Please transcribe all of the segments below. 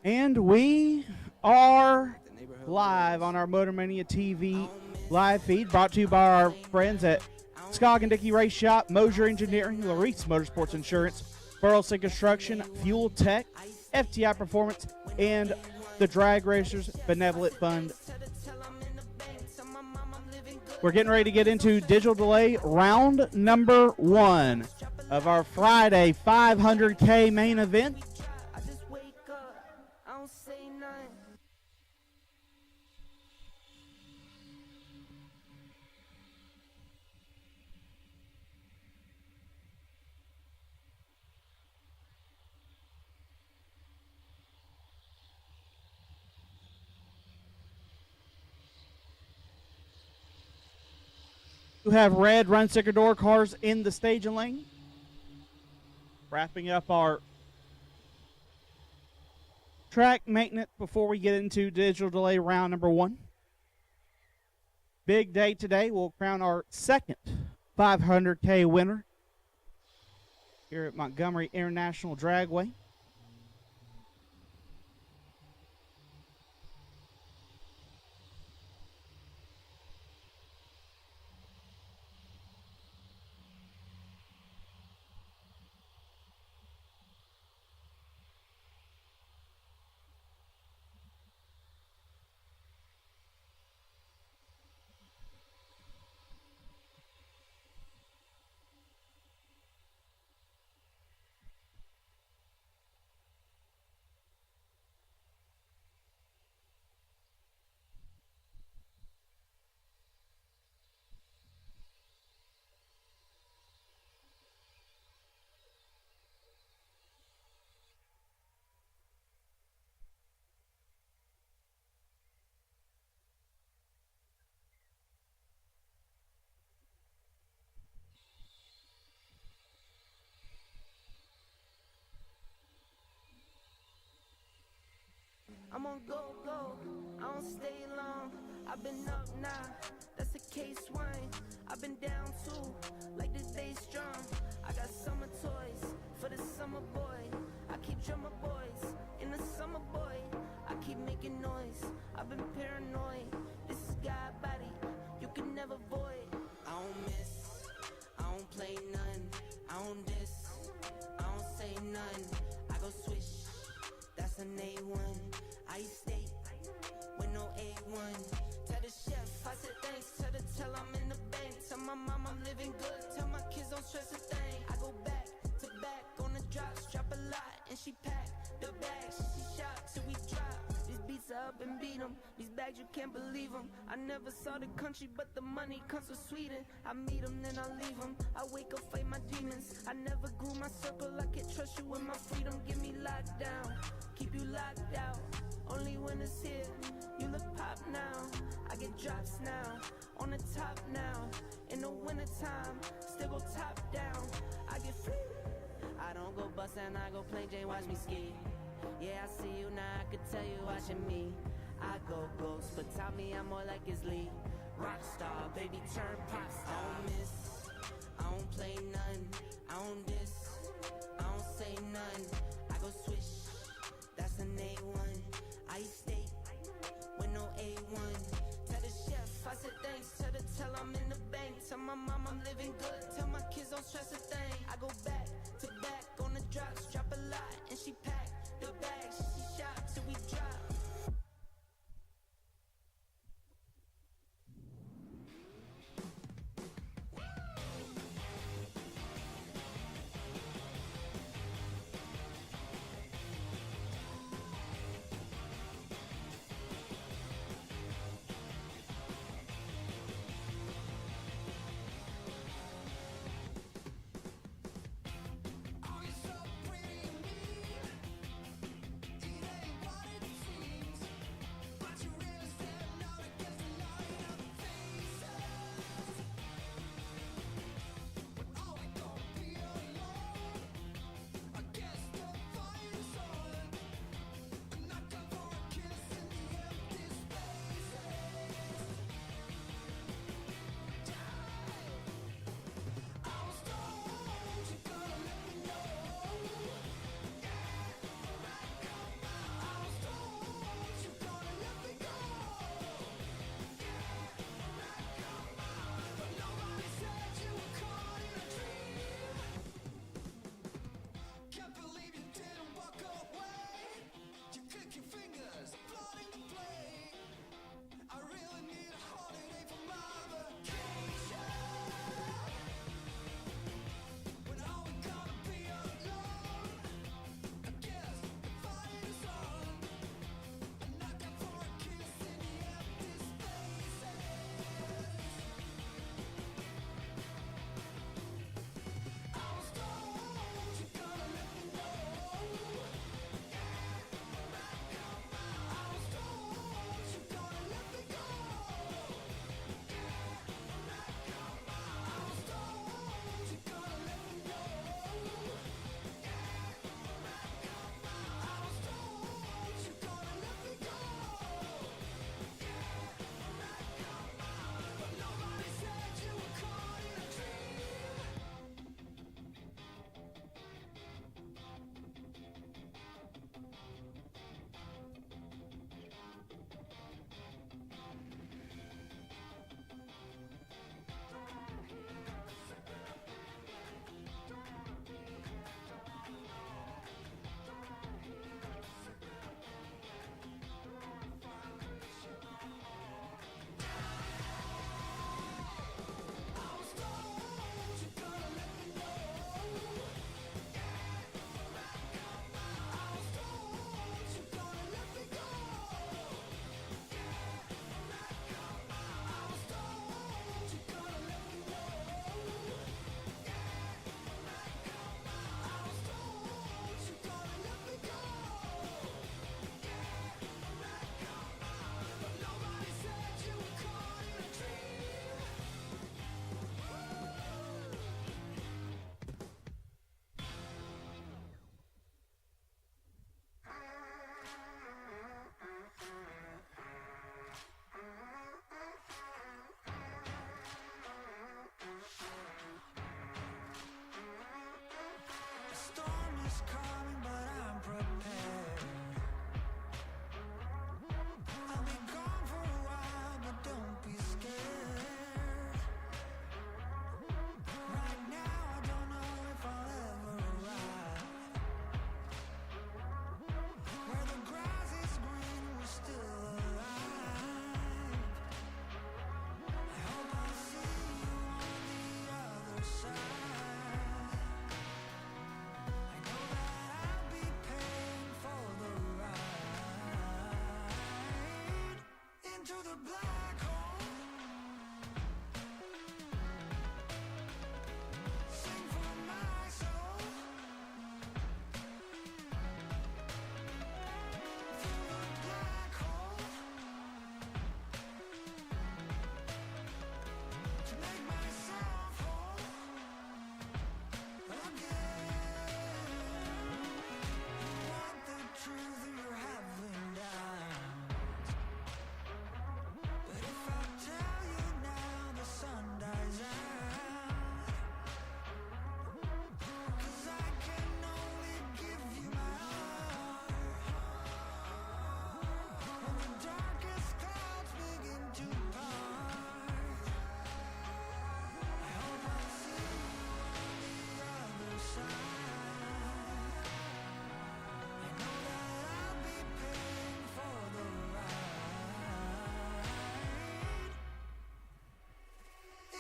And we are live on our Motor Mania TV live feed, brought to you by our friends at Skog and Dickey Race Shop, Mosier Engineering, Larice Motorsports Insurance, Burleson Construction, Fuel Tech, FTI Performance, and the Drag Racers Benevolent Fund. We're getting ready to get into digital delay round number 1 of our Friday 500K main event. We have red run sticker door cars in the staging lane. Wrapping up our track maintenance before we get into digital delay round number 1. Big day today. We'll crown our second 500K winner here at Montgomery International Dragway. I'm on go, I don't stay long. I've been up now, that's a case wine. I've been down too, like this day strong. I got summer toys for the summer boy. I keep drummer boys in the summer boy. I keep making noise, I've been paranoid. This is God body, you can never void. I don't miss, I don't play none. I don't diss, I don't say none. I go swish, that's an A1. I state with no A1. Tell the chef, I said thanks. Tell I'm in the bank. Tell my mom I'm living good. Tell my kids don't stress a thing. I go back to back on the drops. Drop a lot and she pack the bags. She shot till we drop. These beats are up and beat 'em. These bags you can't believe 'em. I never saw the country but the money comes from Sweden. I meet 'em then I leave 'em. I wake up fight my demons. I never grew my circle. I can't trust you with my freedom. Give me locked down. Keep you locked out. Only when it's here, you look pop now. I get drops now, on the top now. In the wintertime, still go top down. I get free. I don't go bust and I go plain Jane, watch me ski. Yeah, I see you now, I could tell you watching me. I go ghost, but tell me I'm more like his Lee. Rockstar, baby, turn pop star. I don't miss, I don't play none. I don't diss, I don't say none. I go swish, that's an A1. I state with no A1. Tell the chef, I said thanks. Tell I'm in the bank. Tell my mom I'm living good. Tell my kids don't stress a thing. I go back to back on the drops. Drop a lot and she pack the bags. She shot till we drop.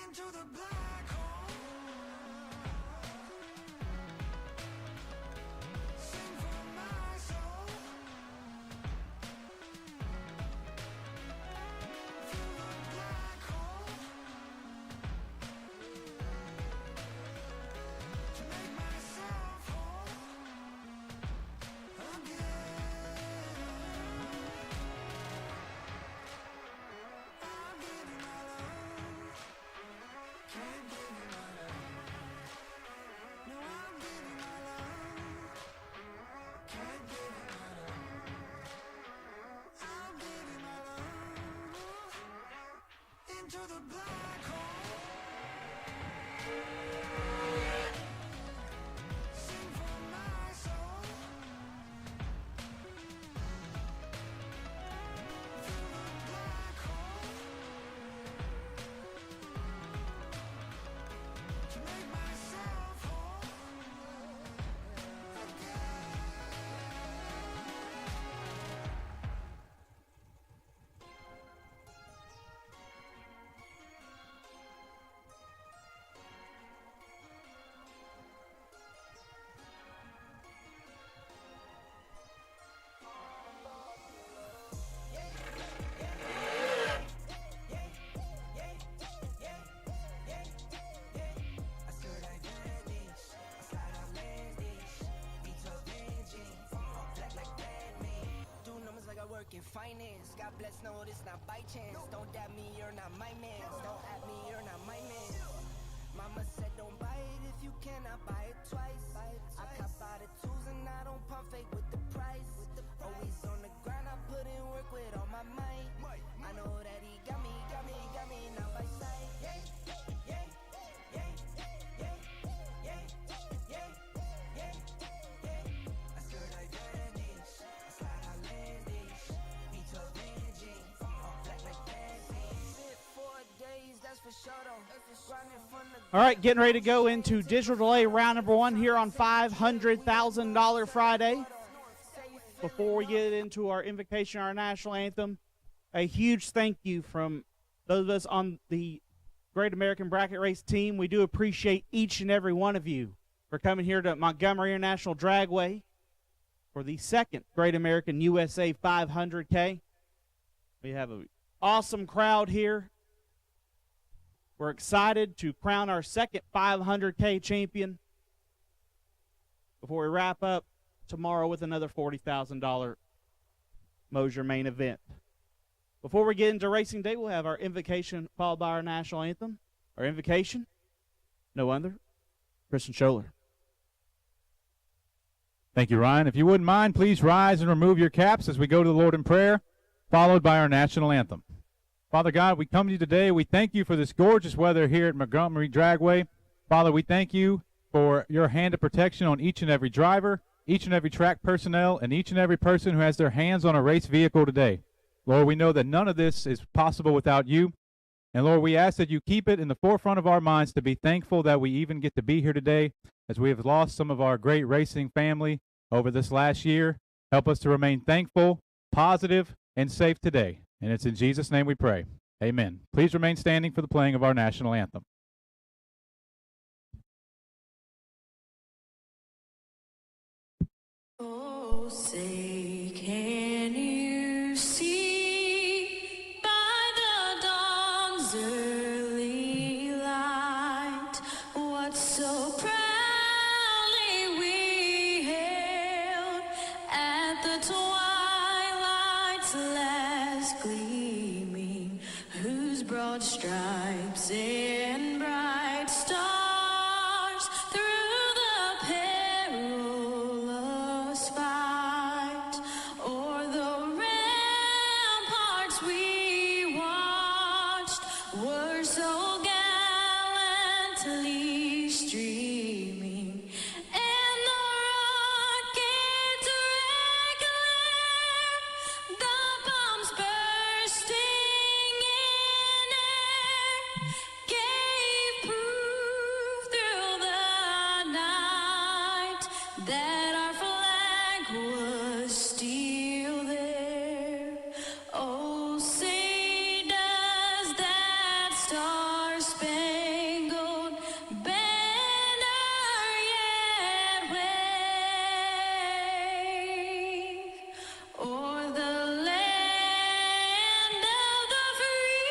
Into the black hole. Sing for my soul. Through the black hole. To make myself whole again. I'll give you my love. Can't give you my love. No, I'll give you my love. Can't give you my love. I'll give you my love. Into the black hole. Sing for my soul. Through the black hole. To make myself whole again. Do numbers like I work in finance. God bless, no, it's not by chance. Don't dab me, you're not my man. Don't at me, you're not my man. Mama said don't buy it if you cannot buy it twice. I cop out the tools and I don't pump fake with the price. Always on the grind, I put in work with all my might. I know that he got me, not by sight. Yeah, yeah, yeah, yeah, yeah, yeah, yeah, yeah. I swear like Vantage, I slide out Landish. V12 Vanjing, all black like Vanjing. Sit 4 days, that's for sure though. Grinding from the All right, getting ready to go into digital delay round number 1 here on $500,000 Friday. Before we get into our invocation, our national anthem, a huge thank you from those of us on the Great American Bracket Race team. We do appreciate each and every one of you for coming here to Montgomery International Dragway for the second Great American USA 500K. We have an awesome crowd here. We're excited to crown our second 500K champion before we wrap up tomorrow with another $40,000 Mosier main event. Before we get into racing day, we'll have our invocation followed by our national anthem. Our invocation, no other, Christian Scholler. Thank you, Ryan. If you wouldn't mind, please rise and remove your caps as we go to the Lord in prayer, followed by our national anthem. Father God, we come to you today. We thank you for this gorgeous weather here at Montgomery Dragway. Father, we thank you for your hand of protection on each and every driver, each and every track personnel, and each and every person who has their hands on a race vehicle today. Lord, we know that none of this is possible without you. And Lord, we ask that you keep it in the forefront of our minds to be thankful that we even get to be here today, as we have lost some of our great racing family over this last year. Help us to remain thankful, positive, and safe today. And it's in Jesus' name we pray. Amen. Please remain standing for the playing of our national anthem. Oh, say, can you see by the early light, what so proudly we hailed at the twilight's last gleaming, whose broad stripes and bright stars through the perilous fight o'er the ramparts we watched were so gallantly streaming, and the rockets regular, the bombs bursting in air, gave proof through the night that our flag was still there. Oh, say does that star-spangled banner yet wave o'er the land of the free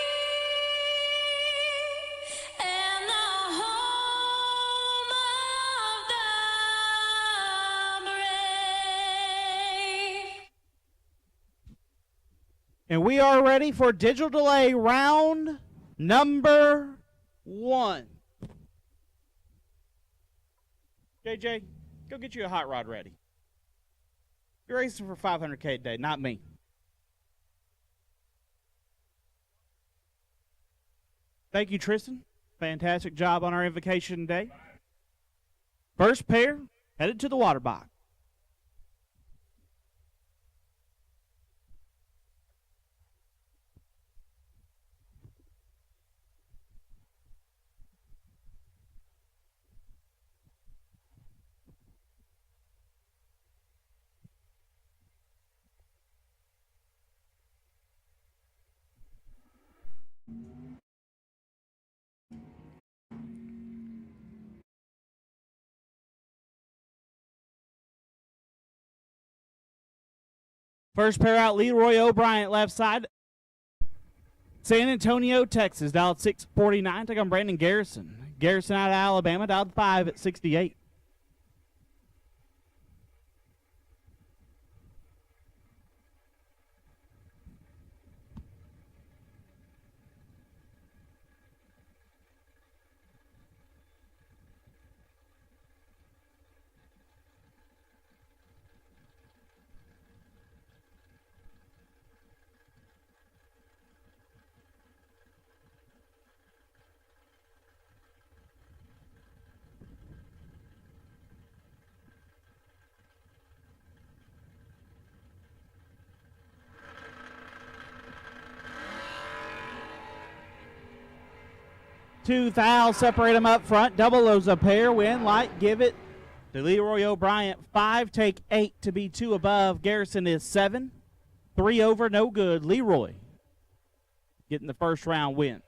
and the home of the brave? And we are ready for digital delay round number 1. JJ, go get you a hot rod ready. You're racing for 500K today, not me. Thank you, Tristan. Fantastic job on our invocation today. First pair headed to the water box. First pair out, Leroy O'Brien left side. San Antonio, Texas, dialed 649. Take on Brandon Garrison. Garrison out of Alabama, dialed 5 at 68. Two fouls separate them up front. Double O's a pair. Win light. Give it to Leroy O'Brien. 5, take 8 to be 2 above. Garrison is 7. 3 over, no good. Leroy getting the first round win.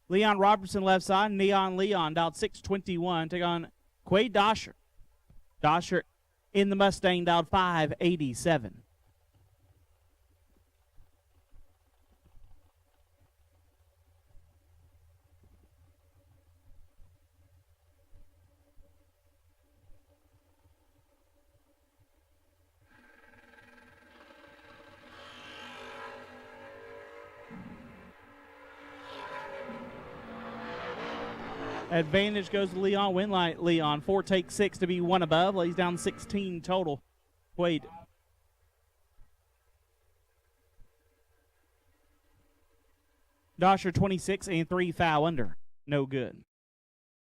Leon Robertson left side. Neon Leon dialed 621. Take on Quade Dosher. Dosher in the Mustang dialed 587. Advantage goes to Leon. Win light, Leon. 4, take 6 to be 1 above. Lays down 16 total. Quade. Dosher 26 and 3 foul under. No good.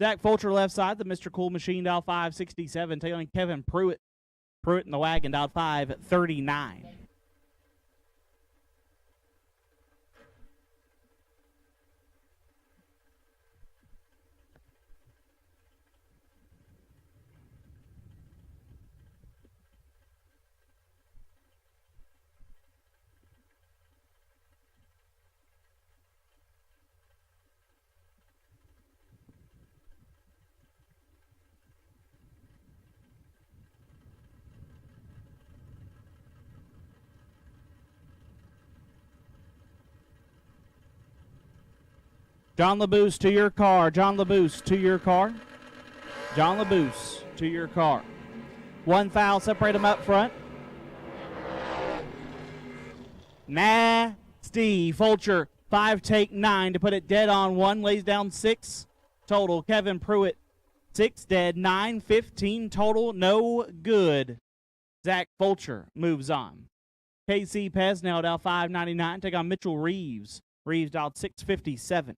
Zach Fulcher left side. The Mr. Cool Machine dial 567. Tailing Kevin Pruitt. Pruitt in the wagon dial 539. John LaBoose to your car. John LaBoose to your car. John LaBoose to your car. One foul, separate them up front. Nasty. Fulcher, 5 take 9 to put it dead on 1. Lays down 6 total. Kevin Pruitt, 6 dead, 9, 15 total. No good. Zach Fulcher moves on. KC Pez now down 5.99. Take on Mitchell Reeves. Reeves dialed 6.57.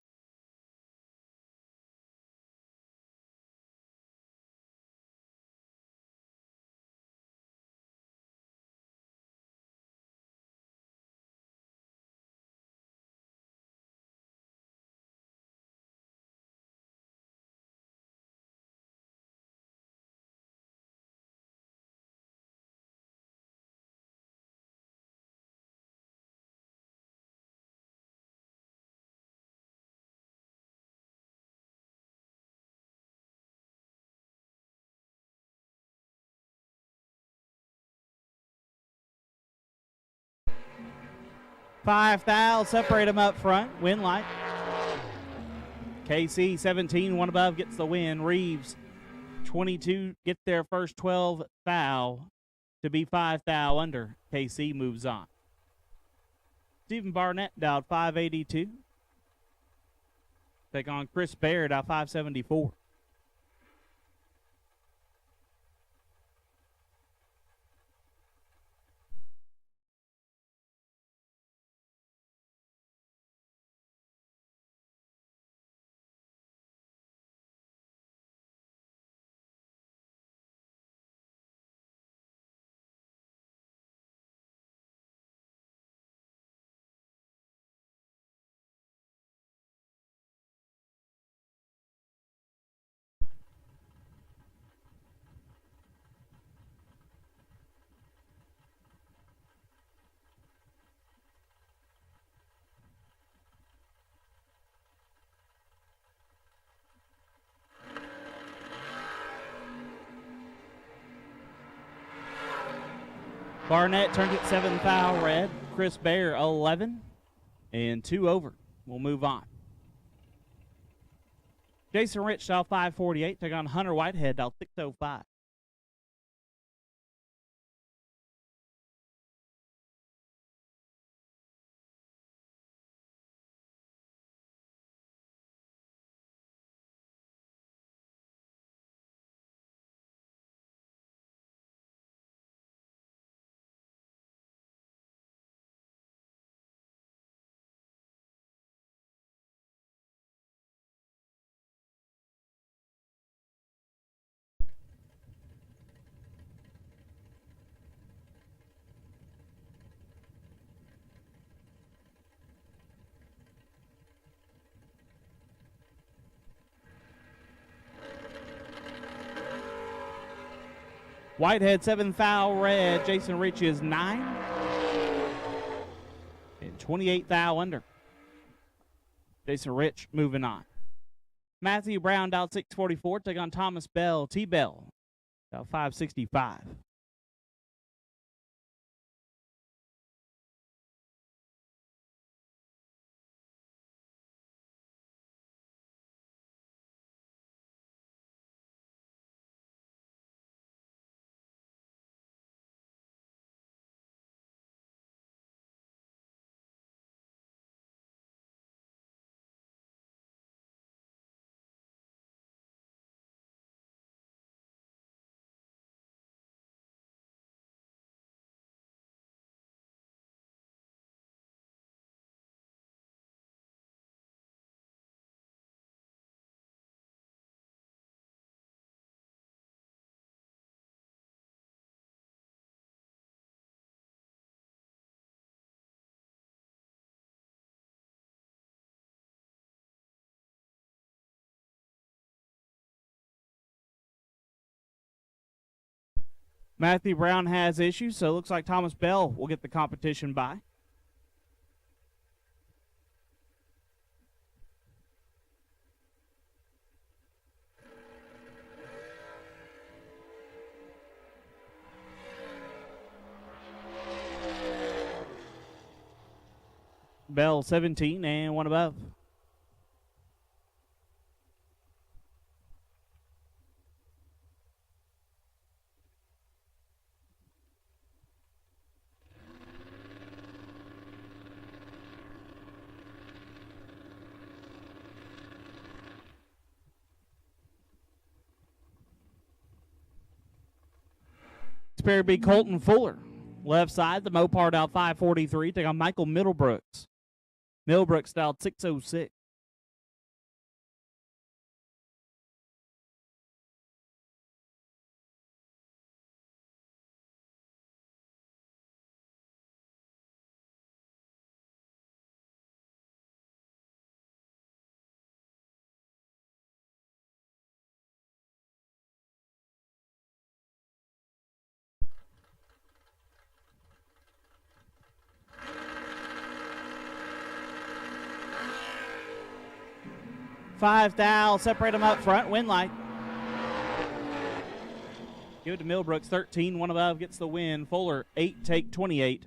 Five foul, separate them up front. Win light. KC 17, one above, gets the win. Reeves 22, get their first 12 foul to be 5 foul under. KC moves on. Stephen Barnett dialed 582. Take on Chris Baird out 574. Barnett turned it 7 foul red. Chris Bair 11 and 2 over. We'll move on. Jason Rich dial 548. Take on Hunter Whitehead dial 605. Whitehead 7 foul red. Jason Rich is 9 and 28 foul under. Jason Rich moving on. Matthew Brown dial 644. Take on Thomas Bell. T Bell dial 565. Matthew Brown has issues, so it looks like Thomas Bell will get the competition by. Bell 17 and 1 above. Wilkes-Barre be Colton Fuller. Left side, the Mopar dialed 543. Take on Michael Middlebrooks. Middlebrooks dialed 606. Five thou, separate them up front, win light. Give it to Middlebrooks, 13, one above, gets the win. Fuller, 8, take 28,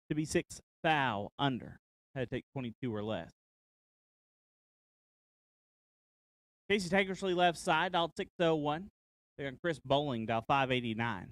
to be 6 thou under. Had to take 22 or less. Casey Tankersley left side, dialed 601. They're on Chris Bowling, dial 589.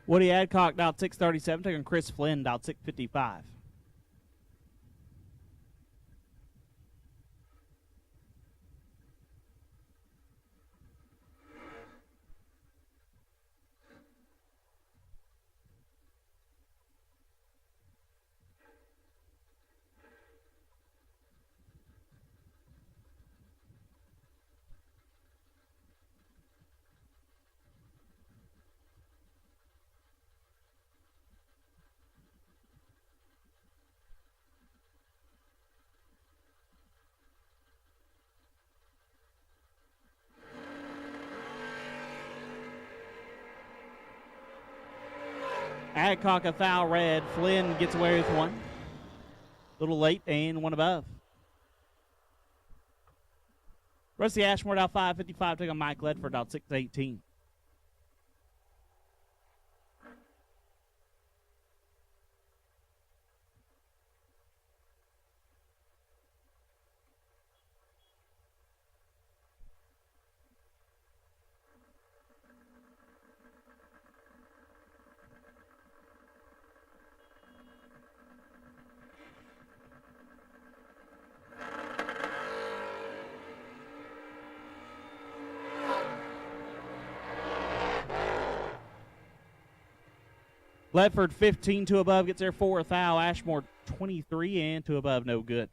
Woody Adcock dialed 637, taking Chris Flynn dialed 655. Adcock a foul red. Flynn gets away with one. A little late and one above. Rusty Ashmore out 555, taking Mike Ledford out 618. Ledford 15 to above, gets there 4 thou. Ashmore 23 and to above, no good.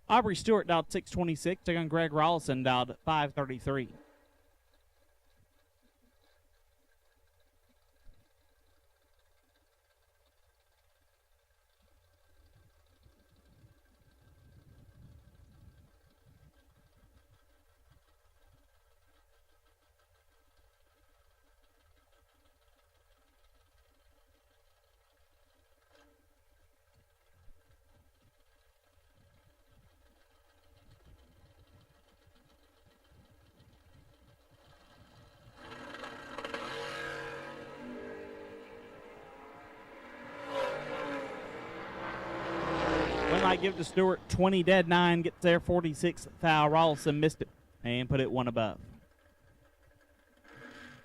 Aubrey Stewart dialed 626, taking on Greg Rolson dialed 533. Might give it to Stewart, 20 dead 9, gets there 46 foul. Rolson missed it and put it one above.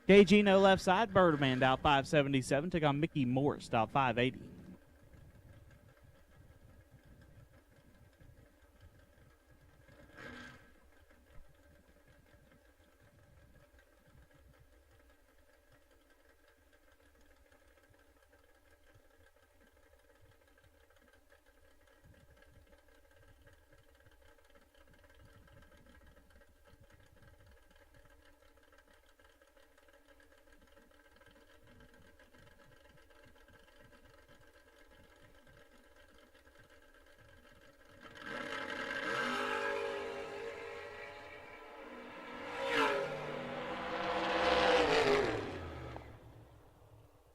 KG no left side, Birdman dial 577, took on Mickey Morris dial 580.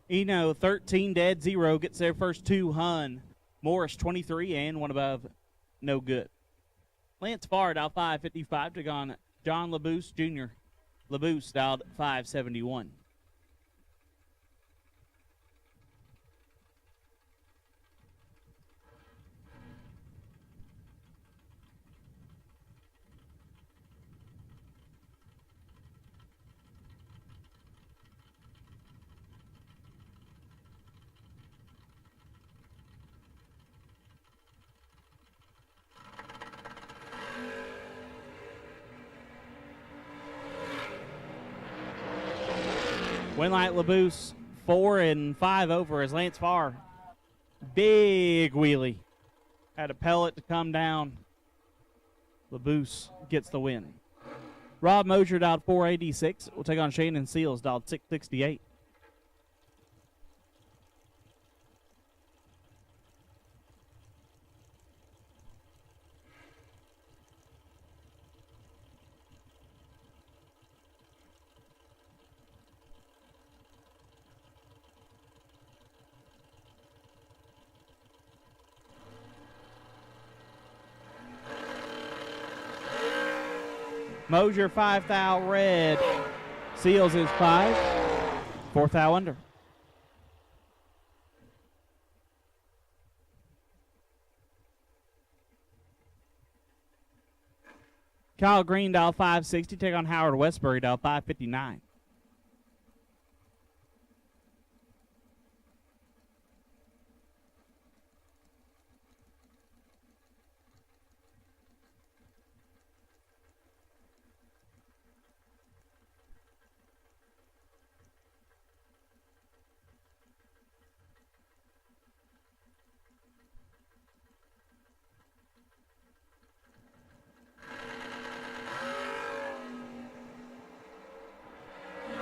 Eno 13 dead, 0 gets their first 2 hun. Morris 23 and 1 above, no good. Lance Farr dialed 555 took on John LaBouse Jr. LaBouse dialed 571. Winlight LaBouse 4 and 5 over as Lance Farr. Big wheelie. Had a pellet to come down. LaBouse gets the win. Rob Mosier dialed 486. We'll take on Shannon Seals, dialed 668. Mosier 5 thou red. Seals is 5. 4 thou under. Kyle Green dial 560. Take on Howard Westbury dial 559.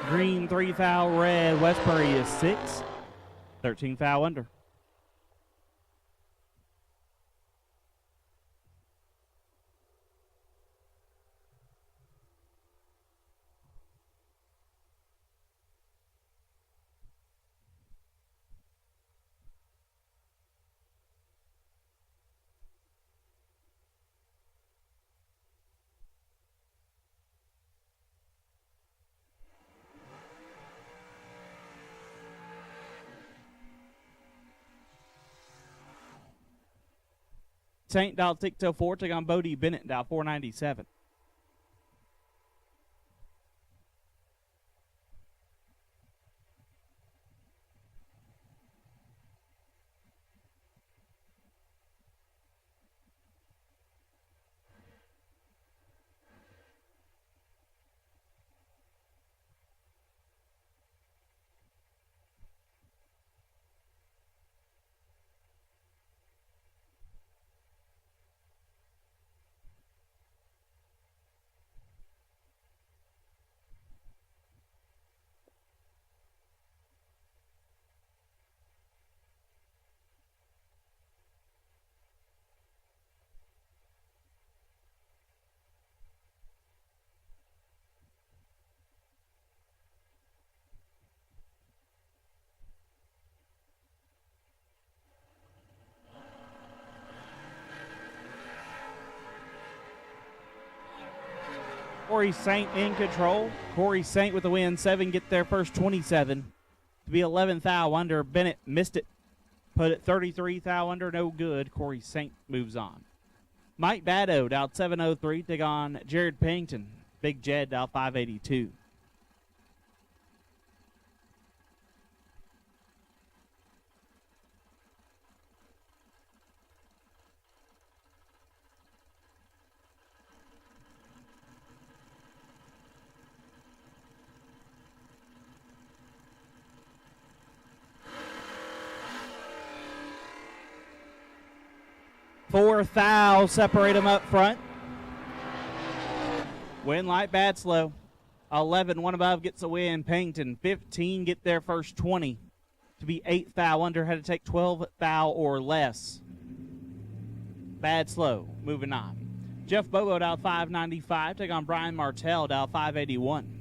Green 3 thou red. Westbury is 6. 13 thou under. Saint dial 604, take on Bodie Bennett, dial 497. Corey Saint in control. Corey Saint with the win. 7 get their first 27 to be 11 thou under. Bennett missed it. Put it 33 thou under. No good. Corey Saint moves on. Mike Baddo dialed 703. Take on Jared Pennington. Big Jed dialed 582. Four thou separate them up front. Win light, bad slow. 11, 1 above gets a win. Pennington 15 get their first 20 to be 8 thou under. Had to take 12 thou or less. Bad slow. Moving on. Jeff Bobo dial 595. Take on Brian Martell dial 581.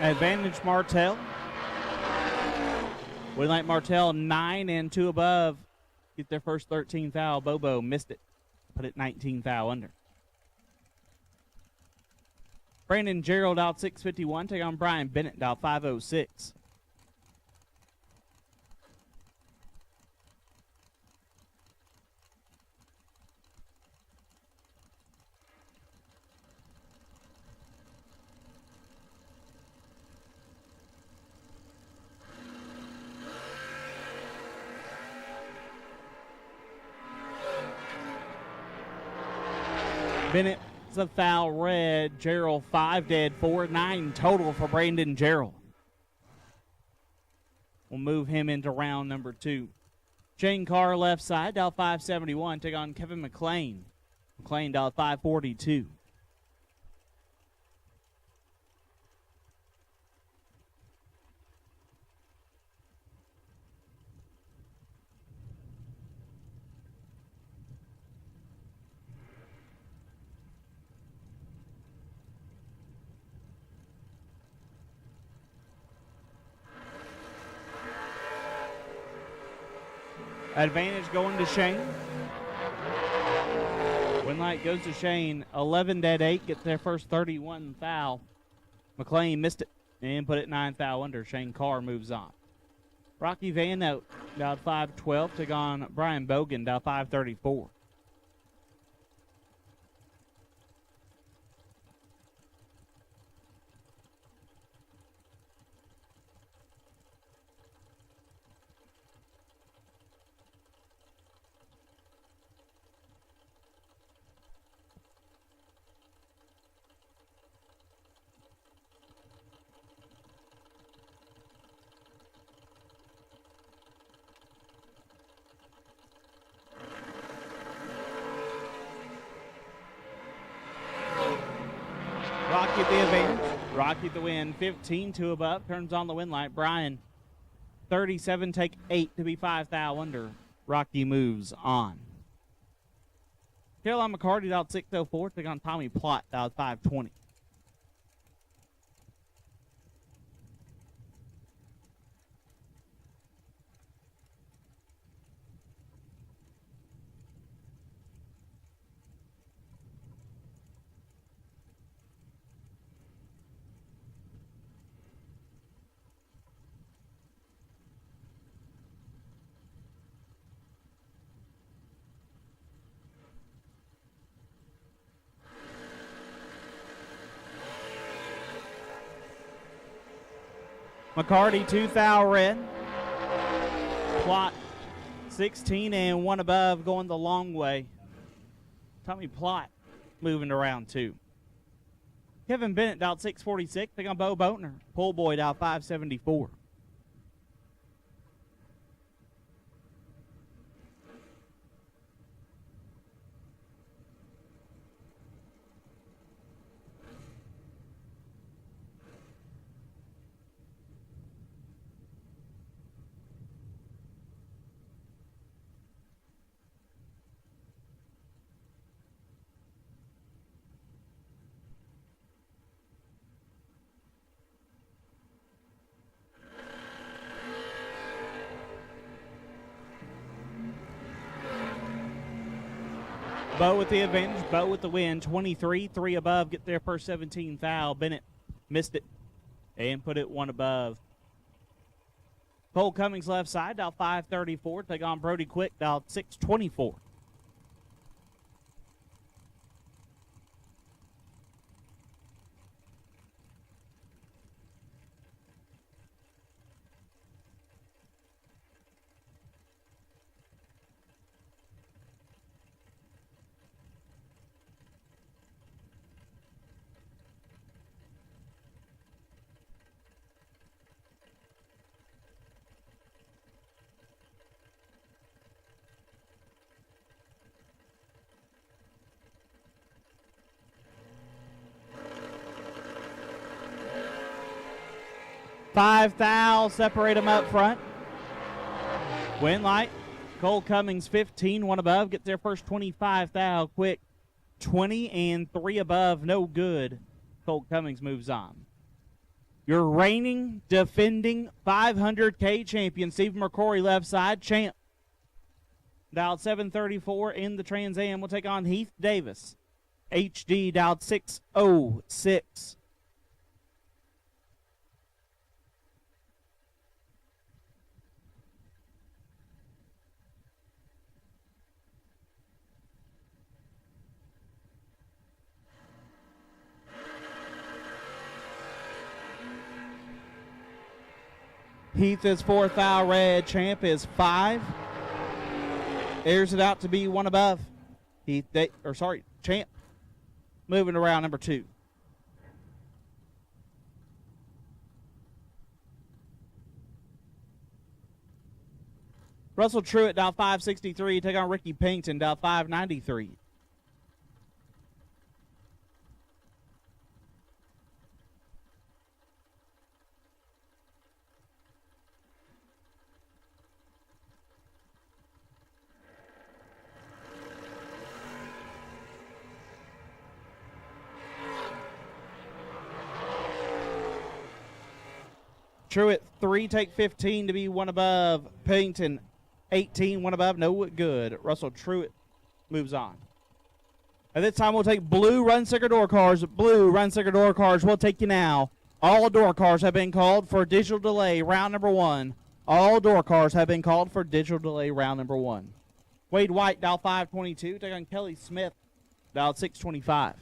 Advantage Martell. We like Martell 9 and 2 above. Get their first 13 foul. Bobo missed it. Put it 19 foul under. Brandon Gerald out 6:51. Take on Brian Bennett out 5:06. Bennett's a foul red. Gerald 5 dead, 4-9 total for Brandon Gerald. We'll move him into round number 2. Shane Carr left side, dial 571. Take on Kevin McLean. McLean dial 542. Advantage going to Shane. Win light goes to Shane. 11 dead 8. Get their first 31 foul. McLean missed it and put it 9 foul under. Shane Carr moves on. Rocky Van out, dialed 512. Take on Brian Bogan, dialed 534. Rocky at the advantage. Rocky at the win. 15-2 above. Turns on the win light. Brian, 37, take 8 to be 5 foul under. Rocky moves on. Caroline McCarty out 604. Take on Tommy Plott out 520. McCarty 2 foul red. Plott 16 and 1 above going the long way. Tommy Plott moving to round 2. Kevin Bennett dialed 646. Take on Bo Boatner. Pull boy dialed 574. Bo with the advantage. Bo with the win. 23, 3 above. Get their first 17 foul. Bennett missed it and put it 1 above. Cole Cummings left side, dial 534. Take on Brody Quick, dial 624. Five fouls separate them up front. Win light. Cole Cummings 15, 1 above. Get their first 25 foul. Quick 20 and 3 above. No good. Cole Cummings moves on. Your reigning, defending 500K champion, Stephen McCrory, left side, champ. Dialed 734 in the Trans Am will take on Heath Davis. HD dialed 606. Heath is 4 thou red. Champ is 5. Airs it out to be one above. Champ moving around number 2. Russell Truitt, dial 563. Take on Ricky Payton, dial 593. Truitt, 3, take 15 to be one above. Payton, 18, one above. No good. Russell Truitt moves on. At this time, we'll take blue run sticker door cars. Blue run sticker door cars will take you now. All door cars have been called for digital delay, round number 1. All door cars have been called for digital delay, round number 1. Wade White, dial 522. Take on Kelly Smith, dial 625.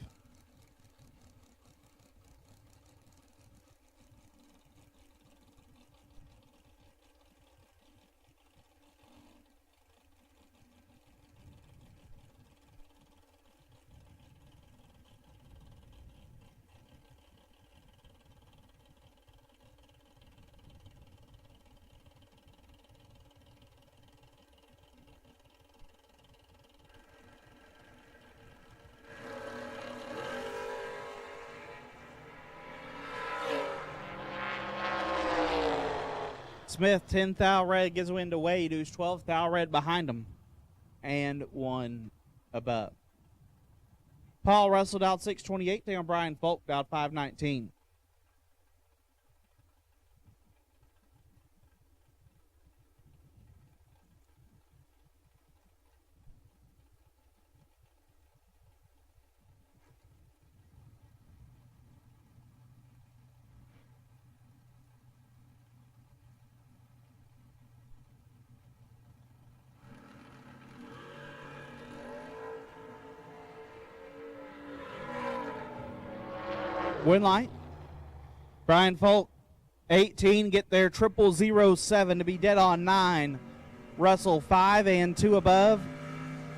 Smith, 10 thou red, gives a win to Wade, who's 12 thou red behind him, and 1 above. Paul Russell, out 628, taking on Brian Folk, out 519. Win light. Brian Folk, 18, get their 0007 to be dead on 9. Russell, 5 and 2 above,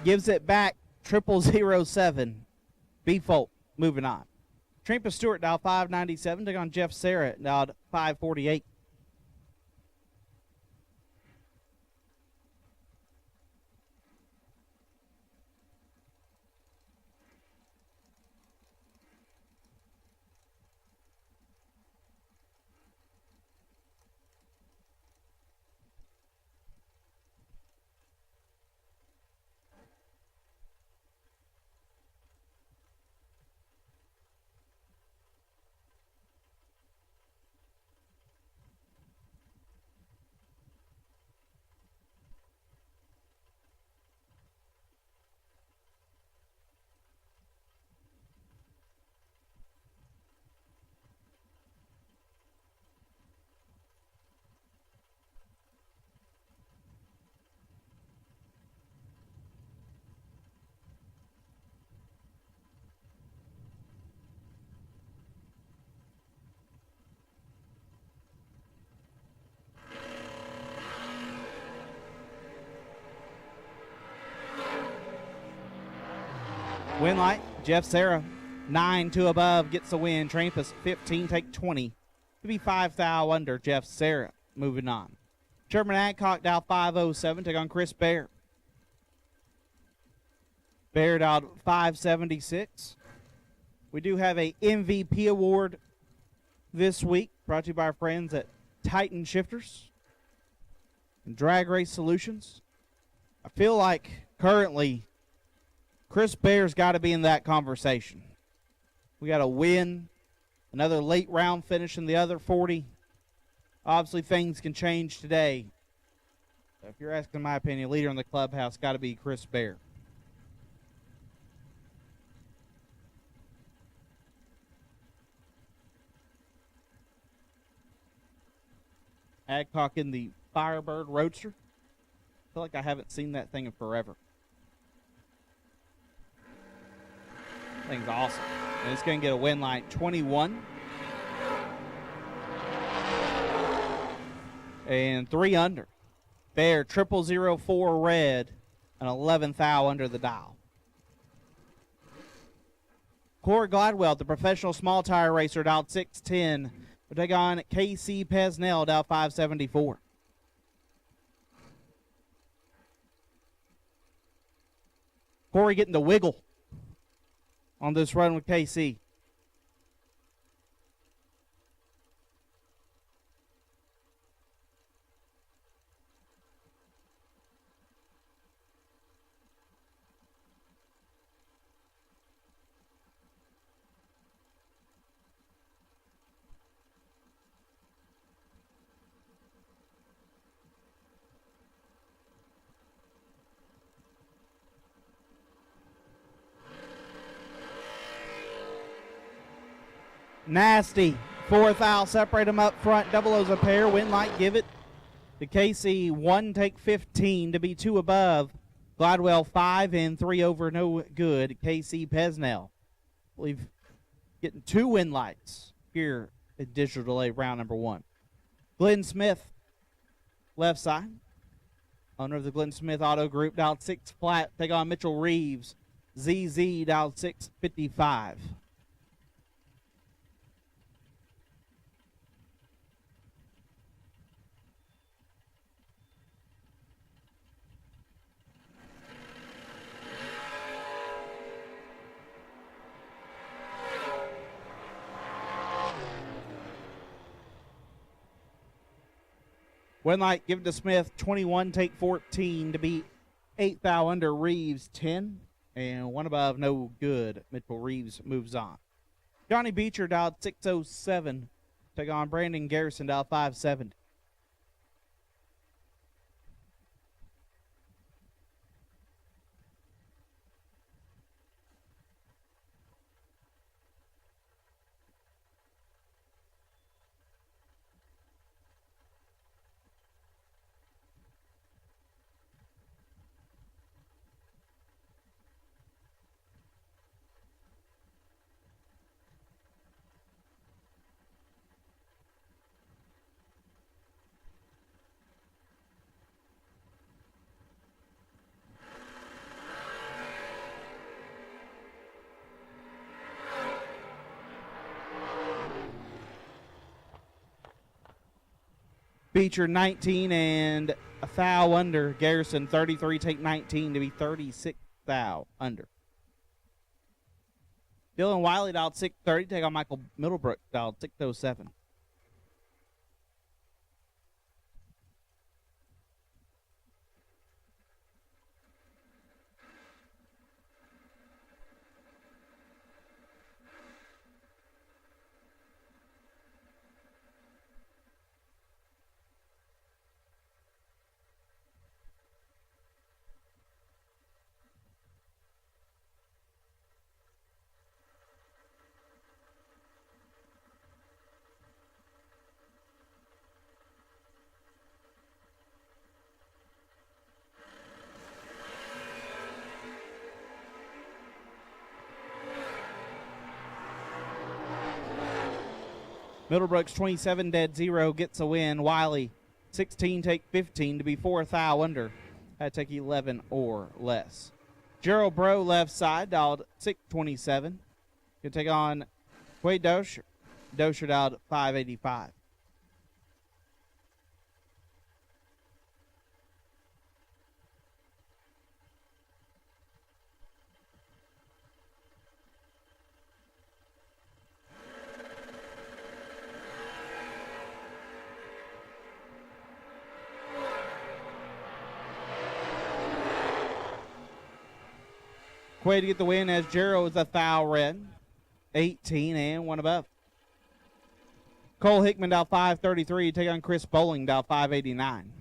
gives it back 0007. B Folk moving on. Trampa Stewart, dial 597, take on Jeff Sarah, dialed 548. Win light, Jeff Sarah, 9, 2 above, gets the win. Trampus, 15, take 20. To be 5 thou under, Jeff Sarah, moving on. Sherman Adcock, dial 507, take on Chris Bear. Bear dialed 576. We do have a MVP award this week, brought to you by our friends at Titan Shifters and Drag Race Solutions. I feel like currently Chris Bear's got to be in that conversation. We got a win Another late round finish in the other 40. Obviously, things can change today. So if you're asking my opinion, leader in the clubhouse got to be Chris Bear. Adcock in the Firebird Roadster. I feel like I haven't seen that thing in forever. Thing's awesome. And it's going to get a win line 21. And 3 under. Bear 0004 red, an 11th thou under the dial. Corey Gladwell, the professional small tire racer, dialed 610. We'll take on KC Pesnell, dialed 574. Corey getting the wiggle on this run with KC. Nasty. 4th thou, separate them up front. Double O's a pair. Win light, give it to KC. 1 take 15 to be 2 above. Gladwell 5 and 3 over, no good. KC Pesnell. I believe getting 2 win lights here at Digital Delay round number 1. Glenn Smith, left side. Owner of the Glenn Smith Auto Group, dialed 6 flat. Take on Mitchell Reeves. ZZ dialed 655. Win light, give it to Smith. 21, take 14 to beat 8 thou under. Reeves 10 and 1 above, no good. Mitchell Reeves moves on. Johnny Beecher dialed 607. Take on Brandon Garrison, dialed 570. Beecher 19 and a thou under. Garrison 33, take 19 to be 36 thou under. Dylan Wiley dialed 630. Take on Michael Middlebrook, dialed 607. Middlebrooks 27 dead 0 gets a win. Wiley 16 take 15 to be 4 thou under. Had to take 11 or less. Gerald Bro left side dialed 627. Can take on Quade Dosher. Dosher dialed 585. Quay to get the win as Jarrow is a thou red. 18 and 1 above. Cole Hickman dial 533 take on Chris Bowling dial 589.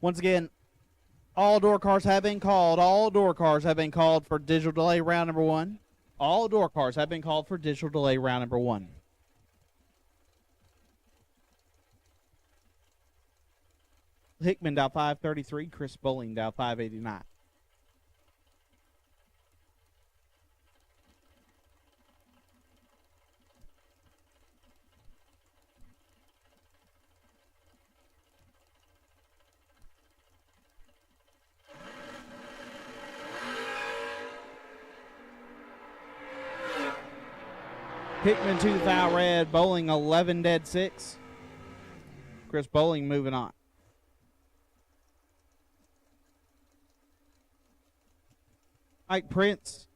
Once again, all door cars have been called. All door cars have been called for digital delay round number 1. All door cars have been called for digital delay round number 1. Hickman dial 533, Chris Bowling dial 589. Hickman 2 foul red, Bowling 11 dead 6. Chris Bowling moving on. Mike Prince.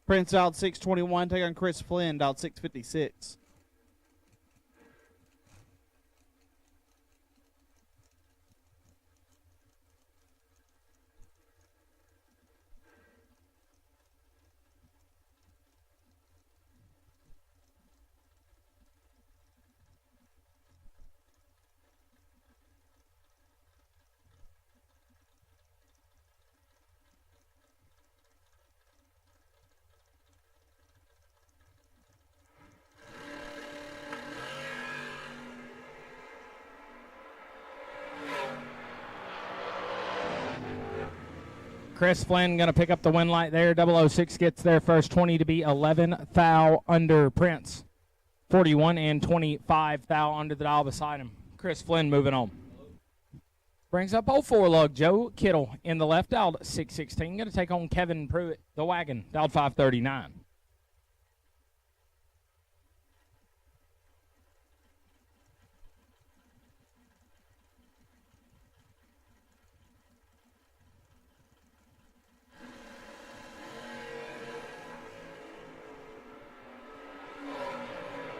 Prince dialed 621, take on Chris Flynn, dialed 656. Chris Flynn going to pick up the win light there. 006 gets there first, 20 to be 11 thou under Prince. 41 and 25 thou under the dial beside him. Chris Flynn moving on. Brings up 04 lug Joe Kittle in the left, dialed 616. Going to take on Kevin Pruitt, the wagon, dialed 539.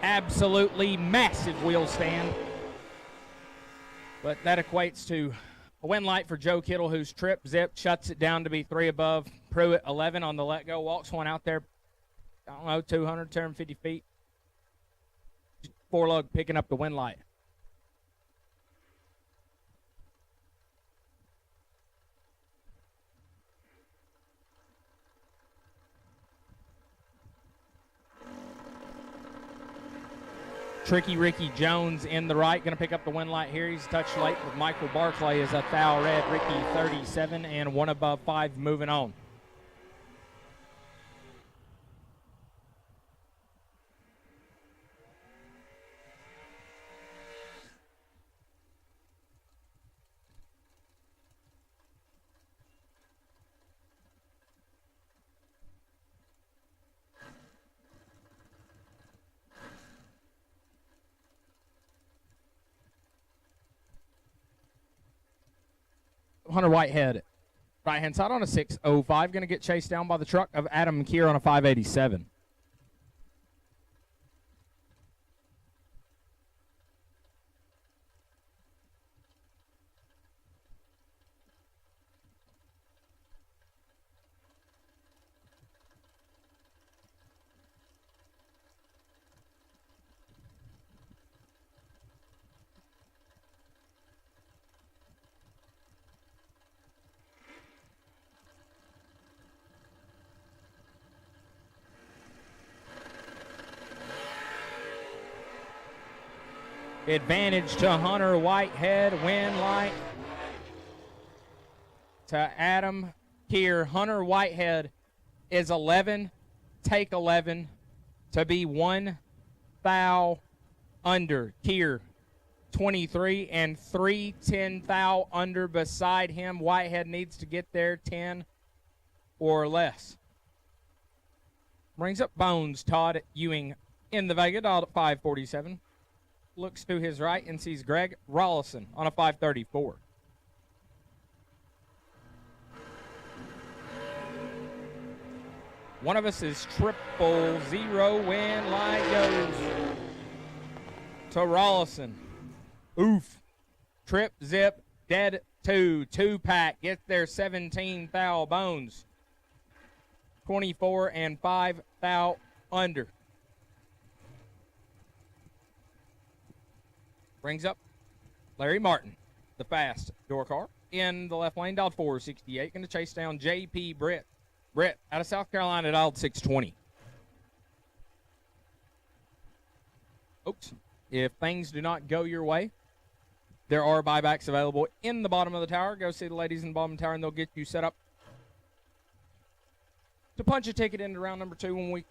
Absolutely massive wheel stand. But that equates to a win light for Joe Kittle, who's trip, zip, shuts it down to be 3 above. Pruitt, 11 on the let go. Walks one out there, I don't know, 200, 250 feet. 4 lug picking up the win light. Tricky Ricky Jones in the right, going to pick up the win light here. He's touched late with Michael Barclay as a thou red. Ricky 37 and 1 above 5 moving on. Hunter Whitehead, right-hand side on a 605, going to get chased down by the truck of Adam Keir on a 587. Advantage to Hunter Whitehead, win light to Adam Keir. Hunter Whitehead is 11, take 11 to be 1 thou under. Keir 23 and 3 10 thou under beside him. Whitehead needs to get there 10 or less. Brings up Bones Todd Ewing in the Vega, dialed at 547. Looks to his right and sees Greg Rolson on a 534. One of us is 000. Win light goes to Rolson. Oof. Trip, zip, dead 2. 2-pack. Gets their 17 foul bones. 24 and 5 foul under. Brings up Larry Martin, the fast door car. In the left lane, dialed 468. Going to chase down J.P. Britt. Britt, out of South Carolina, dialed 620. Oops. If things do not go your way, there are buybacks available in the bottom of the tower. Go see the ladies in the bottom of the tower, and they'll get you set up to punch a ticket into round number 2 when we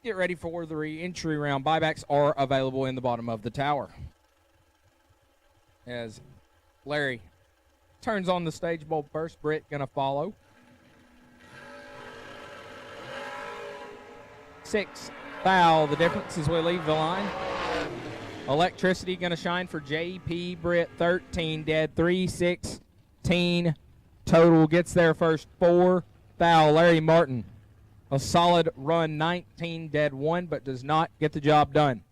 get ready for the re-entry round. Buybacks are available in the bottom of the tower. As Larry turns on the stage bulb first, Britt going to follow. 6 foul, the difference as we leave the line. Electricity going to shine for J.P. Britt, 13 dead, 316 total. Gets their first 4 foul. Larry Martin, a solid run, 19 dead, 1, but does not get the job done.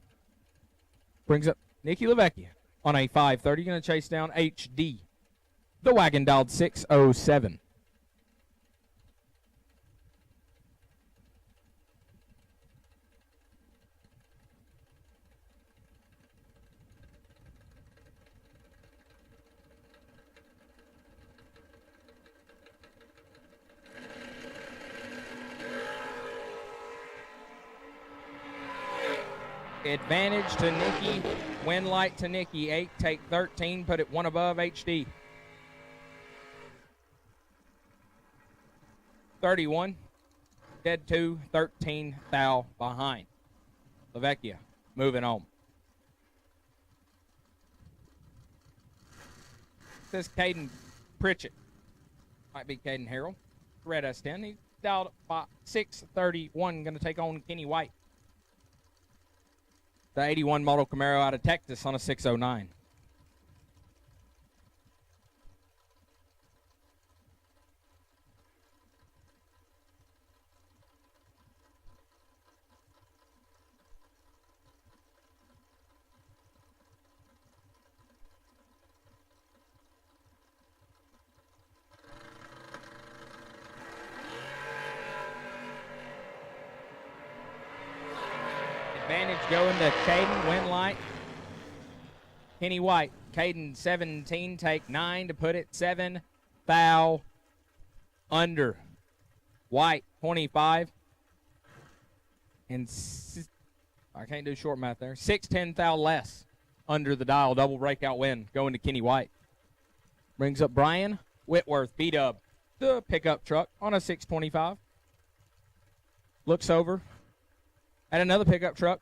Brings up Nikki LaVecchia on a 530. Going to chase down H.D. The wagon dialed 607. Advantage to Nikki. Win light to Nikki. 8, take 13. Put it 1 above HD. 31. Dead 2. 13 foul behind. LaVecchia moving on. This is Caden Pritchett. Might be Caden Harrell. Red S10. He's dialed by 631. Going to take on Kenny White. The 81 model Camaro out of Texas on a 609. Advantage going to Caden. Win light. Kenny White. Caden 17, take 9 to put it 7 foul under. White 25. And I can't do short math there. 6-10 foul less under the dial. Double breakout win going to Kenny White. Brings up Brian Whitworth. B-Dub. The pickup truck on a 625. Looks over at another pickup truck,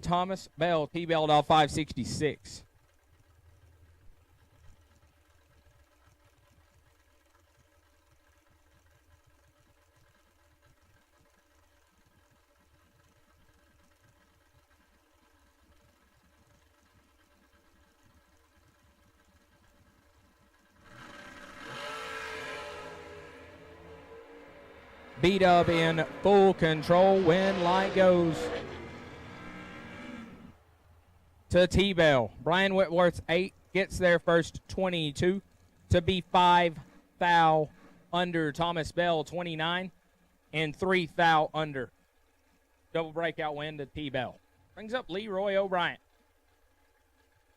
Thomas Bell, T-Bell dial 566. B-Dub in full control. When light goes to T-Bell. Brian Whitworth's 8 gets their first 22 to be 5 foul under. Thomas Bell 29 and 3 foul under. Double breakout win to T-Bell. Brings up Leroy O'Brien.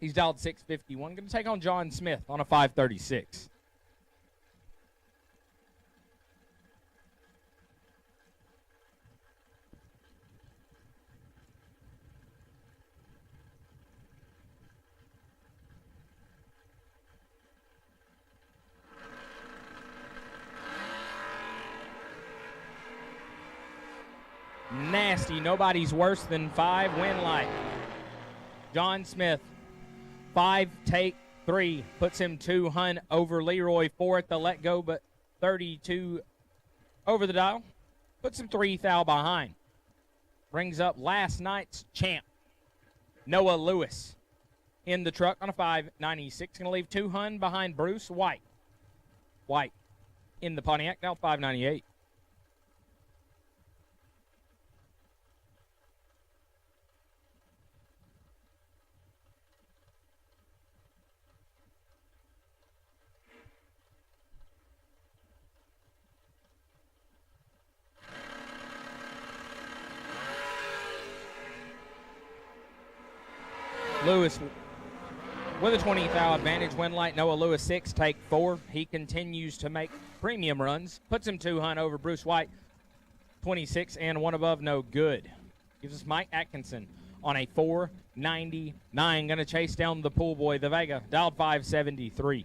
He's dialed 651. Going to take on John Smith on a 536. Nasty. Nobody's worse than 5. Win light. John Smith. 5, take 3. Puts him 2 hun over Leroy. 4 at the let go, but 32 over the dial. Puts him 3 foul behind. Brings up last night's champ, Noah Lewis, in the truck on a 596. Going to leave 2 hun behind Bruce White. White in the Pontiac, now 598. Lewis with a 20 foul advantage. Win light, Noah Lewis 6, take 4. He continues to make premium runs. Puts him 2 hunt over Bruce White, 26 and 1 above, no good. Gives us Mike Atkinson on a 499. Going to chase down the pool boy, the Vega, dialed 573.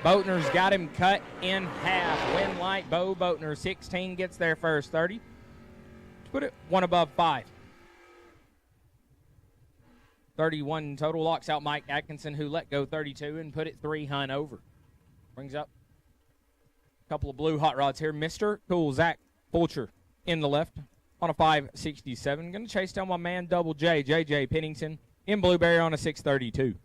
Boatner's got him cut in half. Win light, Bo Boatner, 16, gets there first, 30. Put it 1 above 5. 31 total, locks out Mike Atkinson, who let go 32 and put it 3 hunt over. Brings up a couple of blue hot rods here. Mr. Cool, Zach Fulcher in the left on a 567. Going to chase down my man, Double J, J.J. Pennington in Blueberry on a 632.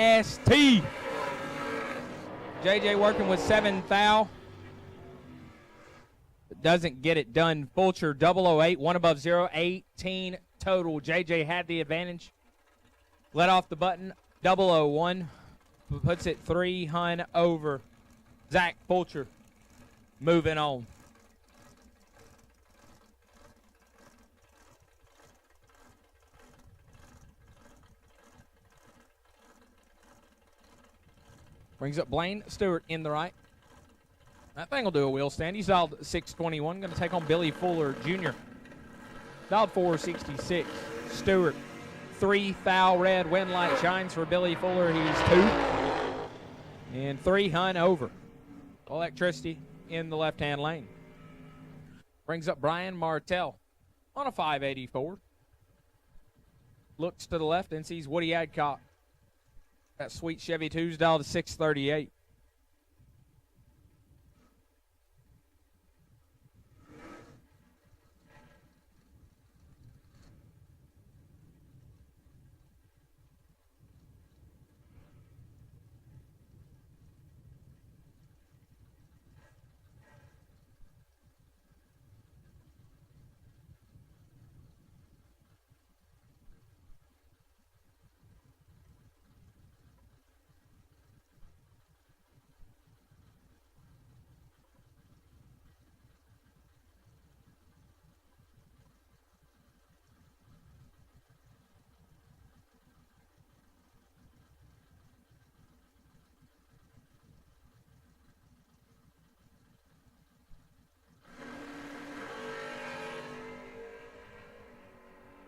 ST. JJ working with 7 foul. Doesn't get it done. Fulcher 008, 1 above 0, 18 total. JJ had the advantage. Let off the button, 001. Puts it 3 hunt over. Zach Fulcher moving on. Brings up Blaine Stewart in the right. That thing will do a wheel stand. He's dialed 621. Going to take on Billy Fuller Jr. Dialed 466. Stewart, 3 foul red. Win light shines for Billy Fuller. He's 2. And 3 hunt over. Electricity in the left-hand lane. Brings up Brian Martell on a 584. Looks to the left and sees Woody Adcock. That sweet Chevy 2's dialed to 638.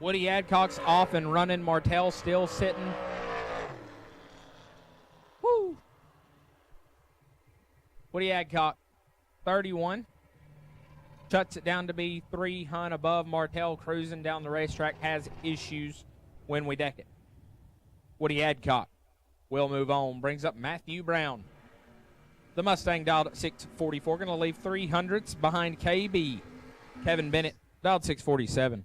Woody Adcock's off and running. Martell still sitting. Woo! Woody Adcock, 31. Shuts it down to be 3 hunt above. Martell cruising down the racetrack, has issues when we deck it. Woody Adcock will move on. Brings up Matthew Brown. The Mustang dialed at 644. Going to leave 300s behind KB. Kevin Bennett dialed 647.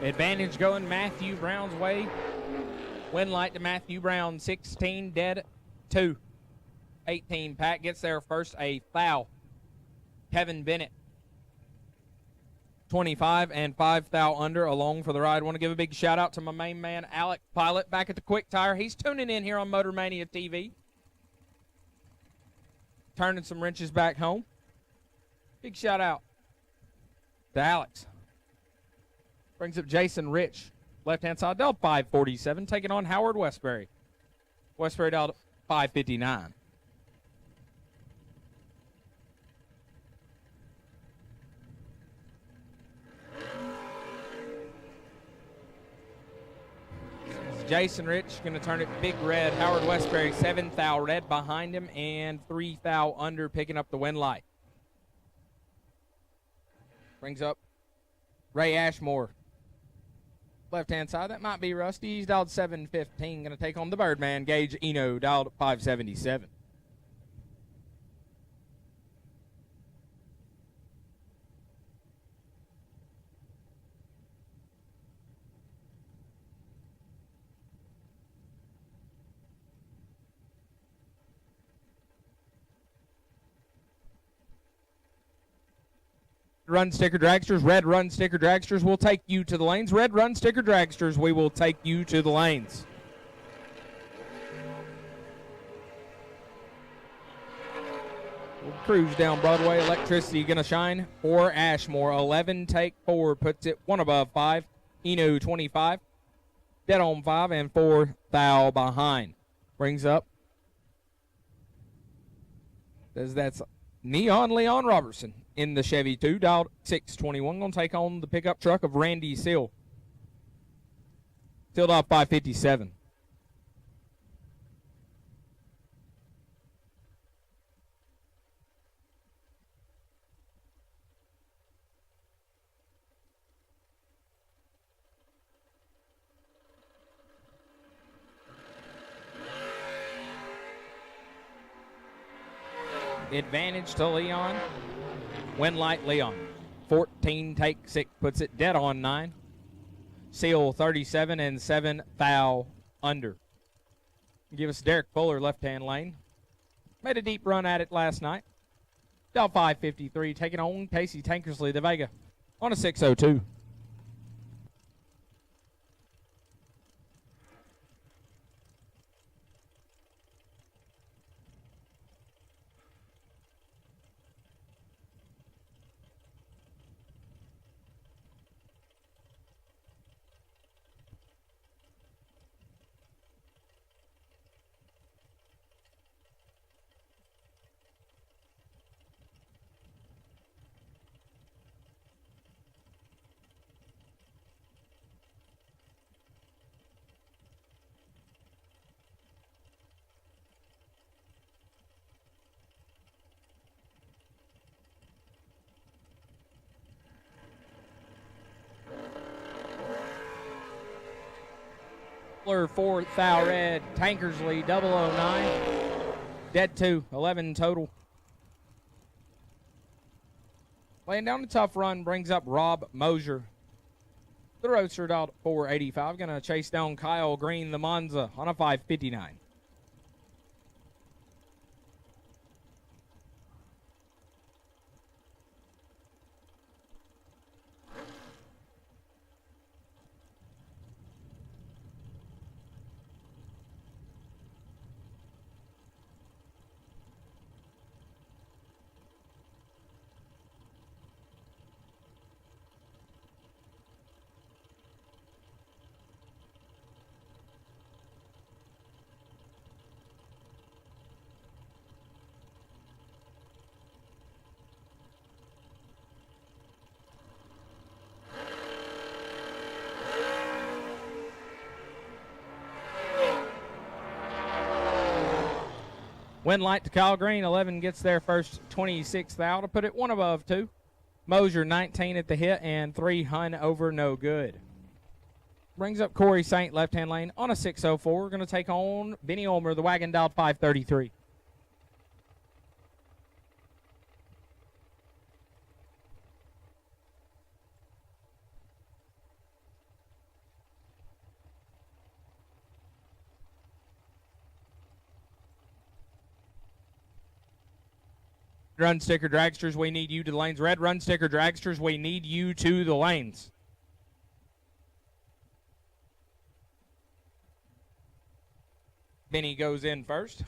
Advantage going Matthew Brown's way. Win light to Matthew Brown, 16, dead 2. 18, Pat gets there first, a foul. Kevin Bennett, 25 and 5 thou under, along for the ride. Want to give a big shout out to my main man, Alec Pilot, back at the Quick Tire. He's tuning in here on Motor Mania TV. Turning some wrenches back home. Big shout out to Alex. Brings up Jason Rich, left-hand side, Del 547, taking on Howard Westbury. Westbury Del 559. Jason Rich going to turn it big red. Howard Westbury, 7 thou red behind him and 3 thou under, picking up the win light. Brings up Ray Ashmore. Left-hand side, that might be Rusty. He's dialed 715. Going to take on the Birdman, Gage Eno, dialed 577. Run sticker dragsters, red run sticker dragsters will take you to the lanes. Red run sticker dragsters, we will take you to the lanes. We'll cruise down Broadway. Electricity going to shine for Ashmore. 11 take 4 puts it 1 above 5. Eno 25. Dead on 5 and 4 thou behind. Brings up. That's Neon Leon Robertson in the Chevy 2, dialed 621. Going to take on the pickup truck of Randy Seal. Sealed off 557. Advantage to Leon. Win light Leon. 14 take 6 puts it dead on 9. Seal 37 and 7 thou under. Give us Derek Fuller left-hand lane. Made a deep run at it last night. Del 553 taking on Casey Tankersley, the Vega, on a 602. Fuller 4 thou red. Tankersley 009. Dead 2. 11 total. Laying down a tough run brings up Rob Mosier. The Roadster dialed 485. Going to chase down Kyle Green, the Monza, on a 559. Win light to Kyle Green. 11 gets there first. 26 thou to put it 1 above 2. Mosier 19 at the hit and 3 Hun over no good. Brings up Corey Saint left-hand lane on a 604. We're going to take on Benny Ulmer, the wagon dialed 533. Run sticker dragsters, we need you to the lanes. Red run sticker dragsters, we need you to the lanes. Benny goes in first.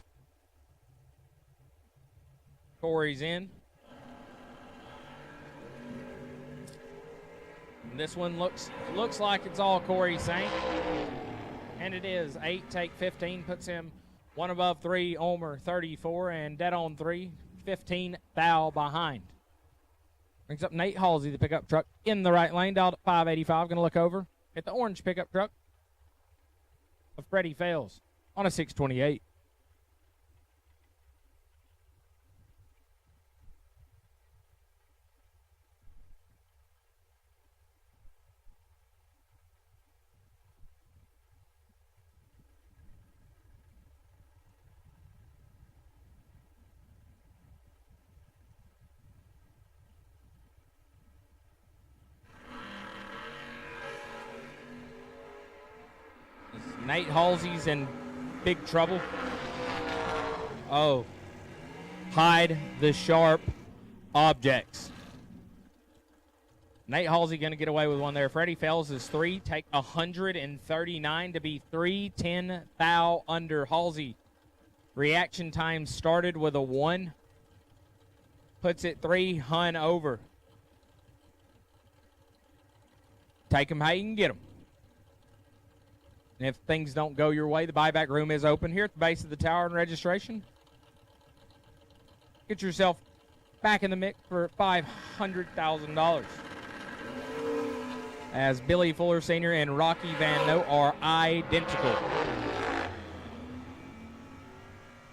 Corey's in. And this one looks like it's all Corey Saint. And it is. 8 take 15 puts him one above 3, Omer 34, and dead on 3. 15 thou behind. Brings up Nate Halsey, the pickup truck in the right lane, dialed at 585. Going to look over at the orange pickup truck of Freddie Fails on a 628. Nate Halsey's in big trouble. Oh. Hide the sharp objects. Nate Halsey going to get away with one there. Freddie Fells is 3. Take 139 to be 310 thou under. Halsey. Reaction time started with a 1. Puts it 3 hun over. Take him how you can get him. And if things don't go your way, the buyback room is open here at the base of the tower and registration. Get yourself back in the mix for $500,000. As Billy Fuller Sr. and Rocky Van Note are identical.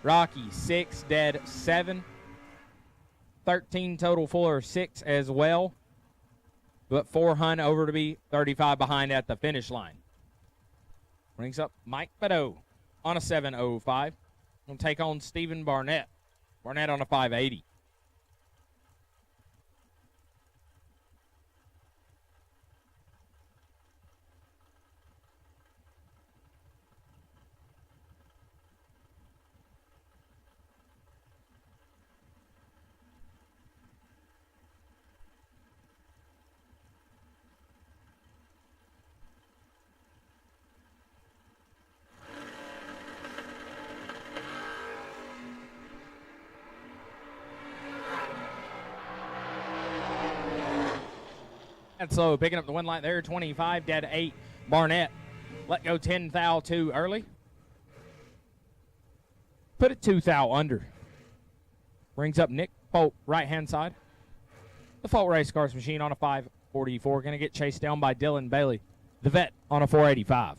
Rocky 6, dead 7. 13 total, Fuller 6 as well. But 4 hun over to be 35 behind at the finish line. Brings up Mike Badeau on a 705. Going to take on Stephen Barnett. Barnett on a 580. So picking up the one light there, 25, dead 8. Barnett let go 10 thou too early. Put it 2 thou under. Brings up Nick Folk, right hand side. The Folk Race Cars Machine on a 544. Going to get chased down by Dylan Bailey. The Vet on a 485.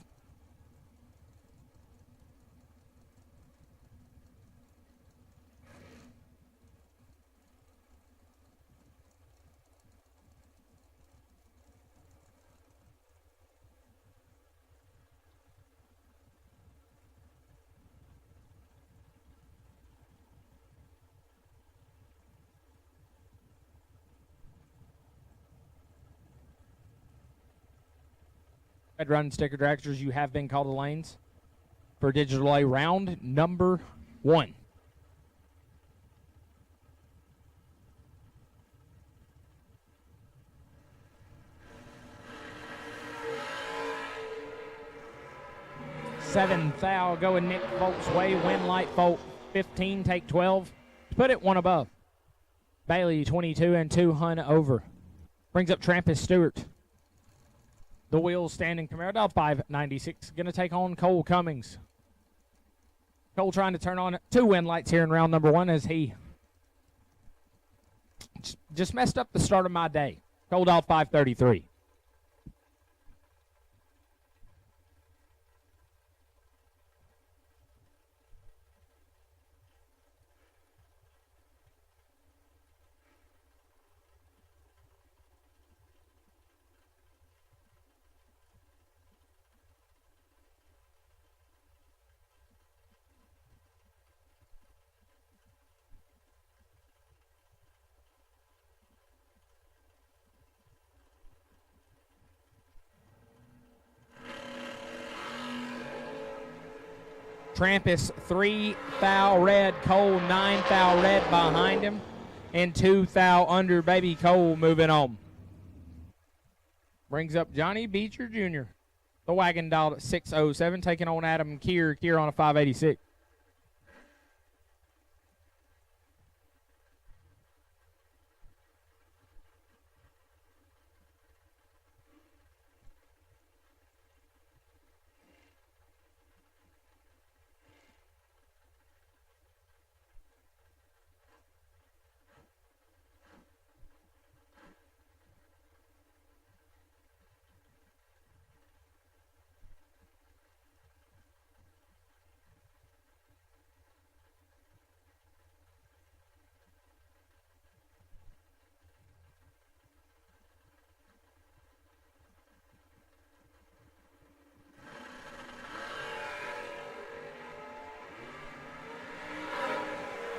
Red Run sticker dragsters, you have been called to lanes for Digital A round number 1. Seven thou going Nick Folk's way. Win light Folk 15, take 12. Put it 1 above. Bailey 22 and 2 hun over. Brings up Trampus Stewart. The wheels standing Camaro, dial 596. Going to take on Cole Cummings. Cole trying to turn on 2 win lights here in round number 1 as he just messed up the start of my day. Cole dial 533. Trampus 3 thou red, Cole 9 thou red behind him. and 2 thou under. Baby Cole moving on. Brings up Johnny Beecher Jr. The wagon dialed at 607, taking on Adam Keir. Keir on a 586.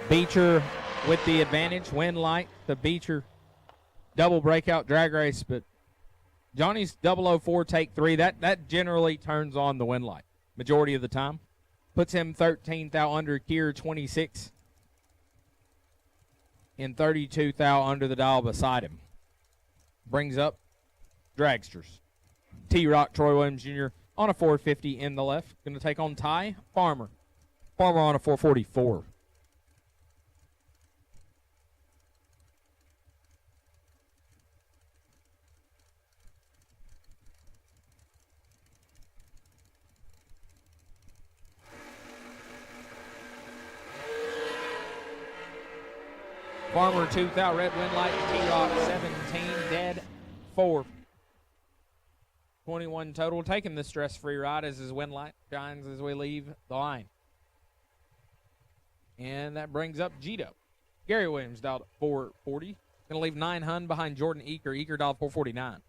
Beecher with the advantage, win light, the Beecher double breakout drag race, but Johnny's 004 take 3, that generally turns on the win light majority of the time. Puts him 13 thou under, Keir 26, and 32 thou under the dial beside him. Brings up dragsters. T-Rock Troy Williams Jr. on a 450 in the left. Going to take on Ty Farmer. Farmer on a 444. Farmer 2 thou red win light, T-Rock 17 dead 4. 21 total. Taking the stress-free ride as his win light shines as we leave the line. And that brings up Gito. Gary Williams dialed at 440. Going to leave 9 Hun behind Jordan Eaker. Eaker dialed 449.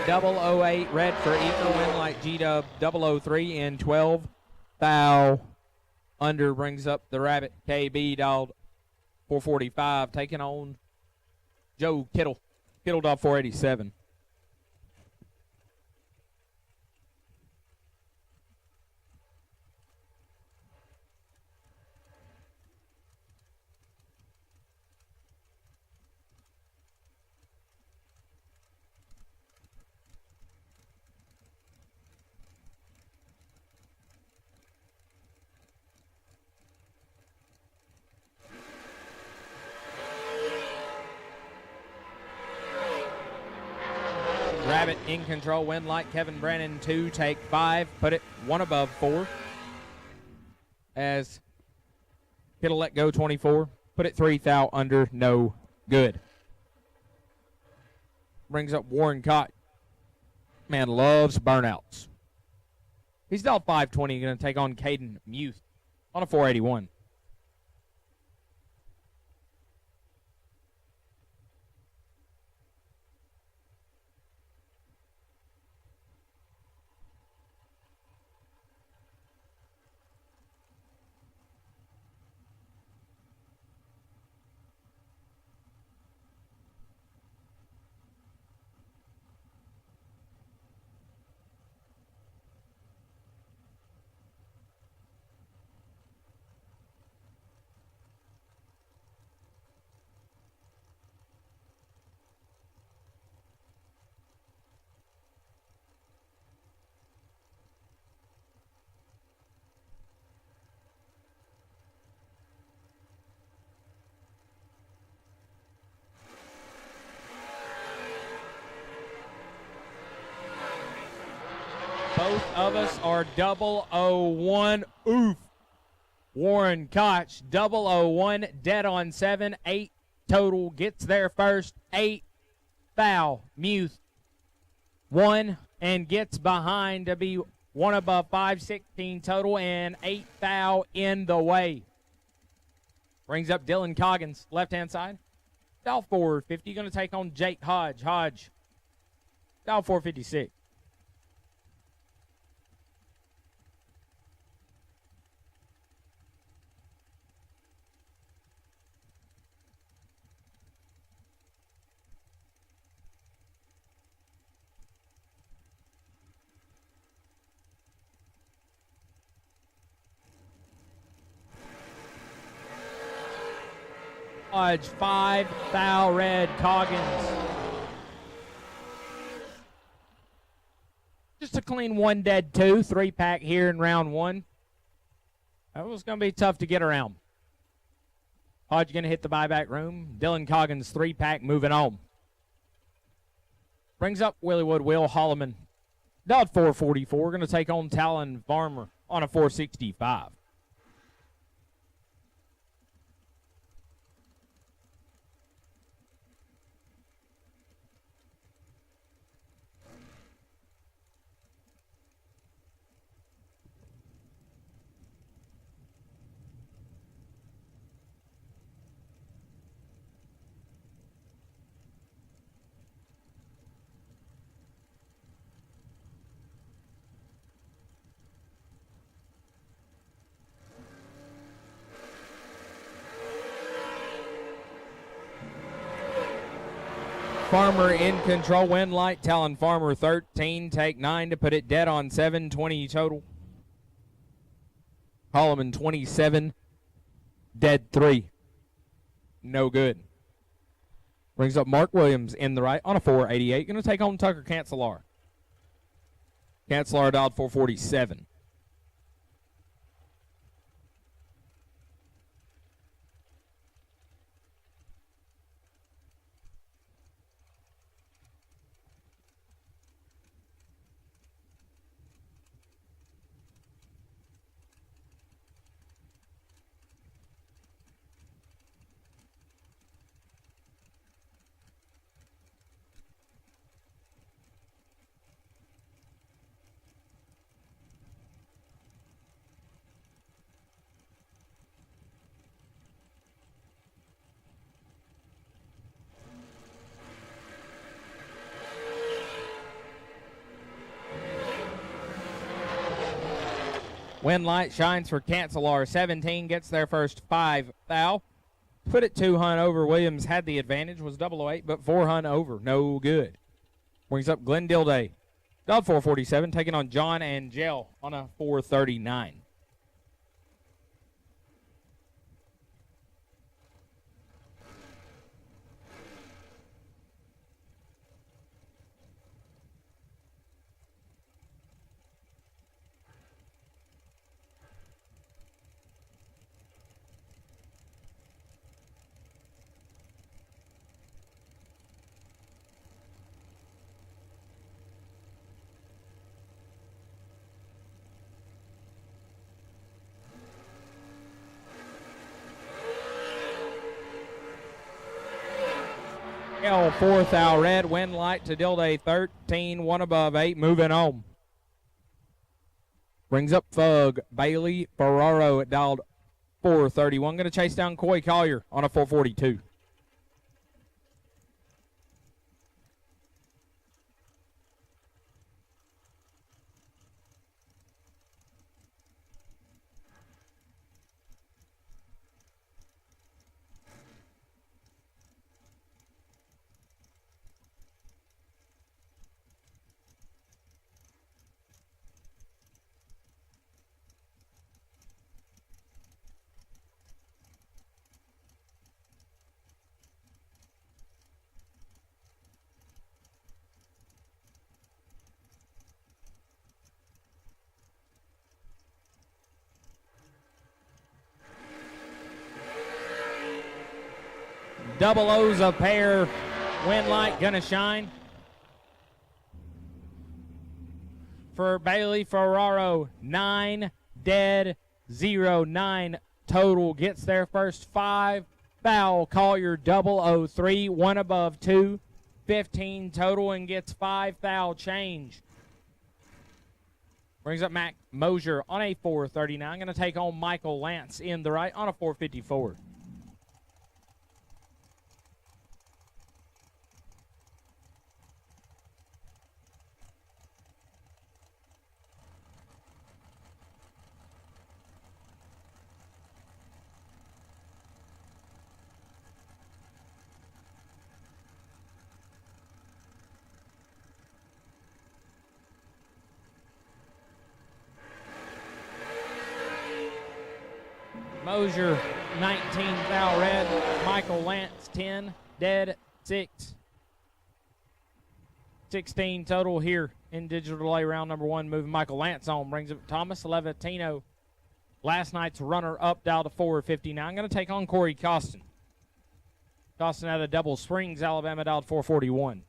Double 08 red for Eaker win like G-Dub 003 and 12 thou under brings up the Rabbit KB dialed 445 taking on Joe Kittle. Kittle dialed 487. Rabbit in control, win like Kevin Brannon 2, take 5, put it 1 above 4. As Kittle let go 24, put it 3 thou under, no good. Brings up Warren Cott. Man loves burnouts. He's dialed 520, going to take on Caden Muth on a 481. Both of us are 001. Oof. Warren Koch, 001, dead on 7, 8 total, gets there first, 8 foul. Muth, 1 and gets behind to be 1 above 5, 16 total, and 8 foul in the way. Brings up Dylan Coggins, left-hand side. Dial 450, going to take on Jake Hodge. Hodge, dial 456. Hodge, 5 foul red. Coggins, just a clean 1 dead 2, 3-pack here in round 1. That was going to be tough to get around. Hodge going to hit the buyback room. Dylan Coggins, 3-pack, moving on. Brings up Willywood Will Holloman. Dot 444, going to take on Talon Farmer on a 465. Farmer in control, win light, Talon Farmer 13, take 9 to put it dead on 7, 20 total. Holloman 27, dead 3, no good. Brings up Mark Williams in the right on a 488, going to take on Tucker Cancelar. Cancelar dialed 447. Win light shines for Cancelar. 17 gets their first 5 foul. Put it 2 Hunt over. Williams had the advantage, was 008, but 4 Hunt over. No good. Brings up Glenn Dilday. Dub 447, taking on John Angel on a 439. L 4 foul red, win light to Dilday 13, 1 above 8, moving on. Brings up Fug, Bailey Ferraro at dialed 431. Going to chase down Coy Collier on a 442. Double O's a pair. Win light gonna shine for Bailey Ferraro. 9 dead 209 total gets their first 5 foul. Collier 003, one above 2, 15 total and gets 5 foul change. Brings up Mac Mosier on a 439. Going to take on Michael Lance in the right on a 454. Mosier, 19 foul red. Michael Lance, 10 dead, 6. 16 total here in digital delay round number 1. Moving Michael Lance on. Brings up Thomas Levatino. Last night's runner-up down to 459. Going to take on Corey Costin. Costin out of Double Springs, Alabama, down to 441.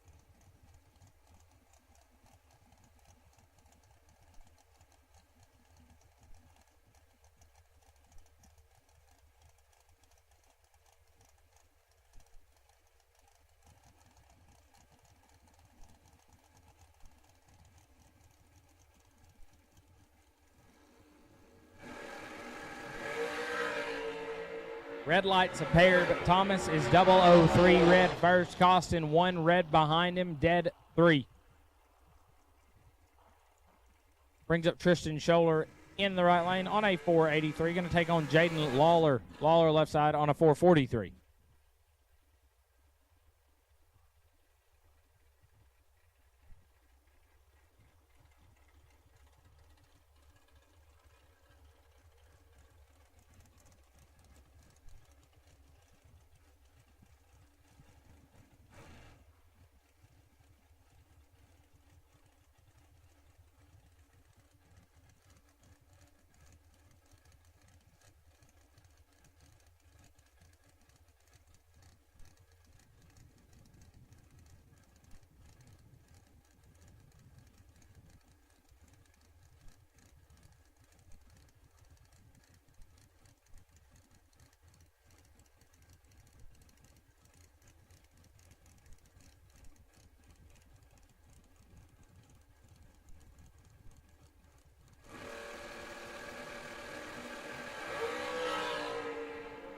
Red lights a pair, but Thomas is 003 red first. Costin 1 red behind him, dead 3. Brings up Tristan Scholler in the right lane on a 483. Going to take on Jaden Lawler. Lawler left side on a 443.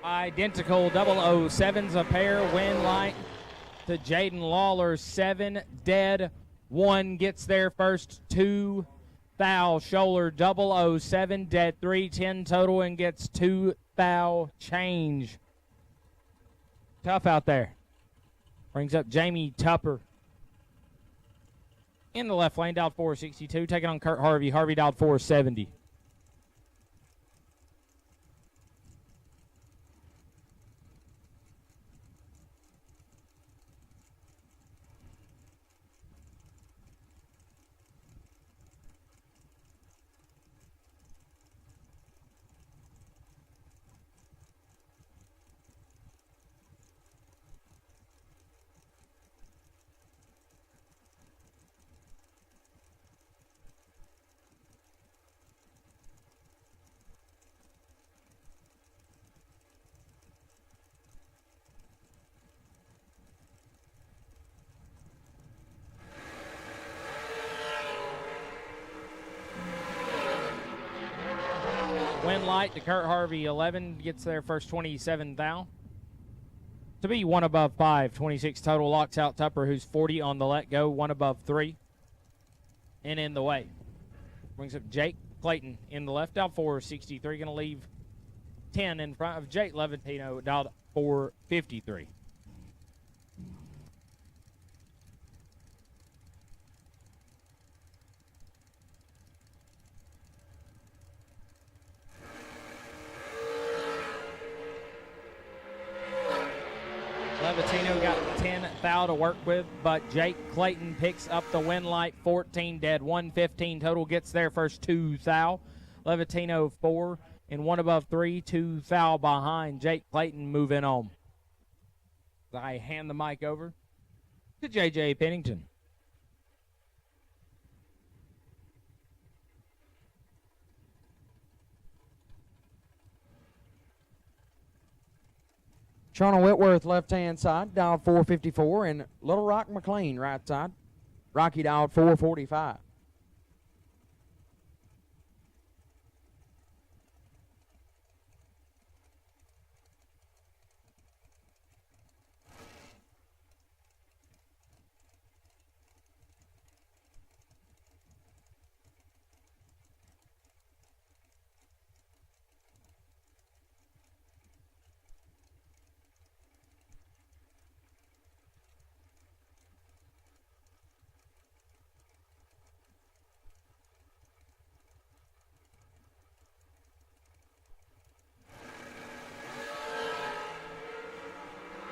Identical 007s a pair. Win light to Jaden Lawler. 7 dead. 1 gets their first 2 foul. Scholler 007 dead. 3, 10 total and gets 2 foul change. Tough out there. Brings up Jamie Tupper in the left lane. Dialed 462. Taking on Kurt Harvey. Harvey dialed 470. Win light to Kurt Harvey, 11, gets their first 27 foul. To be 1 above 5, 26 total, locks out Tupper, who's 40 on the let go, 1 above 3, and in the way. Brings up Jake Clayton in the left, out 463, going to leave 10 in front of Jake Levatino, dialed 453. Levatino got 10 foul to work with, but Jake Clayton picks up the win light. 14 dead, 115 total, gets their first 2 foul. Levatino 4 and 1 above 3, 2 foul behind. Jake Clayton moving on. I hand the mic over to J.J. Pennington. Shauna Whitworth, left-hand side, dialed 454, and Little Rock McLean, right side. Rocky dialed 445.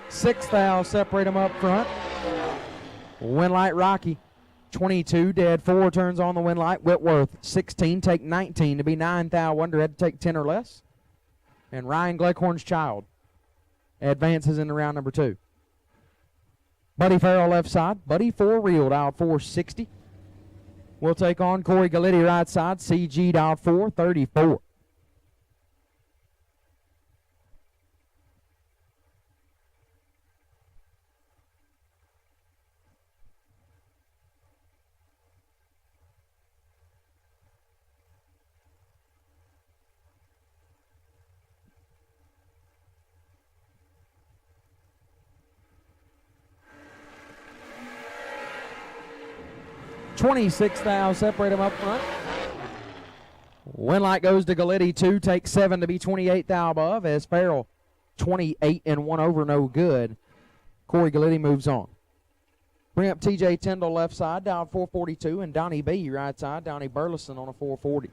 Sixth thou, separate them up front. Winlight Rocky, 22, dead 4, turns on the Winlight. Whitworth, 16, take 19 to be 9 thou under, had to take 10 or less. And Ryan Gleckhorn's Child advances into round number 2. Buddy Farrell, left side. Buddy 4 reeled out 460. We'll take on Corey Galitti, right side. CG out 434. $26 thou, separate them up front. Winlight goes to Galitti, 2, takes 7 to be 28 thou above, as Farrell 28 and 1 over, no good. Corey Galitti moves on. Bring up TJ Tyndall, left side, dialed 442, and Donnie B, right side, Donnie Burleson on a 440.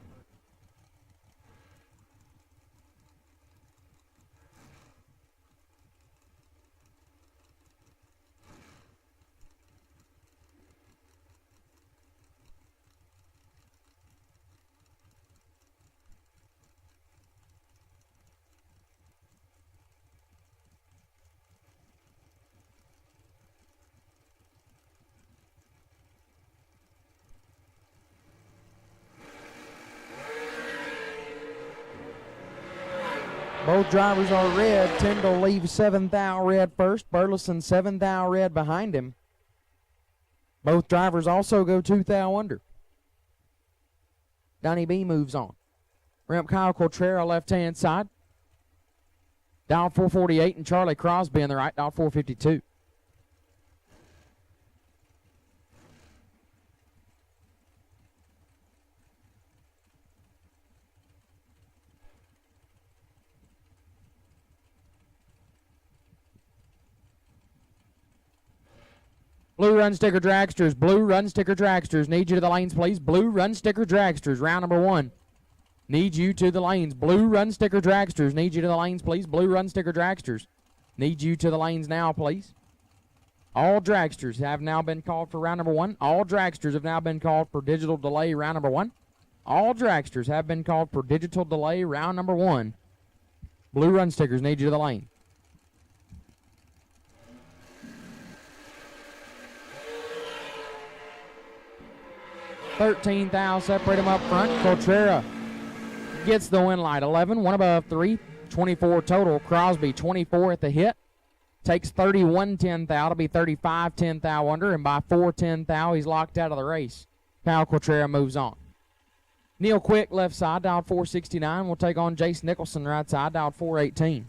Both drivers are red. Tyndall leaves 7 thou red first. Burleson 7 thou red behind him. Both drivers also go 2 thou under. Donnie B moves on. Ramp Kyle Coltrera, left-hand side. Dial 448, and Charlie Crosby in the right, dial 452. Blue run sticker dragsters. Blue run sticker dragsters. Need you to the lanes, please. Blue run sticker dragsters. Round number 1. Need you to the lanes. Blue run sticker dragsters. Need you to the lanes, please. Blue run sticker dragsters. Need you to the lanes now, please. All dragsters have now been called for round number 1. All dragsters have now been called for digital delay round number 1. All dragsters have been called for digital delay round number 1. Blue run stickers. Need you to the lane. $13 thou, separate them up front. Coltrera gets the Winlight. 11, 1 above 3, 24 total. Crosby 24 at the hit. Takes 31-10 thou to be 35-10 thou under, and by 4-10 thou, he's locked out of the race. Kyle Coltrera moves on. Neil Quick, left side, dialed 469. We'll take on Jace Nicholson, right side, dialed 418.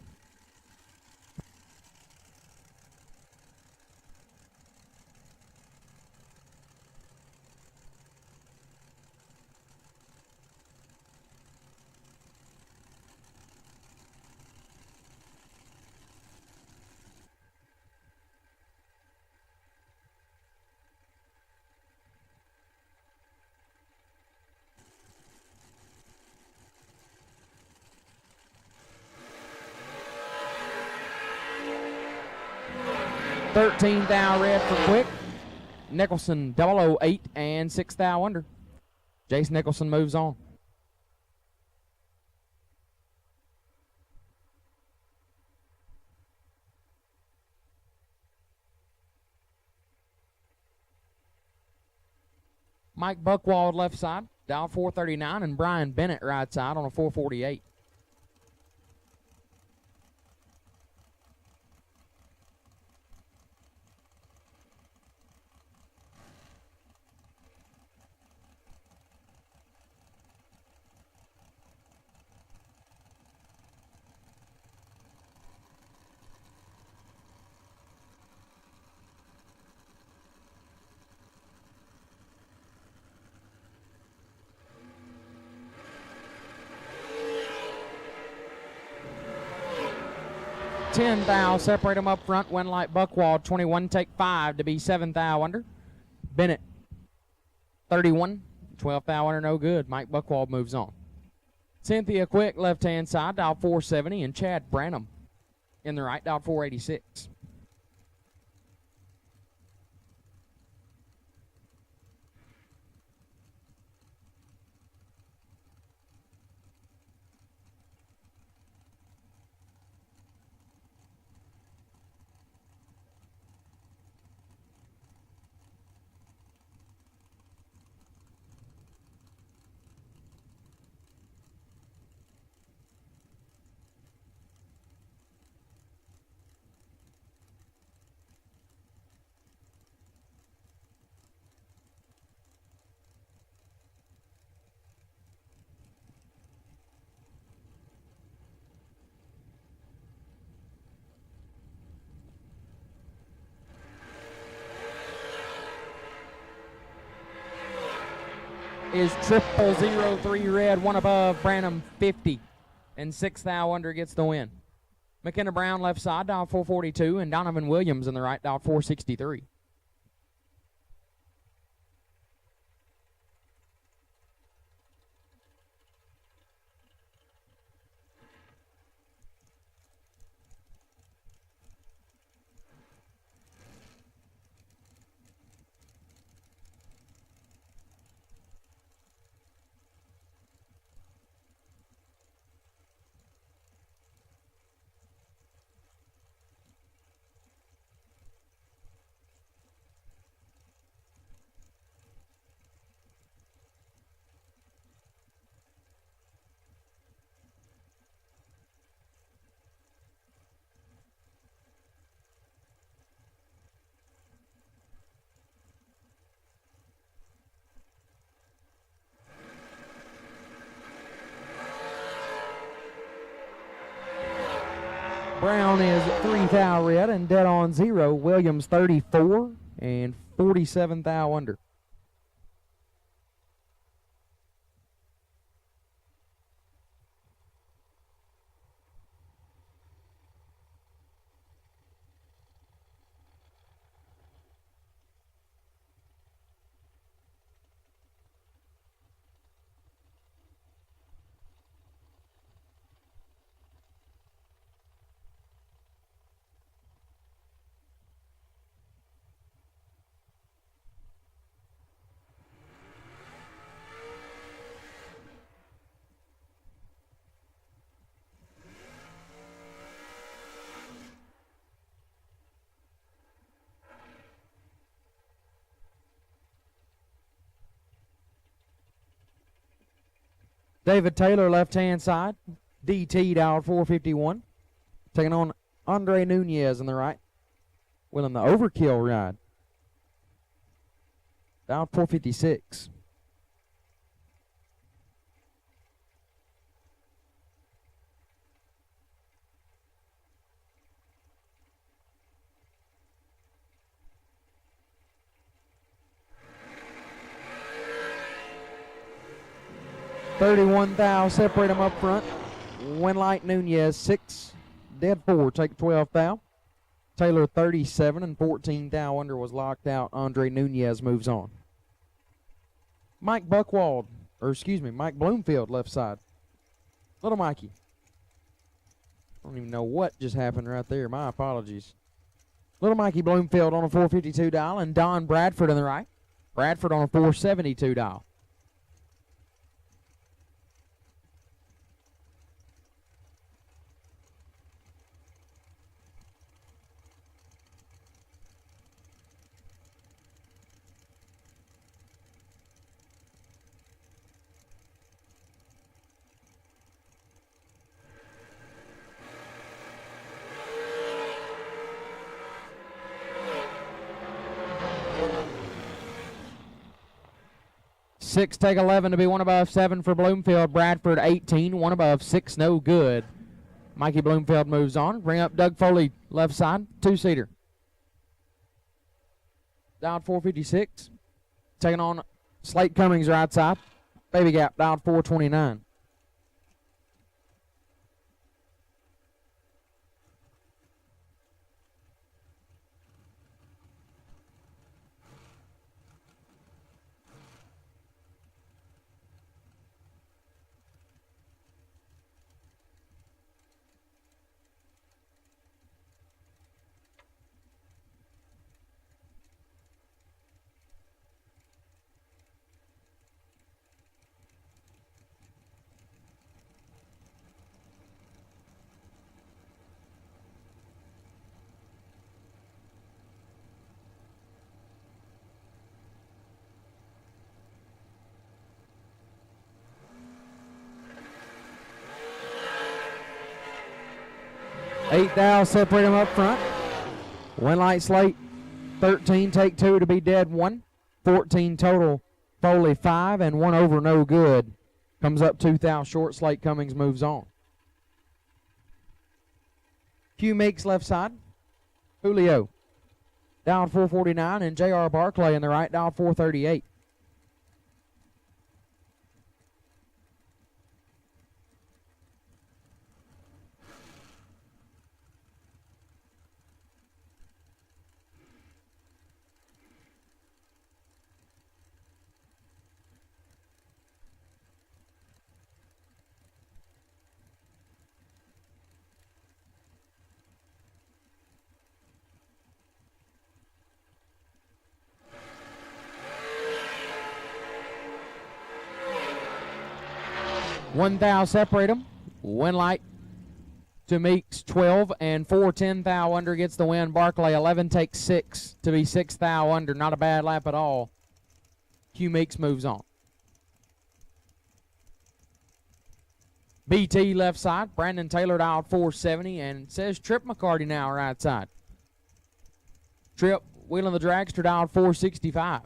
$13 thou red for Quick. Nicholson 008 and 6 thou under. Jace Nicholson moves on. Mike Buckwald, left side, dial 439, and Brian Bennett, right side, on a 448. 10 thou, separate them up front. Winlight Buckwald, 21, take 5 to be 7 thou under. Bennett, 31, 12 thou under, no good. Mike Buckwald moves on. Cynthia Quick, left-hand side, dial 470, and Chad Branham in the right, dial 486. Is 0003 red, one above, Branham 50, and 6 thou under gets the win. McKenna Brown left side, dial 442, and Donovan Williams in the right, dial 463. Brown is 3 thou red and dead on 0. Williams 34 and 47 thou under. David Taylor, left-hand side. DT dialed 451. Taking on Andre Nunez in the right. Winning the overkill ride. Dialed 456. $31 thou, separate them up front. Winlight Nunez 6, dead 4, take 12 thou. Taylor 37 and 14 thou under was locked out. Andre Nunez moves on. Mike Bloomfield left side. Little Mikey. I don't even know what just happened right there. My apologies. Little Mikey Bloomfield on a 452 dial and Don Bradford on the right. Bradford on a 472 dial. Six, take 11 to be one above 7 for Bloomfield. Bradford 18, one above 6, no good. Mikey Bloomfield moves on. Bring up Doug Foley, left side, 2-seater. Dialed 456. Taking on Slate Cummings, right side. Baby Gap, dialed 429. 8 thou separate them up front. Win light slate 13, take 2 to be dead 1. 14 total, Foley 5, and 1 over no good. Comes up 2 thou short, slate Cummings moves on. Q makes left side. Julio down 449, and J.R. Barclay in the right down 438. One thou separate them. Win light to Meeks 12 and 4 10 thou under gets the win. Barclay 11 takes 6 to be 6 thou under. Not a bad lap at all. Q Meeks moves on. BT left side. Brandon Taylor dialed 470 and says Trip McCarty now right side. Trip wheeling the dragster dialed 465.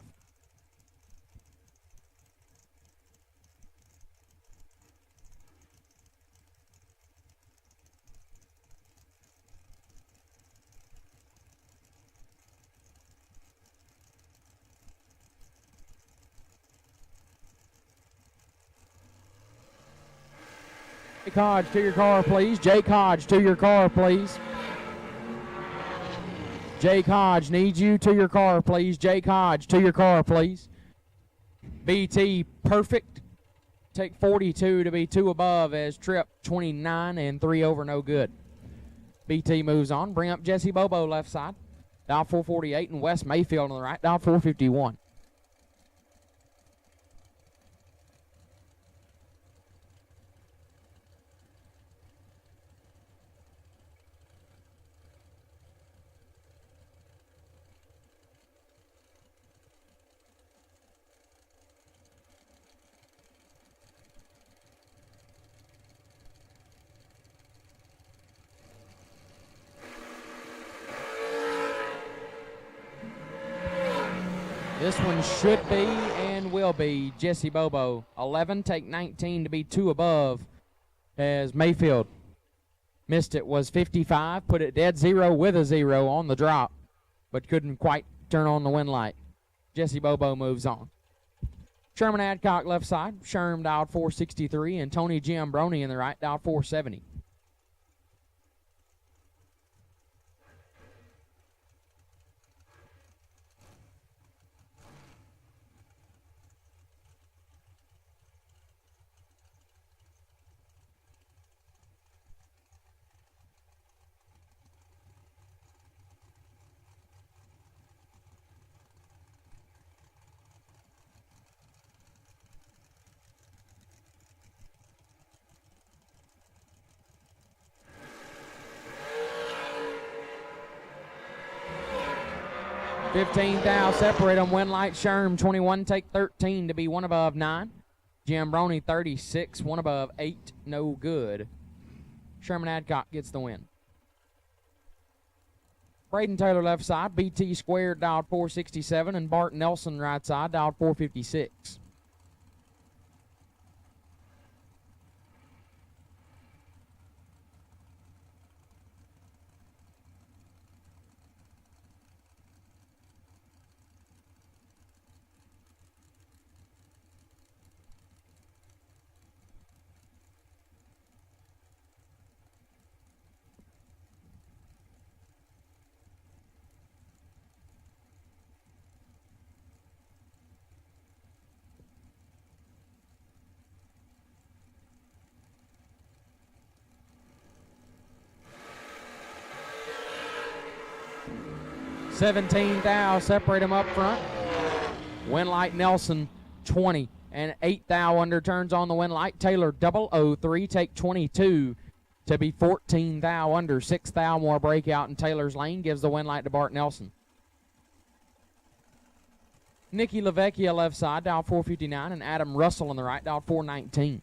Jake Hodge to your car, please. Jake Hodge to your car, please. Jake Hodge needs you to your car, please. Jake Hodge to your car, please. BT perfect. Take 42 to be 2 above as Trip 29 and 3 over no good. BT moves on. Bring up Jesse Bobo left side. Dial 448 and Wes Mayfield on the right. Dial 451. This one should be and will be Jesse Bobo. 11, take 19 to be 2 above as Mayfield missed it. Was 55, put it dead 0 with a 0 on the drop, but couldn't quite turn on the win light. Jesse Bobo moves on. Sherman Adcock left side. Sherm dialed 463 and Tony Giambroni in the right dialed 470. $15 thou separate them. Win light Sherm 21, take 13 to be 1 above 9. Giambroni 36, 1 above 8, no good. Sherman Adcock gets the win. Braden Taylor left side. BT squared dialed 467 and Bart Nelson right side dialed 456. $17 thou separate them up front. Win light Nelson 20 and 8 thou under turns on the win light. Taylor 003 take 22 to be 14 thou under. 6 thou more breakout in Taylor's lane gives the win light to Bart Nelson. Nicky LaVecchia left side dial 459 and Adam Russell on the right dial 419.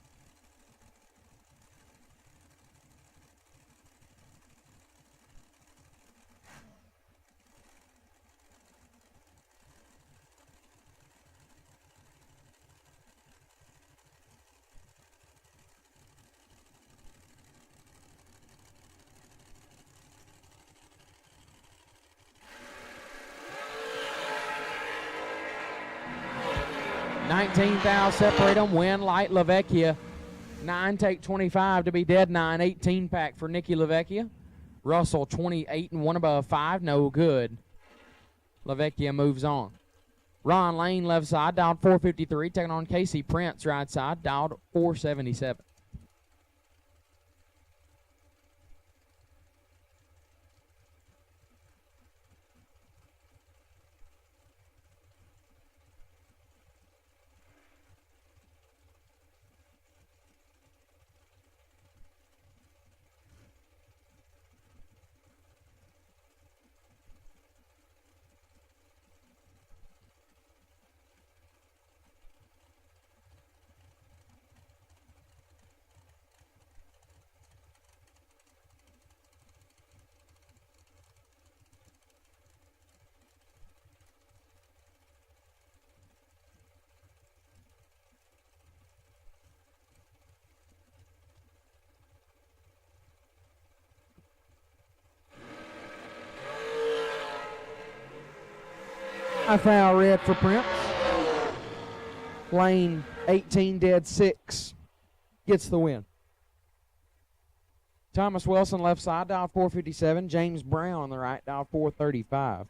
19 thou separate them. Win Light LaVecchia. 9 take 25 to be dead 9. 18 pack for Nikki LaVecchia. Russell 28 and 1 above 5. No good. LaVecchia moves on. Ron Lane left side, dialed 453. Taking on Casey Prince right side, dialed 477. I foul red for Prince. Lane 18 dead 6 gets the win. Thomas Wilson left side, dial 457. James Brown on the right, dial 435.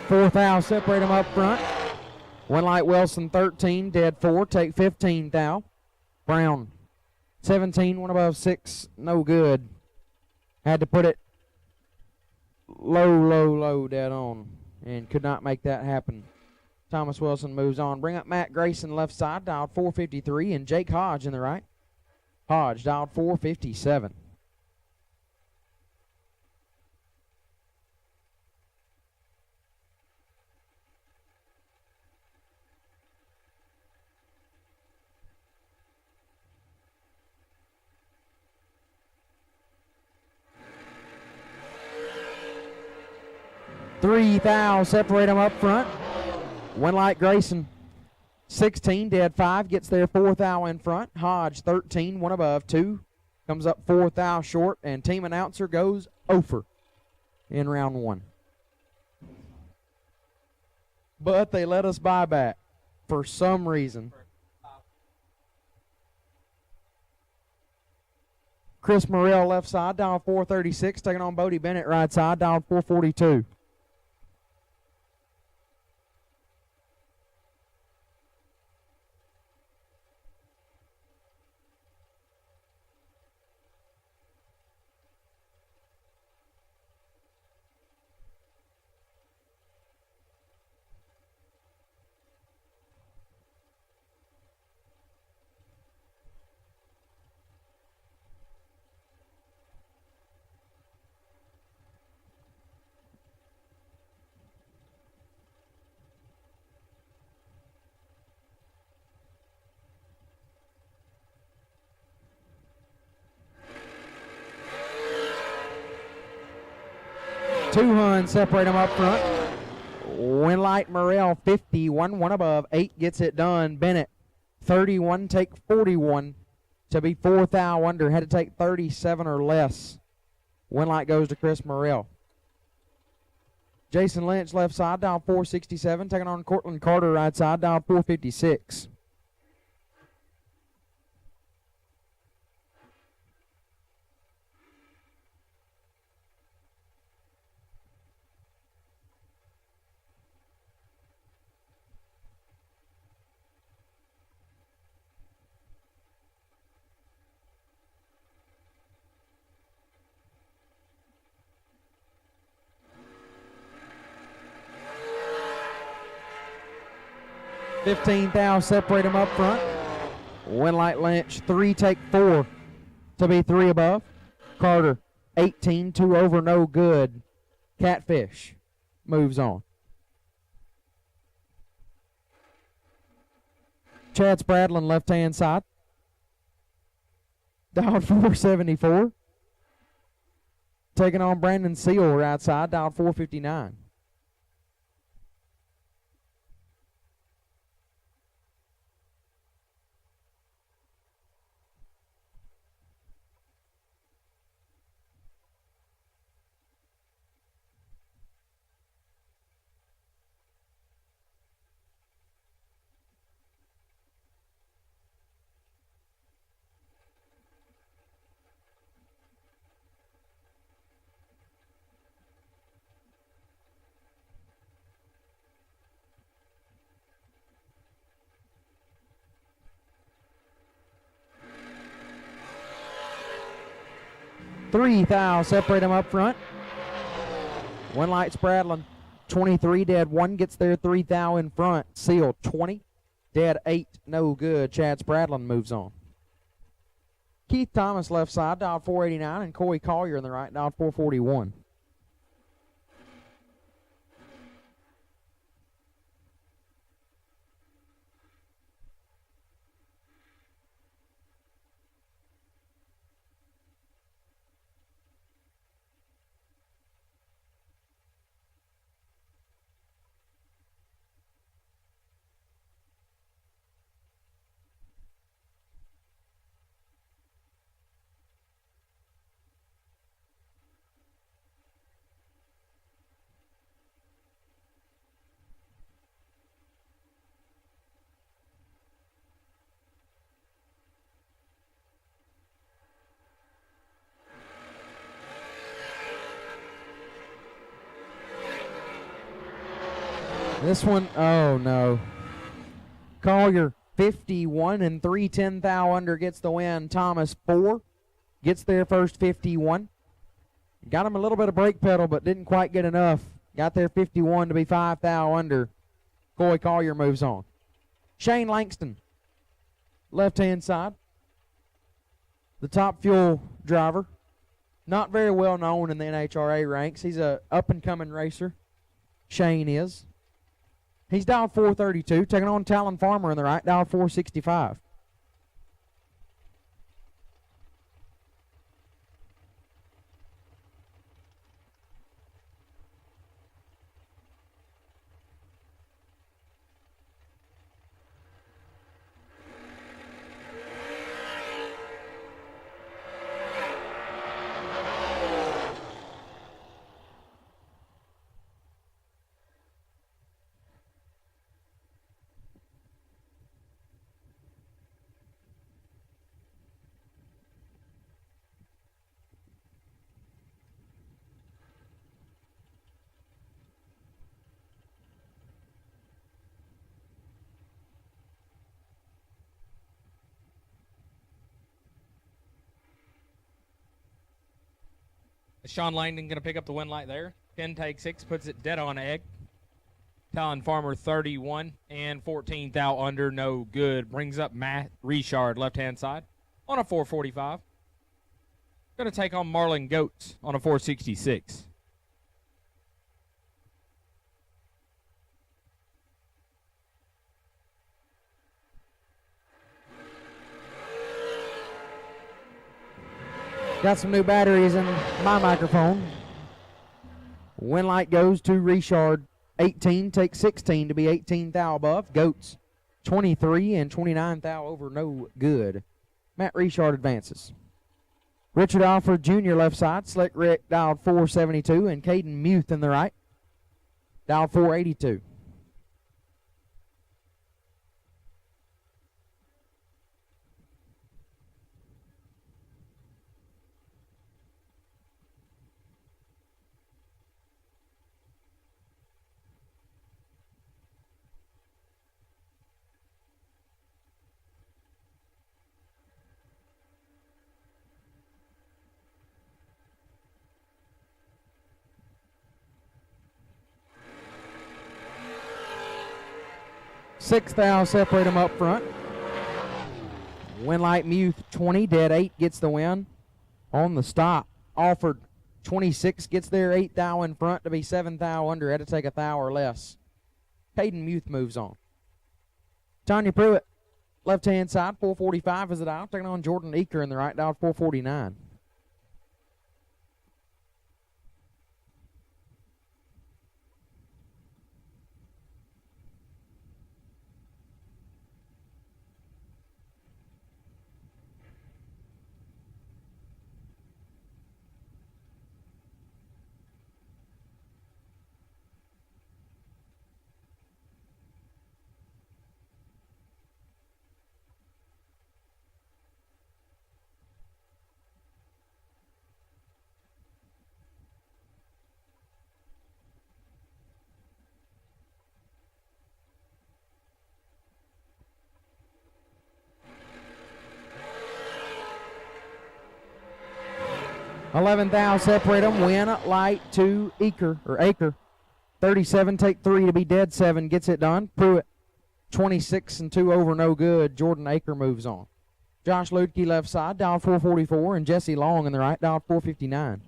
Fourth thou, separate them up front. One Light Wilson 13, dead 4, take 15 thou. Brown 17, 1 above 6, no good. Had to put it low dead on and could not make that happen. Thomas Wilson moves on. Bring up Matt Grayson left side, dialed 453, and Jake Hodge in the right. Hodge dialed 457. Three thou, separate them up front. One Light Grayson 16, dead 5, gets there 4 thou in front. Hodge 13, 1 above 2, comes up 4 thou short, and team announcer goes over in round 1. But they let us buy back for some reason. Chris Morrell left side, dial 436, taking on Bodie Bennett right side, dial 442. Two Hun separate them up front. Winlight Morrell 51, 1 above 8 gets it done. Bennett 31, take 41 to be 4 thou under. Had to take 37 or less. Winlight goes to Chris Morrell. Jason Lynch left side, dial 467, taking on Cortland Carter right side, dial 456. $15,000 separate them up front. Winlight Lynch, 3, take 4 to be 3 above. Carter, 18, 2 over, no good. Catfish moves on. Chad Spradlin, left-hand side. Dialed 474. Taking on Brandon Seal, right side, dialed 459. Three thou separate them up front. Winlight Spradlin, 23, dead 1, gets there 3 thou in front. Seal, 20, dead 8, no good. Chad Spradlin moves on. Keith Thomas, left side, dialed 489, and Coy Collier in the right, dialed 441. This one, oh no. Collier, 51 and 3, 10 thou under, gets the win. Thomas, 4, gets there first, 51. Got him a little bit of brake pedal, but didn't quite get enough. Got there 51 to be 5 thou under. Coy Collier moves on. Shane Langston, left-hand side. The Top Fuel driver. Not very well known in the NHRA ranks. He's a up-and-coming racer. Shane is. He's dialed 432, taking on Talon Farmer in the right, dialed 465. Sean Langdon going to pick up the win light there. 10 take 6, puts it dead on egg. Talon Farmer 31 and 14 thou under, no good. Brings up Matt Richard, left-hand side, on a 445. Going to take on Marlon Goats on a 466. Got some new batteries in my microphone. Win light goes to Richard, 18, takes 16 to be 18 thou above. Goats, 23 and 29 thou over, no good. Matt Richard advances. Richard Alford Jr. left side. Slick Rick dialed 472 and Caden Muth in the right. Dialed 482. Six thou separate them up front. Winlight Muth 20, dead 8 gets the win. On the stop, Alford 26 gets there, 8 thou in front to be 7 thou under. Had to take a thou or less. Caden Muth moves on. Tanya Pruitt, left-hand side, 445 is it out. Taking on Jordan Eaker in the right dial, 449. $11,000 separate them. Win light to Acre. 37 take 3 to be dead 7 gets it done. Pruitt 26 and 2 over no good. Jordan Acre moves on. Josh Ludke left side dial 444 and Jesse Long in the right dial 459.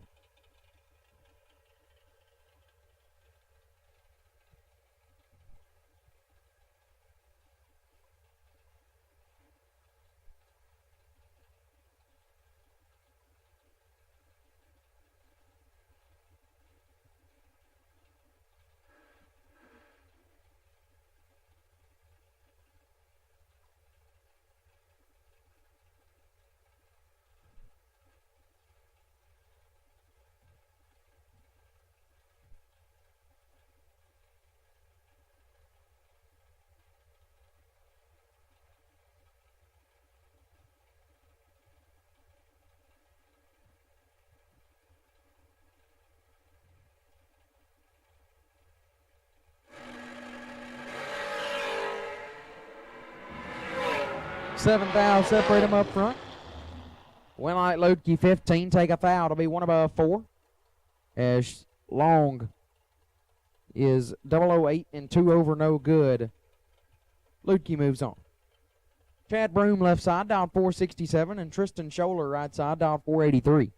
$7,000 separate them up front. Winlight Ludke 15 take a foul to be 1 above 4. As Long is 008 and 2 over no good. Ludke moves on. Chad Broom left side dialed 467 and Tristan Scholler right side dialed 483.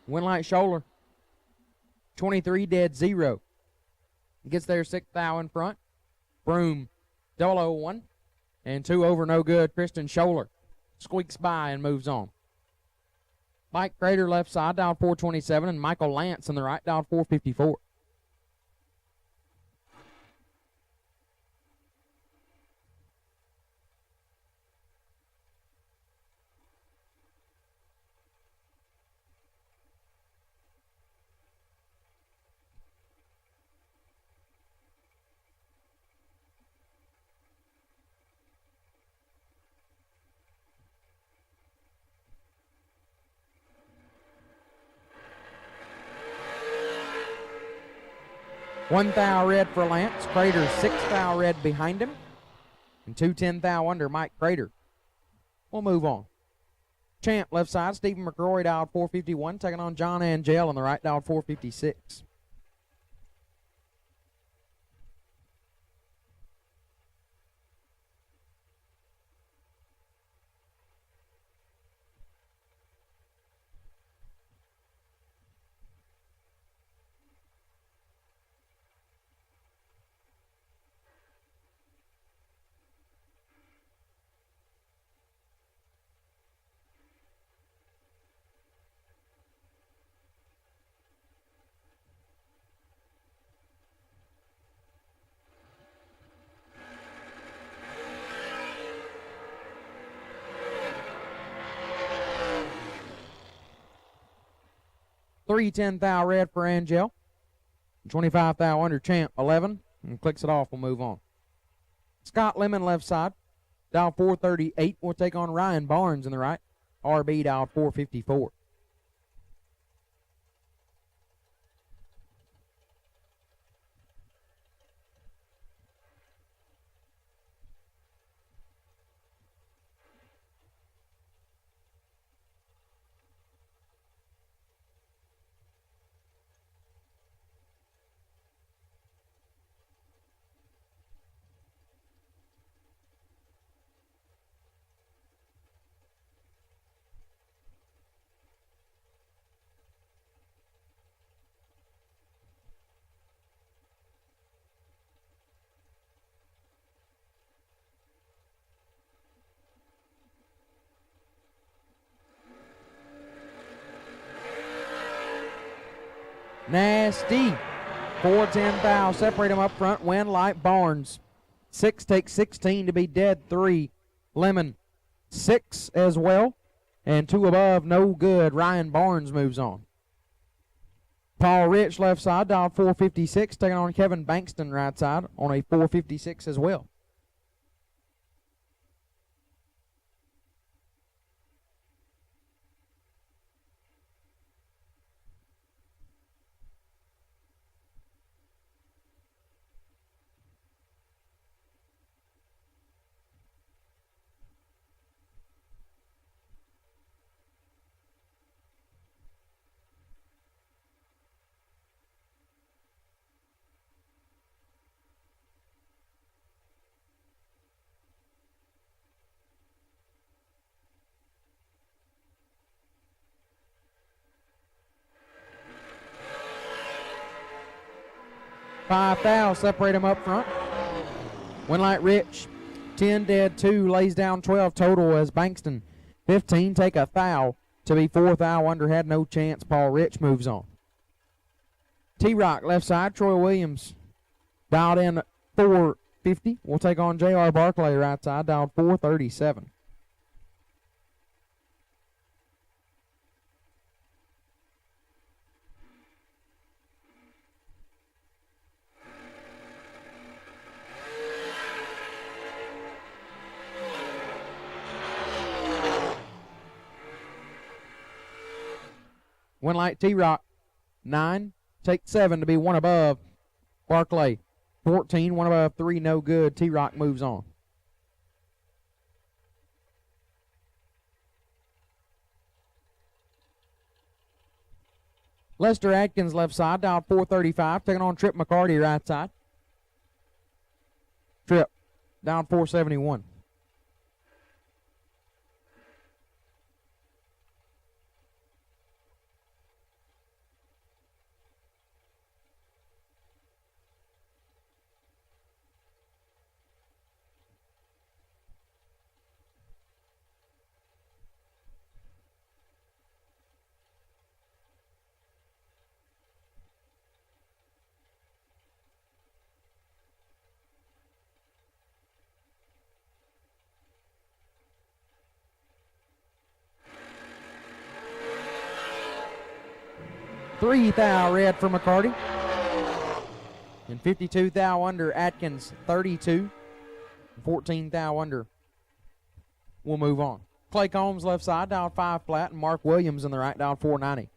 Winlight Scholler, 23 dead 0. Gets there 6 thou in front. Broom 001 and 2 over no good. Tristan Scholler squeaks by and moves on. Mike Crater left side dialed 427 and Michael Lance in the right dialed 454. One thou red for Lance. Crater 6 thou red behind him. And 2 10 thou under Mike Crater. We'll move on. Champ left side. Stephen McCrory dialed 451. Taking on John Angel on the right dialed 456. 310 thou red for Angel. 25 thou under champ 11. And clicks it off. We'll move on. Scott Lemon left side. Dial 438. We'll take on Ryan Barnes in the right. RB dial 454. Nasty. 410 thou. Separate them up front. Win light Barnes. 6 takes 16 to be dead 3. Lemon 6 as well. And 2 above, no good. Ryan Barnes moves on. Paul Rich left side, dial 456, taking on Kevin Bankston right side on a 456 as well. Five thou, separate them up front. Winlight Rich, 10 dead 2, lays down 12 total as Bankston. 15 take a thou to be 4 thou under, had no chance. Paul Rich moves on. T-Rock left side, Troy Williams dialed in 450. We'll take on J.R. Barclay right side, dialed 437. Winlight T-Rock, 9, take 7 to be 1 above. Barclay, 14, 1 above 3, no good. T-Rock moves on. Lester Atkins left side, dialed 435, taking on Trip McCarty right side. Trip, down 471. Three thou red for McCarty. And 52 thou under Atkins, 32. 14 thou under. We'll move on. Clay Combs left side, dialed 5 flat, and Mark Williams in the right, dialed 490.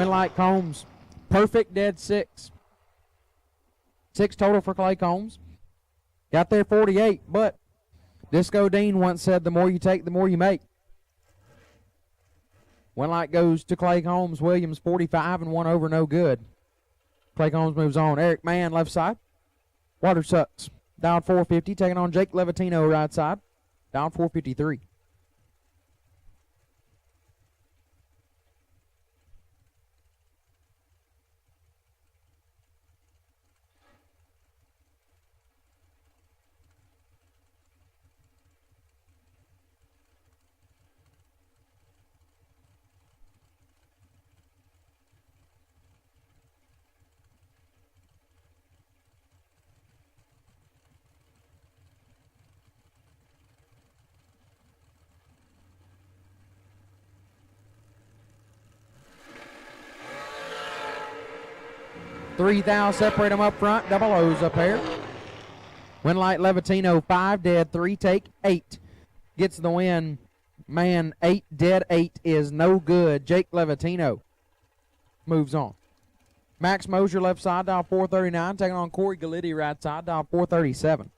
Winlight Combs, perfect dead 6. 6 total for Clay Combs. Got there 48, but Disco Dean once said, the more you take, the more you make. Winlight goes to Clay Combs. Williams 45 and 1 over, no good. Clay Combs moves on. Eric Mann, left side. Water Sucks, down 450, taking on Jake Levatino, right side. Down 453. Three thou separate them up front. Double O's up here. Winlight Levatino 5 dead 3 take 8. Gets the win. Man 8 dead 8 is no good. Jake Levatino moves on. Max Mosier left side down 439, taking on Corey Galitti right side down 437.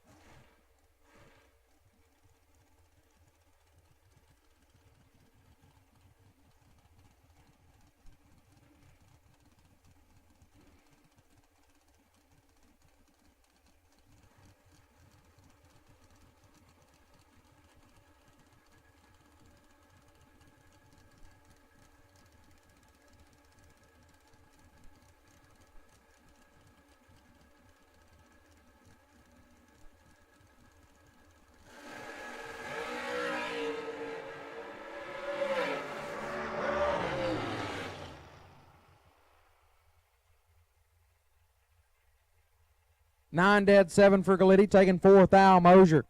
Nine dead, 7 for Galitti, taking 4 thou Mosier.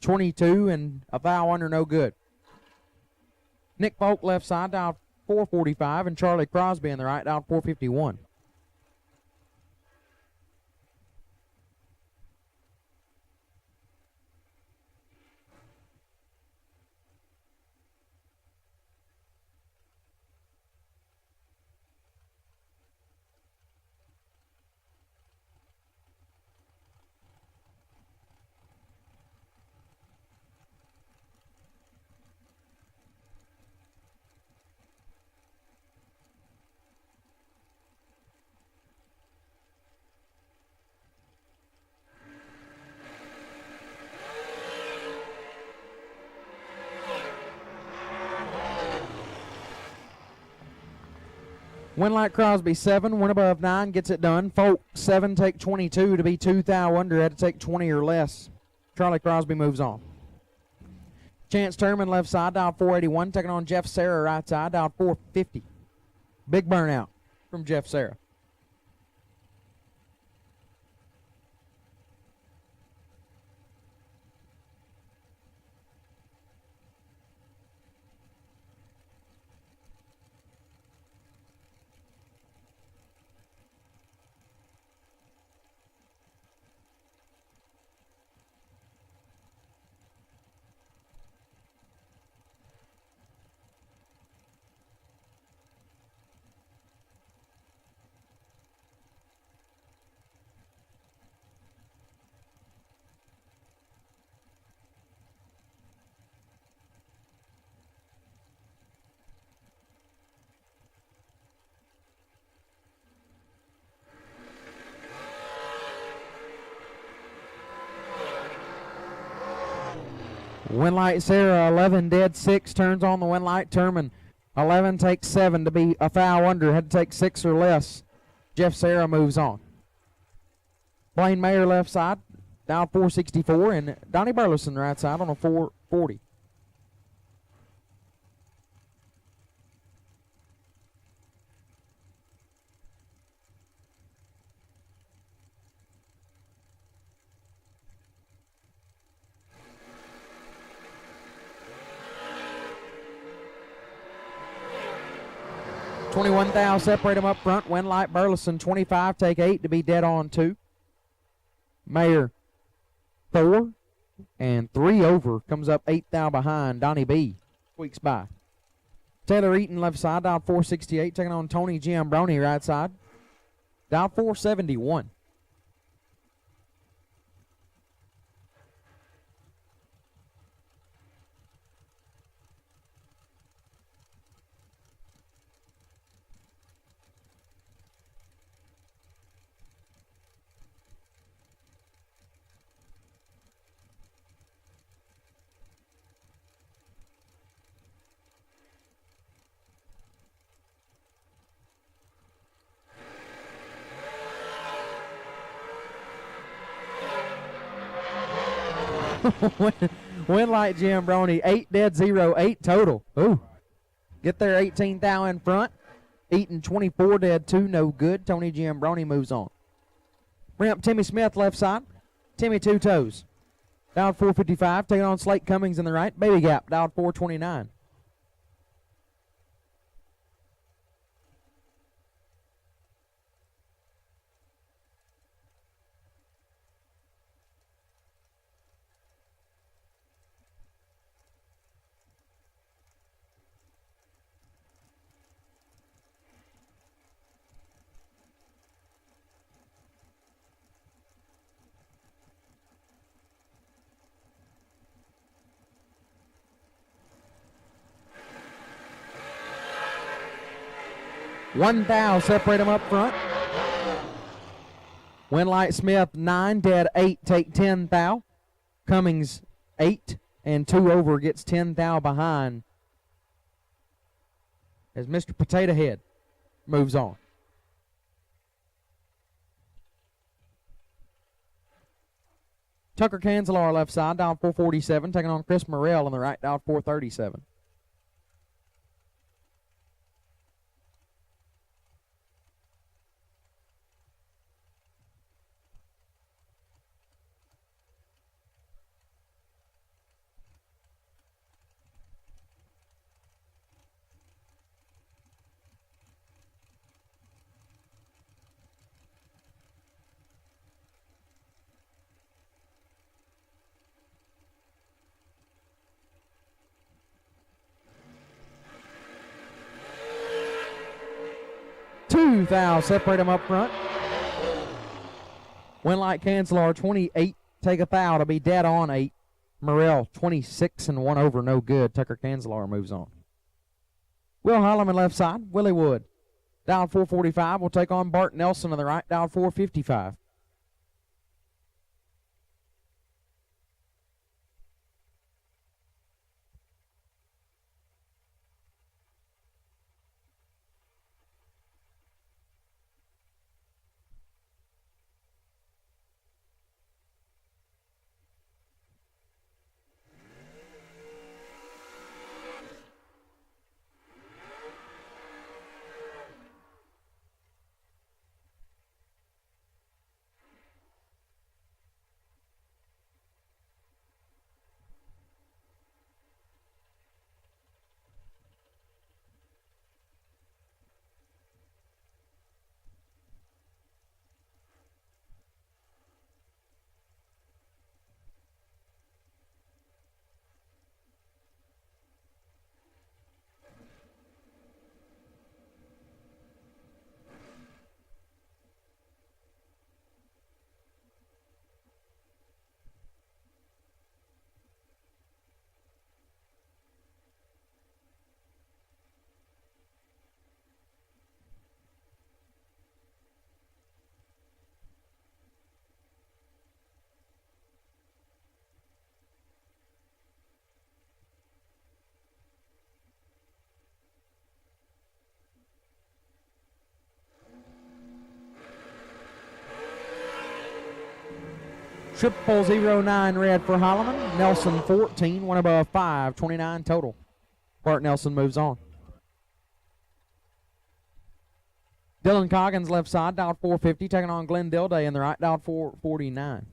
22 and a thou under, no good. Nick Folk left side down 445 and Charlie Crosby in the right down 451. Winlight Crosby 7, win above 9, gets it done. Folk 7, take 22 to be 2 thou under, had to take 20 or less. Charlie Crosby moves on. Chance Turman left side, down 481, taking on Jeff Serra right side, down 450. Big burnout from Jeff Serra. Winlight Sarah 11 dead 6, turns on the Winlight Turman. 11 takes 7 to be a foul under, had to take 6 or less. Jeff Sarah moves on. Blaine Mayer left side, down 464, and Donnie Burleson right side on a 440. $21 thou separate them up front. Winlight Burleson 25 take 8 to be dead on 2. Mayer 4 and 3 over, comes up 8 thou behind. Donnie B squeaks by. Taylor Eaton left side, down 468, taking on Tony Giambroni right side, down 471. Winlight Giambroni, 8 dead, 0, 8 total. Ooh. Get there, 18 thou in front. Eaton, 24 dead, 2 no good. Tony Giambroni moves on. Bring up Timmy Smith, left side. Timmy, 2 toes. Down 455, taking on Slate Cummings in the right. Baby Gap, down 429. One thou, separate them up front. Winlight Smith, 9 dead, 8, take 10 thou. Cummings, 8 and 2 over, gets 10 thou behind as Mr. Potato Head moves on. Tucker Cancelar left side, down 447, taking on Chris Morrell on the right, down 437. Two thou, separate them up front. Winlight Cancelar, 28, take a thou to be dead on 8. Morrell, 26 and 1 over, no good. Tucker Cancelar moves on. Will Holloman left side, Willie Wood. Down 445, will take on Bart Nelson on the right, down 455. Triple 09 red for Holloman. Nelson 14, one above 5, 29 total. Bart Nelson moves on. Dylan Coggins left side, dialed 450, taking on Glenn Dilday in the right, dialed 449.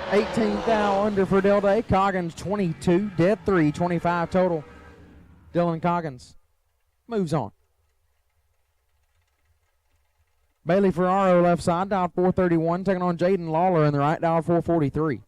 $18,000 under for Dilday. Coggins 22, dead 3, 25 total. Dylan Coggins moves on. Bailey Ferraro left side, dialed 431, taking on Jaden Lawler in the right, dialed 443.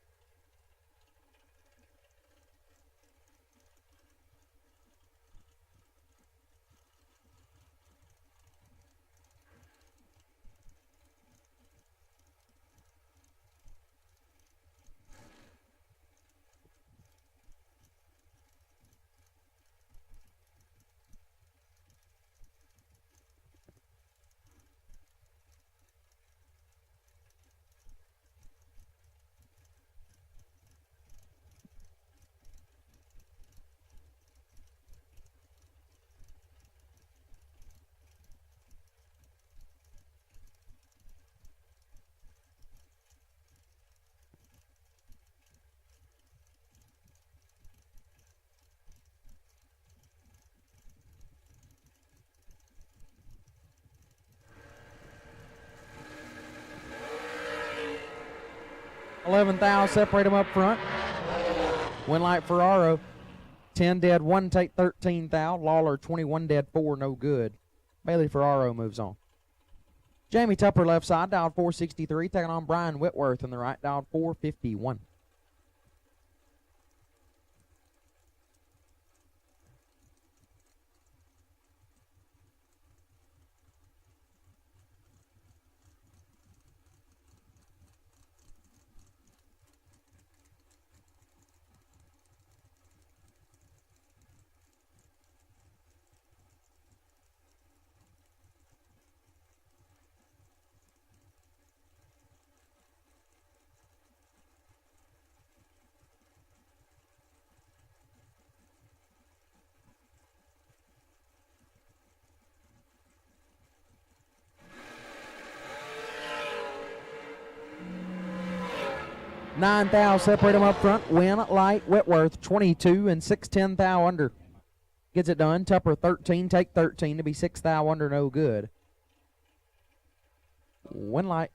11th thou, separate them up front. Win light Ferraro. 10 dead, 1 take 13 thou. Lawler 21 dead, 4 no good. Bailey Ferraro moves on. Jamie Tupper left side, dialed 463, taking on Brian Whitworth in the right, dialed 451. Nine thou, separate them up front. Win light Whitworth 22 and 6/10 thou under. Gets it done. Tupper 13, take 13 to be 6 thou under, no good. Win light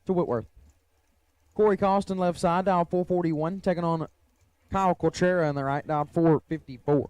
to Whitworth. Corey Costin left side, dial 441, taking on Kyle Colchera in the right, dial 454.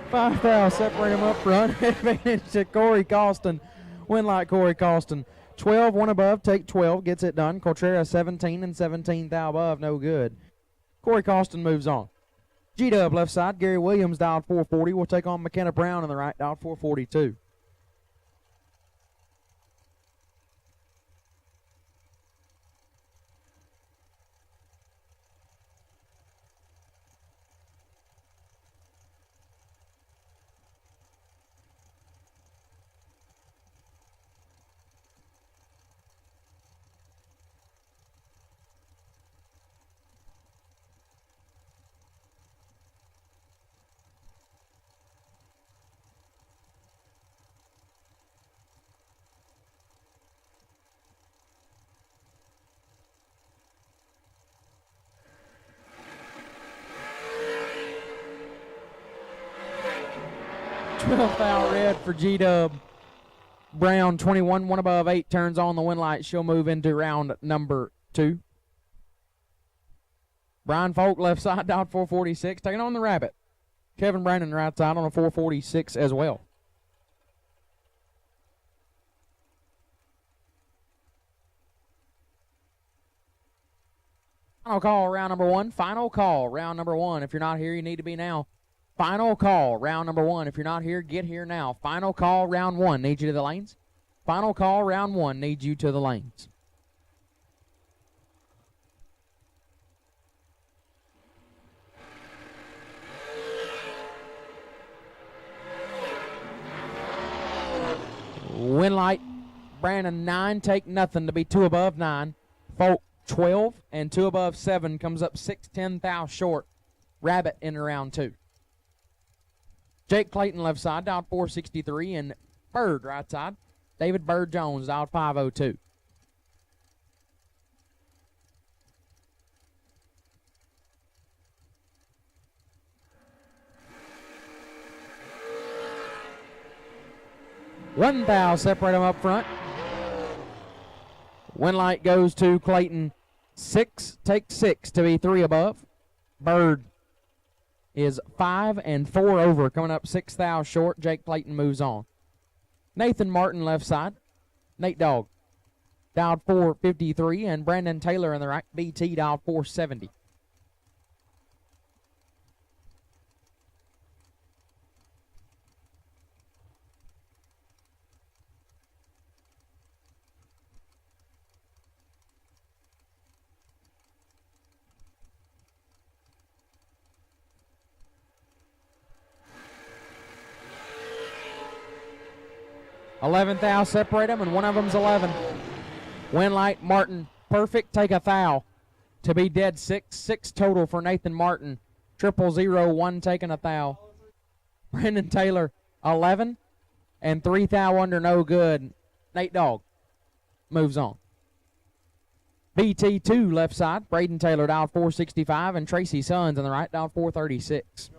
Five thou, separate him up front. Advantage to Corey Costin. Win like Corey Costin. 12, 1 above, take 12, gets it done. Coltrera 17 and 17 thou above, no good. Corey Costin moves on. G-Dub left side, Gary Williams dialed 440. Will take on McKenna Brown in the right, dialed 442. Foul red for G-Dub. Brown 21, 1 above, 8 turns on the win light. She'll move into round number 2. Brian Folk left side, dialed 446, taking on the Rabbit. Kevin Brandon right side on a 446 as well. Final call, round number 1. Final call, round number 1. If you're not here, you need to be now. Final call, round number 1. If you're not here, get here now. Final call, round 1. Need you to the lanes. Final call, round 1. Need you to the lanes. Win light. Brandon 9, take nothing to be 2 above 9. Folk 12 and 2 above 7 comes up 6/10 thou short. Rabbit in round 2. Jake Clayton left side, dialed 463, and Bird right side. David Bird Jones, dialed 502. One thou, separate them up front. Win light goes to Clayton. 6, take 6 to be 3 above. Bird is 5 and 4 over, coming up 6 thou short. Jake Clayton moves on. Nathan Martin left side. Nate Dogg dialed 453, and Brandon Taylor in the right. BT dialed 470. 11th thou separate them, and one of them's 11. Winlight, Martin, perfect, take a thou. To be dead 6. 6 total for Nathan Martin. 001 taking a thou. Brendan Taylor, 11. And 3 thou under, no good. Nate Dogg moves on. BT2 left side. Braden Taylor dialed 465, and Tracy Sons on the right dialed 436.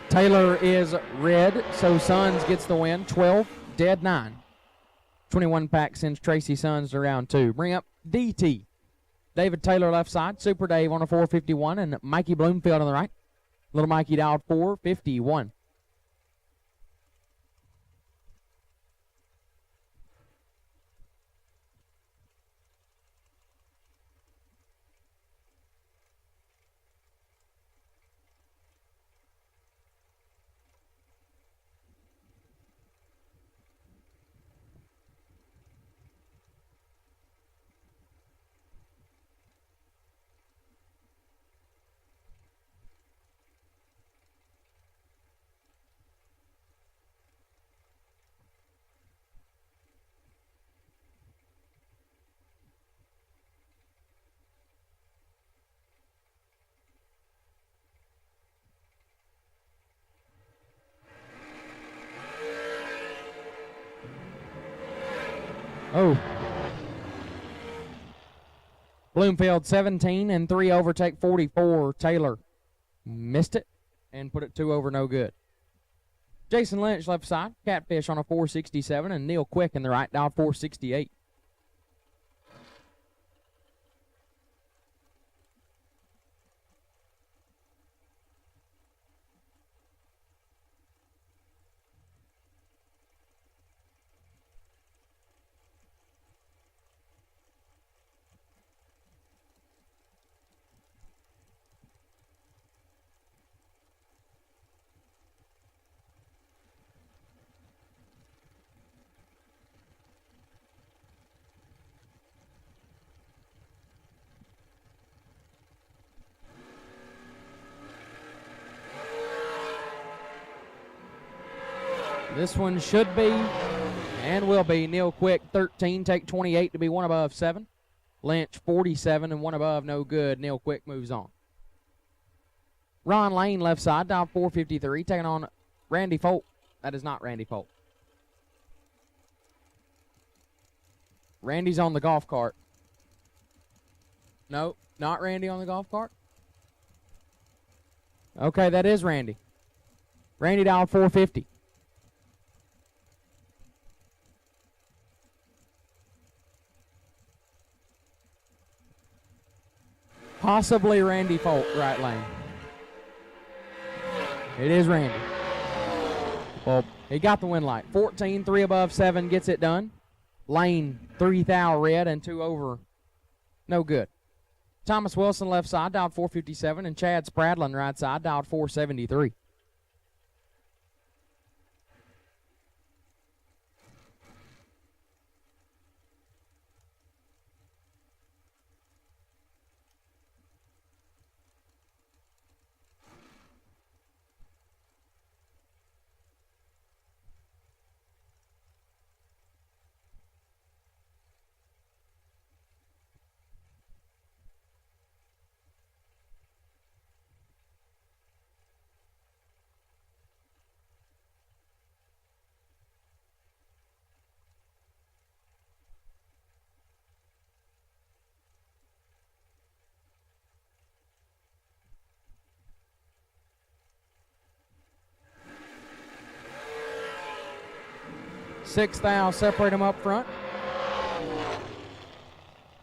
Taylor is red, so Sons gets the win. 12, dead 9. 21 pack sends Tracy Sons to round 2. Bring up DT. David Taylor left side. Super Dave on a 451, and Mikey Bloomfield on the right. Little Mikey dialed 451. Oh. Bloomfield 17 and 3 overtake 44. Taylor missed it and put it 2 over, no good. Jason Lynch left side. Catfish on a 467, and Neil Quick in the right dial 468. This one should be and will be Neil Quick 13, take 28 to be 1 above 7. Lynch 47 and 1 above, no good. Neil Quick moves on. Ron Lane left side, dial 453, taking on Randy Folk. That is not Randy Folk. Randy's on the golf cart. No, not Randy on the golf cart. Okay, that is Randy. Randy dialed 450. Possibly Randy Folk, right lane. It is Randy. Well, he got the win light. 14, 3 above 7 gets it done. Lane, 3 thou red and 2 over. No good. Thomas Wilson left side, dialed 457, and Chad Spradlin right side, dialed 473. Six thou separate them up front.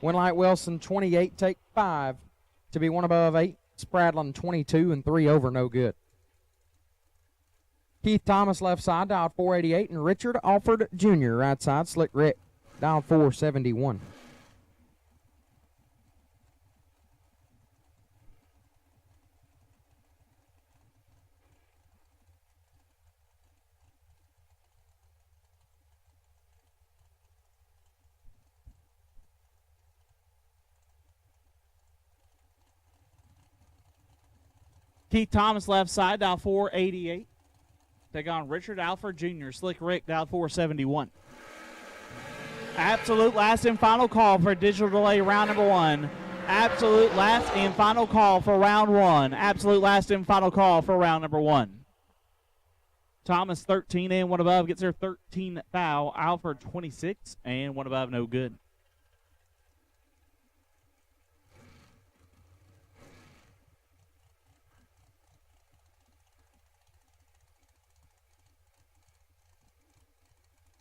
Winlight Wilson 28, take 5 to be 1 above 8. Spradlin 22 and 3 over, no good. Keith Thomas left side, dialed 488, and Richard Alford Jr. right side, Slick Rick Dial 471. Keith Thomas left side, dial 488. Take on Richard Alford Jr. Slick Rick, dial 471. Absolute last and final call for digital delay round number 1. Absolute last and final call for round 1. Absolute last and final call for round number 1. Thomas 13 and 1 above gets their 13th foul. Alford 26 and 1 above, no good.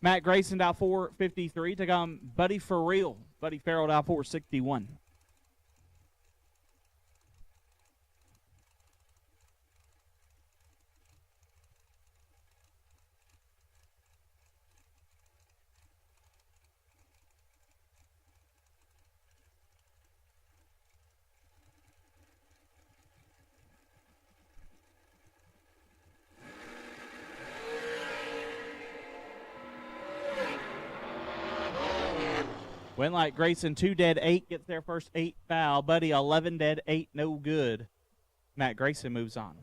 Matt Grayson, dial 453. Take on Buddy For Real. Buddy Farrell, dial 461. Winlight Grayson, 2 dead, 8, gets their first 8 foul. Buddy, 11 dead, 8, no good. Matt Grayson moves on.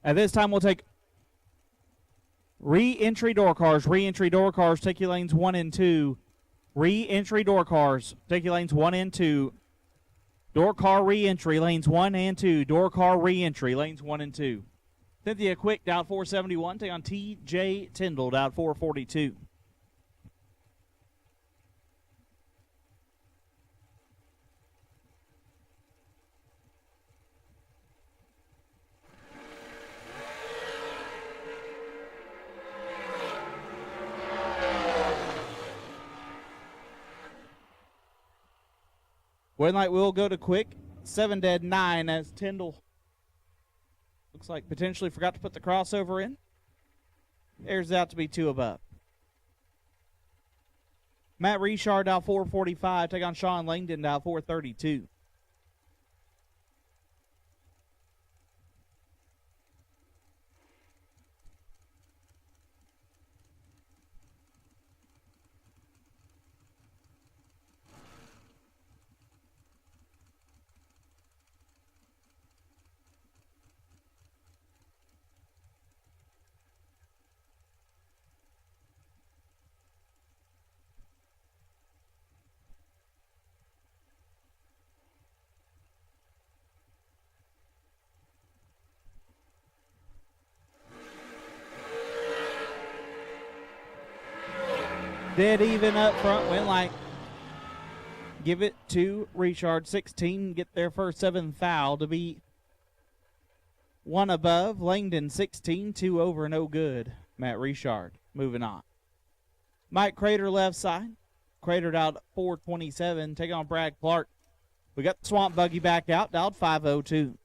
At this time, we'll take re-entry door cars. Re-entry door cars, take you lanes 1 and 2. Re-entry door cars, take you lanes 1 and 2. Door car re-entry, lanes 1 and 2. Door car re-entry, lanes 1 and 2. Cynthia Quick, dial 471. Take on T.J. Tyndall, dial 442. Winlight will go to Quick. 7 dead, 9 as Tyndall looks like potentially forgot to put the crossover in. Airs out to be 2 above. Matt Richard, dial 445. Take on Sean Langdon, dial 432. Dead even up front. Winlight give it to Richard. 16 get their first 7th foul to be 1 above. Langdon 16, 2 over, no good. Matt Richard moving on. Mike Crater left side. Cratered out 427. Take on Brad Clark. We got the Swamp Buggy back out. Dialed 502.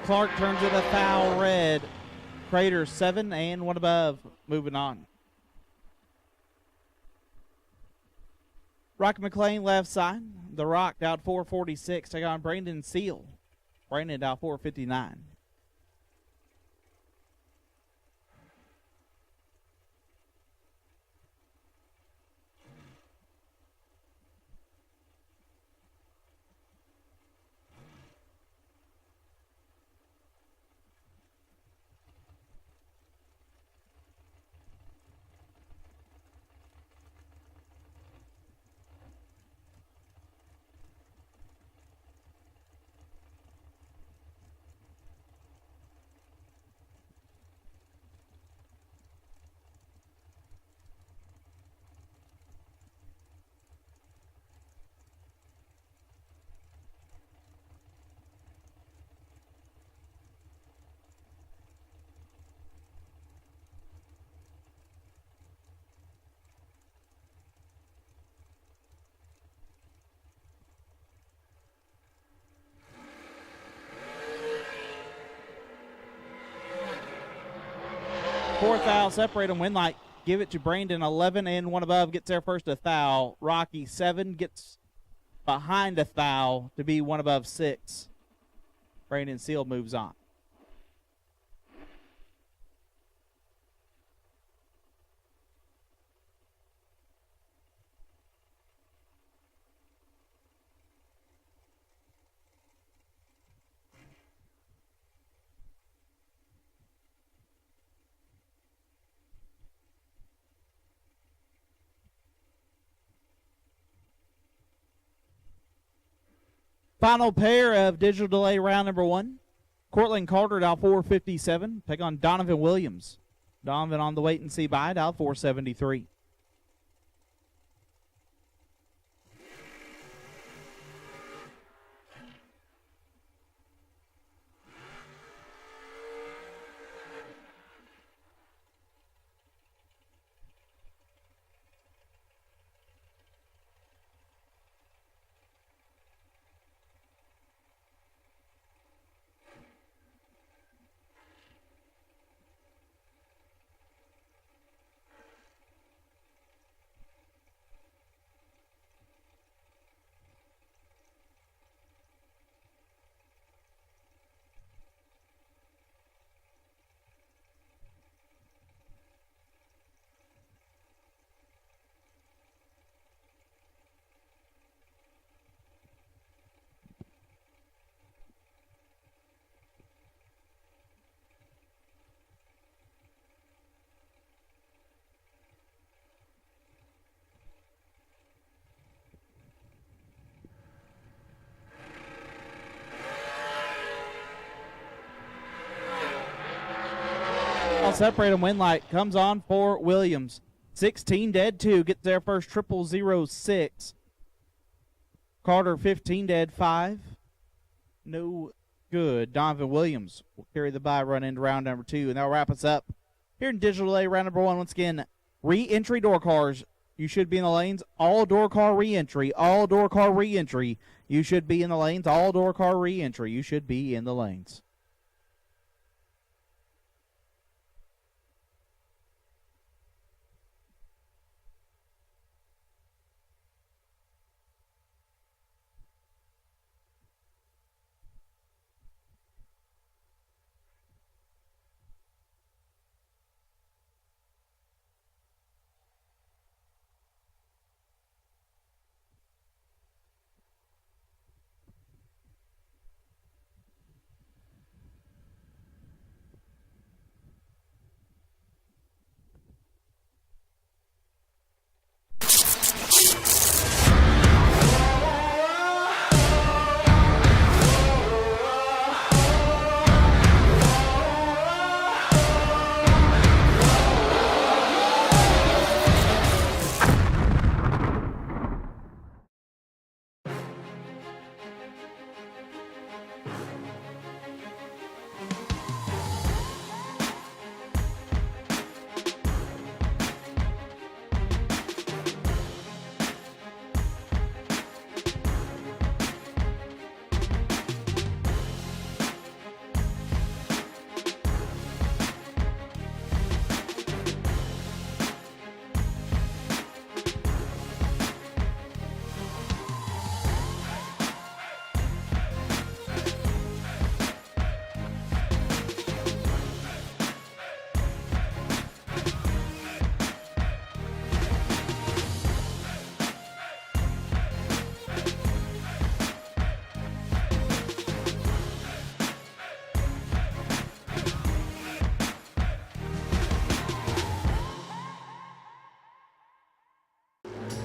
Clark turns it a foul red. Crater 7 and 1 above. Moving on. Rock McLean left side. The Rock out 446. Take on Brandon Seal. Brandon out 459. Fourth foul, separate them, Winlight. Give it to Brandon, 11 and one above, gets there first, a foul. Rocky, 7, gets behind a foul to be one above 6. Brandon Seal moves on. Final pair of digital delay round number 1. Cortland Carter, dial 457. Take on Donovan Williams. Donovan on the wait and see by, dial 473. Separate them, Winlight comes on for Williams. 16 dead 2, gets there first, 0006. Carter 15 dead 5. No good. Donovan Williams will carry the bye run into round number 2, and that'll wrap us up here in digital delay round number 1. Once again, re-entry door cars. You should be in the lanes. All door car re-entry. All door car re-entry. You should be in the lanes. All door car re-entry. You should be in the lanes.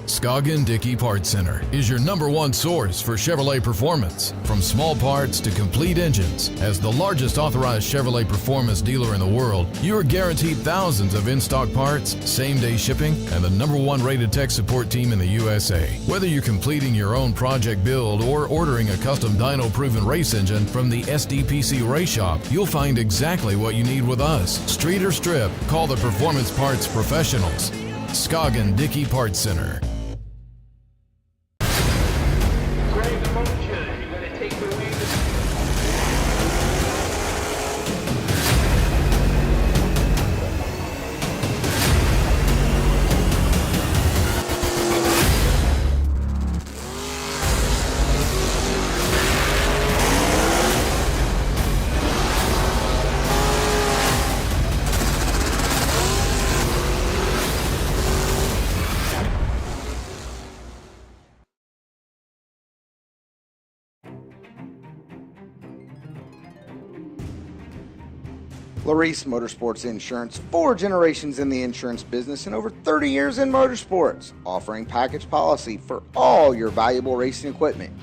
Scoggin Dickey Parts Center is your #1 source for Chevrolet performance. From small parts to complete engines, as the largest authorized Chevrolet performance dealer in the world, you are guaranteed thousands of in-stock parts, same-day shipping, and the #1 rated tech support team in the USA. Whether you're completing your own project build or ordering a custom dyno-proven race engine from the SDPC Race Shop, you'll find exactly what you need with us. Street or strip, call the performance parts professionals. Scoggin Dickey Parts Center. Larice Motorsports Insurance, 4 generations in the insurance business and over 30 years in motorsports, offering package policy for all your valuable racing equipment,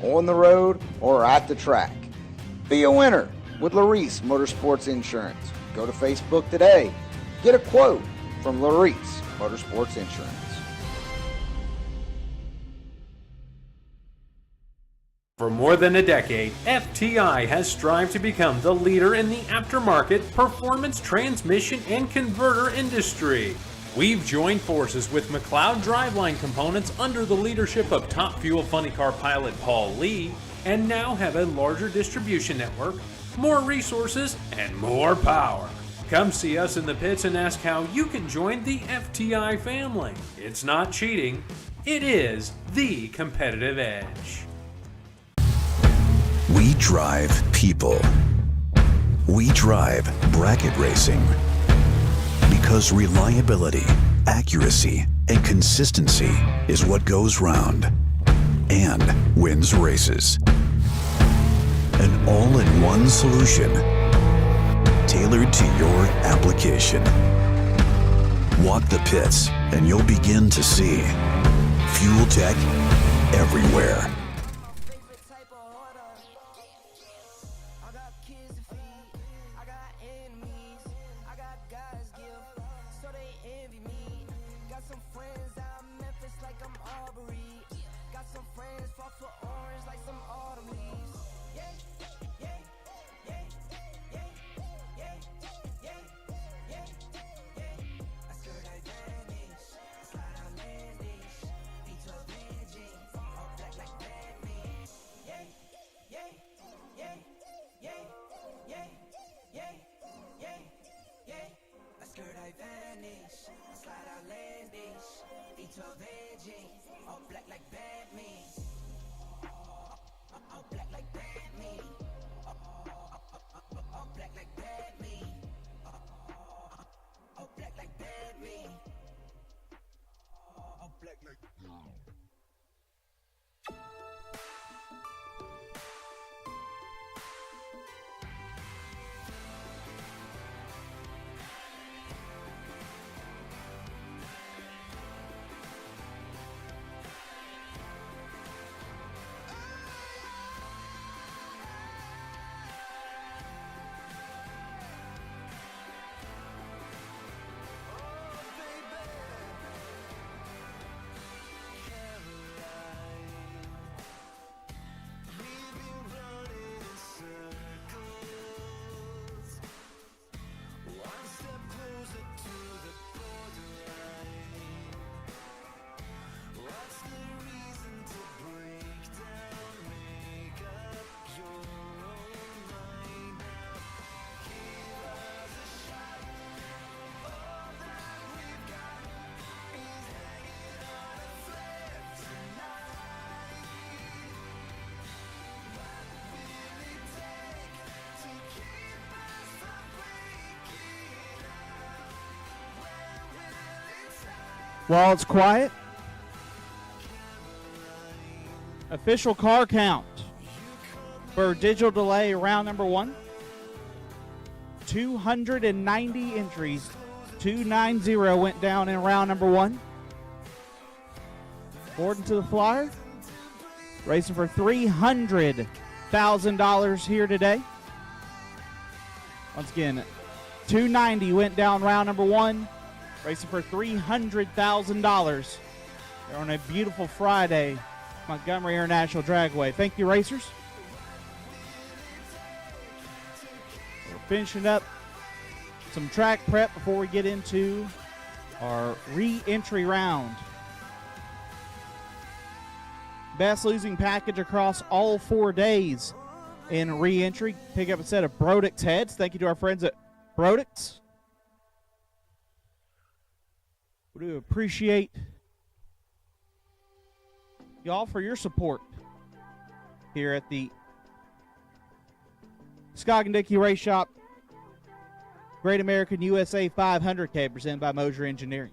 on the road or at the track. Be a winner with Larice Motorsports Insurance. Go to Facebook today. Get a quote from Larice Motorsports Insurance. For more than a decade, FTI has strived to become the leader in the aftermarket performance transmission and converter industry. We've joined forces with McLeod Driveline Components under the leadership of Top Fuel Funny Car pilot Paul Lee, and now have a larger distribution network, more resources, and more power. Come see us in the pits and ask how you can join the FTI family. It's not cheating, it is the competitive edge. We drive people. We drive bracket racing. Because reliability, accuracy, and consistency is what goes round and wins races. An all-in-one solution tailored to your application. Walk the pits and you'll begin to see fuel tech everywhere. While it's quiet, official car count for digital delay round number 1. 290 entries. 290 went down in round number 1. According to the flyer, racing for $300,000 here today. Once again, 290 went down round number 1. Racing for $300,000. They're on a beautiful Friday, Montgomery International Dragway. Thank you, racers. We're finishing up some track prep before we get into our re-entry round. Best losing package across all 4 days in re-entry. Pick up a set of Brodix heads. Thank you to our friends at Brodix. We do appreciate y'all for your support here at the Scoggin-Dickey Race Shop Great American USA 500K presented by Moser Engineering.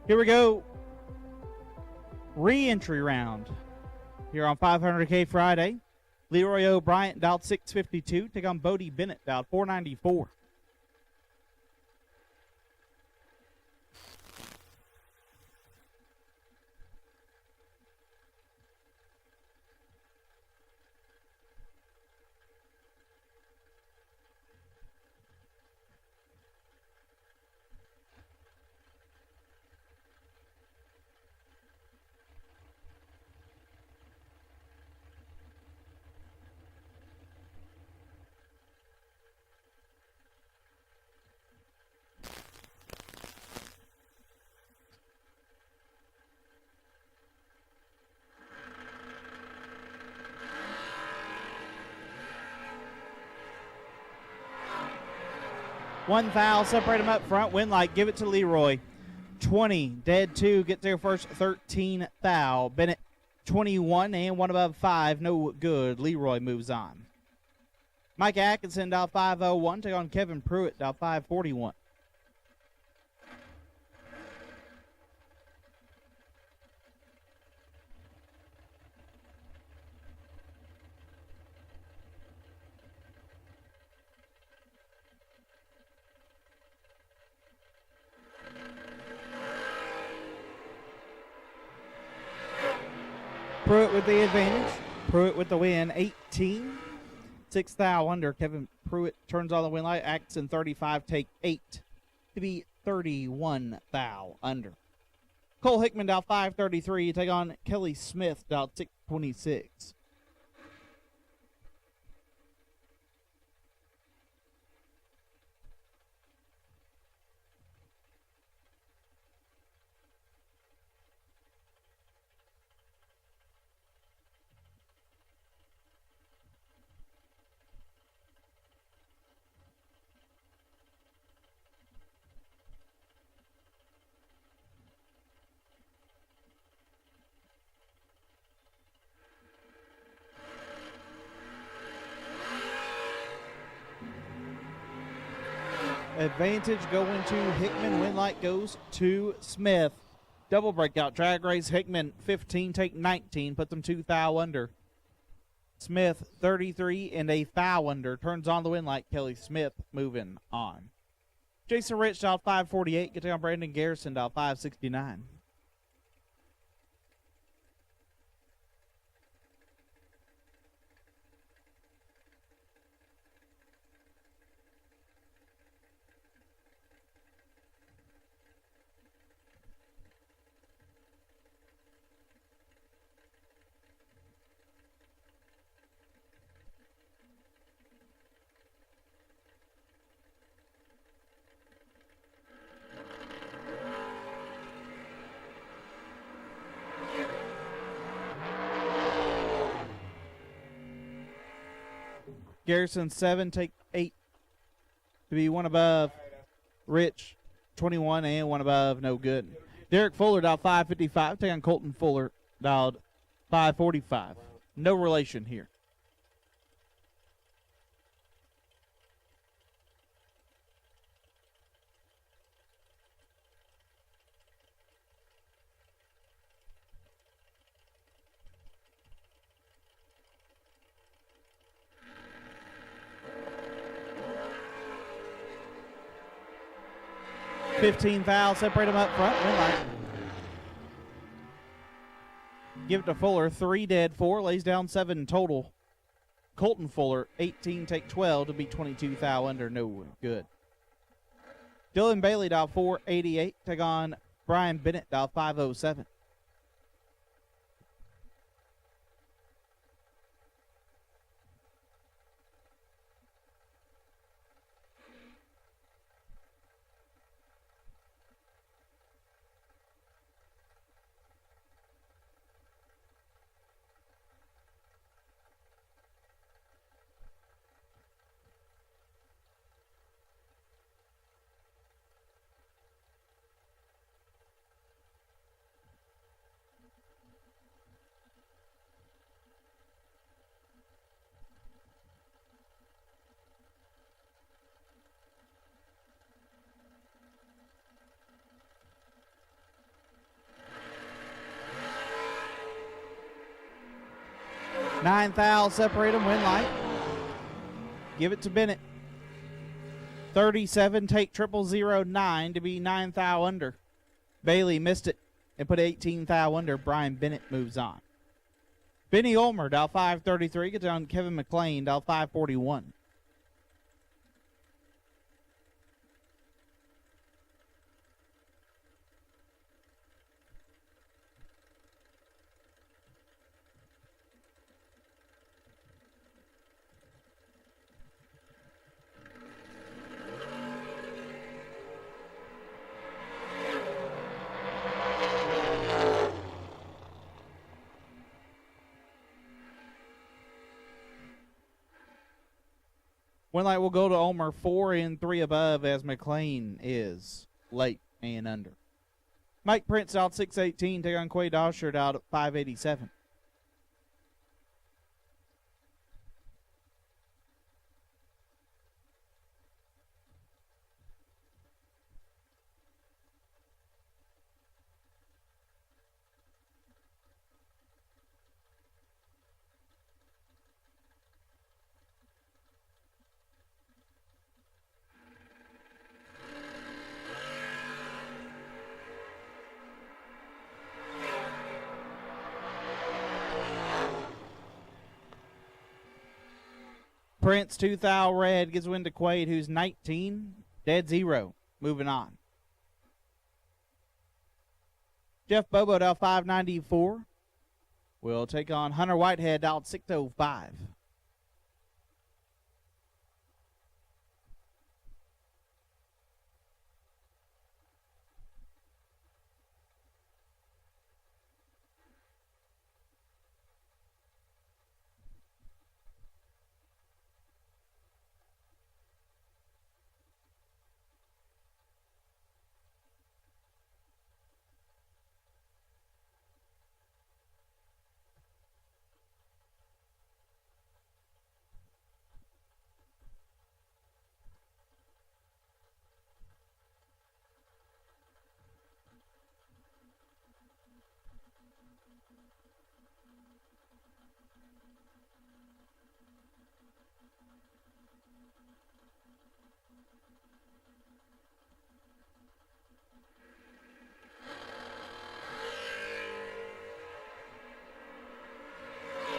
Here we go. Re-entry round here on 500K Friday. Leroy O'Brien dialed 652. Take on Bodie Bennett dialed 494. One foul, separate them up front. Winlight, give it to Leroy. 20, dead 2, get their first 13 foul. Bennett, 21, and one above 5, no good. Leroy moves on. Mike Atkinson, dial 501, take on Kevin Pruitt, dial 541. Pruitt with the advantage. Pruitt with the win, 18. 6 foul under. Kevin Pruitt turns on the win light. Atkinson 35, take 8 to be 31 foul under. Cole Hickman dial 533. Take on Kelly Smith dial 626. Advantage going to Hickman. Win light goes to Smith. Double breakout drag race. Hickman 15, take 19. Put them 2 foul under. Smith 33 and a foul under. Turns on the win light. Kelly Smith moving on. Jason Rich dial 548. Getting on Brandon Garrison dial 569. Garrison 7, take 8 to be one above. Rich 21 and one above, no good. Derek Fuller dialed 555. Take on Colton Fuller dialed 545. No relation here. $15 foul, separate them up front. Win line. Give it to Fuller. 3 dead, 4 lays down 7 total. Colton Fuller 18, take 12 to be 22 foul under, no good. Dylan Bailey dial 488, take on Brian Bennett dial 507. 9 thou separate them, win light. Give it to Bennett. 37, take 0009 to be 9 thou under. Bailey missed it and put 18 thou under. Brian Bennett moves on. Benny Ulmer, dial 533, gets on Kevin McLean, dial 541. One light will go to Ulmer, 4 and 3 above, as McLean is late and under. Mike Prince out 618, take on Quay Doshert out at 587. Prince, 2 thou red, gives win to Quaid, who's 19, dead 0. Moving on. Jeff Bobo, dial 594, will take on Hunter Whitehead, dial 605.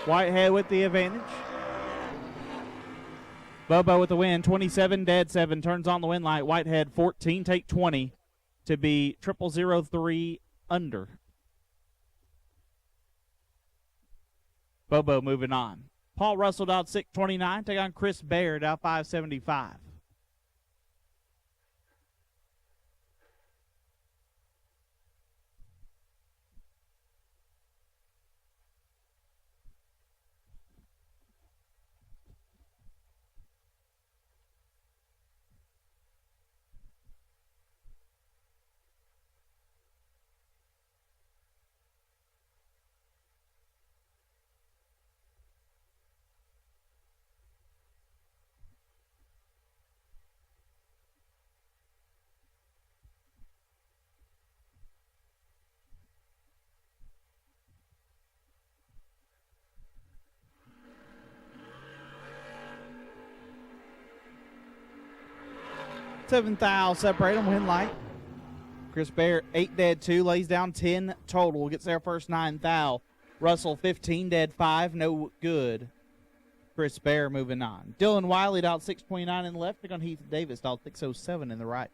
Whitehead with the advantage. Bobo with the win, 27, dead 7, turns on the win light. Whitehead 14, take 20 to be 0003 under. Bobo moving on. Paul Russell out 629, take on Chris Baird out 575. Seventh thou, separate them, win light. Chris Bear, 8 dead 2, lays down 10 total, gets their first 9 thou. Russell, 15 dead 5, no good. Chris Bear moving on. Dylan Wiley, out 629 in the left, pick on Heath Davis, out 607 in the right.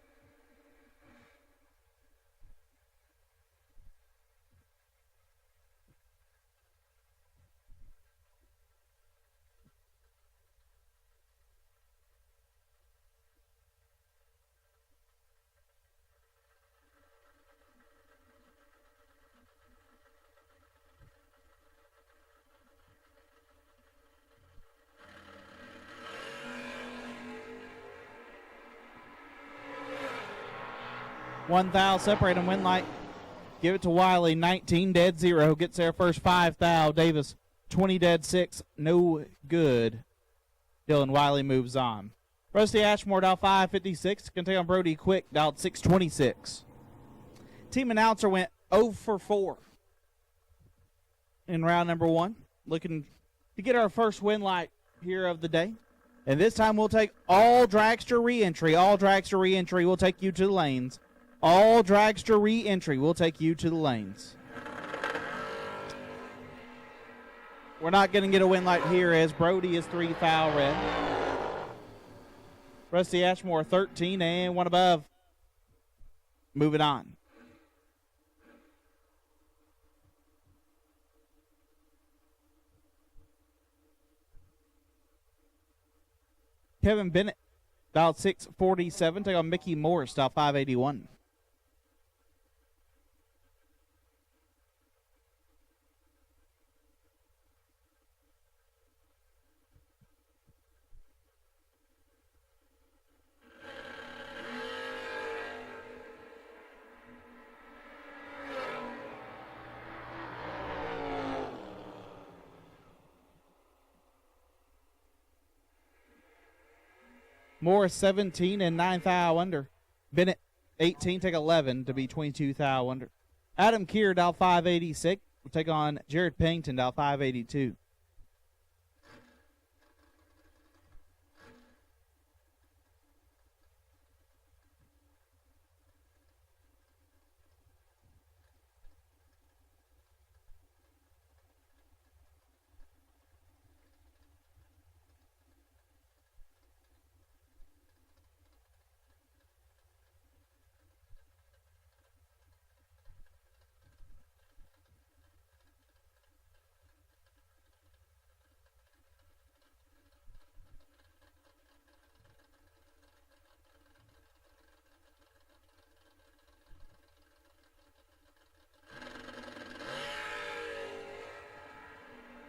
One thou, separate them, win light. Give it to Wiley, 19 dead 0, gets their first 5 thou. Davis, 20 dead 6, no good. Dylan Wiley moves on. Rusty Ashmore, dial 556, can take on Brody Quick, dial 626. Team announcer went 0 for 4 in round number 1. Looking to get our first win light here of the day. And this time we'll take all dragster re-entry. All dragster re-entry will take you to the lanes. All dragster re-entry will take you to the lanes. We're not going to get a win light here as Brody is 3 foul red. Rusty Ashmore 13 and 1 above. Moving on. Kevin Bennett, dial 647. Take on Mickey Morris, dial 581. Morris 17 and 9 thou under. Bennett 18, take 11 to be 22 thou under. Adam Keir, dial 586, will take on Jared Payton, dial 582.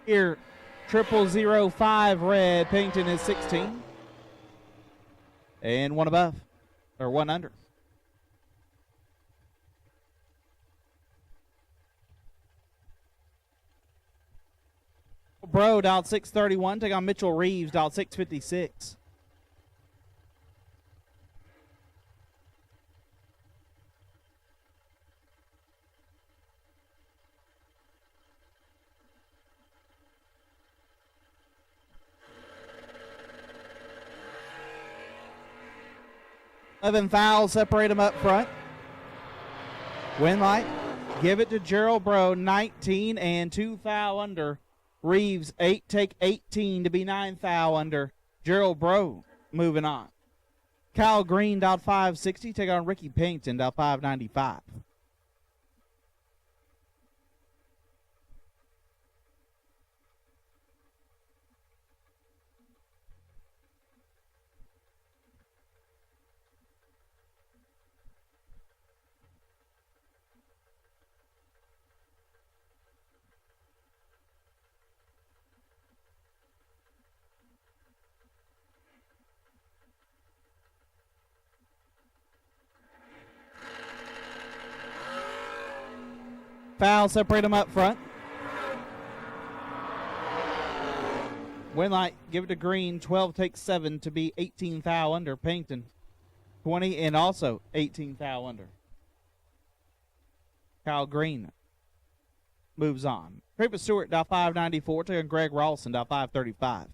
Here, 0005 red. Payton is 16. And 1 above, or 1 under. Bro, dial 631. Take on Mitchell Reeves, dial 656. Evan fouls, separate them up front. Win light. Give it to Gerald Bro, 19 and 2 foul under. Reeves, 8, take 18 to be 9 foul under. Gerald Bro moving on. Kyle Green, dialed 560, take on Ricky Payton, dialed 595. Foul, separate them up front. Win light, give it to Green. 12 takes 7 to be 18 foul under. Payton, 20 and also 18 foul under. Kyle Green moves on. Creeper Stewart, dial 594. Taking Greg Rolson, dial 535.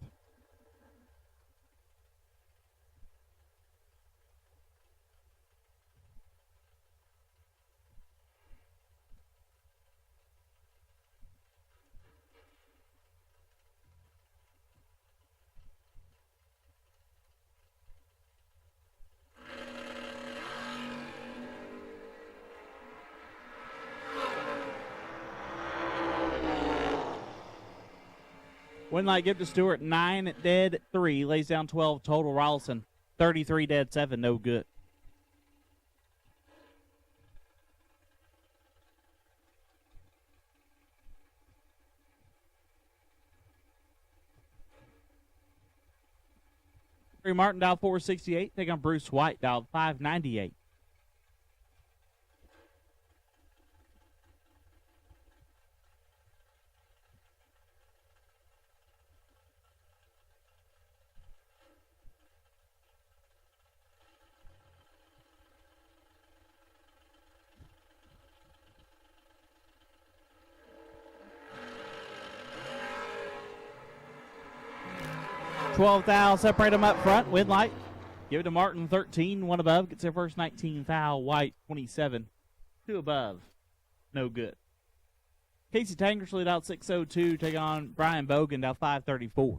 Win light, give to Stewart. 9 dead, 3. Lays down 12 total. Rolson, 33 dead, 7. No good. Martin, dial 468. Take on Bruce White, dial 598. 12 thou. Separate them up front. Win light. Give it to Martin, 13. One above. Gets their first 19 foul. White, 27. Two above. No good. Casey Tankersley out 6:02. Take on Brian Bogan out 5:34.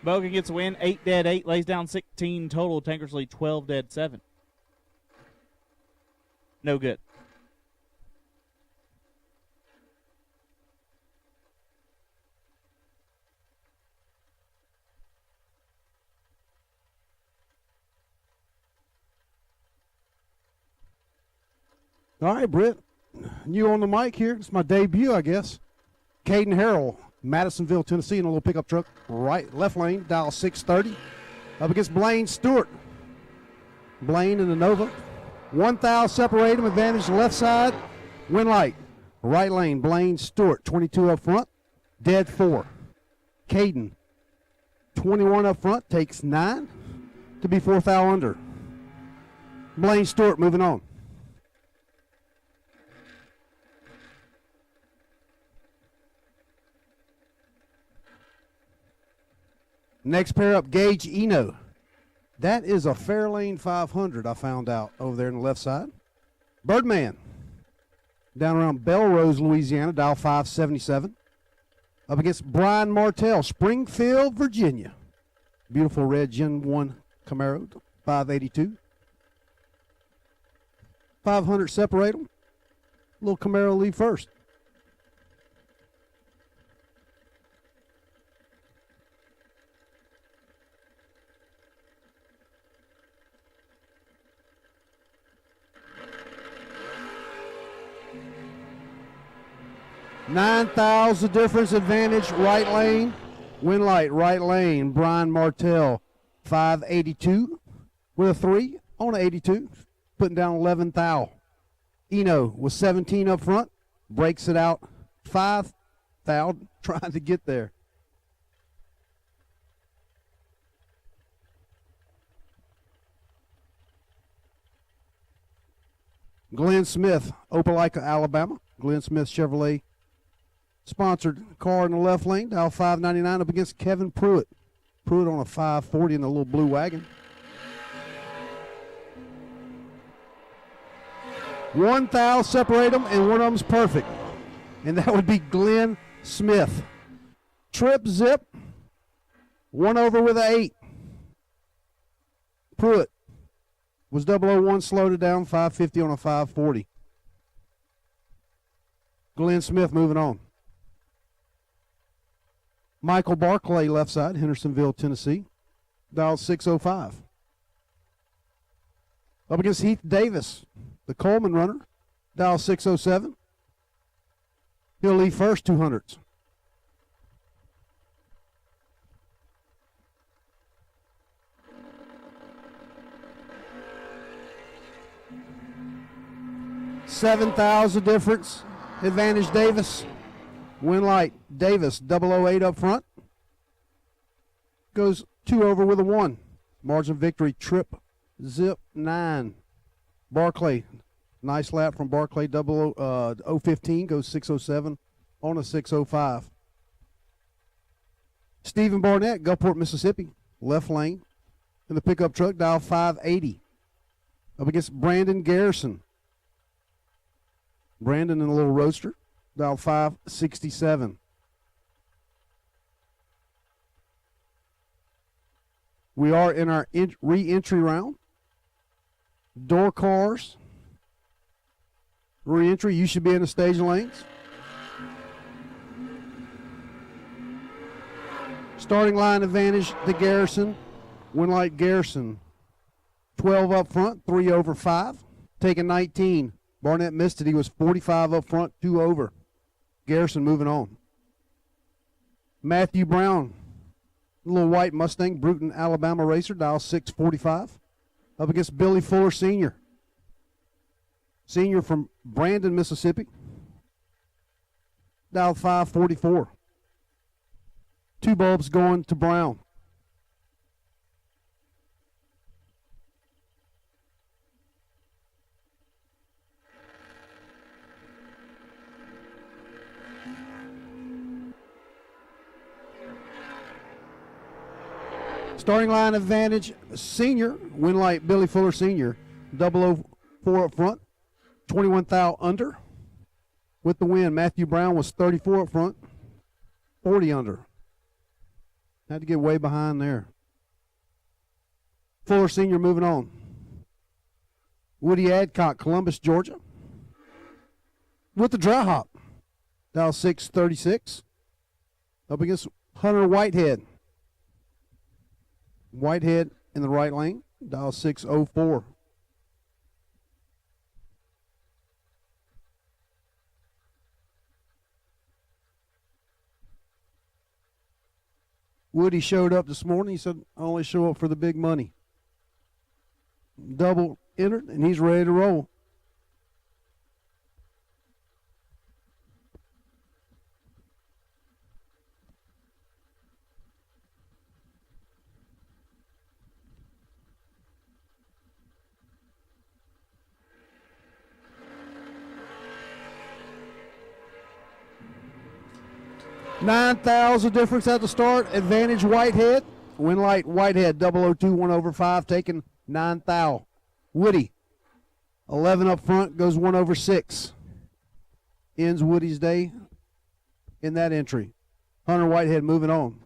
Bogan gets a win, 8 dead 8, lays down 16 total. Tankersley 12 dead 7. No good. All right, Britt. You on the mic here. It's my debut, I guess. Caden Harrell, Madisonville, Tennessee, in a little pickup truck. Left lane, dial 630. Up against Blaine Stewart. Blaine in the Nova. 1 thou, separate him, advantage left side. Win light. Right lane, Blaine Stewart, 22 up front. Dead 4. Caden, 21 up front, takes 9 to be 4 thou under. Blaine Stewart moving on. Next pair up, Gage Eno. That is a Fairlane 500, I found out, over there on the left side. Birdman, down around Belrose, Louisiana, dial 577. Up against Brian Martell, Springfield, Virginia. Beautiful red Gen 1 Camaro, 582. 500 separate them. Little Camaro leave first. $9,000 difference, advantage, right lane. Win light, right lane. Brian Martell, 582 with a 3 on an 82, putting down 11 thou. Eno with 17 up front, breaks it out 5 thou, trying to get there. Glenn Smith, Opelika, Alabama. Glenn Smith Chevrolet sponsored car in the left lane, dial 599 up against Kevin Pruitt. Pruitt on a 540 in the little blue wagon. 1 thou separate them, and one of them's perfect. And that would be Glenn Smith. Trip zip, 1 over with an 8. Pruitt was 001, slowed it down, 550 on a 540. Glenn Smith moving on. Michael Barclay, left side, Hendersonville, Tennessee, dial 605. Up against Heath Davis, the Coleman runner, dial 607. He'll leave first, 200s. $7,000 difference. Advantage Davis. Win light. Davis, 008 up front. Goes 2 over with a 1. Margin of victory, trip, zip, 9. Barclay, nice lap from Barclay, 015, goes 607 on a 605. Stephen Barnett, Gulfport, Mississippi, left lane in the pickup truck, dial 580. Up against Brandon Garrison. Brandon in a little roadster, dial 567. We are in our re-entry round. Door cars Re-entry, you should be in the stage lanes. Starting line advantage to Garrison. Winlight Garrison. 12 up front, 3 over 5. Taking 19. Barnett missed it. He was 45 up front, 2 over. Garrison moving on. Matthew Brown. Little white Mustang, Bruton, Alabama racer, dial 645. Up against Billy Fuller Sr. Senior from Brandon, Mississippi. Dial 544. 2 bulbs going to Brown. Starting line advantage, Senior, Winlight Billy Fuller Sr., 004 up front, 21 thou under. With the win, Matthew Brown was 34 up front, 40 under. Had to get way behind there. Fuller Sr. moving on. Woody Adcock, Columbus, Georgia. With the dry hop, dial 636. Up against Hunter Whitehead. Whitehead in the right lane, dial 604. Woody showed up this morning. He said, I only show up for the big money. Double entered, and he's ready to roll. $9,000 difference at the start. Advantage Whitehead. Winlight Whitehead 002 1 over 5 taking 9,000. Woody 11 up front goes 1 over 6. Ends Woody's day in that entry. Hunter Whitehead moving on.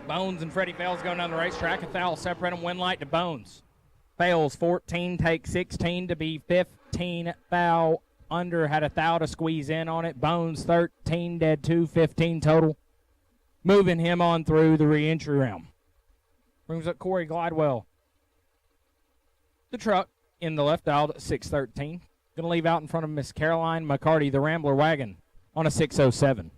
Bones and Freddie Fails going down the racetrack. A foul separating Winlight to Bones. Fails 14, takes 16 to be 15 foul under. Had a foul to squeeze in on it. Bones 13, dead 2, 15 total. Moving him on through the re-entry round. Brings up Corey Glidewell. The truck in the left aisle at 613. Going to leave out in front of Miss Caroline McCarty, the Rambler wagon, on a 607.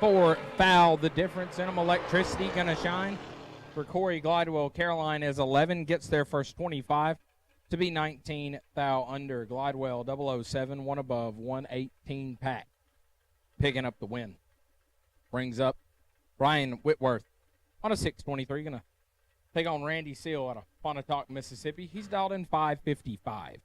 For foul, the difference in them. Electricity going to shine for Corey Glidewell. Caroline is 11, gets their first 25 to be 19 foul under. Glidewell 007, 1 above, 118 pack, picking up the win. Brings up Brian Whitworth on a 623. Going to take on Randy Seal out of Pontotoc, Mississippi. He's dialed in 555.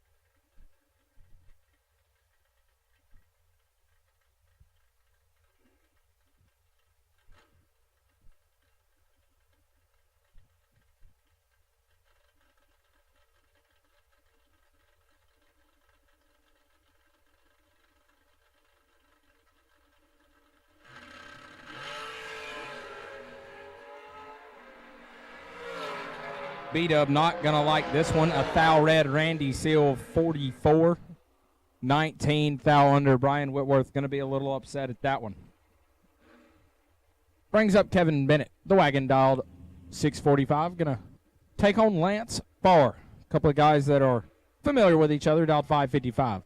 B-Dub not going to like this one. A foul red, Randy Seal, 44. 19 foul under. Brian Whitworth going to be a little upset at that one. Brings up Kevin Bennett. The wagon dialed 645. Going to take on Lance Farr. A couple of guys that are familiar with each other, dialed 555.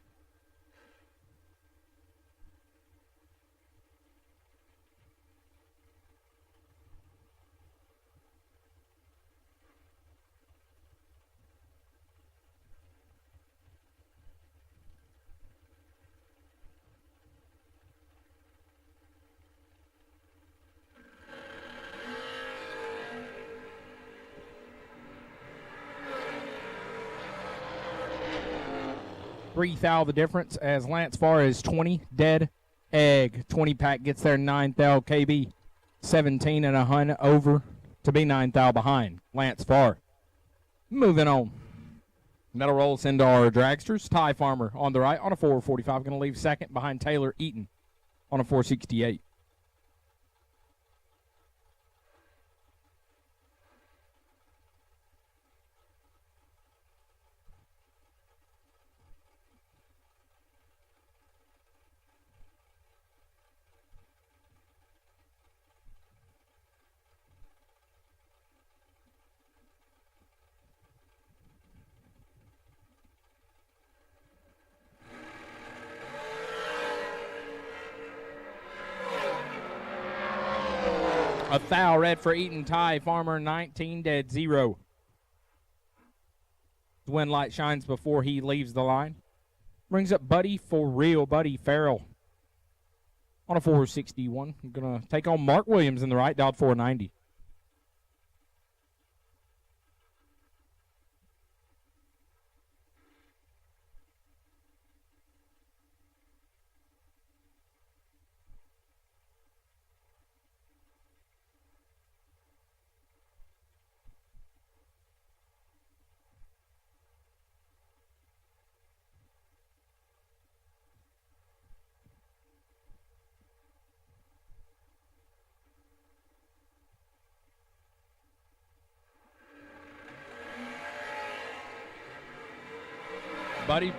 3 thou the difference as Lance Farr is 20 dead egg. 20 pack gets there 9 thou. KB 17 and a hun over to be 9 thou behind Lance Farr. Moving on. That'll roll us into our dragsters. Ty Farmer on the right on a 445. Going to leave second behind Taylor Eaton on a 468. A foul red for Eaton. Ty Farmer 19 dead 0. When light shines before he leaves the line. Brings up Buddy for real. Buddy Farrell on a 461. I'm going to take on Mark Williams in the right. Dialed 490.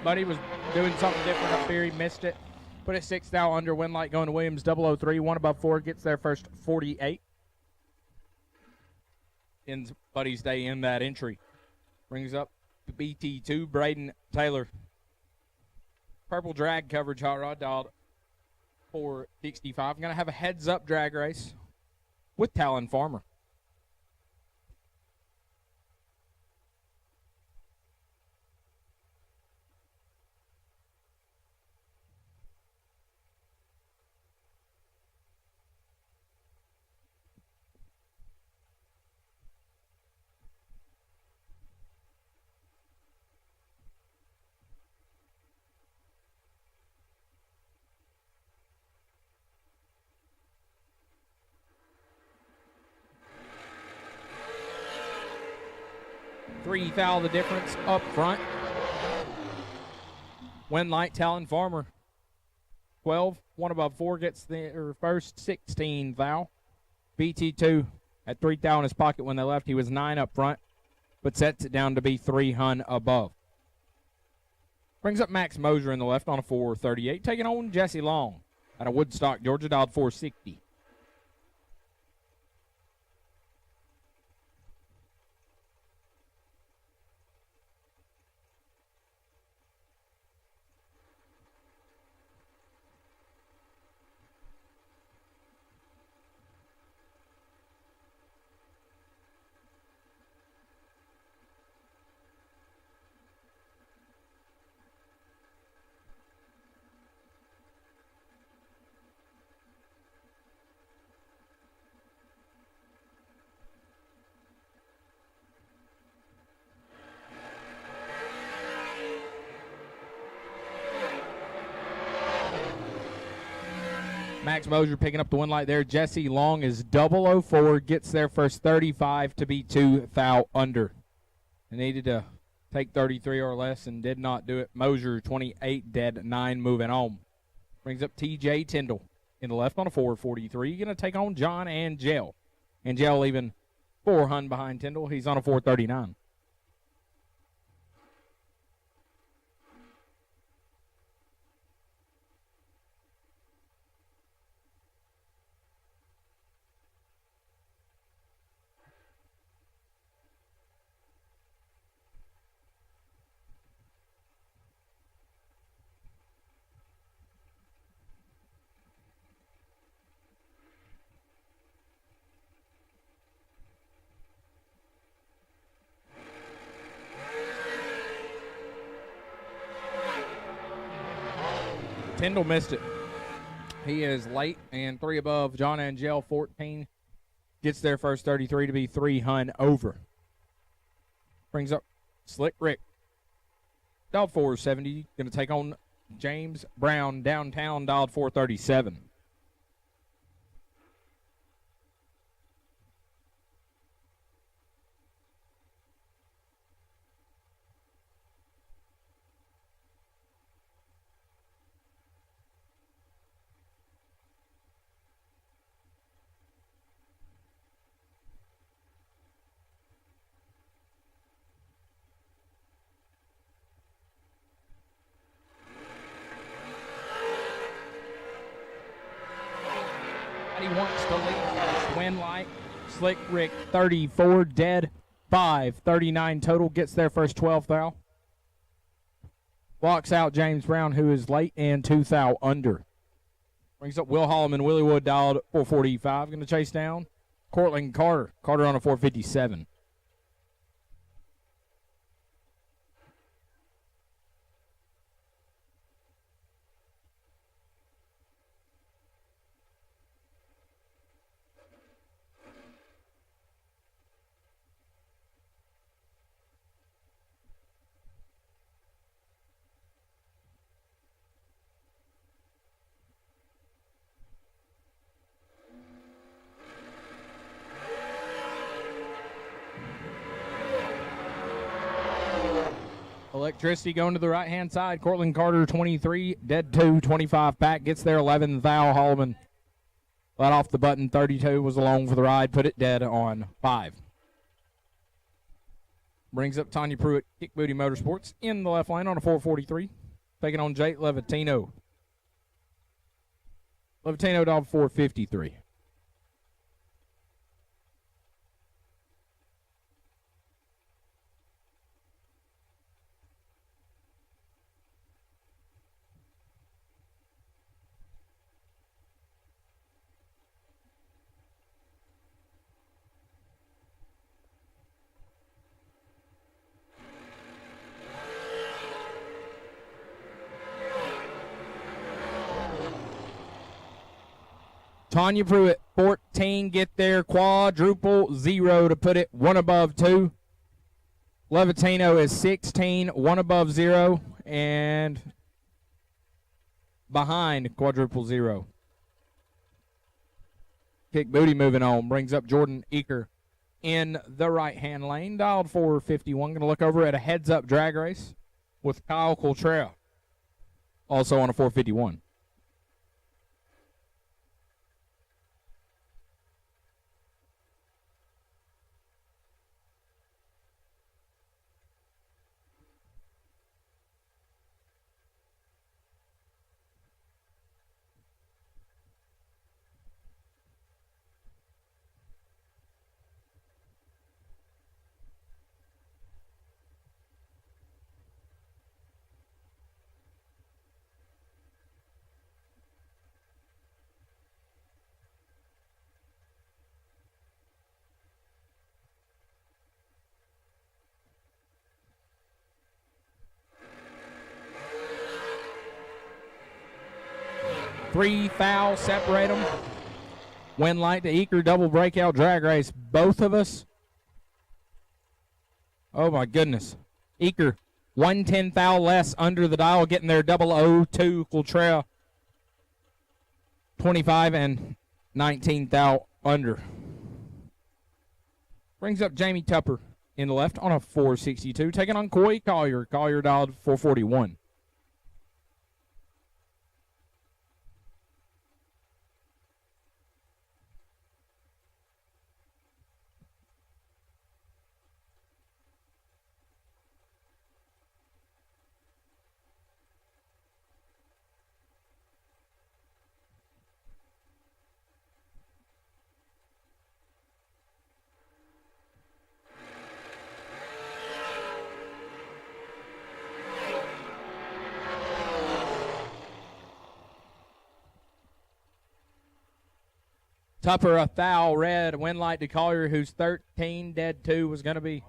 Buddy was doing something different up here. He missed it. Put it 6 thou under. Win light going to Williams. 003. 1 above 4. Gets there first 48. Ends Buddy's day in that entry. Brings up BT2. Braden Taylor. Purple drag coverage. Hot rod dialed 465. Going to have a heads up drag race with Talon Farmer. Three foul the difference up front. Win light Talon Farmer 12. 1 above 4 gets the first 16 foul. BT2 at 3 thou in his pocket when they left. He was 9 up front, but sets it down to be 3 hun above. Brings up Max Mosier in the left on a 438. Taking on Jesse Long out of Woodstock, Georgia, dialed 460. Max Mosier picking up the win light there. Jesse Long is 004, gets there first 35 to be 2 thou under. They needed to take 33 or less and did not do it. Mosier 28 dead 9 moving on. Brings up TJ Tyndall in the left on a 443. Going to take on John Angel. Angel leaving 4 hun behind Tyndall. He's on a 439. Tyndall missed it. He is late and 3 above. John Angel, 14. Gets there first 33 to be 3 hun over. Brings up Slick Rick dialed 470. Going to take on James Brown, downtown, dialed 437. He wants to lead. Win light. Slick Rick 34, dead 5, 39 total. Gets their first 12 thou. Blocks out James Brown, who is late, and 2 thou under. Brings up Will Holloman, Willie Wood, dialed 445. Going to chase down Cortland Carter. Carter on a 457. Electricity going to the right-hand side. Cortland Carter, 23, dead 2, 25 back. Gets there 11 thou. Holloman let off the button. 32 was along for the ride. Put it dead on 5. Brings up Tanya Pruitt, Kick Booty Motorsports in the left lane on a 443. Taking on Jake Levatino. Levatino dog 453. Tanya Pruitt, 14, get there, quadruple 0 to put it 1 above 2. Levatino is 16, 1 above 0, and behind quadruple 0. Kick Booty moving on, brings up Jordan Eaker in the right-hand lane, dialed 451. Going to look over at a heads-up drag race with Kyle Coltrera, also on a 451. Three fouls separate them. Win light to Eaker, double breakout drag race. Both of us. Oh, my goodness. Eaker, 110 foul less under the dial, getting their 002. Coltrera, 25 and 19 thou under. Brings up Jamie Tupper in the left on a 462. Taking on Coy Collier. Collier dialed 441. Tupper, a foul red. Win light to Collier, who's 13, dead 2. Was going to be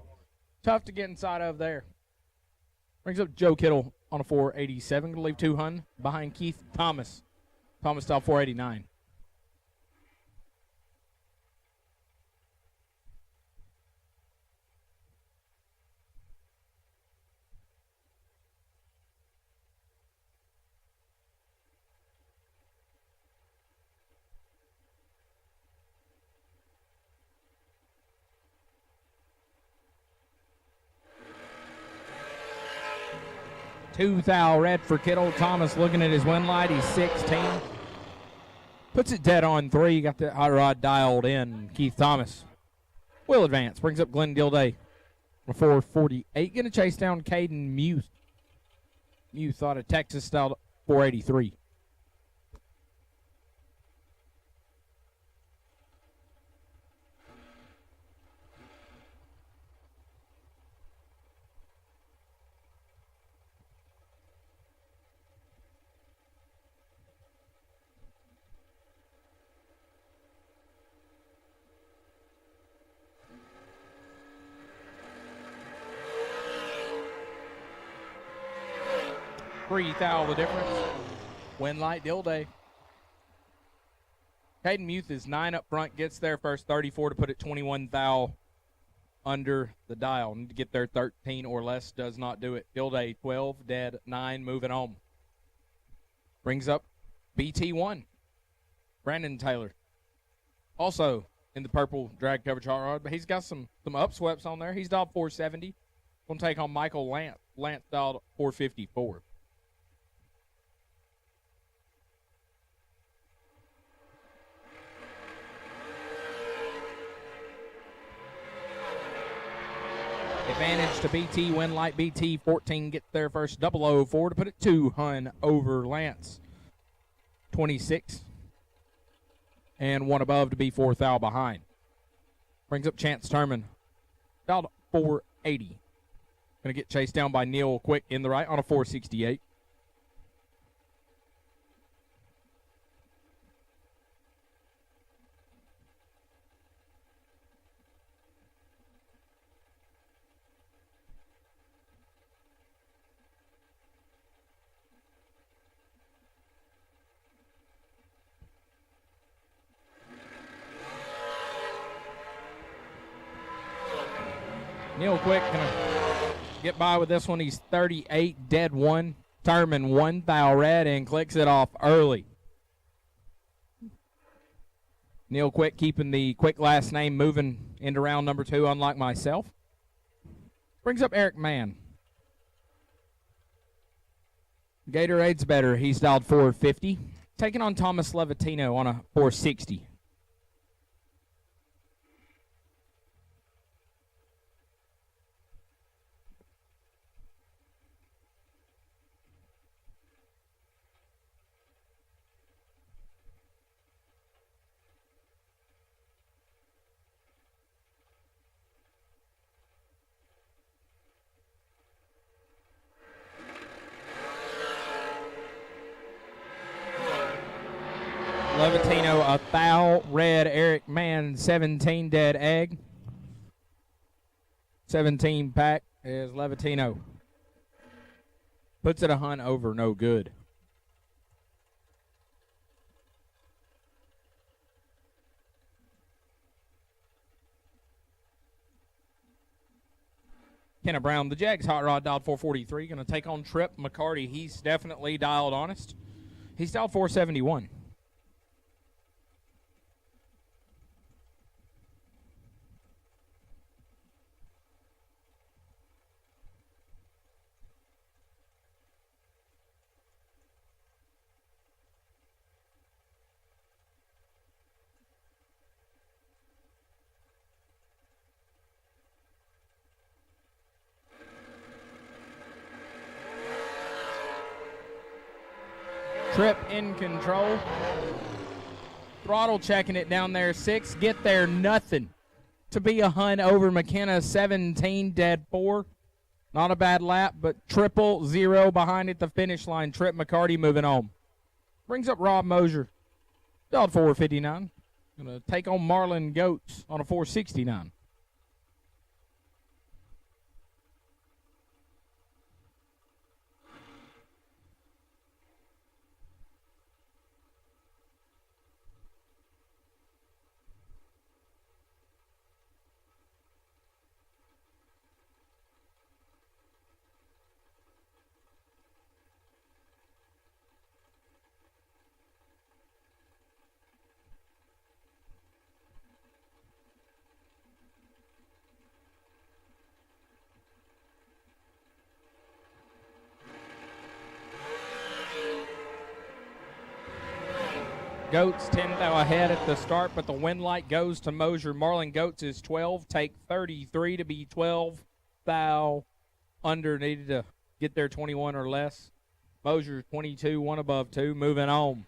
tough to get inside of there. Brings up Joe Kittle on a 487. Going to leave 200 behind Keith Thomas. Thomas style 489. 2 thou red for Kittle. Thomas looking at his win light. He's 16. Puts it dead on 3. Got the hot rod dialed in. Keith Thomas will advance. Brings up Glenn Gilday. 448. Going to chase down Caden Muth. Muth out of Texas style 483. Three thou the difference. Win light Gilday. Caden Muth is 9 up front, gets there first 34 to put it 21 thou under the dial. Need to get there 13 or less, does not do it. Gilday 12, dead 9, moving on. Brings up BT1, Brandon Taylor. Also in the purple drag coverage hot rod, but he's got some upsweeps on there. He's dialed 470. Going to take on Michael Lance. Lance dialed 454. Advantage to BT, win light BT, 14 get there first, 004 to put it 2 hun over Lance. 26. And 1 above to be 4 thou behind. Brings up Chance Turman. Dialed 480. Going to get chased down by Neil Quick in the right on a 468. Neil Quick gonna get by with this one. He's 38, dead 1. Turman 1 thou red and clicks it off early. Neil Quick keeping the Quick last name moving into round number 2, unlike myself. Brings up Eric Mann. Gatorade's better. He's dialed 450. Taking on Thomas Levatino on a 460. Levatino, a thou red. Eric Mann, 17 dead egg. 17 pack is Levatino. Puts it a hunt over, no good. Kenna Brown, the Jags hot rod dialed 443. Going to take on Trip McCarty. He's definitely dialed honest. He's dialed 471. Trip in control. Throttle checking it down there. 6, get there, nothing. To be a hunt over McKenna, 17, dead 4. Not a bad lap, but 000 behind at the finish line. Trip McCarty moving on. Brings up Rob Mosier. Dialed 459. Going to take on Marlon Goats on a 469. Goats 10 thou ahead at the start, but the win light goes to Mosier. Marlin Goats is 12, take 33 to be 12 thou under. Needed to get there 21 or less. Mosier 22, one above two. Moving on.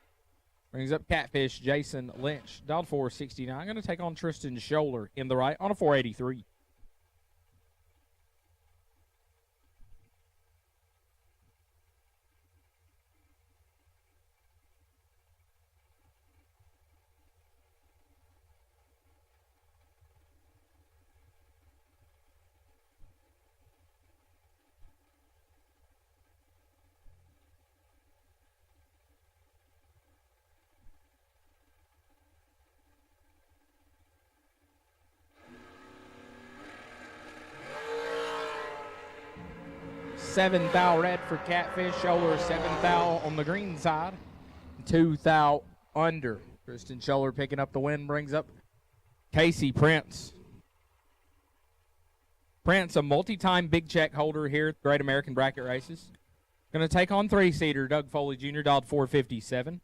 Brings up Catfish, Jason Lynch. Dialed 469. Going to take on Tristan Scholler in the right on a 483. Seven thou red for Catfish. Scholler 7 thou on the green side. 2 thou under. Tristan Scholler picking up the win, brings up Casey Prince. Prince, a multi-time big check holder here at Great American Bracket Races. Going to take on three-seater Doug Foley Jr., dialed 457.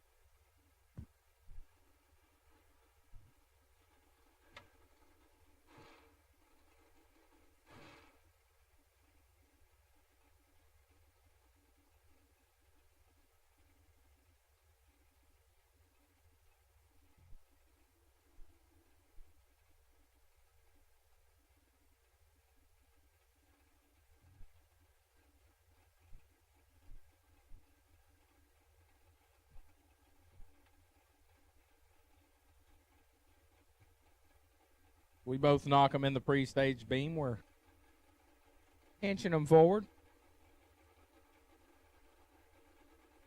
We both knock them in the pre-stage beam. We're inching them forward.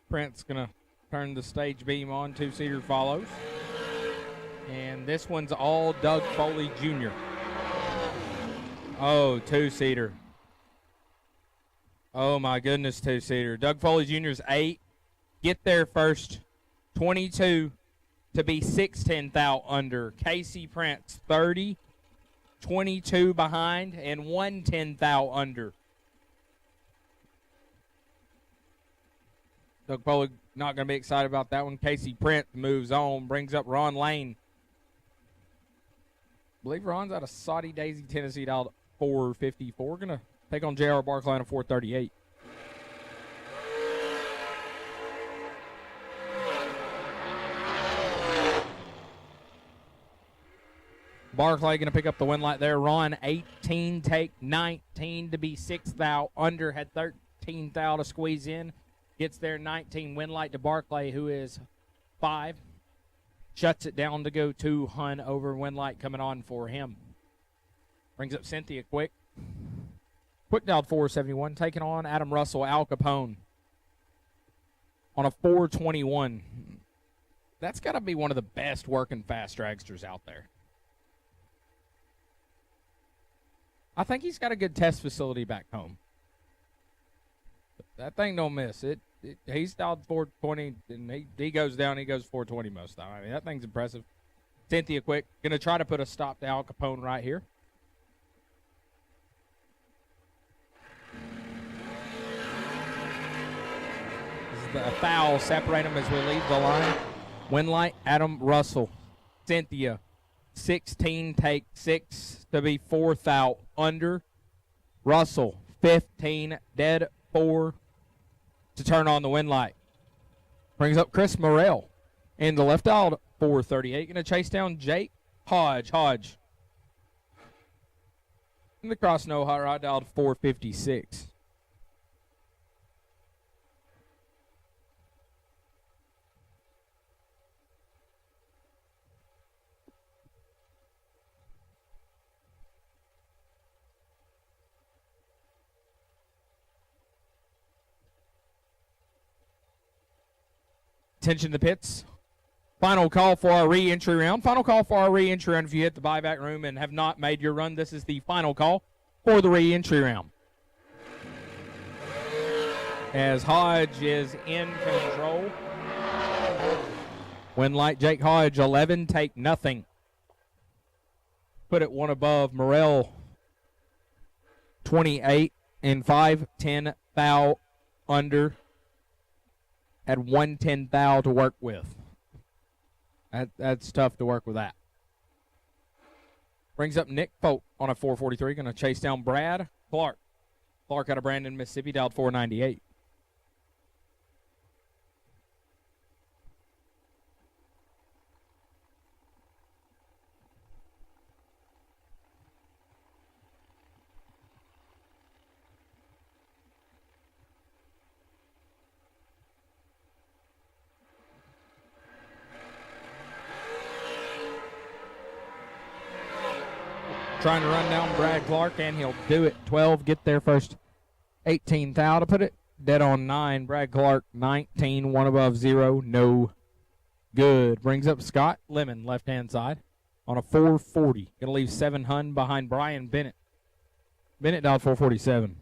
Prince going to turn the stage beam on. Two-seater follows. And this one's all Doug Foley Jr. Oh, two-seater. Oh, my goodness, two-seater. Doug Foley Jr.'s 8. Get there first. 22 to be 6/10 thou under. Casey Prince, 30. 22 behind and 1/10 thou under. Doug Foley not going to be excited about that one. Casey Prince moves on, brings up Ron Lane. I believe Ron's out of Saudi Daisy, Tennessee, dialed 454. Going to take on J.R. Barclay on a 438. Barclay going to pick up the win light there. Ron 18, take 19 to be 6 thou under. Had 13 thou to squeeze in. Gets there 19. Win light to Barclay, who is 5. Shuts it down to go 2 Hun over. Win light coming on for him. Brings up Cynthia Quick. Quick dialed 471. Taking on Adam Russell, Al Capone on a 421. That's got to be one of the best working fast dragsters out there. I think he's got a good test facility back home. That thing don't miss. He's dialed 420, and he goes down. He goes 420 most of the time. I mean, that thing's impressive. Cynthia Quick going to try to put a stop to Al Capone right here. This is a foul. Separate them as we leave the line. Win light, Adam Russell. Cynthia 16, take 6 to be 4 thou under. Russell 15, dead 4 to turn on the win light. Brings up Chris Morrell in the left dial 438. Going to chase down Jake Hodge. Hodge in the cross no hot rod dialed 456. Attention to the pits. Final call for our re-entry round. Final call for our re-entry round. If you hit the buyback room and have not made your run, this is the final call for the re-entry round. As Hodge is in control. Win light, Jake Hodge, 11, take nothing. Put it one above. Morrell, 28 and 5, 10 thou under. Had 110 thou to work with. That's tough to work with that. Brings up Nick Pope on a 443. Going to chase down Brad Clark. Clark out of Brandon, Mississippi, dialed 498. Trying to run down Brad Clark, and he'll do it. 12, get there first. 18 thou to put it. Dead on 9. Brad Clark, 19, 1 above 0. No good. Brings up Scott Lemon, left-hand side, on a 440. Going to leave 7 Hun behind Brian Bennett. Bennett dialed 447.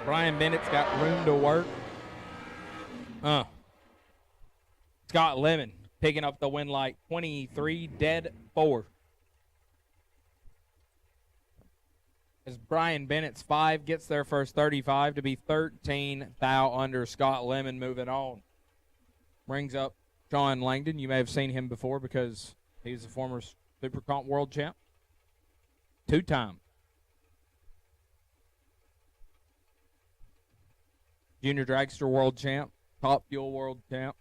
Brian Bennett's got room to work. Scott Lemon picking up the win light. 23, dead 4. As Brian Bennett's 5 gets their first 35 to be 13 thou under. Scott Lemon moving on. Brings up Sean Langdon. You may have seen him before because he's a former Super Comp World Champ. 2-time. Junior Dragster World Champ, Top Fuel World Champ.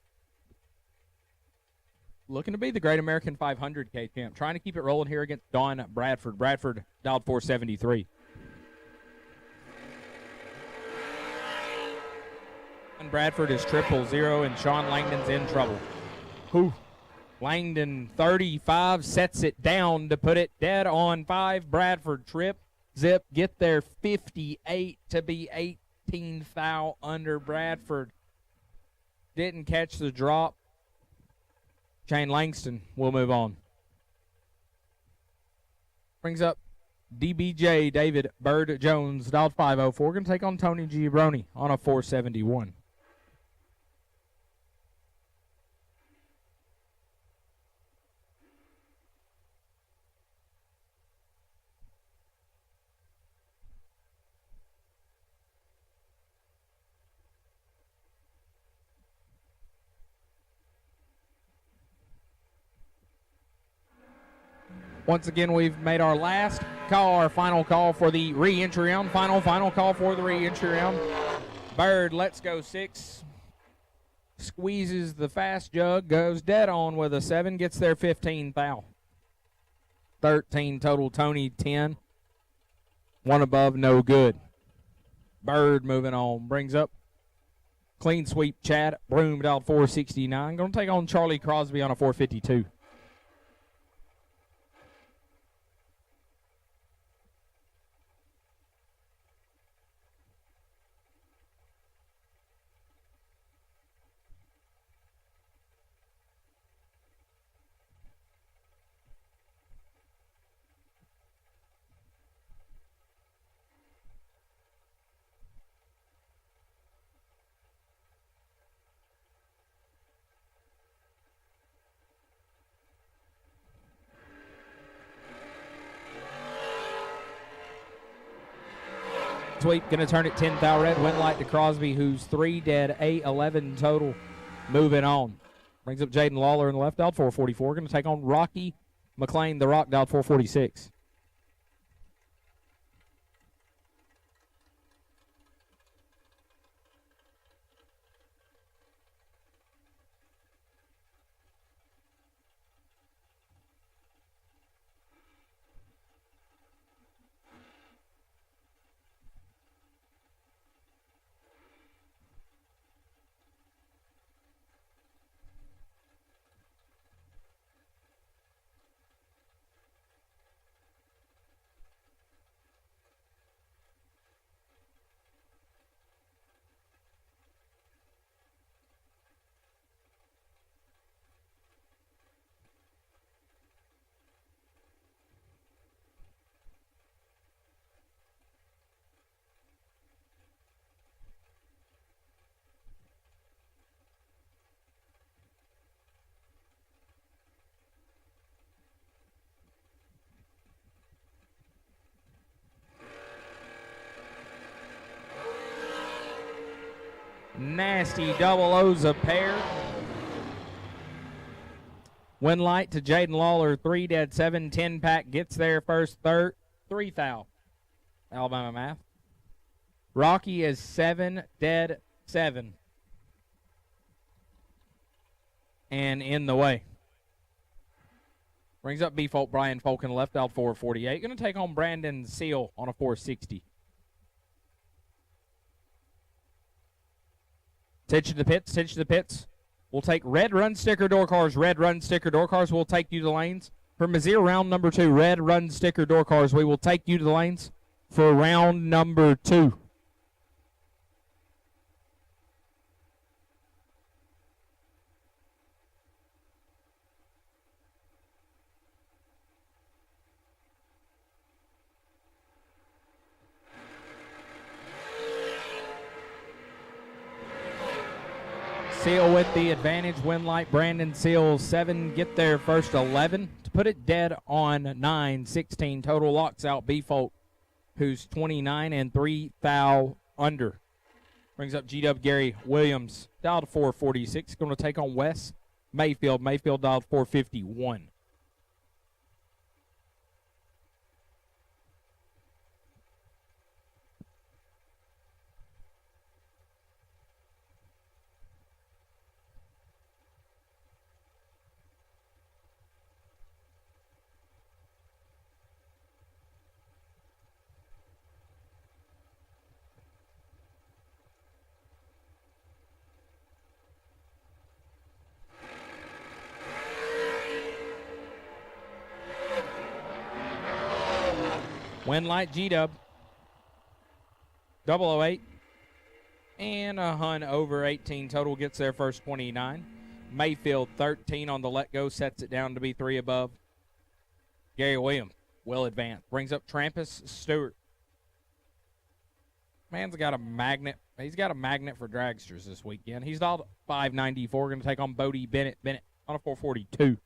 Looking to be the Great American 500K champ. Trying to keep it rolling here against Don Bradford. Bradford dialed 473. And Bradford is 000, and Sean Langdon's in trouble. Whew. Langdon 35 sets it down to put it dead on 5. Bradford trip, zip, get there 58 to be 18 thou under. Bradford didn't catch the drop. Shane Langston will move on. Brings up DBJ David Bird Jones, dialed 504. Going to take on Tony Giabroni on a 471. Once again, we've made our last call, our final call for the re-entry round. Final call for the re-entry round. Bird, let's go 6. Squeezes the fast jug, goes dead on with a 7, gets there 15 thou. 13 total, Tony 10. 1 above, no good. Bird moving on, brings up clean sweep Chad Broom, dialed 469. Going to take on Charlie Crosby on a 452. Sweep going to turn it 10 thou red. Win light to Crosby, who's 3 dead, 8-11 total. Moving on. Brings up Jaden Lawler in the left, dialed 444. Going to take on Rocky McLean, the Rock, dialed 446. Nasty double O's a pair. Win light to Jaden Lawler, 3 dead 7. 10 pack gets there first, third, 3 foul. Alabama math. Rocky is 7 dead 7. And in the way. Brings up B-Folk, Brian Falcon, left out 448. Going to take on Brandon Seal on a 460. Titch to the pits. We'll take red run sticker door cars. Red run sticker door cars will take you to lanes. For Mizzier, round number 2, red run sticker door cars. We will take you to the lanes for round number 2. Seal with the advantage. Win light. Brandon Seal 7. Get there first 11. To put it dead on 9. 16 total locks out B-Folk, who's 29 and 3 foul under. Brings up G-Dub Gary Williams. Dialed 446. Going to take on Wes Mayfield. Mayfield dialed 451. Win light G-Dub. 008. And a Hun over 18 total gets there first 29. Mayfield 13 on the let go, sets it down to be 3 above. Gary Williams will advance. Brings up Trampus Stewart. Man's got a magnet. He's got a magnet for dragsters this weekend. He's dialed 594. Going to take on Bodie Bennett. Bennett on a 442.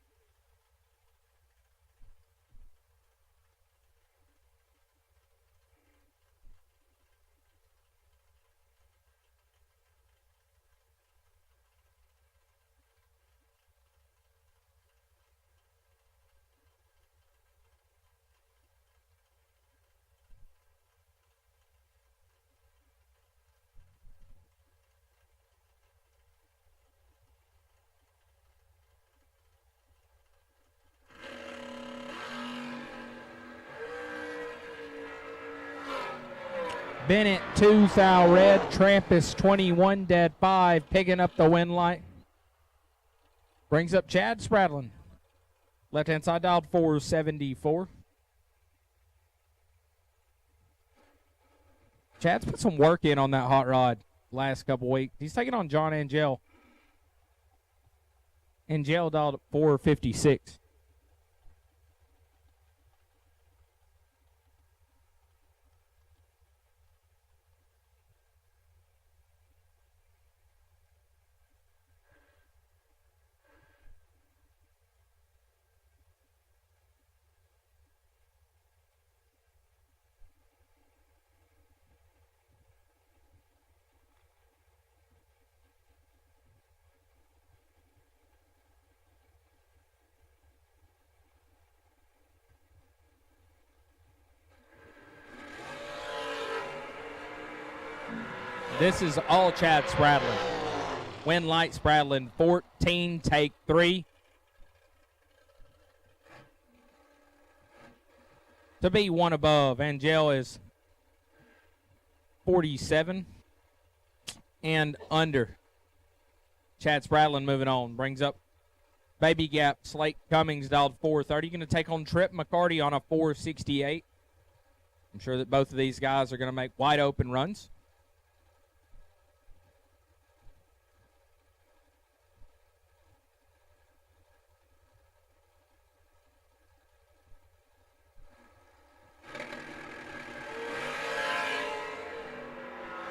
Bennett 2 foul red. Trampus 21 dead 5, picking up the win light. Brings up Chad Spradlin. Left hand side dialed 474. Chad's put some work in on that hot rod last couple weeks. He's taking on John Angel. Angel dialed at 456. This is all Chad Spradlin. Win light Spradlin 14, take 3. To be 1 above. Angel is 47 and under. Chad Spradlin moving on. Brings up Baby Gap. Slate Cummings dialed 430. Going to take on Trip McCarty on a 468. I'm sure that both of these guys are going to make wide open runs.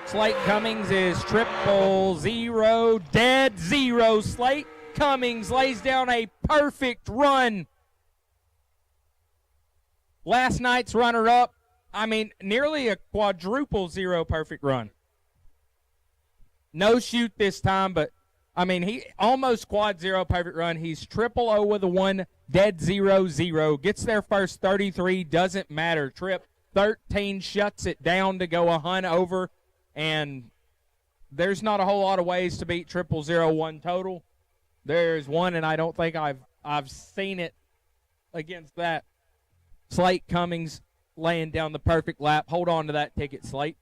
Slate Cummings is 000, dead 0. Slate Cummings lays down a perfect run. Last night's runner-up, nearly a quadruple 0 perfect run. No shoot this time, but, I mean, he almost quad 0 perfect run. He's 0-0 with a 1, dead 0-0. Gets there first 33, doesn't matter. Trip 13, shuts it down to go a hunt over, and there's not a whole lot of ways to beat 0-0-1 total. There's one, and I don't think I've seen it against that. Slate Cummings laying down the perfect lap. Hold on to that ticket, Slate.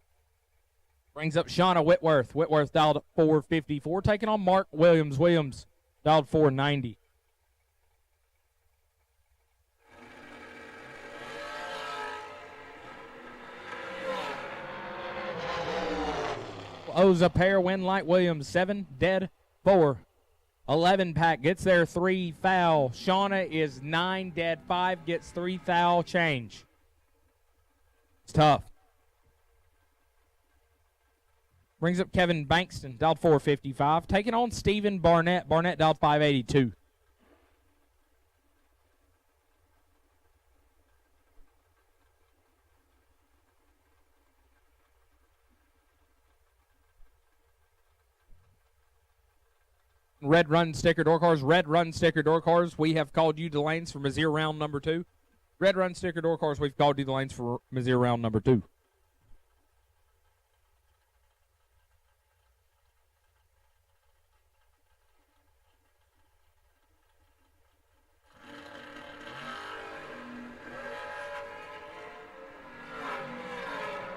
Brings up Shauna Whitworth. Whitworth dialed at 454, taking on Mark Williams. Williams dialed 490. Owes a pair, win like Williams. 7, dead 4. 11 pack gets there 3 foul. Shauna is 9 dead 5, gets 3 foul change. It's tough. Brings up Kevin Bankston, dialed 455. Taking on Stephen Barnett. Barnett dialed 582. Red Run Sticker Door Cars. Red Run Sticker Door Cars. We have called you to the lanes for Mizzier round number 2. Red Run Sticker Door Cars. We've called you the lanes for Mizzier round number 2.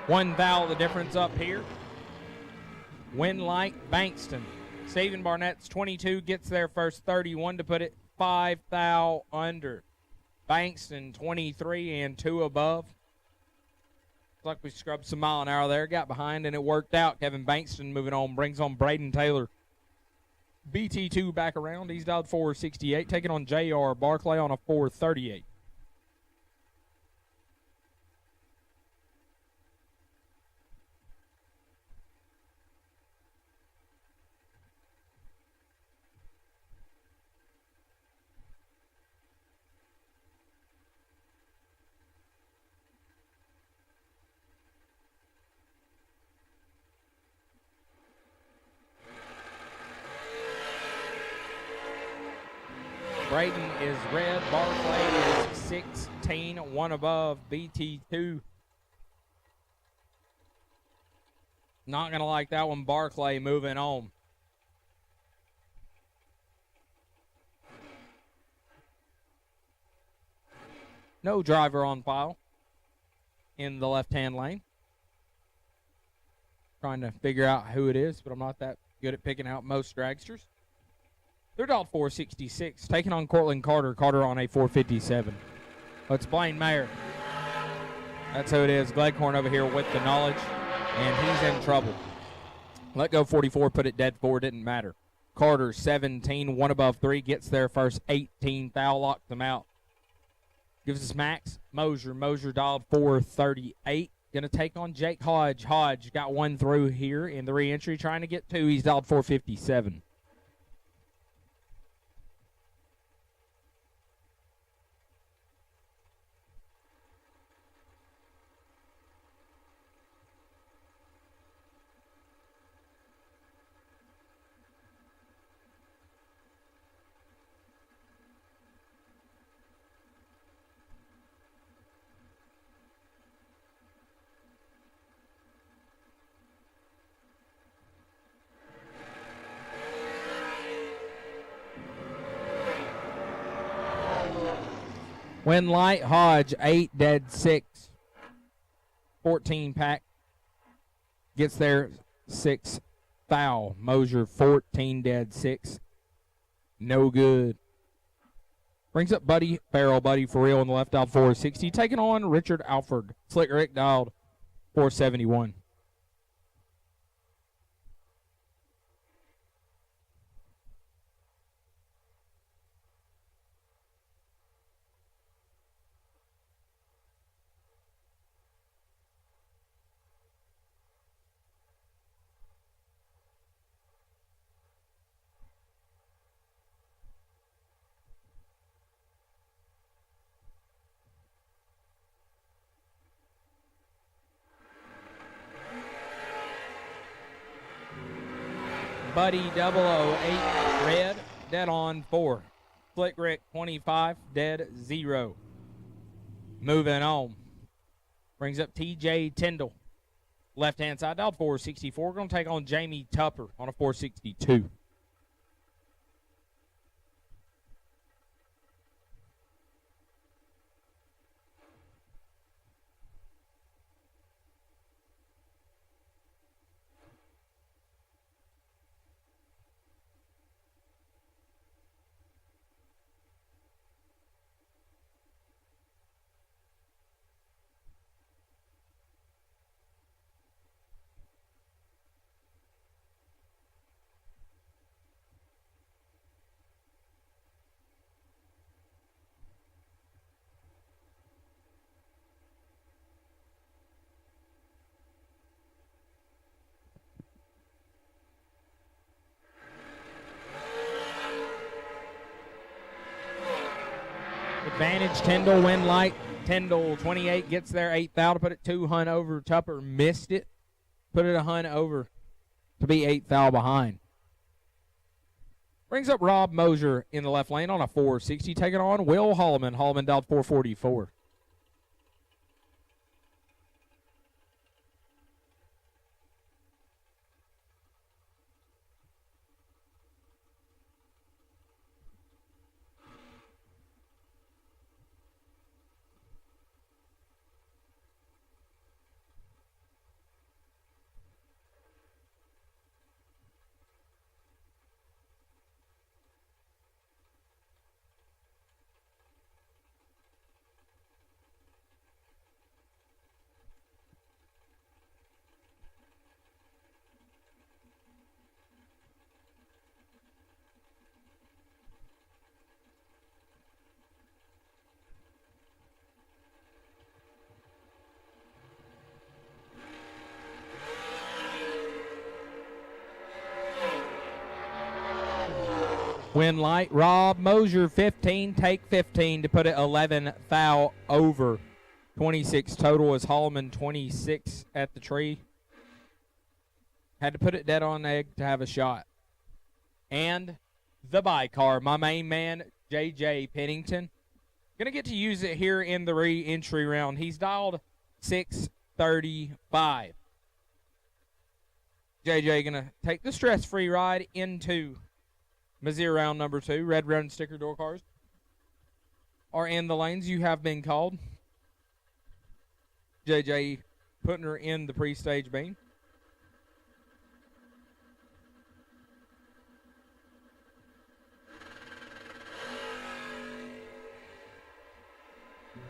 One foul, the difference up here. Winlight Bankston. Stephen Barnett's 22, gets there first 31 to put it 5 foul under. Bankston 23 and 2 above. Looks like we scrubbed some mile an hour there, got behind, and it worked out. Kevin Bankston moving on, brings on Braden Taylor. BT2 back around. He's dialed 468, taking on J.R. Barclay on a 438. Braden is red. Barclay is 16, 1 above. BT2. Not going to like that one. Barclay moving on. No driver on file in the left-hand lane. Trying to figure out who it is, but I'm not that good at picking out most dragsters. They're dialed 466, taking on Cortland Carter. Carter on a 457. It's Blaine Mayer. That's who it is. Gleghorn over here with the knowledge, and he's in trouble. Let go 44, put it dead 4, didn't matter. Carter 17, 1 above 3, gets there first 18, foul locked them out. Gives us Max Mosier. Mosier dialed 438. Going to take on Jake Hodge. Hodge got 1 through here in the re-entry, trying to get 2. He's dialed 457. Winlight Hodge 8 dead 6. 14 pack. Gets there 6 foul. Mosier 14 dead 6. No good. Brings up Buddy Farrell. Buddy for real on the left, dialed 460. Taking on Richard Alford. Slick Rick dialed 471. Buddy 008 red, dead on 4. Slick Rick 25, dead 0. Moving on. Brings up TJ Tyndall. Left-hand side, dialed 464. Going to take on Jamie Tupper on a 462. Advantage, Tyndall, win light. Tyndall, 28, gets there, 8th foul to put it 2 Hunt over. Tupper missed it. Put it a Hunt over to be 8th foul behind. Brings up Rob Mosier in the left lane on a 460, taking on Will Holloman. Holloman dialed 444. Win light, Rob Mosier, 15, take 15 to put it 11 foul over. 26 total is Holloman, 26 at the tree. Had to put it dead on egg to have a shot. And the bicar, my main man, J.J. Pennington. Going to get to use it here in the re-entry round. He's dialed 635. J.J. going to take the stress-free ride into Missouri round number 2. Red Run sticker door cars are in the lanes. You have been called. JJ putting her in the pre-stage beam.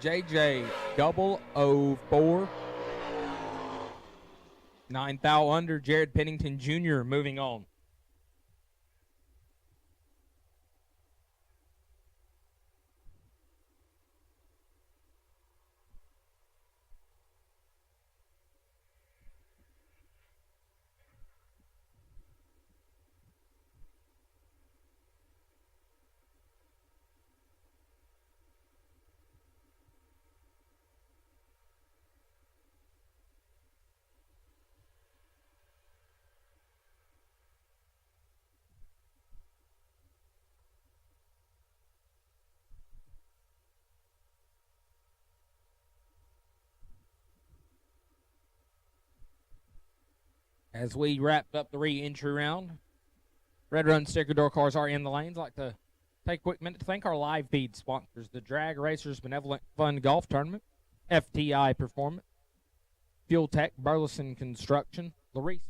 JJ 004. 9 foul under. Jared Pennington Jr. moving on. As we wrapped up the re-entry round, Red Run sticker door cars are in the lanes. I'd like to take a quick minute to thank our live feed sponsors, the Drag Racers Benevolent Fun Golf Tournament, FTI Performance, Fuel Tech, Burleson Construction, Larice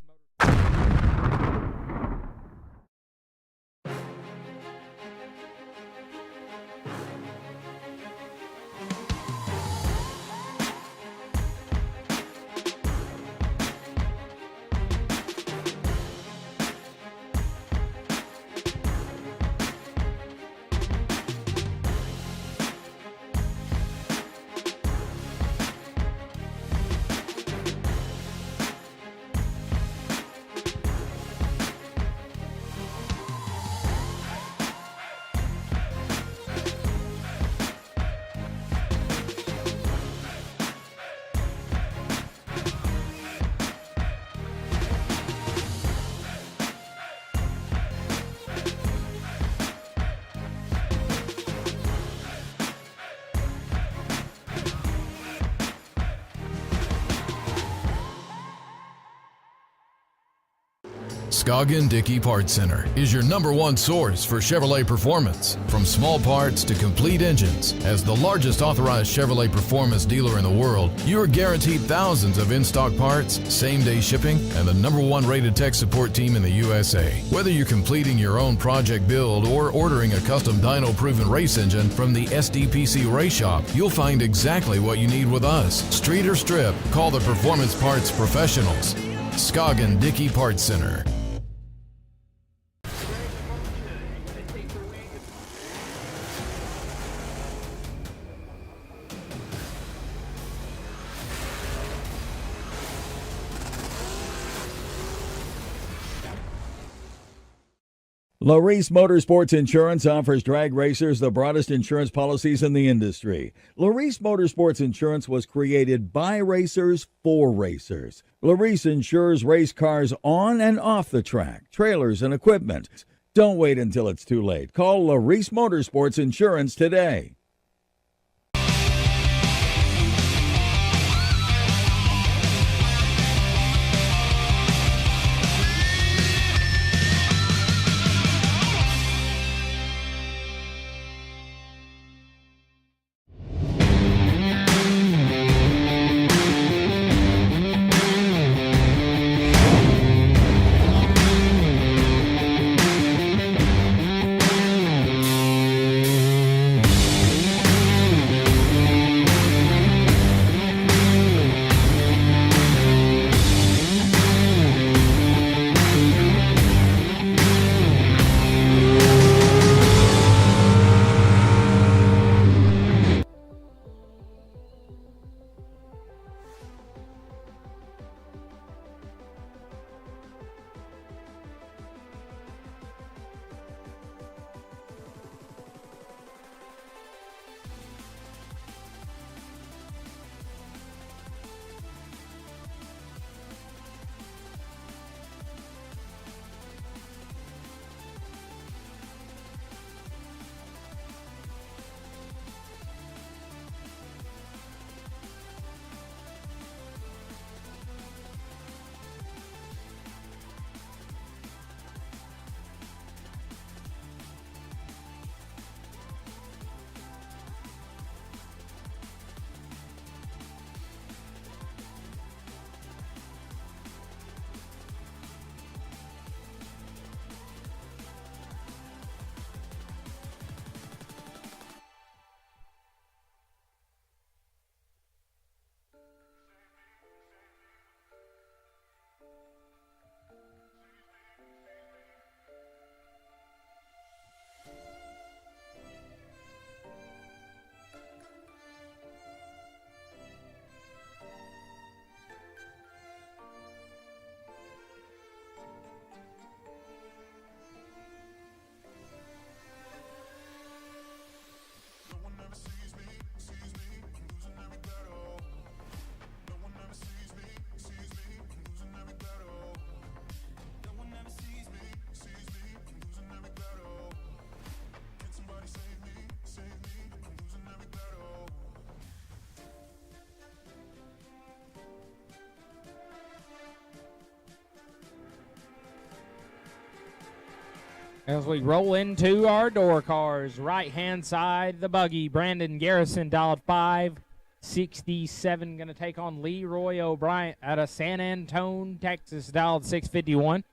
Scoggin-Dickey Parts Center is your #1 source for Chevrolet performance. From small parts to complete engines, as the largest authorized Chevrolet performance dealer in the world, you are guaranteed thousands of in-stock parts, same-day shipping, and the #1 rated tech support team in the USA. Whether you're completing your own project build or ordering a custom dyno-proven race engine from the SDPC Race Shop, you'll find exactly what you need with us. Street or strip, call the Performance Parts Professionals. Scoggin-Dickey Parts Center. Larice Motorsports Insurance offers drag racers the broadest insurance policies in the industry. Larice Motorsports Insurance was created by racers for racers. Larice insures race cars on and off the track, trailers, and equipment. Don't wait until it's too late. Call Larice Motorsports Insurance today. As we roll into our door cars, right-hand side, the buggy, Brandon Garrison, dialed 567, going to take on Leroy O'Brien out of San Antonio, Texas, dialed 651.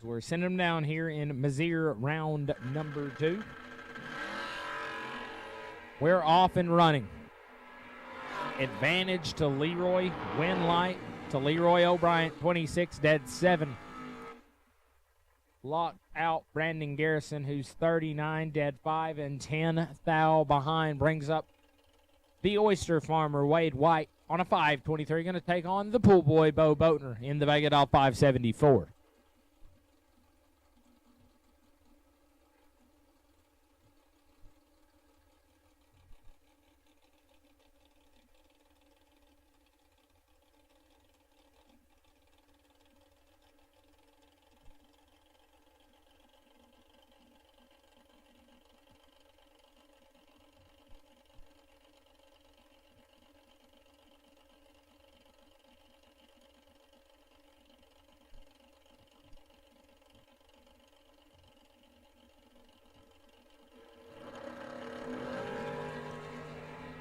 We're sending them down here in Mizzier round number 2. We're off and running. Advantage to Leroy. Win light to Leroy O'Brien, 26 dead 7. Locked out Brandon Garrison, who's 39, dead 5 and 10 thou behind. Brings up the oyster farmer, Wade White, on a 523. Going to take on the pool boy, Bo Boatner, in the Vega Doll 574.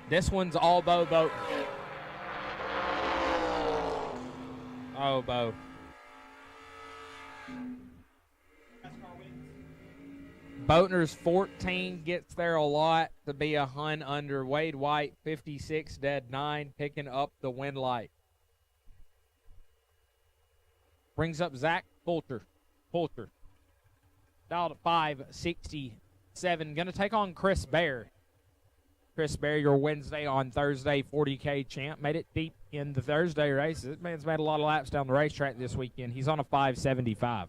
This one's all Bo Boatner. Oh, Bo. Boatner's 14 gets there a lot to be a hun under. Wade White, 56, dead 9, picking up the win light. Brings up Zach Fulcher. Dialed at 567. Going to take on Chris Bear. Chris Bear, your Wednesday on Thursday 40K champ. Made it deep in the Thursday race. This man's made a lot of laps down the racetrack this weekend. He's on a 575.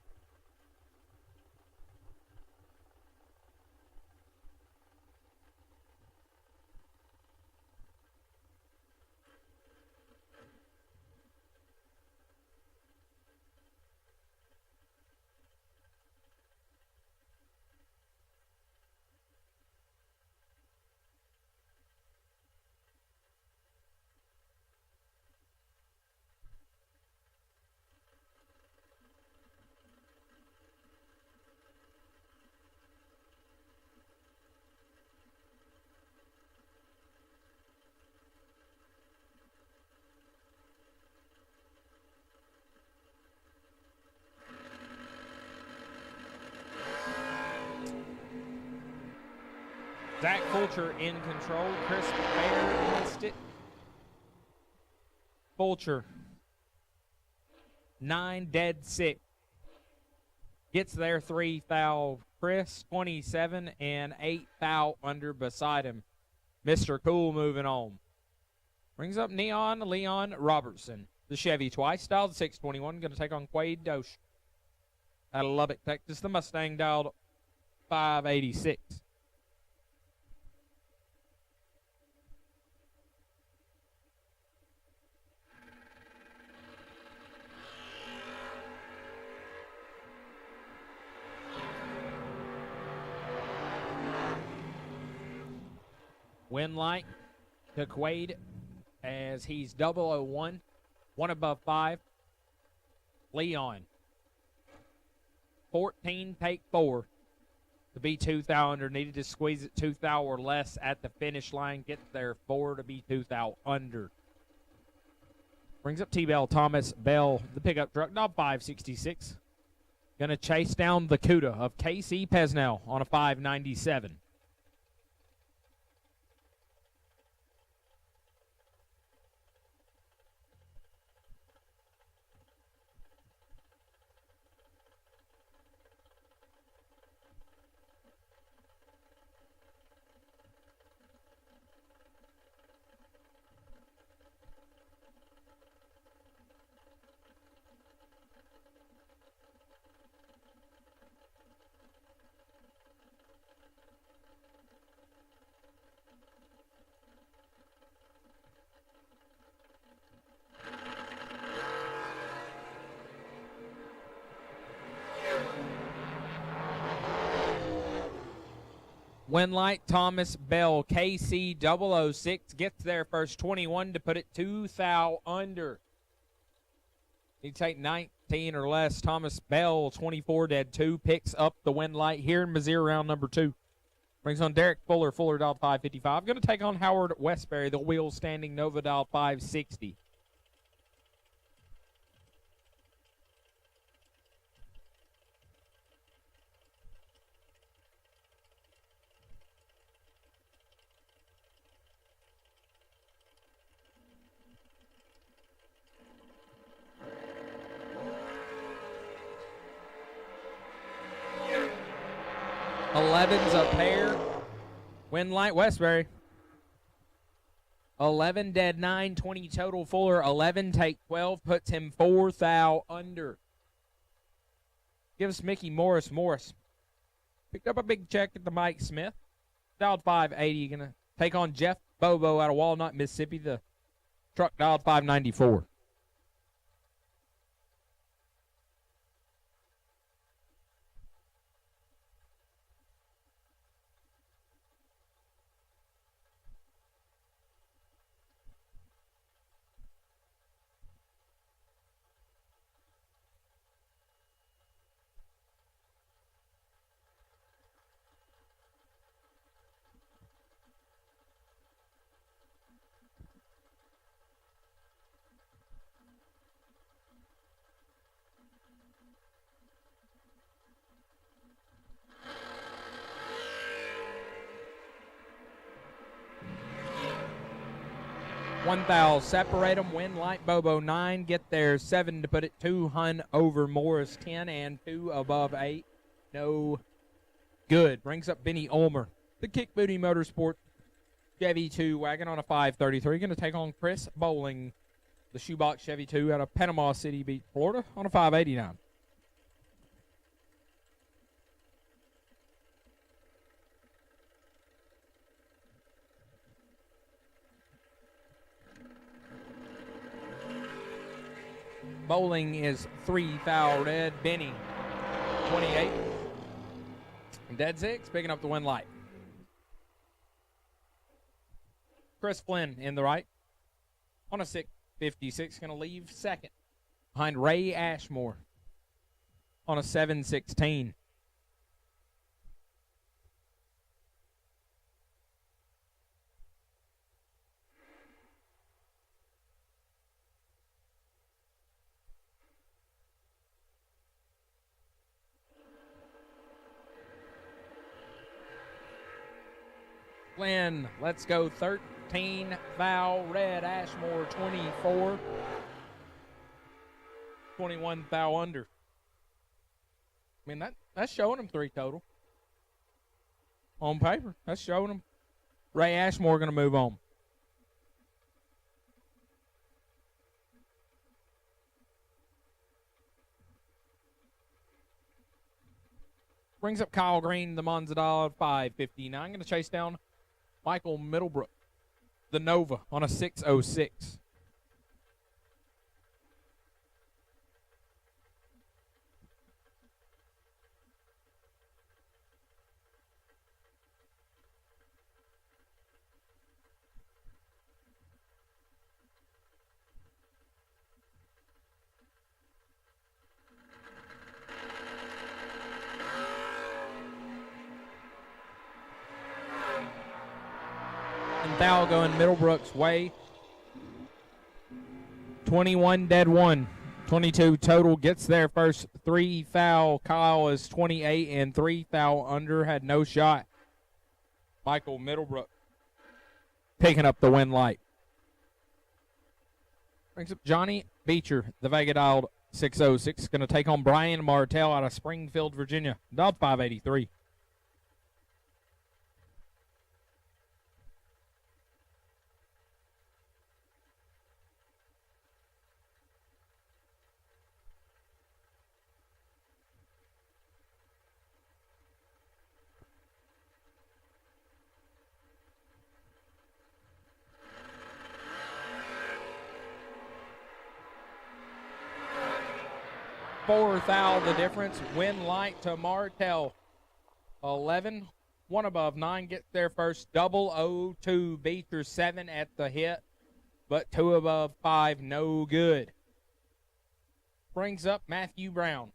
Zach Fulcher in control. Chris Bear missed it. Fulcher, 9, dead 6. Gets there 3 thou. Chris, 27, and 8 thou under beside him. Mr. Cool moving on. Brings up Leon Robertson. The Chevy twice. Dialed 621. Going to take on Quade Dosh out of Lubbock, Texas. The Mustang dialed 586. Win light to Quade as he's 001, 1 above 5. Leon, 14, take 4 to be 2 thou under. Needed to squeeze it 2 thou or less at the finish line. Get there 4 to be 2 thou under. Brings up T-Bell Thomas Bell, the pickup truck, Dog 566. Going to chase down the CUDA of KC Pesnell on a 597. Winlight Thomas Bell, KC 006, gets there first, 21 to put it 2 thou under. He'd take 19 or less. Thomas Bell, 24, dead 2, picks up the Winlight here in Missouri round number 2. Brings on Derek Fuller dialed 555. Going to take on Howard Westbury, the wheel standing Nova dialed 560. 11's a pair. Win light Westbury. 11 dead 9, 20 total Fuller. 11 take 12, puts him 4 thou under. Gives Mickey Morris. Picked up a big check at the Mike Smith. Dialed 580. Going to take on Jeff Bobo out of Walnut, Mississippi. The truck dialed 594. One thou separate them. Win light Bobo 9. Get there 7 to put it 2 Hun over Morris 10 and 2 above 8. No good. Brings up Benny Ulmer. The Kick Booty Motorsport Chevy 2 wagon on a 533. Going to take on Chris Bowling. The Shoebox Chevy 2 out of Panama City Beach, Florida on a 589. Bowling is 3 foul red. Benny, 28. Dead 6, picking up the win light. Chris Flynn in the right. On a 656, going to leave second. Behind Ray Ashmore. On a 716. Flynn, let's go 13 foul red. Ashmore 24. 21 foul under. I mean, that's showing him 3 total. On paper, that's showing him. Ray Ashmore going to move on. Brings up Kyle Green, the Monzadal, 559. Going to chase down Michael Middlebrook, the Nova, on a 606. Foul going Middlebrook's way. 21 dead 1. 22 total. Gets there first. 3 foul. Kyle is 28 and 3 foul under. Had no shot. Michael Middlebrook picking up the win light. Brings up Johnny Beecher, the Vega dialed 606. Going to take on Brian Martell out of Springfield, Virginia. Dialed 583. Four foul the difference. Win light to Martell. 11. 1 above 9 gets there first. 002 Beecher 7 at the hit. But 2 above 5 no good. Brings up Matthew Brown.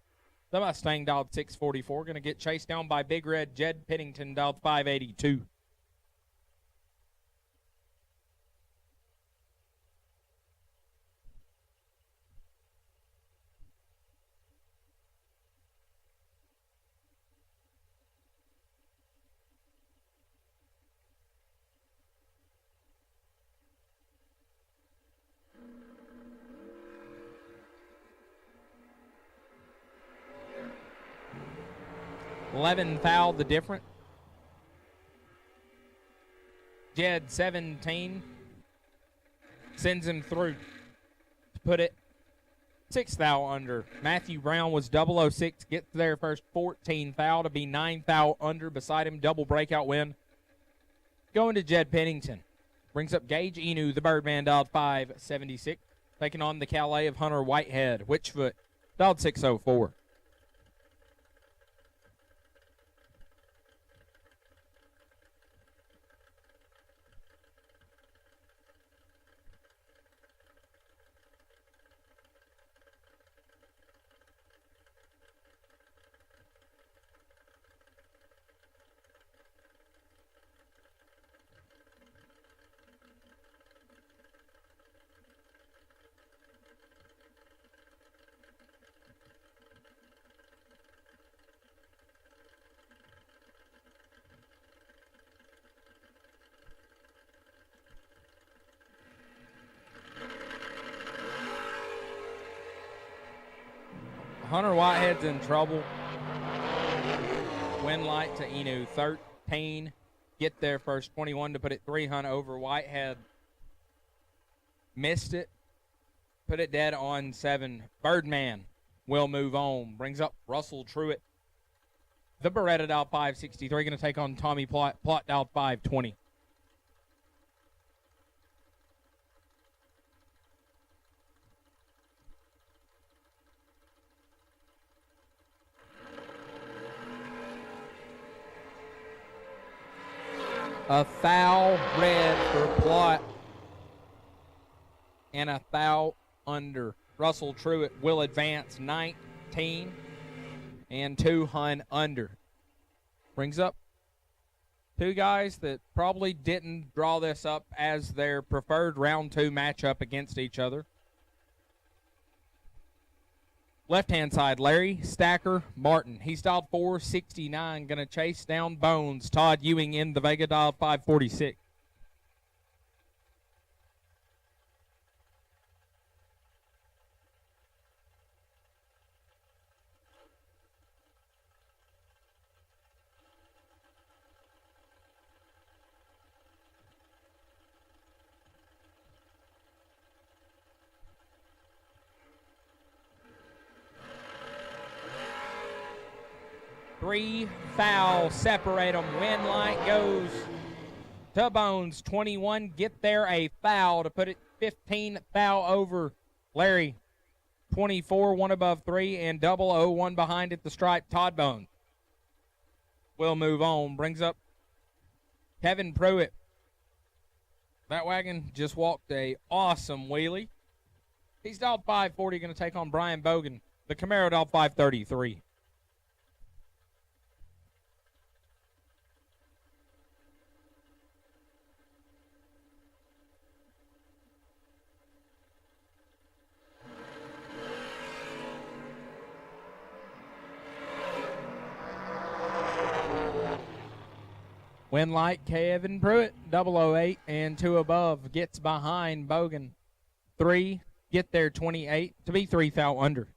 The Mustang dialed 644. Going to get chased down by Big Red Jed Pittington dialed 582. $11 foul the difference. Jed 17 sends him through to put it 6 thou under. Matthew Brown was 006, gets there first, 14 thou to be 9 thou under. Beside him, double breakout win. Going to Jed Pennington. Brings up Gage Inu, the Birdman, dialed 576. Taking on the Calais of Hunter Whitehead. Witchfoot, dialed 604. Hunter Whitehead's in trouble. Win light to Inu, 13. Get there first, 21 to put it 3 hunt over. Whitehead missed it. Put it dead on 7. Birdman will move on. Brings up Russell Truitt. The Beretta dial 563 going to take on Tommy Plott dial 520. A thou red for Plott and a thou under. Russell Truitt will advance 19 and 2 hunt under. Brings up two guys that probably didn't draw this up as their preferred round 2 matchup against each other. Left-hand side, Larry Stacker Martin. He's dialed 469, going to chase down Bones. Todd Ewing in the Vega, dialed 546. Three foul separate them. Win light goes to Bones. 21 get there a foul to put it 15 foul over. Larry 24 1 above 3 and 001 behind at the stripe. Todd Bones will move on. Brings up Kevin Pruitt. That wagon just walked a awesome wheelie. He's dialed 540, going to take on Brian Bogan. The Camaro dialed 533. Win light, Kevin Pruitt, 008 and 2 above. Gets behind Bogan. 3, get there 28 to be 3 foul under.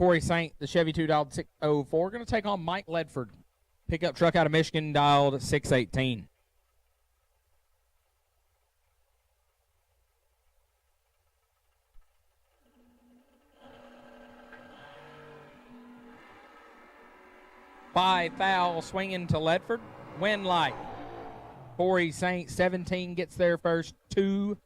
Corey Saint, the Chevy 2 dialed 604, going to take on Mike Ledford. Pickup truck out of Michigan dialed 618. Five foul swinging to Ledford. Win light. Corey Saint, 17 gets there first. 2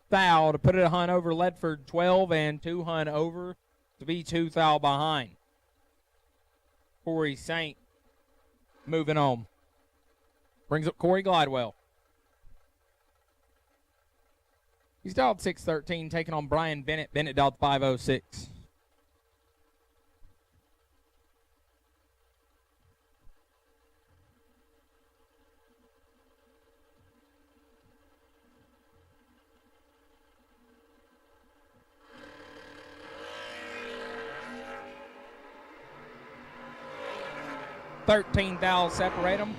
foul to put it a hunt over Ledford. 12 and 2 hunt over to be 2 foul behind. Corey Saint moving on. Brings up Corey Glidewell. He's dialed 613, taking on Brian Bennett. Bennett dialed 506. 13 thou separate them.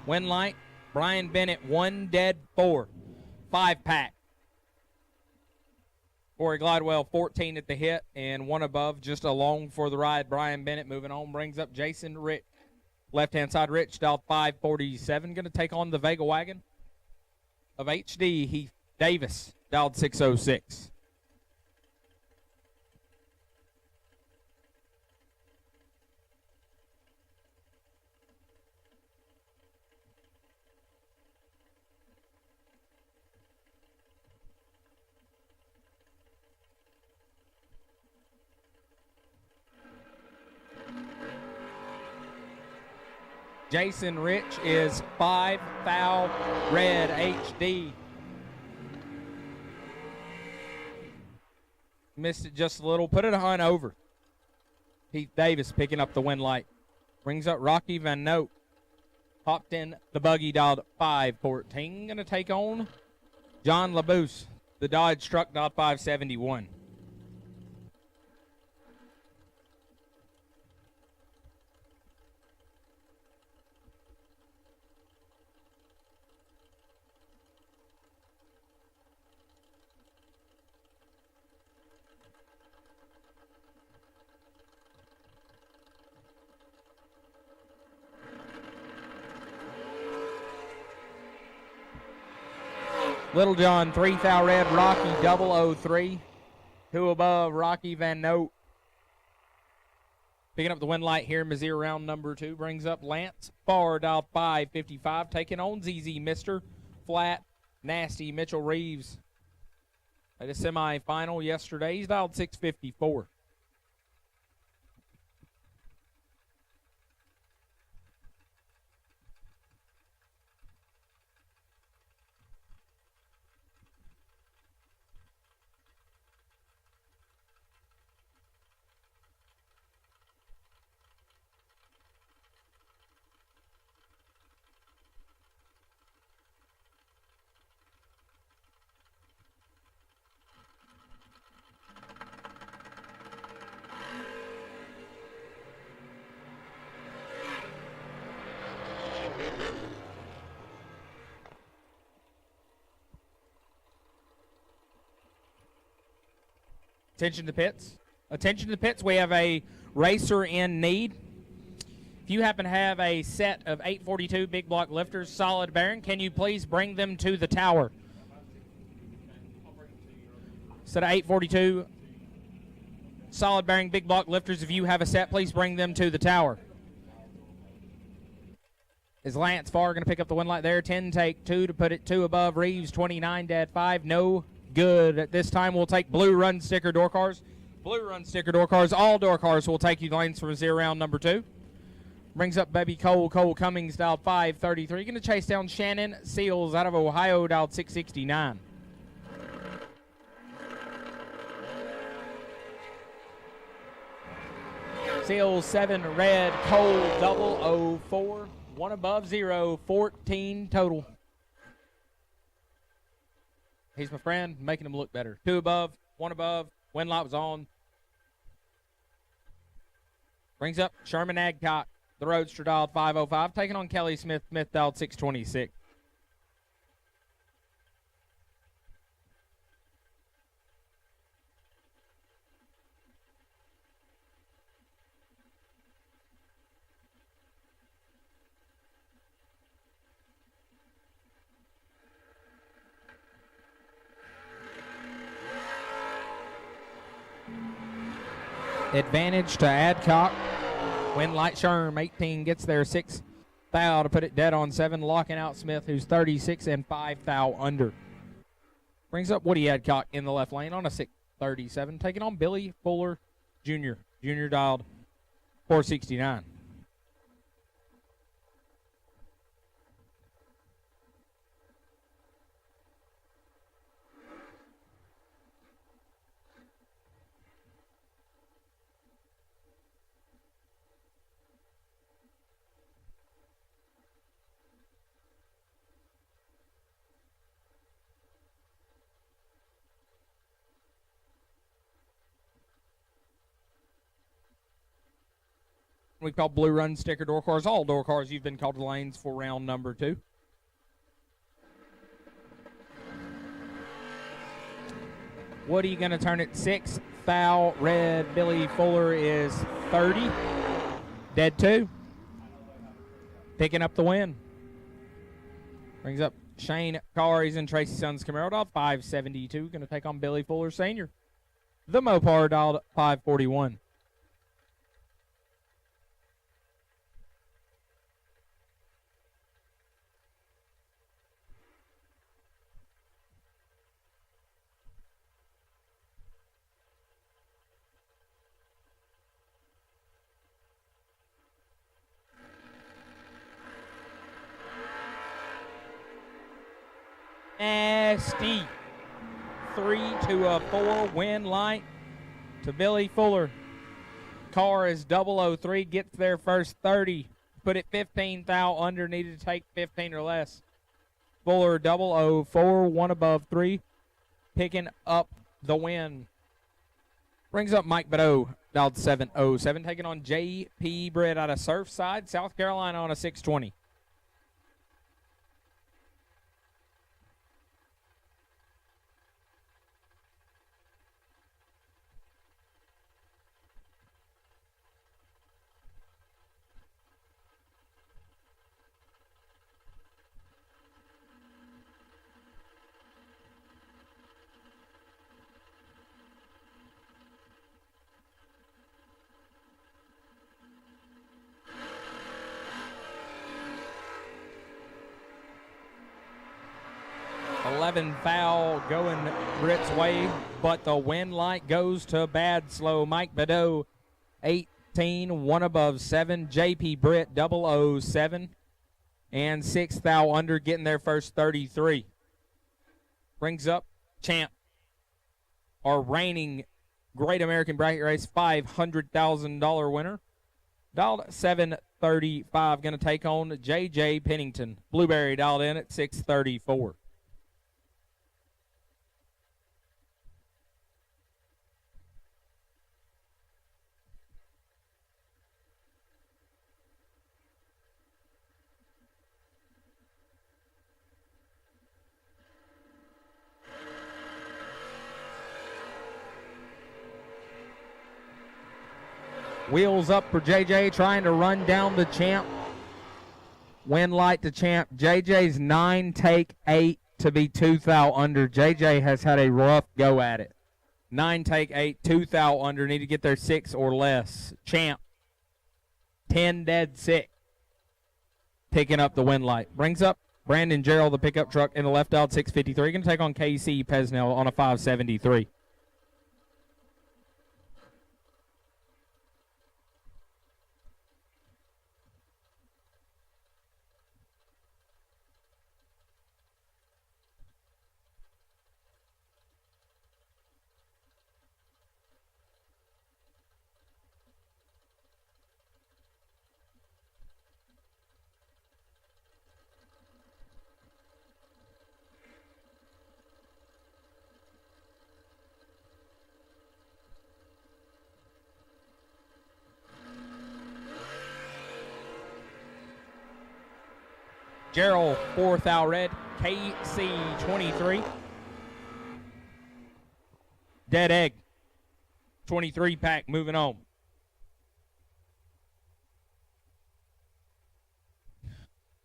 Win light, Brian Bennett, 1 dead 4. 5-pack. Corey Glidewell, 14 at the hit, and 1 above, just along for the ride. Brian Bennett moving on, brings up Jason Rich. Left-hand side, Rich, dialed 547, going to take on the Vega wagon of HD. Heath Davis, dialed 606. Jason Rich is 5 thou red HD. Missed it just a little. Put it on over. Heath Davis picking up the win light. Brings up Rocky Van Note. Hopped in the buggy, dialed 514. Going to take on John LaBouse. The Dodge truck, dialed 571. Little John, 3 thou red, Rocky 003. 2 above, Rocky Van Note. Picking up the win light here, Missouri round number 2. Brings up Lance Farr, dialed 555. Taking on ZZ Mr. Flat, Nasty Mitchell Reeves. At a semifinal yesterday, he's dialed 654. Attention to pits. Attention to the pits. We have a racer in need. If you happen to have a set of 842 big block lifters, solid bearing, can you please bring them to the tower? Set of 842 solid bearing big block lifters, if you have a set, please bring them to the tower. Is Lance Farr going to pick up the win light there? 10 take 2 to put it 2 above. Reeves, 29 dead 5. No good. At this time, we'll take blue run sticker door cars. Blue run sticker door cars. All door cars will take you lanes for 0 round number 2. Brings up Baby Cole. Cole Cummings, dialed 533. Going to chase down Shannon Seals out of Ohio, dialed 669. Seals 7 red. Cole 004. 1 above 0. 14 total. He's my friend, making him look better. 2 above, 1 above. Win light was on. Brings up Sherman Adcock, the Roadster, dialed 505. Taking on Kelly Smith, dialed 626. Advantage to Adcock. Win light Sherm, 18 gets there, 6 thou to put it dead on 7. Locking out Smith, who's 36 and 5 thou under. Brings up Woody Adcock in the left lane on a 637. Taking on Billy Fuller Jr. Jr. dialed 469. We call blue run sticker door cars. All door cars you've been called to lanes for round number 2. What are you going to turn it? 6. Foul. Red. Billy Fuller is 30. Dead 2. Picking up the win. Brings up Shane Carries and Tracy Sons Camaro, dialed 572. Going to take on Billy Fuller Sr. The Mopar, dialed 541. Nasty. 3-4 win light to Billy Fuller. Car is 003, gets there first 30. Put it 15 thou under, needed to take 15 or less. Fuller 004, 1 above 3, picking up the win. Brings up Mike Badeau, dialed 707, taking on J.P. Britt out of Surfside, South Carolina on a 620. Foul going Britt's way, but the win light goes to bad slow. Mike Badeau, 18, 1 above 7. JP Britt, 007, and 6 thou under, getting their first 33. Brings up champ, our reigning Great American Bracket Race $500,000 winner. Dialed 735, going to take on JJ Pennington. Blueberry dialed in at 634. Wheels up for JJ, trying to run down the champ. Win light to champ. JJ's 9, take 8 to be 2 thou under. JJ has had a rough go at it. 9, take 8, 2 thou under. Need to get their 6 or less. Champ, 10 dead 6. Picking up the win light. Brings up Brandon Gerald, the pickup truck, in the left out 653. Going to take on KC Pesnell on a 573. Gerald, 4 thou red. KC 23. Dead egg. 23 pack, moving on.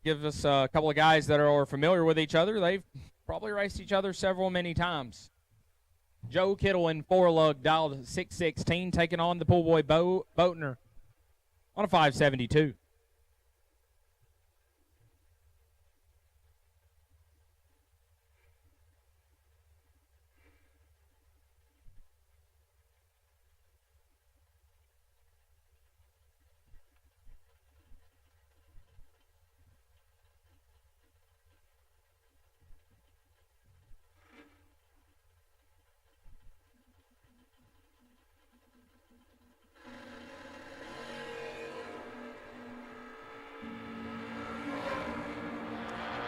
Give us a couple of guys that are familiar with each other. They've probably raced each other many times. Joe Kittle in 4-lug, dialed 616, taking on the pool boy Bo Boatner on a 572.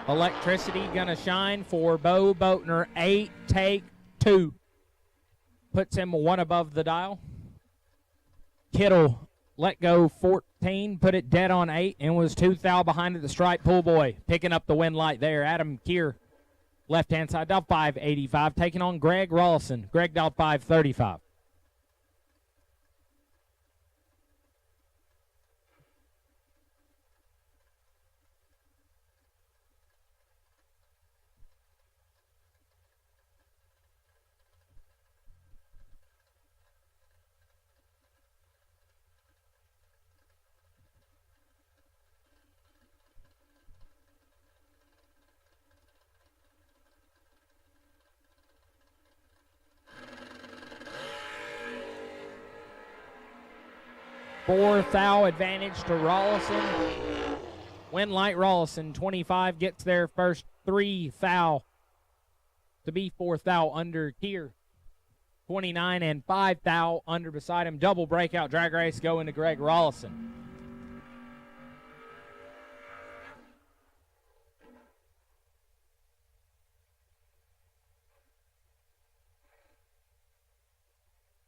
Electricity gonna shine for Bo Boatner. 8, take 2. Puts him 1 above the dial. Kittle let go 14, put it dead on 8, and was 2 thou behind at the stripe. Pool boy picking up the win light there. Adam Keir, left-hand side, dialed 585, taking on Greg Rolson. Greg dialed 535. Four thou advantage to Rolson. Win light Rolson, 25, gets their first 3 thou to be 4 thou under Keir. 29 and 5 thou under beside him. Double breakout drag race going to Greg Rolson.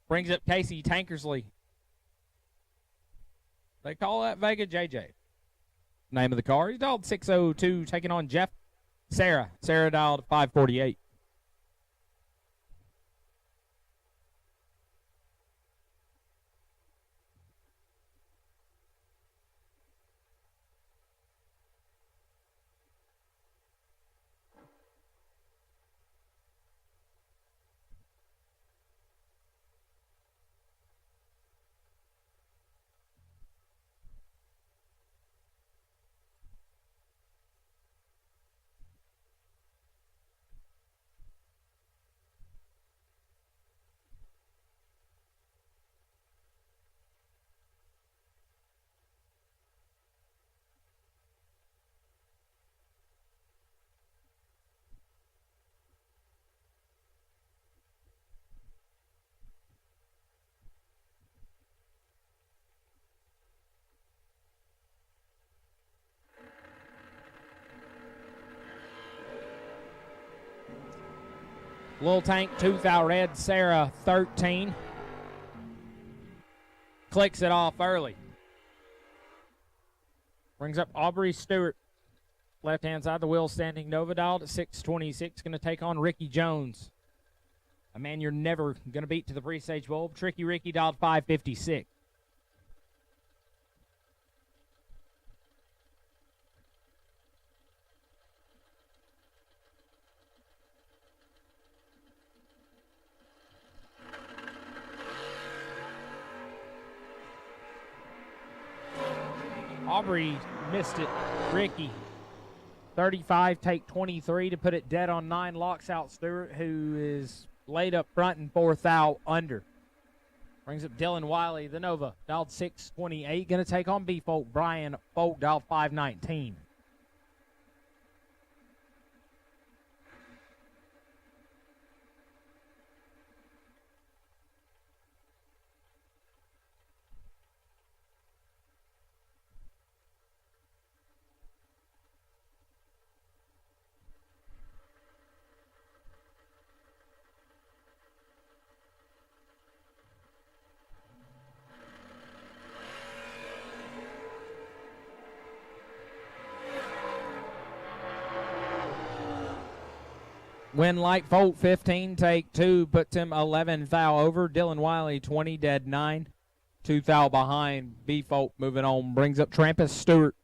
Brings up Casey Tankersley. They call that Vega JJ. Name of the car. He's dialed 602, taking on Jeff Sarah. Sarah dialed 548. Little Tank, 2 thou red, Sarah 13. Clicks it off early. Brings up Aubrey Stewart. Left-hand side of the wheel, standing Nova dialed at 626. Going to take on Ricky Jones. A man you're never going to beat to the pre-stage bowl. Tricky Ricky dialed 556. Aubrey missed it. Ricky, 35, take 23 to put it dead on 9. Locks out Stewart, who is laid up front and 4 thou under. Brings up Dylan Wiley, the Nova, dialed 628. Going to take on B-Folk. Brian Folk, dialed 519. Win light Folk 15, take 2, puts him 11 thou over. Dylan Wiley 20, dead 9. 2 thou behind. B Folk moving on. Brings up Trampus Stewart.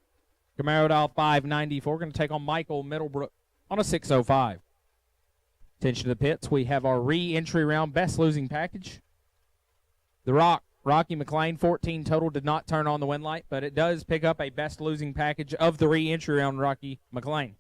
Camaro dial 594. Going to take on Michael Middlebrook on a 605. Attention to the pits. We have our re-entry round best losing package. The Rocky McLean, 14 total, did not turn on the win light, but it does pick up a best losing package of the re-entry round Rocky McLean.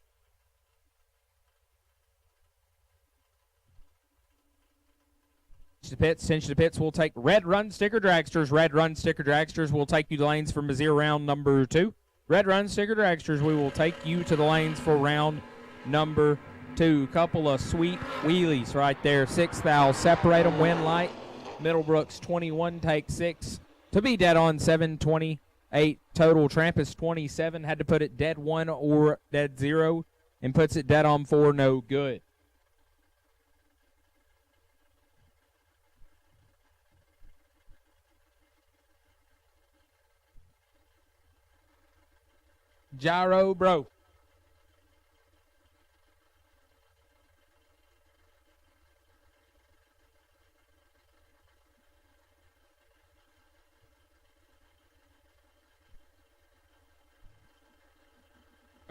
Attention to the pits. We'll take Red Run Sticker Dragsters. Red Run Sticker Dragsters will take you to lanes for Mazier round number 2. Red Run Sticker Dragsters, we will take you to the lanes for round number 2. Couple of sweet wheelies right there. 6 thou. Separate them. Win light. Middlebrooks 21, take 6. To be dead on 728 total. Trampus 27. Had to put it dead 1 or dead 0. And puts it dead on 4. No good. Gyro Bro.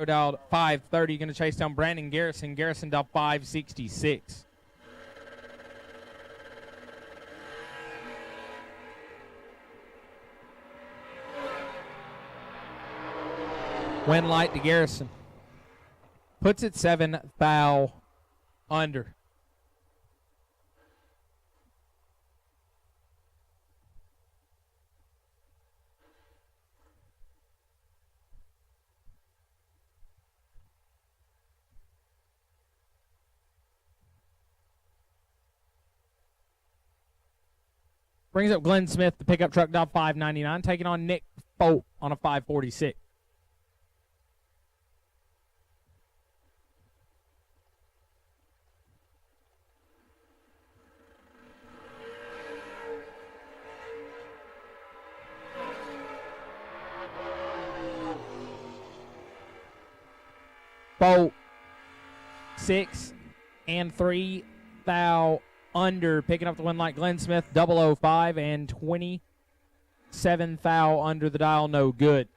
Dialed 530, going to chase down Brandon Garrison. Garrison dialed 566. Win light to Garrison. Puts it 7 thou under. Brings up Glenn Smith, the pickup truck, dial 599, taking on Nick Folk on a 546. Folk 6 and 3 thou under, picking up the win like Glenn Smith, 005 and 27 thou under the dial, no good.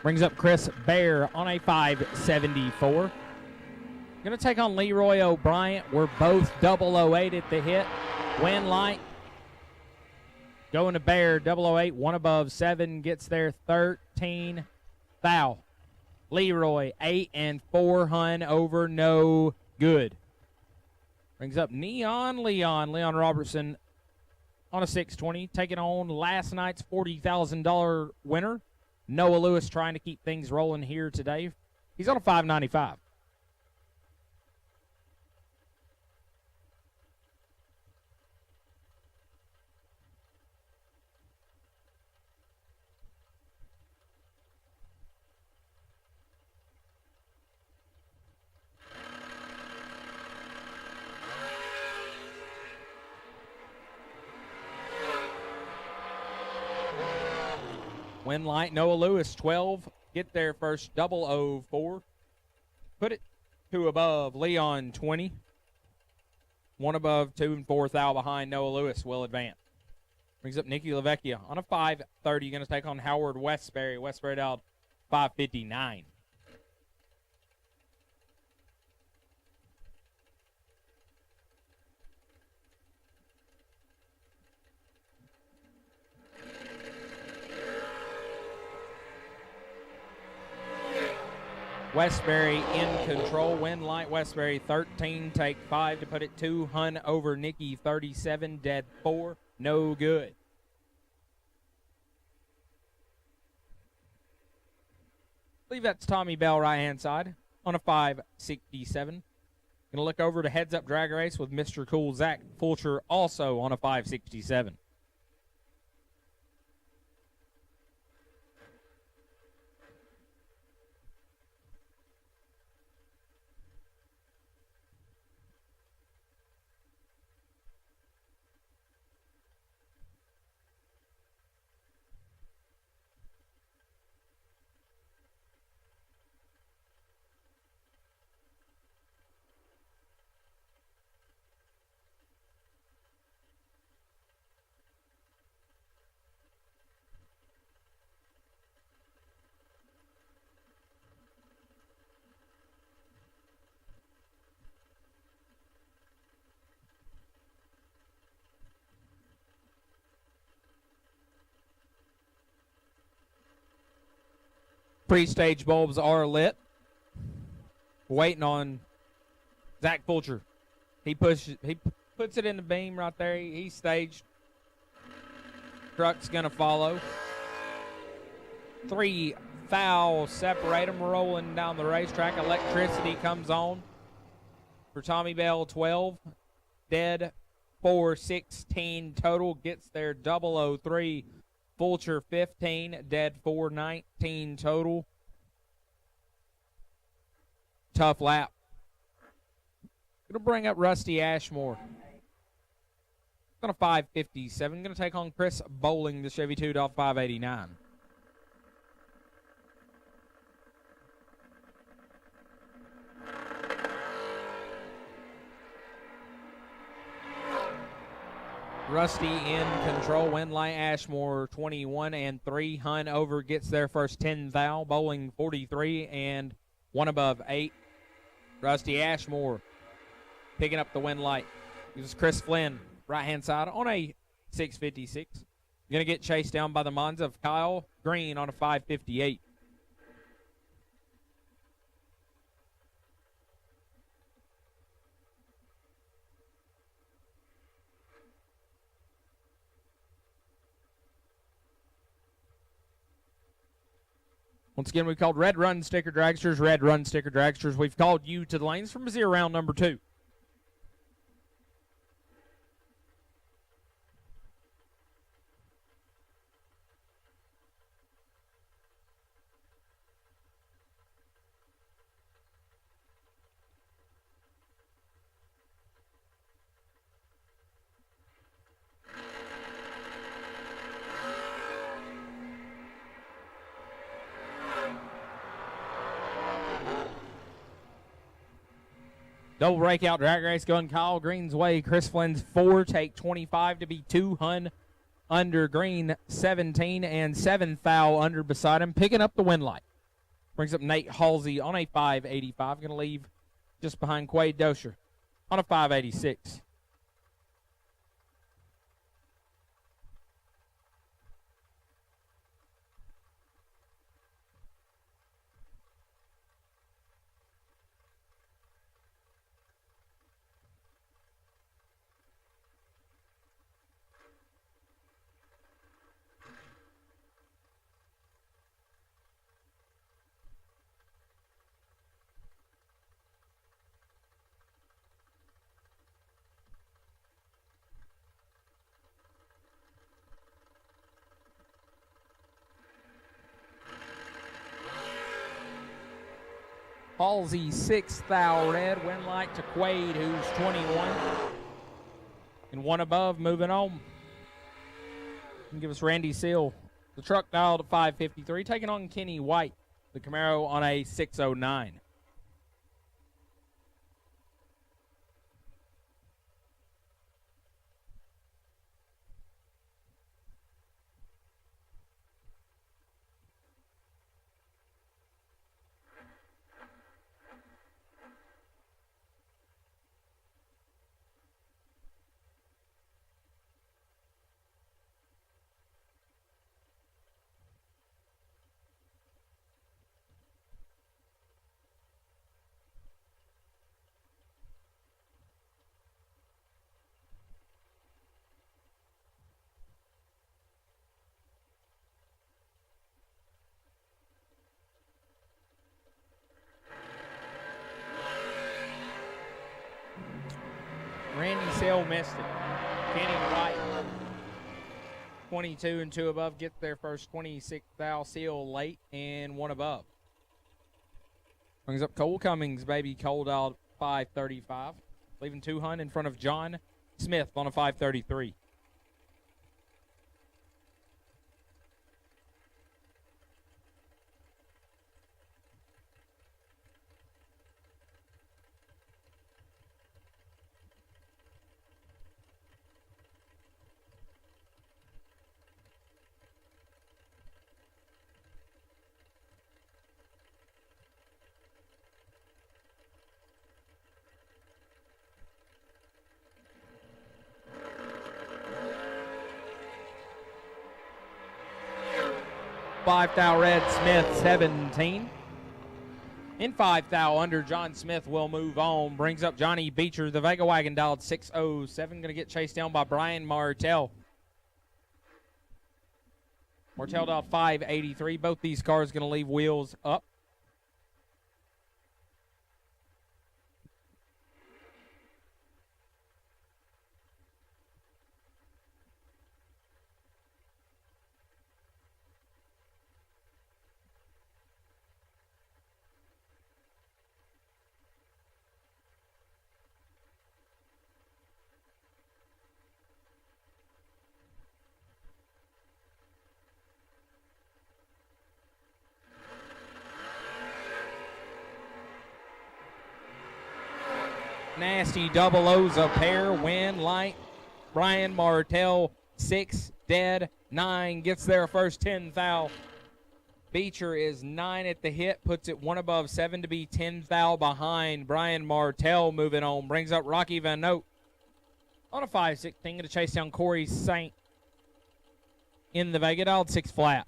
Brings up Chris Bear on a 574. Going to take on Leroy O'Brien. We're both 008 at the hit. Win light. Going to Bear, 008, one above 7, gets there 13 thou. Leroy, 8 and 4, Hun over, no good. Brings up Leon Robertson on a 620, taking on last night's $40,000 winner. Noah Lewis trying to keep things rolling here today. He's on a 595. Win light, Noah Lewis, 12. Get there first, 004. Put it 2 above, Leon, 20. 1 above, 2 and 4 thou behind, Noah Lewis will advance. Brings up Nicky LaVecchia on a 530. Going to take on Howard Westbury. Westbury out 559. Westbury in control. Win light Westbury 13, take 5 to put it 2. Hun over Nicky 37, dead 4, no good. I believe that's Tommy Bell right hand side on a 567. Gonna look over to heads up drag race with Mr. Cool Zach Fulcher also on a 567. Pre-stage bulbs are lit. waiting on Zach Fulcher. He puts it in the beam right there. He's staged. Truck's going to follow. 3 fouls separate them, rolling down the racetrack. Electricity comes on for Tommy Bell, 12. Dead, 4-16 total. Gets there, 003. Fulcher, 15. Dead, 4-19 total. Tough lap. Going to bring up Rusty Ashmore. Going to 557. Going to take on Chris Bowling, the Chevy 2.589. Rusty in control. Windlight Ashmore 21 and 3. Hunt over gets their first 10 thou. Bowling 43 and 1 above 8. Rusty Ashmore picking up the Windlight. This is Chris Flynn, right hand side on a 656. Going to get chased down by the Monza of Kyle Green on a 558. Once again, we've called Red Run Sticker Dragsters, Red Run Sticker Dragsters. We've called you to the lanes from 0 round number 2. Double breakout drag race going Kyle Green's way. Chris Flynn's 4, take 25 to be 2. Hun under Green, 17 and 7 foul under beside him. Picking up the Windlight. Brings up Nate Halsey on a 585. Going to leave just behind Quade Dosher on a 586. Halsey, 6 thou red. Windlight to Quade, who's 21. And 1 above, moving on. And give us Randy Seal. The truck dialed at 553, taking on Kenny White. The Camaro on a 609. Randy Sale missed it. Kenny White, 22 and 2 above, get their first 26 thou. Seal late and 1 above. Brings up Cole Cummings, baby. Cole dialed 535. Leaving 200 in front of John Smith on a 533. Five thou red, Smith 17. In 5 thou under, John Smith will move on. Brings up Johnny Beecher. The Vega Wagon dialed 607. Going to get chased down by Brian Martell. Martell dialed 583. Both these cars going to leave wheels up. Nasty double O's a pair. Win light. Brian Martell, 6 dead. 9 gets there first. 10 thou. Beecher is 9 at the hit. Puts it 1 above 7 to be 10 thou behind. Brian Martell moving on. Brings up Rocky Van Note on a 5-16. Going to chase down Corey Saint in the Vega. Dialed 6 flat.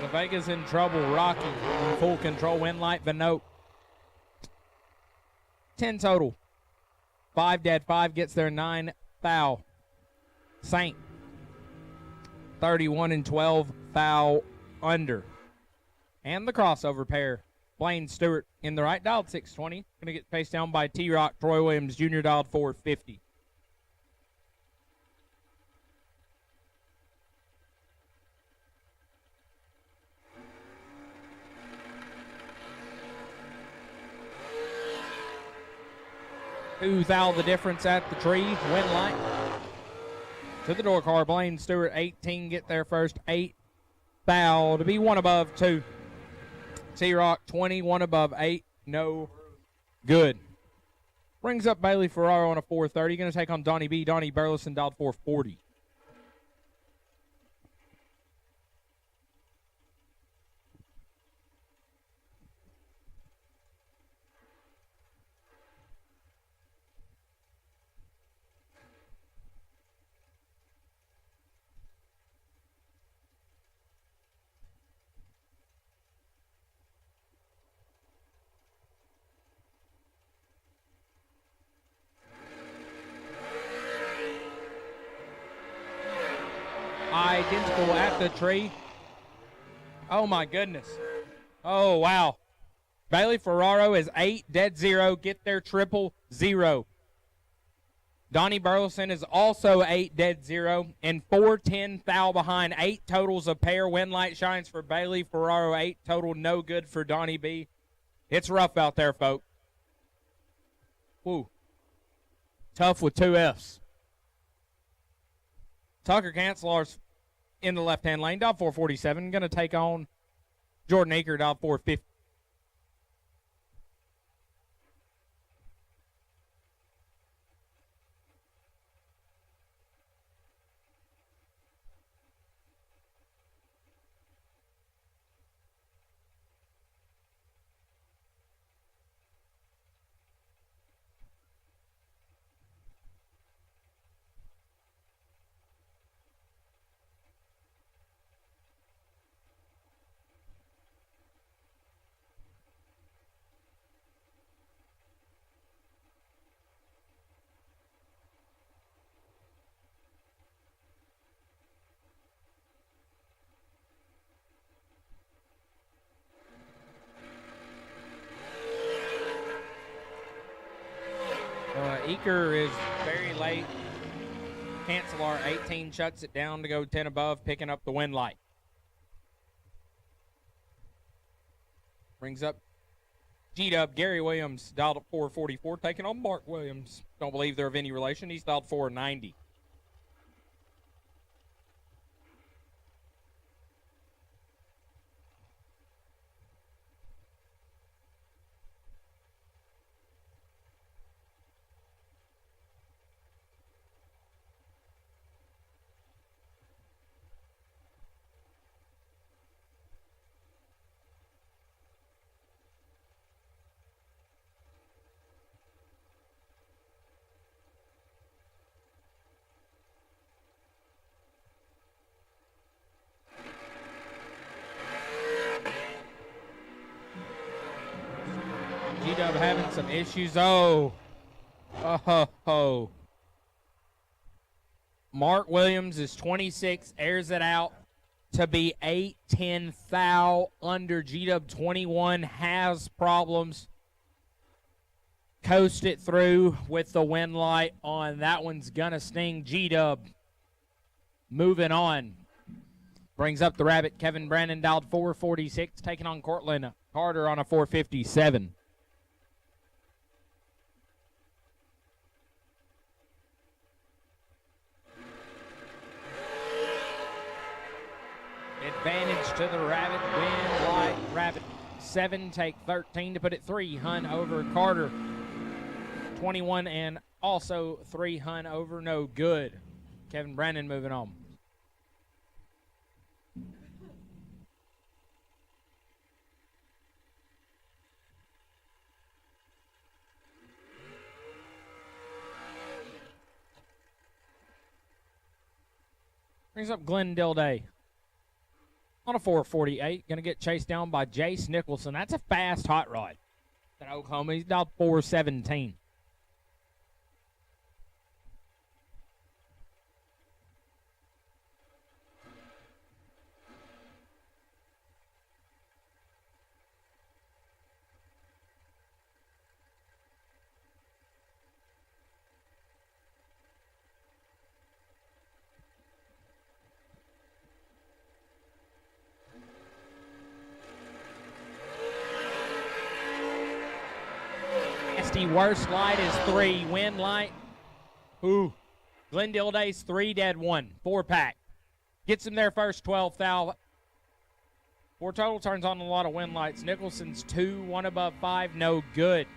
Vega's in trouble. Rocky in full control. Win light. Vanote. 10 total. 5 dead. 5 gets there. 9 foul. Saint. 31 and 12 foul under. And the crossover pair. Blaine Stewart in the right. Dialed 620. Going to get faced down by T-Rock. Troy Williams Jr. dialed 450. Who thou the difference at the tree? Win light. To the door car. Blaine Stewart, 18, get there first. 8 foul to be 1 above 2. T-Rock, 20, 1 above 8. No good. Brings up Bailey Ferraro on a 430. Going to take on Donnie B. Donnie Burleson dialed 440. Identical at the tree. Oh, my goodness. Oh, wow. Bailey Ferraro is 8, dead 0. Get there, 000. Donnie Burleson is also 8, dead 0. And 4-10 foul behind. 8 totals a pair. Win light shines for Bailey Ferraro. 8 total, no good for Donnie B. It's rough out there, folks. Woo. Tough with 2 Fs. Tucker Cancelar's in the left-hand lane, dial 447. Going to take on Jordan Aker, dial 450. Eaker is very late. Cancelar, 18, shuts it down to go 10 above, picking up the win light. Brings up G-Dub, Gary Williams, dialed at 444, taking on Mark Williams. Don't believe they're of any relation. He's dialed 490. having some issues. Oh. Oh. Mark Williams is 26, airs it out to be 8-10 foul under. G-Dub 21 has problems. Coast it through with the wind light on. That one's going to sting G-Dub. Moving on. Brings up the Rabbit. Kevin Brandon dialed 446, taking on Cortland Carter on a 457. Advantage to the Rabbit. Wind light. Rabbit 7, take 13 to put it 3. Hun over Carter. 21 and also 3 Hun over. No good. Kevin Brandon moving on. Brings up Glendale Day on a 448. Going to get chased down by Jace Nicholson. That's a fast hot rod at Oklahoma. He's dialed 417. Worst light is 3. Wind light. Ooh. Glendale Days 3, dead 1. 4-pack. Gets him there first, 12 foul. 4 total, turns on a lot of wind lights. Nicholson's 2, 1 above 5, no good.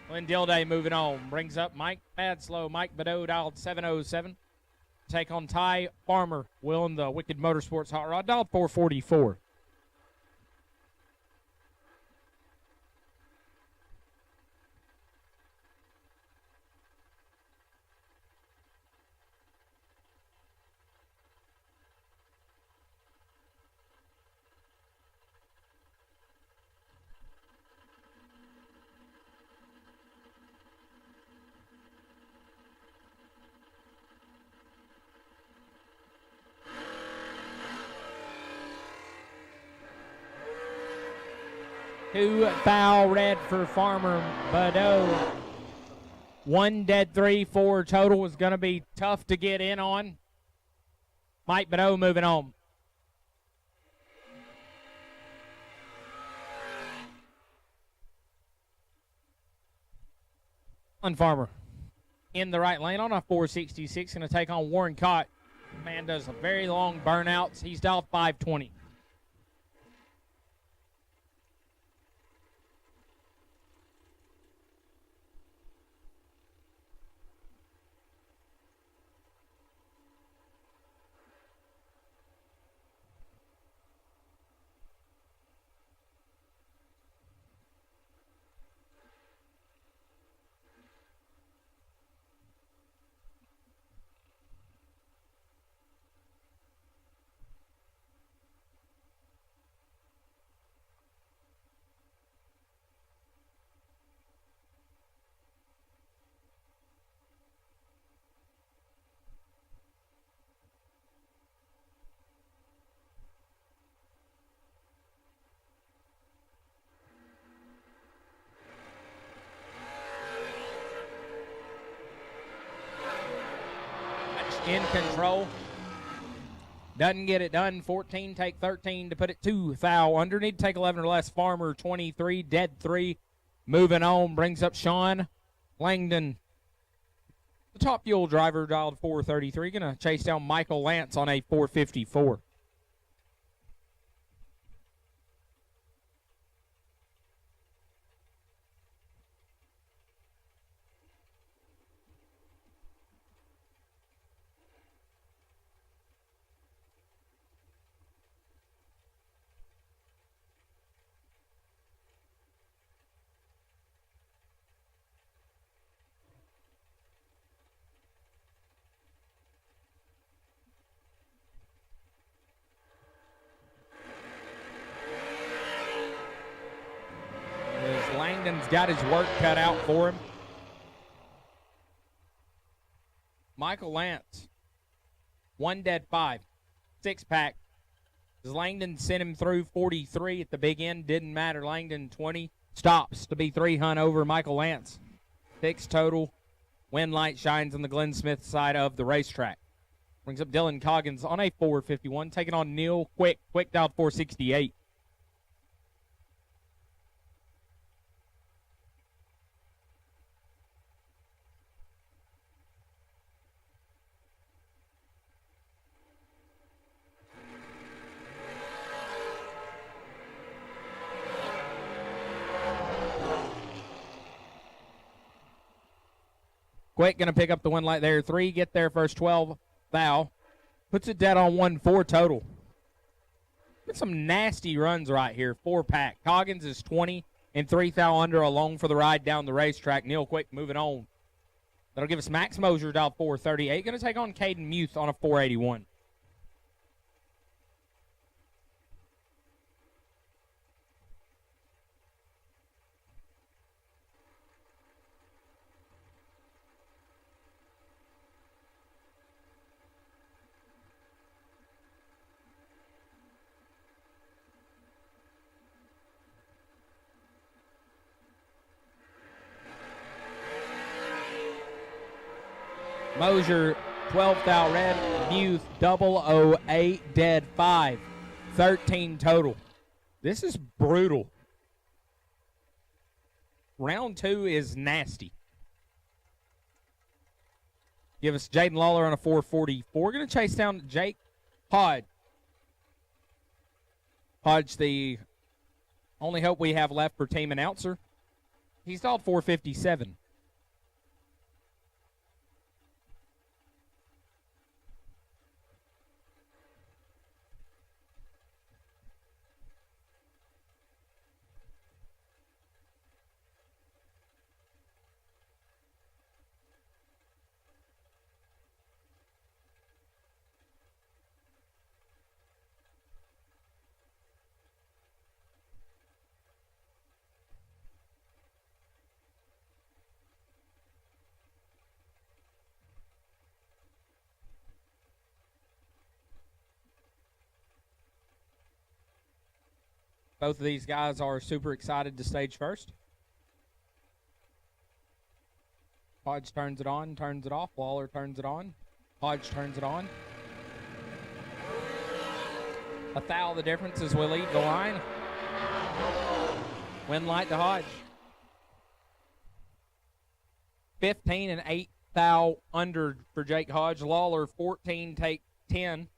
Glendale Day moving on. Brings up Mike Badslow. Mike Badeau dialed 707. Take on Ty Farmer. Will in the Wicked Motorsports Hot Rod dialed 444. Two foul red for Farmer Badeau. 1 dead 3, 4 total is going to be tough to get in on. Mike Badeau moving on. On Farmer in the right lane on a 466, going to take on Warren Cott. Man does a very long burnouts. He's dialed 520. In control. Doesn't get it done. 14, take 13 to put it 2 foul. Underneath, take 11 or less. Farmer 23, dead 3. Moving on, brings up Sean Langdon. The top fuel driver dialed 433. Going to chase down Michael Lance on a 454. Langdon's got his work cut out for him. Michael Lance, 1 dead 5, 6-pack. Langdon sent him through 43 at the big end. Didn't matter. Langdon 20 stops to be 3 hunt over Michael Lance. 6 total. Wind light shines on the Glenn Smith side of the racetrack. Brings up Dylan Coggins on a 451, taking on Neil Quick. Quick dialed 468. Quick going to pick up the 1 light there. 3, get there first 12, foul. Puts it dead on 1-4 total. Get some nasty runs right here. 4-pack. Coggins is 20 and 3 thou under along for the ride down the racetrack. Neil Quick moving on. That'll give us Max Mosier dial 438. Going to take on Caden Muth on a 481. Mosier, 12 thou red. Muth, 008, dead 5. 13 total. This is brutal. Round 2 is nasty. Give us Jaden Lawler on a 444. We're going to chase down Jake Hodge. Hodge, the only hope we have left for team announcer. He's dialed 457. Both of these guys are super excited to stage first. Hodge turns it on, turns it off. Lawler turns it on. Hodge turns it on. A thou the difference as we lead the line. Wind light to Hodge. 15 and 8 thou under for Jake Hodge. Lawler 14, take 10.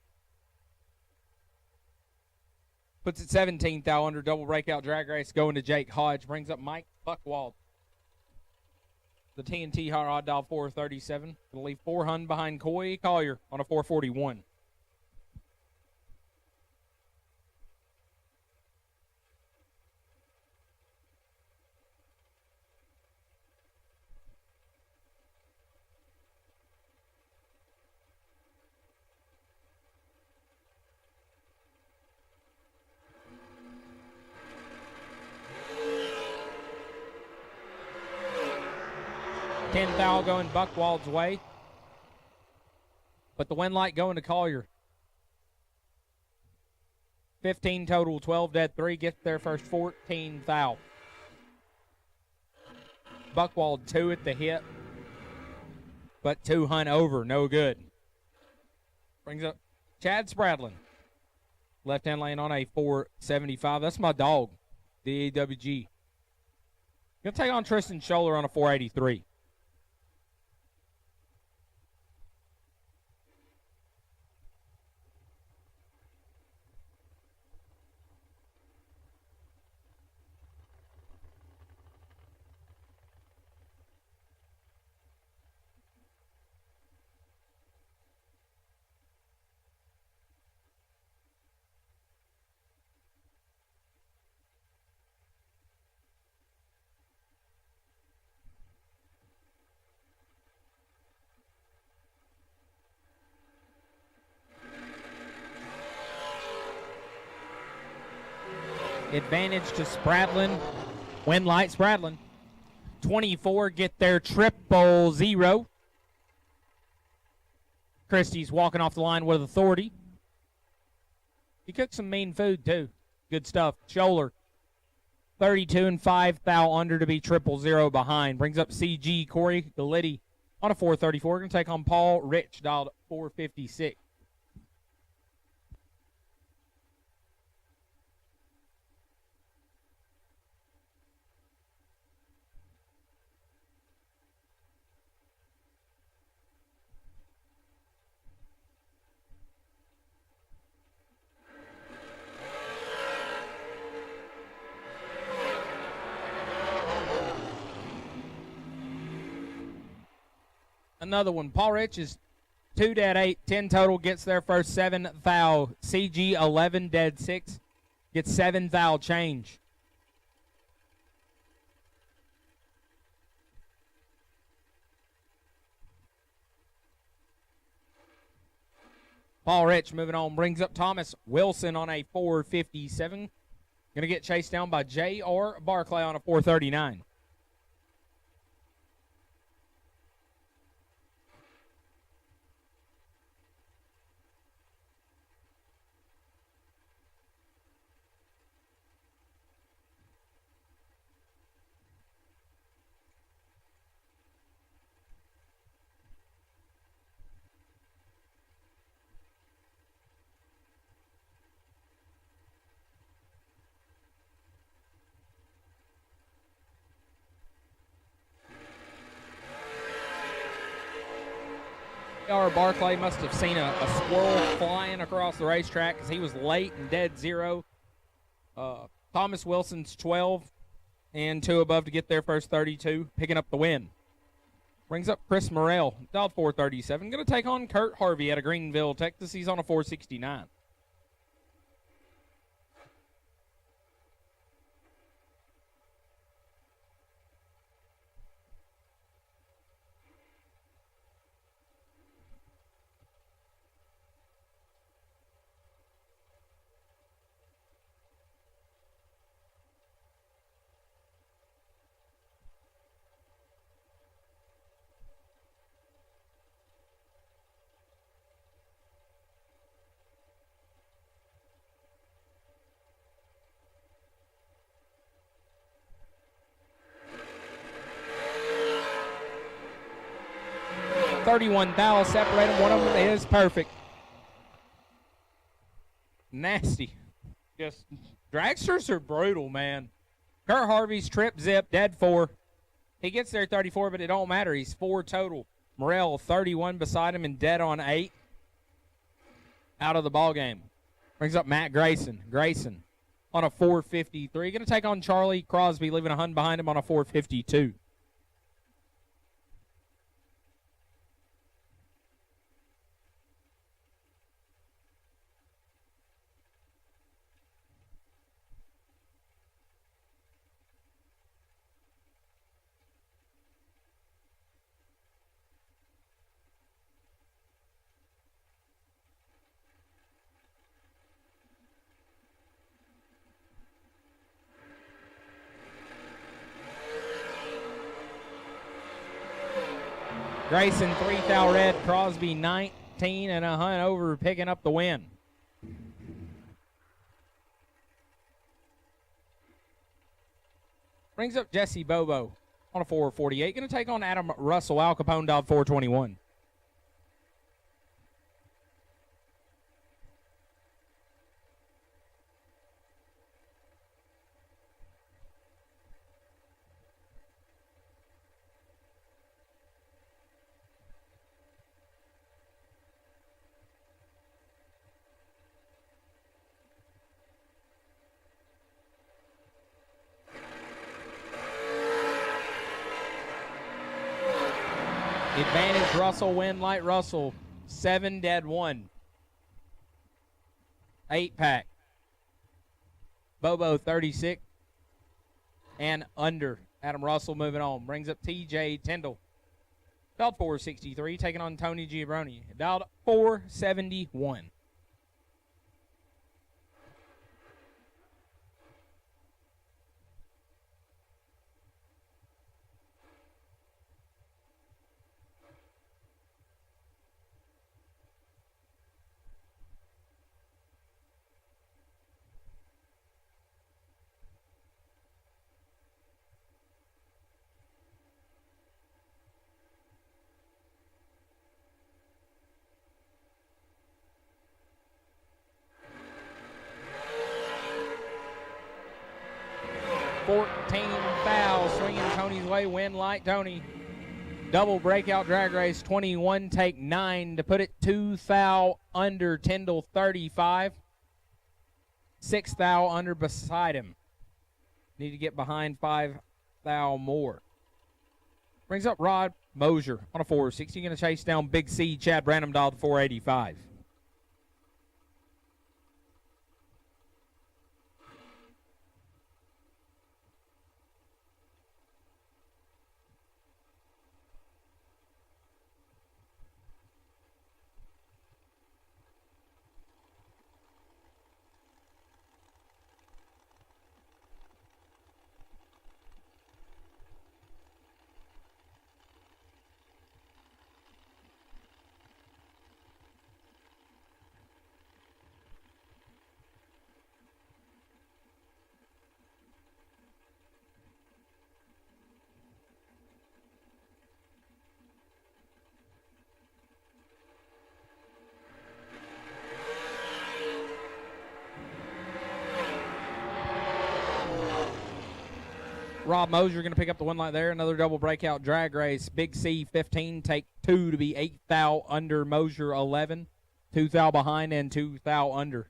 Puts it 17 thou under. Double breakout drag race going to Jake Hodge. Brings up Mike Buckwald. The TNT high rod dial 437. Going to leave 4 hun behind Coy Collier on a 441. Thou going Buckwald's way. But the wind light going to Collier. 15 total, 12 dead, 3 get there first, 14 thou. Buckwald 2 at the hit. But 2 hunt over, no good. Brings up Chad Spradlin. Left-hand lane on a 475. That's my dog, the AWG. Gonna take on Tristan Scholler on a 483. Advantage to Spradlin. Wind light, Spradlin. 24 get their 000. Christie's walking off the line with authority. He cooked some mean food, too. Good stuff. Scholler, 32 and 5 thou under to be 000 behind. Brings up CG Corey Galitti on a 434. Going to take on Paul Rich, dialed 456. Another one. Paul Rich is 2 dead 8, 10 total, gets their first 7 thou. CG 11 dead 6, gets 7 thou change. Paul Rich moving on, brings up Thomas Wilson on a 457. Going to get chased down by J.R. Barclay on a 439. J.R. Barclay must have seen a squirrel flying across the racetrack because he was late and dead 0. Thomas Wilson's 12 and 2 above to get their first 32, picking up the win. Brings up Chris Morrell, dialed 437. Going to take on Kurt Harvey out of Greenville, Texas. He's on a 469. $31 separate them. One of them is perfect. Nasty. Just dragsters are brutal, man. Kurt Harvey's trip zip, dead 4. He gets there 34, but it don't matter. He's 4 total. Morrell 31 beside him and dead on 8. Out of the ball game. Brings up Matt Grayson. Grayson on a 453. Going to take on Charlie Crosby, leaving a Hun behind him on a 452. Grayson 3 thou red, Crosby 19 and a Hun over, picking up the win. Brings up Jesse Bobo on a 448. Going to take on Adam Russell, Al Capone, dialed 421. Advantage Russell, win light Russell. 7 dead 1. 8-pack. Bobo 36 and under. Adam Russell moving on. Brings up TJ Tyndall. Dialed 463, taking on Tony Giabroni. Dialed 471. 14 foul swinging Tony's way. Win light Tony. Double breakout drag race. 21 take 9 to put it 2 foul under Tyndall 35. 6 foul under beside him. Need to get behind 5 foul more. Brings up Rod Mosier on a 460. Going to chase down Big C, Chad Branhamdahl to 485. Rob Mosier going to pick up the one light there. Another double breakout drag race. Big C 15, take 2 to be 8 foul under. Mosier 11, 2 foul behind and 2 foul under.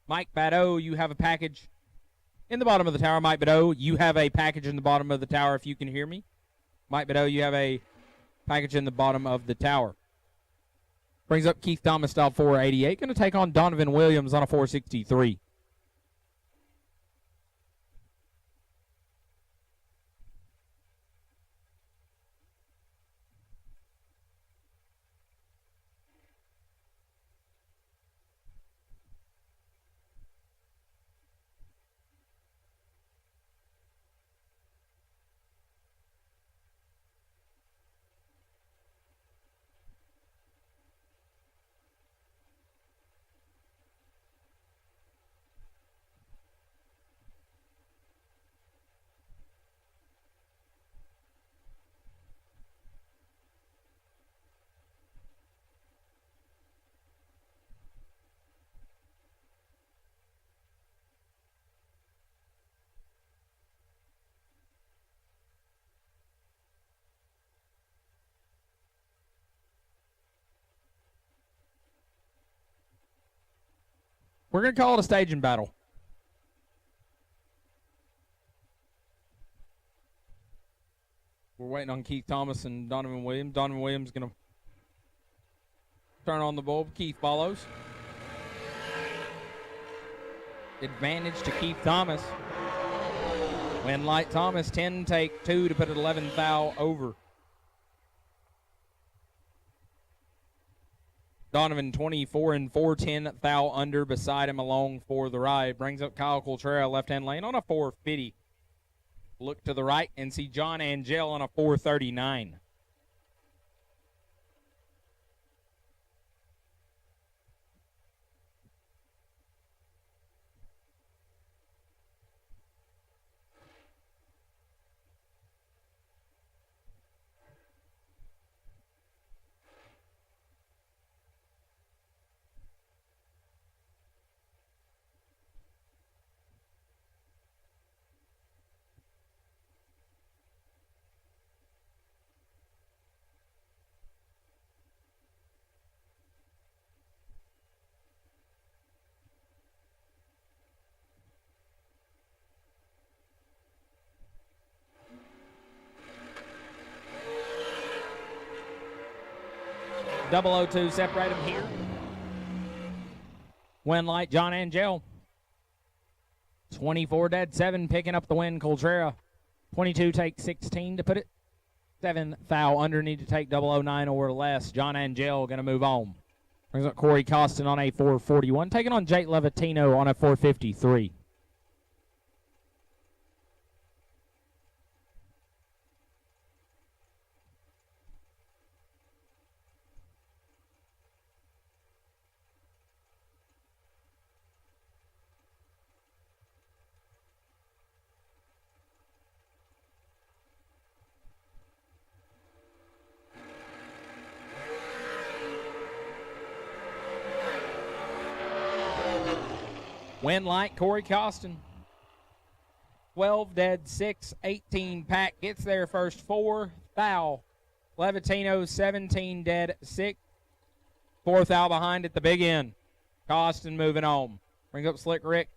Mike Badeau, you have a package in the bottom of the tower. Mike Badeau, you have a package in the bottom of the tower if you can hear me. Mike Badeau, you have a package in the bottom of the tower. Brings up Keith Thomas style 488. Going to take on Donovan Williams on a 463. We're going to call it a staging battle. We're waiting on Keith Thomas and Donovan Williams. Donovan Williams going to turn on the bulb. Keith follows. Advantage to Keith Thomas. Win light Thomas, 10 take 2 to put it 11 foul over. Donovan 24 and 410 foul under beside him along for the ride. Brings up Kyle Coltrera left-hand lane on a 450. Look to the right and see John Angel on a 439. .002 separate them here. Win light John Angel. 24 dead 7 picking up the win. Coltrera 22 take 16 to put it 7 foul under. Need to take 009 or less. John Angel going to move on. Brings up Corey Costin on a 441. Taking on Jake Levatino on a 453. Win light, Corey Costin. 12 dead, 6, 18 pack. Gets there first, 4 foul. Levitino, 17 dead, 6. 4th out behind at the big end. Costin moving on. Brings up Slick Rick.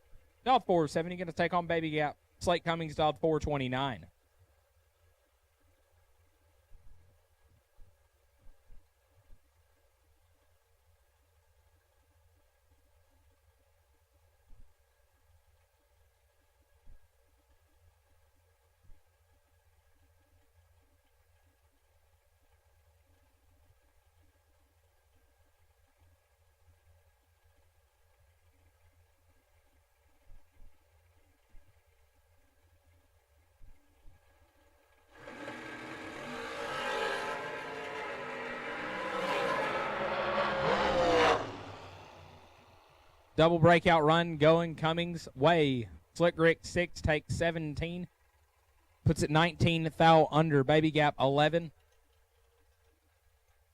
Dialed 470, going to take on Baby Gap. Slate Cummings dialed 429. Double breakout run going Cummings' way. Slick Rick 6 takes 17. Puts it 19 foul under. Baby Gap 11.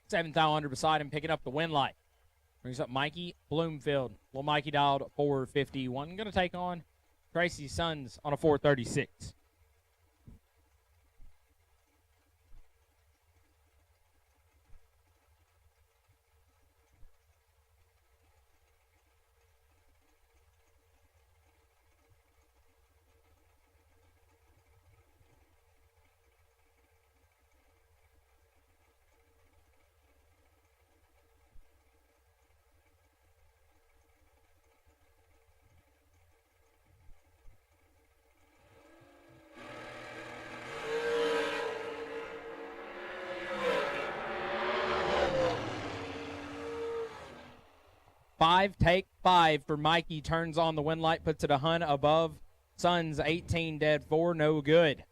7 foul under beside him, picking up the win light. Brings up Mikey Bloomfield. Little Mikey dialed 451. Going to take on Tracy Sons on a 436. Take 5 for Mikey. Turns on the win light, puts it a hun above. Suns 18 dead, 4 no good.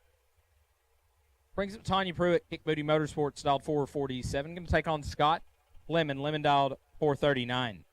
Brings up Tanya Pruitt, Kick Booty Motorsports, dialed 447. Going to take on Scott Lemon. Lemon dialed 439.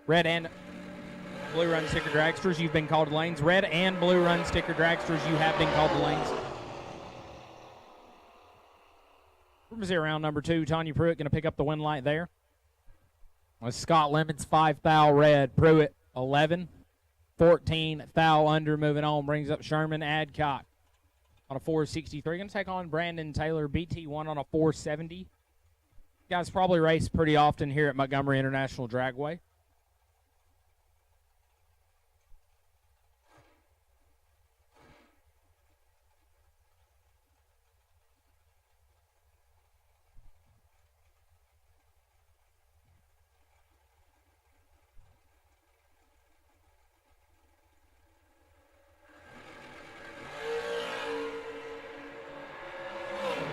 Red and blue run sticker dragsters, you've been called to lanes. Red and blue run sticker dragsters, you have been called to lanes. From 0 round number 2, Tanya Pruitt going to pick up the win light there. With Scott Lemons 5 foul red, Pruitt 11, 14 foul under. Moving on, brings up Sherman Adcock on a 463. Going to take on Brandon Taylor, BT1 on a 470. Guys probably race pretty often here at Montgomery International Dragway.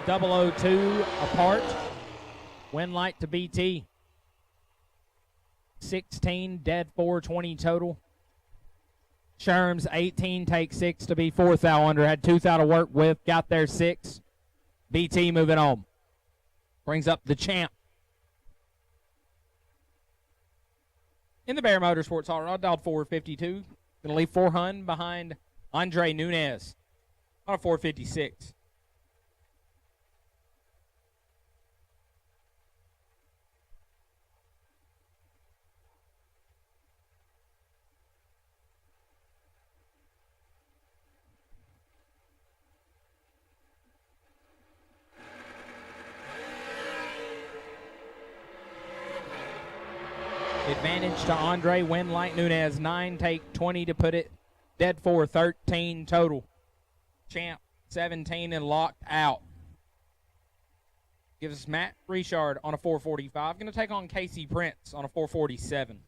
.002 apart. Win light to BT. 16 dead, 420 total. Sherms 18 take 6 to be 4th foul under. Had 2 foul to work with. Got there 6. BT moving on. Brings up the champ. In the Bear Motorsports Hall, dialed 452. Going to leave 400 behind Andre Nunez on a 456. Advantage to Andre. Win light Nunez 9, take 20 to put it dead 4, 13 total. Champ 17 and locked out. Gives us Matt Richard on a 445. Going to take on Casey Prince on a 447.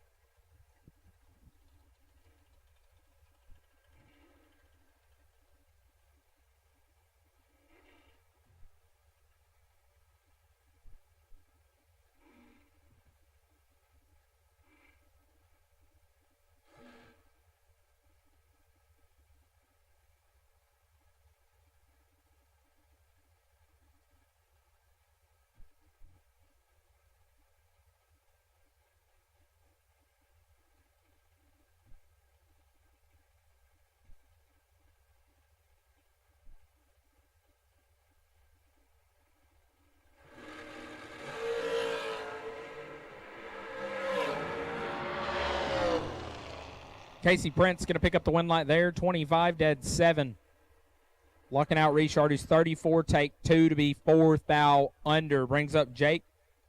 Casey Prince going to pick up the win light there, 25 dead 7. Locking out Richard, who's 34, take 2 to be 4th thou under. Brings up Jake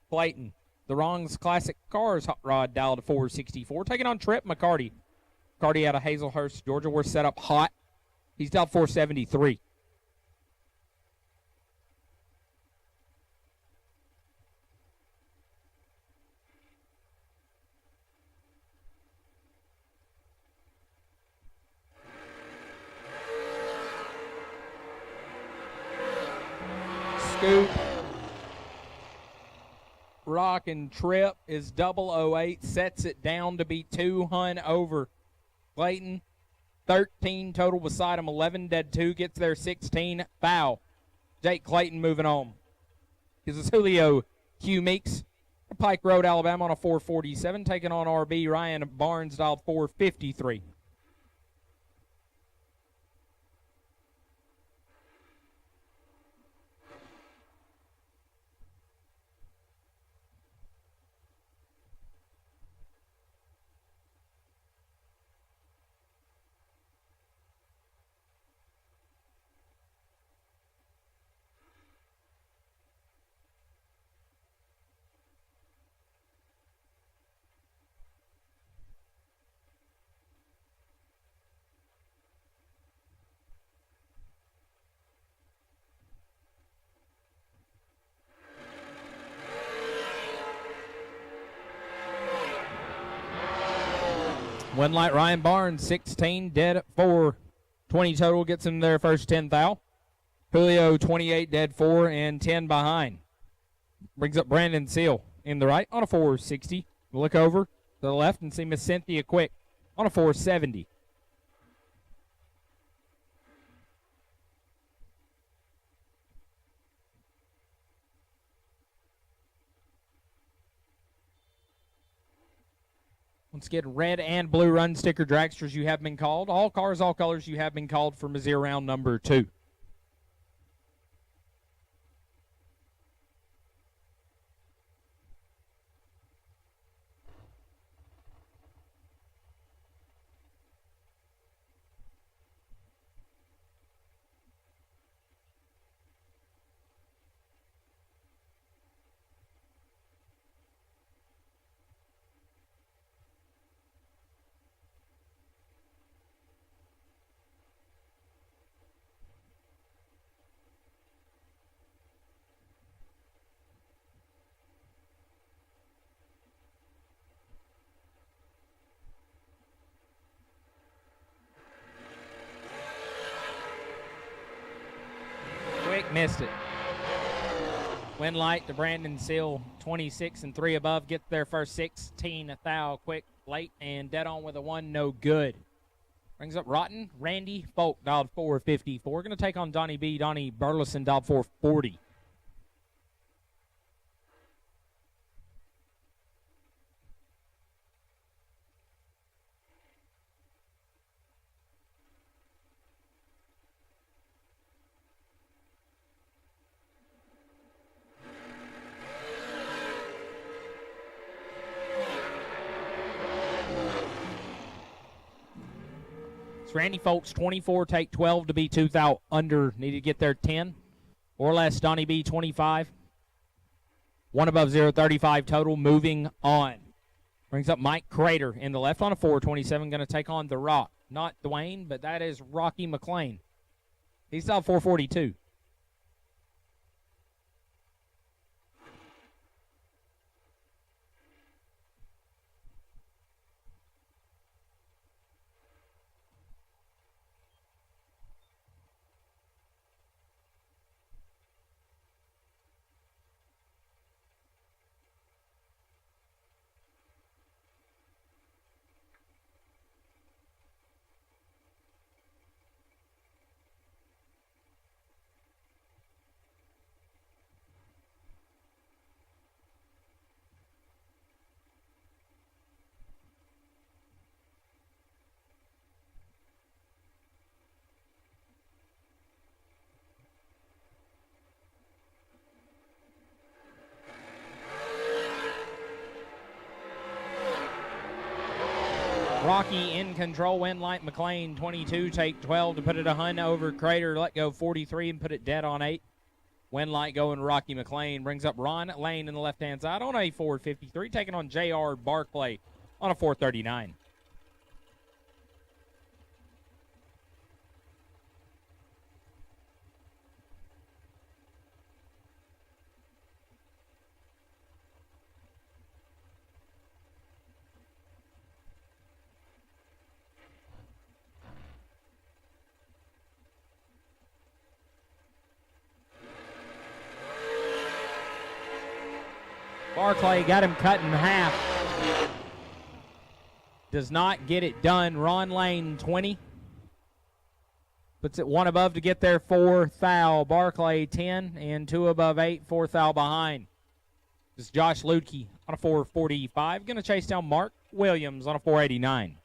Clayton. The Wrongs Classic Cars hot rod dialed to 464. Taking on Trip McCarty. McCarty out of Hazelhurst, Georgia. We're set up hot. He's dialed 473. Scoop. Rock and Trip is 008, sets it down to be 200 over. Clayton, 13 total beside him, 11 dead 2, gets there 16, foul. Jake Clayton moving on. This is Julio Hugh Meeks, Pike Road, Alabama on a 447, taking on RB Ryan Barnes, dialed 453. One light, Ryan Barnes, 16, dead 4. 20 total, gets him their first 10 thou. Julio, 28, dead 4, and 10 behind. Brings up Brandon Seal in the right on a 460. Look over to the left and see Miss Cynthia Quick on a 470. Once again, red and blue run sticker dragsters, you have been called. All cars, all colors, you have been called for Missouri round number 2. Missed it. Win light to Brandon Seal, 26 and 3 above. Get their first 16 thou. Quick, late, and dead on with a 1, no good. Brings up Rotten, Randy Folk, dialed 454. Going to take on Donnie B. Donnie Burleson, dialed 440. Randy Folks, 24, take 12 to be 2 thou under. Need to get there 10 or less. Donnie B, 25. 1 above 0, 35 total. Moving on. Brings up Mike Crater in the left on a 427. Going to take on The Rock. Not Dwayne, but that is Rocky McLean. He's down 442. Rocky in control, win light. McLean 22, take 12 to put it a hun over Crater. Let go 43 and put it dead on 8. Win light going Rocky McLean. Brings up Ron Lane in the left-hand side on a 453, taking on J.R. Barclay on a 439. Barclay got him cut in half. Does not get it done. Ron Lane 20. Puts it 1 above to get there, 4 thou. Barclay 10 and 2 above 8, 4 thou behind. This is Josh Ludke on a 445. Going to chase down Mark Williams on a 489.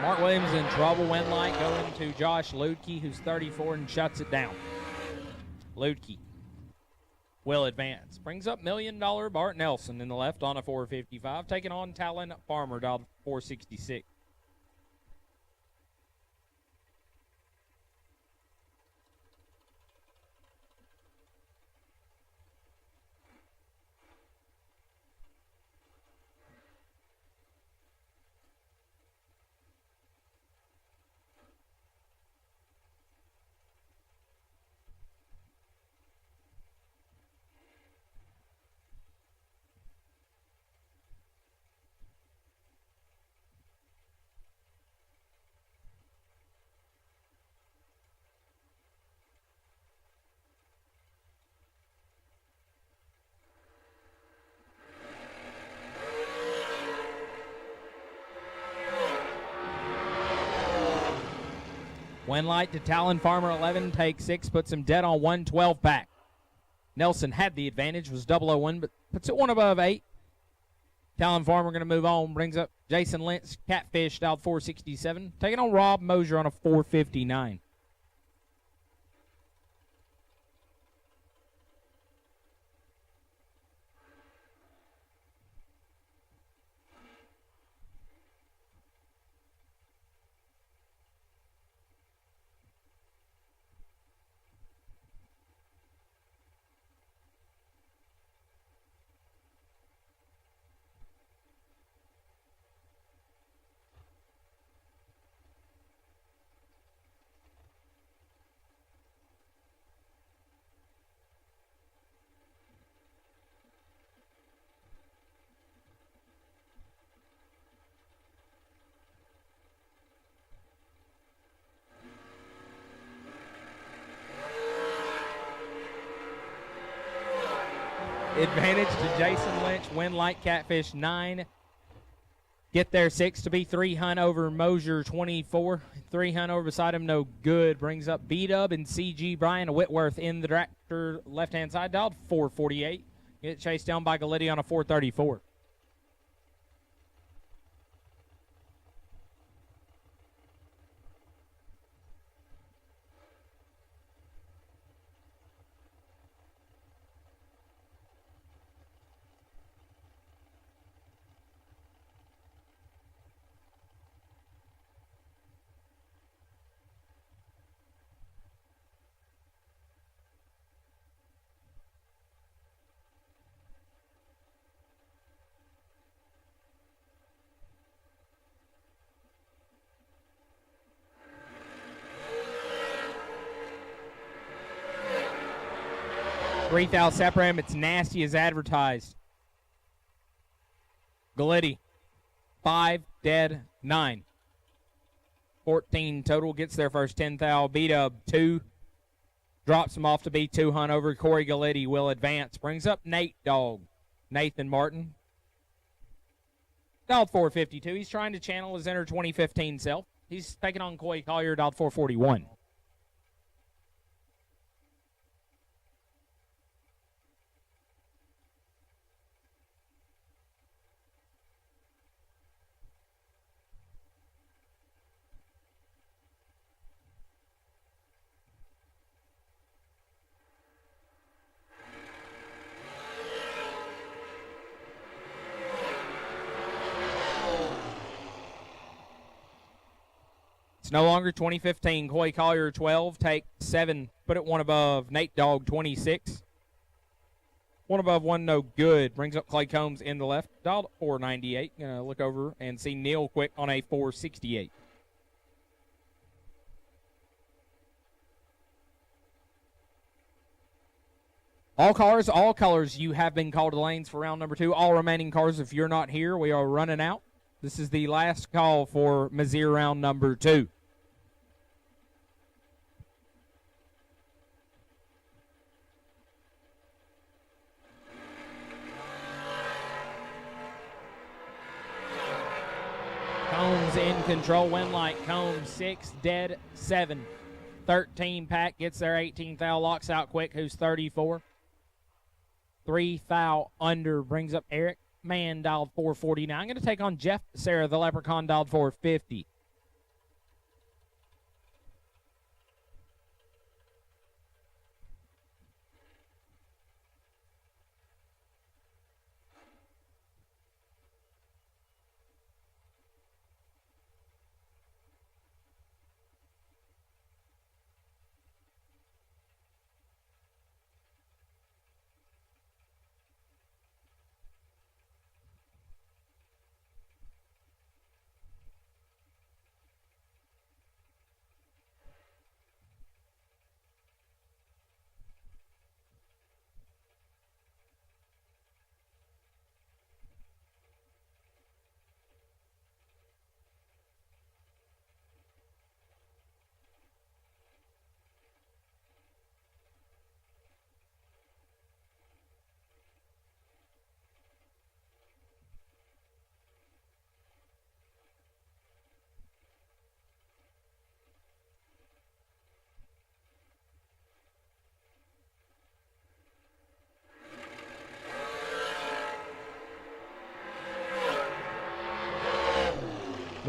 Mark Williams in trouble. Win light going to Josh Ludke, who's 34 and shuts it down. Ludke will advance. Brings up $1 million Bart Nelson in the left on a 455, taking on Talon Farmer, dialed 466. Win light to Talon Farmer 11, take 6, puts him dead on 112 back. Nelson had the advantage, was 001, but puts it 1 above 8. Talon Farmer going to move on, brings up Jason Lentz, Catfish, dialed 467, taking on Rob Mosier on a 459. Advantage to Jason Lynch. Win light Catfish 9. Get there 6 to be 3 hunt over Mosier 24. 3 hunt over beside him, no good. Brings up B-Dub and CG Brian Whitworth in the tractor left-hand side. Dialed 448. Get chased down by Galitti on a 434. $3,000 separate him. It's nasty as advertised. Galitti, 5, dead, 9. 14 total. Gets their first 10 thou. B-Dub 2. Drops him off to B2 Hunt over. Corey Galletti will advance. Brings up Nate Dog. Nathan Martin. Dialed 452. He's trying to channel his inner 2015 self. He's taking on Coy Collier, dialed 441. It's no longer 2015. Coy Collier 12, take 7, put it one above. Nate Dog 26. One above, one no good. Brings up Clay Combs in the left. Dialed 498. Going to look over and see Neil Quick on a 468. All cars, all colors, you have been called to the lanes for round number 2. All remaining cars, if you're not here, we are running out. This is the last call for Mizzier round number 2. Combs in control. Winlight, Combs 6, dead 7. 13 Pack gets their 18th thou. Locks out Quick, who's 34. 3 thou under. Brings up Eric Mann, dialed 449. I'm going to take on Jeff Sarah, the Leprechaun, dialed 450.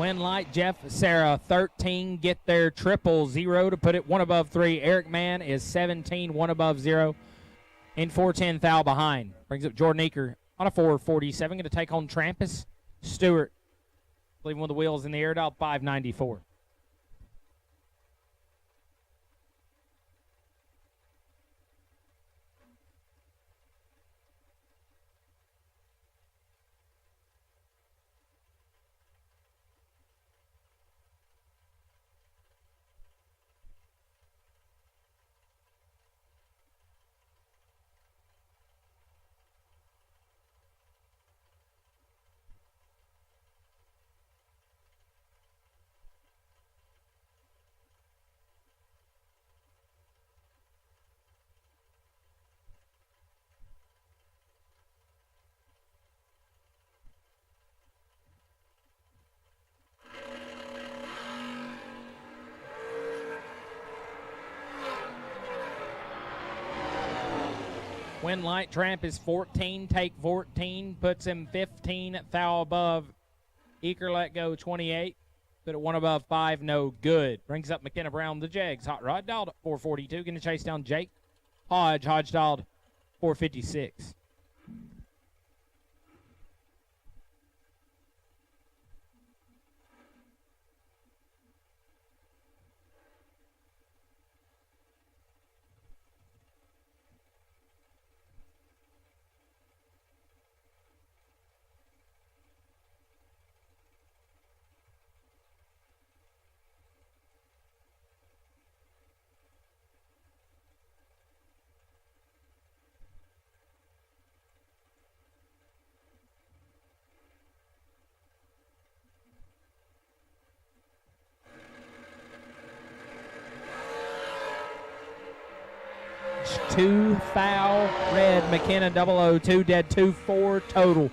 Winlight, Jeff Sarah, 13, get their 000 to put it one above 3. Eric Mann is 17, one above 0. In 410 thou behind. Brings up Jordan Eaker on a 447. Going to take on Trampus Stewart. Leaving with the wheels in the air, dial 594. Winlight, Tramp is 14, take 14, puts him 15 thou above. Eaker let go 28, put it one above 5, no good. Brings up McKenna Brown, the Jags. Hot Rod dialed at 442, going to chase down Jake Hodge. Hodge dialed 456. 2 foul, red. McKenna 002, dead 2-4 total.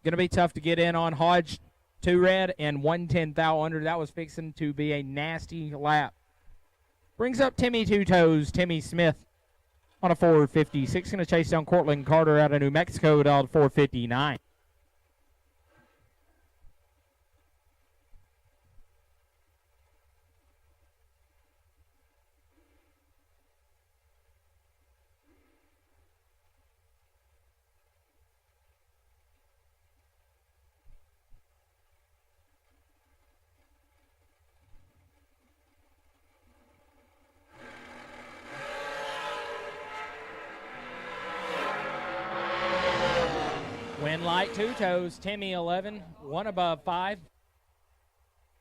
Going to be tough to get in on Hodge, 2 red and 110 foul under. That was fixing to be a nasty lap. Brings up Timmy Two Toes, Timmy Smith on a 456. Going to chase down Cortland Carter out of New Mexico down 459. Light Two Toes, Timmy 11, 1 above 5.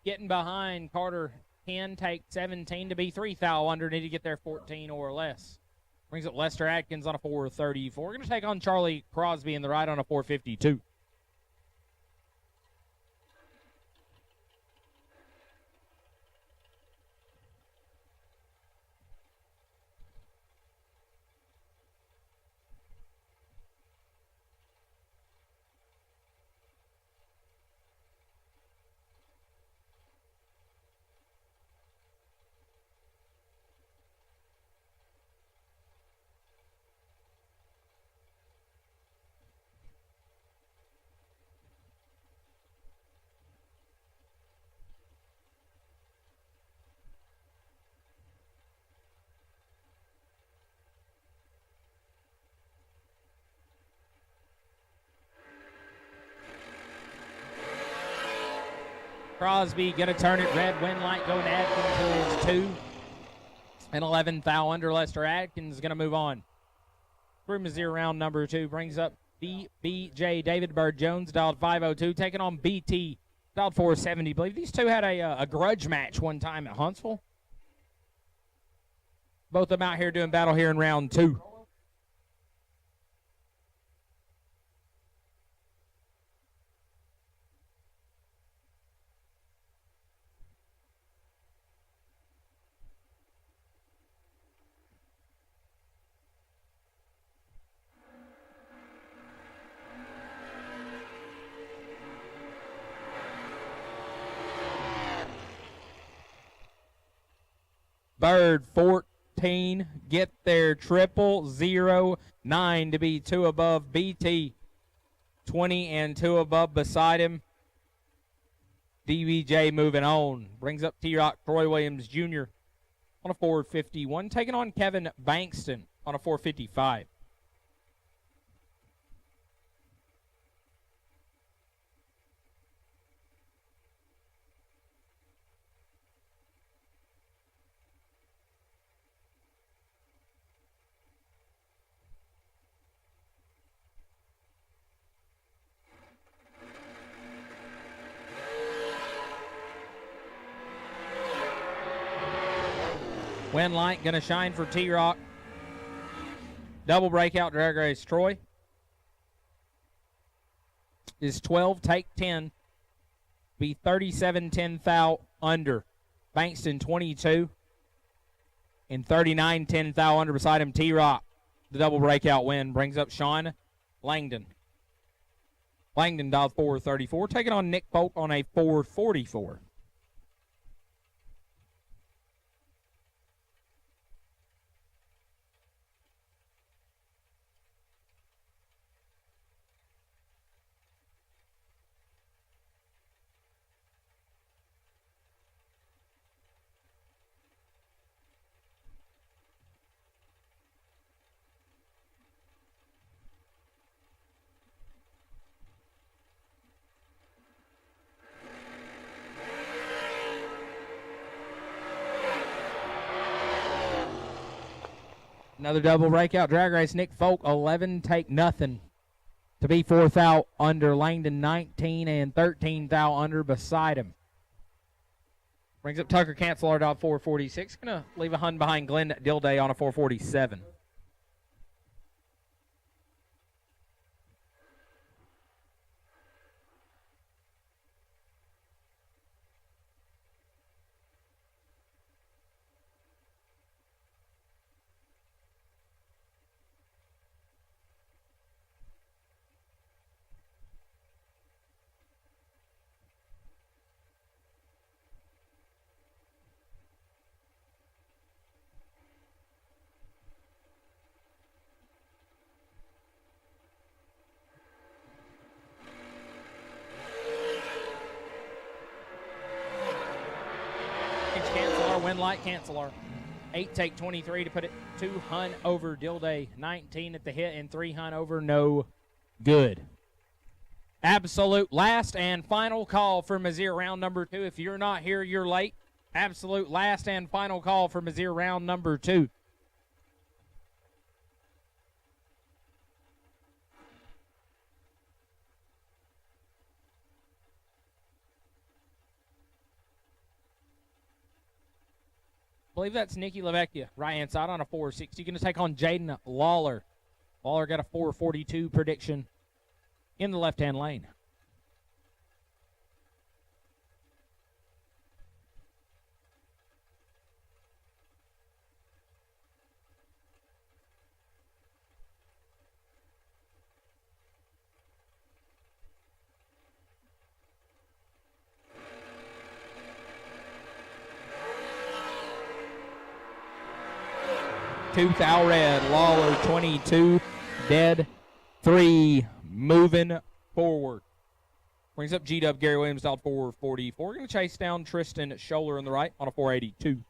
Getting behind Carter 10, take 17 to be 3 foul under. Need to get there 14 or less. Brings up Lester Atkins on a 434. We're going to take on Charlie Crosby in the right on a 452. Crosby going to turn it red. Win light going to Atkins to his 2. And 11 foul under. Lester Atkins is going to move on. Through Missouri round number 2. Brings up BBJ David Bird Jones, dialed 502. Taking on BT, dialed 470. I believe these two had a grudge match one time at Huntsville. Both of them out here doing battle here in round 2. Bird 14, get there 009 to be 2 above. BT 20 and 2 above beside him. DBJ moving on. Brings up T-Rock Troy Williams Jr. on a 451. Taking on Kevin Bankston on a 455. Wind light going to shine for T-Rock. Double breakout drag race. Troy is 12, take 10. Be 37-10 foul under. Bankston 22 and 39-10 foul under beside him. T-Rock, the double breakout win, brings up Sean Langdon. Langdon dialed 434, taking on Nick Folk on a 444. Another double breakout drag race. Nick Folk, 11, take nothing to be 4 foul under. Langdon, 19 and 13 foul under beside him. Brings up Tucker Cancelar, dog 446. Going to leave a hun behind Glenn Dilday on a 447. Win Light, Cancelar. 8 take 23 to put it 2 hunt over. Dill Day 19 at the hit and 3 hunt over. No good. Absolute last and final call for Mizzier round number 2. If you're not here, you're late. Absolute last and final call for Mizzier round number 2. I believe that's Nikki Lavecchia, right-hand side on a 460. Going to take on Jaden Lawler. Lawler got a 442 prediction in the left-hand lane. Two thou red, Lawler 22, dead 3, moving forward. Brings up G-Dub, Gary Williams, dialed 444. We're going to chase down Tristan Scholler on the right on a 482.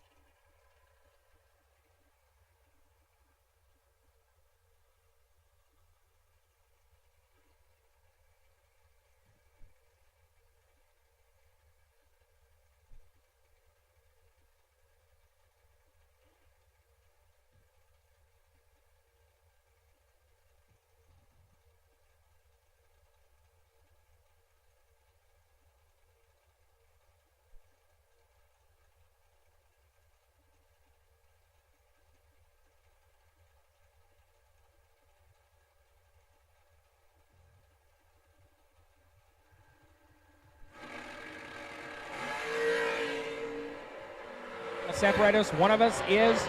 Separate us. One of us is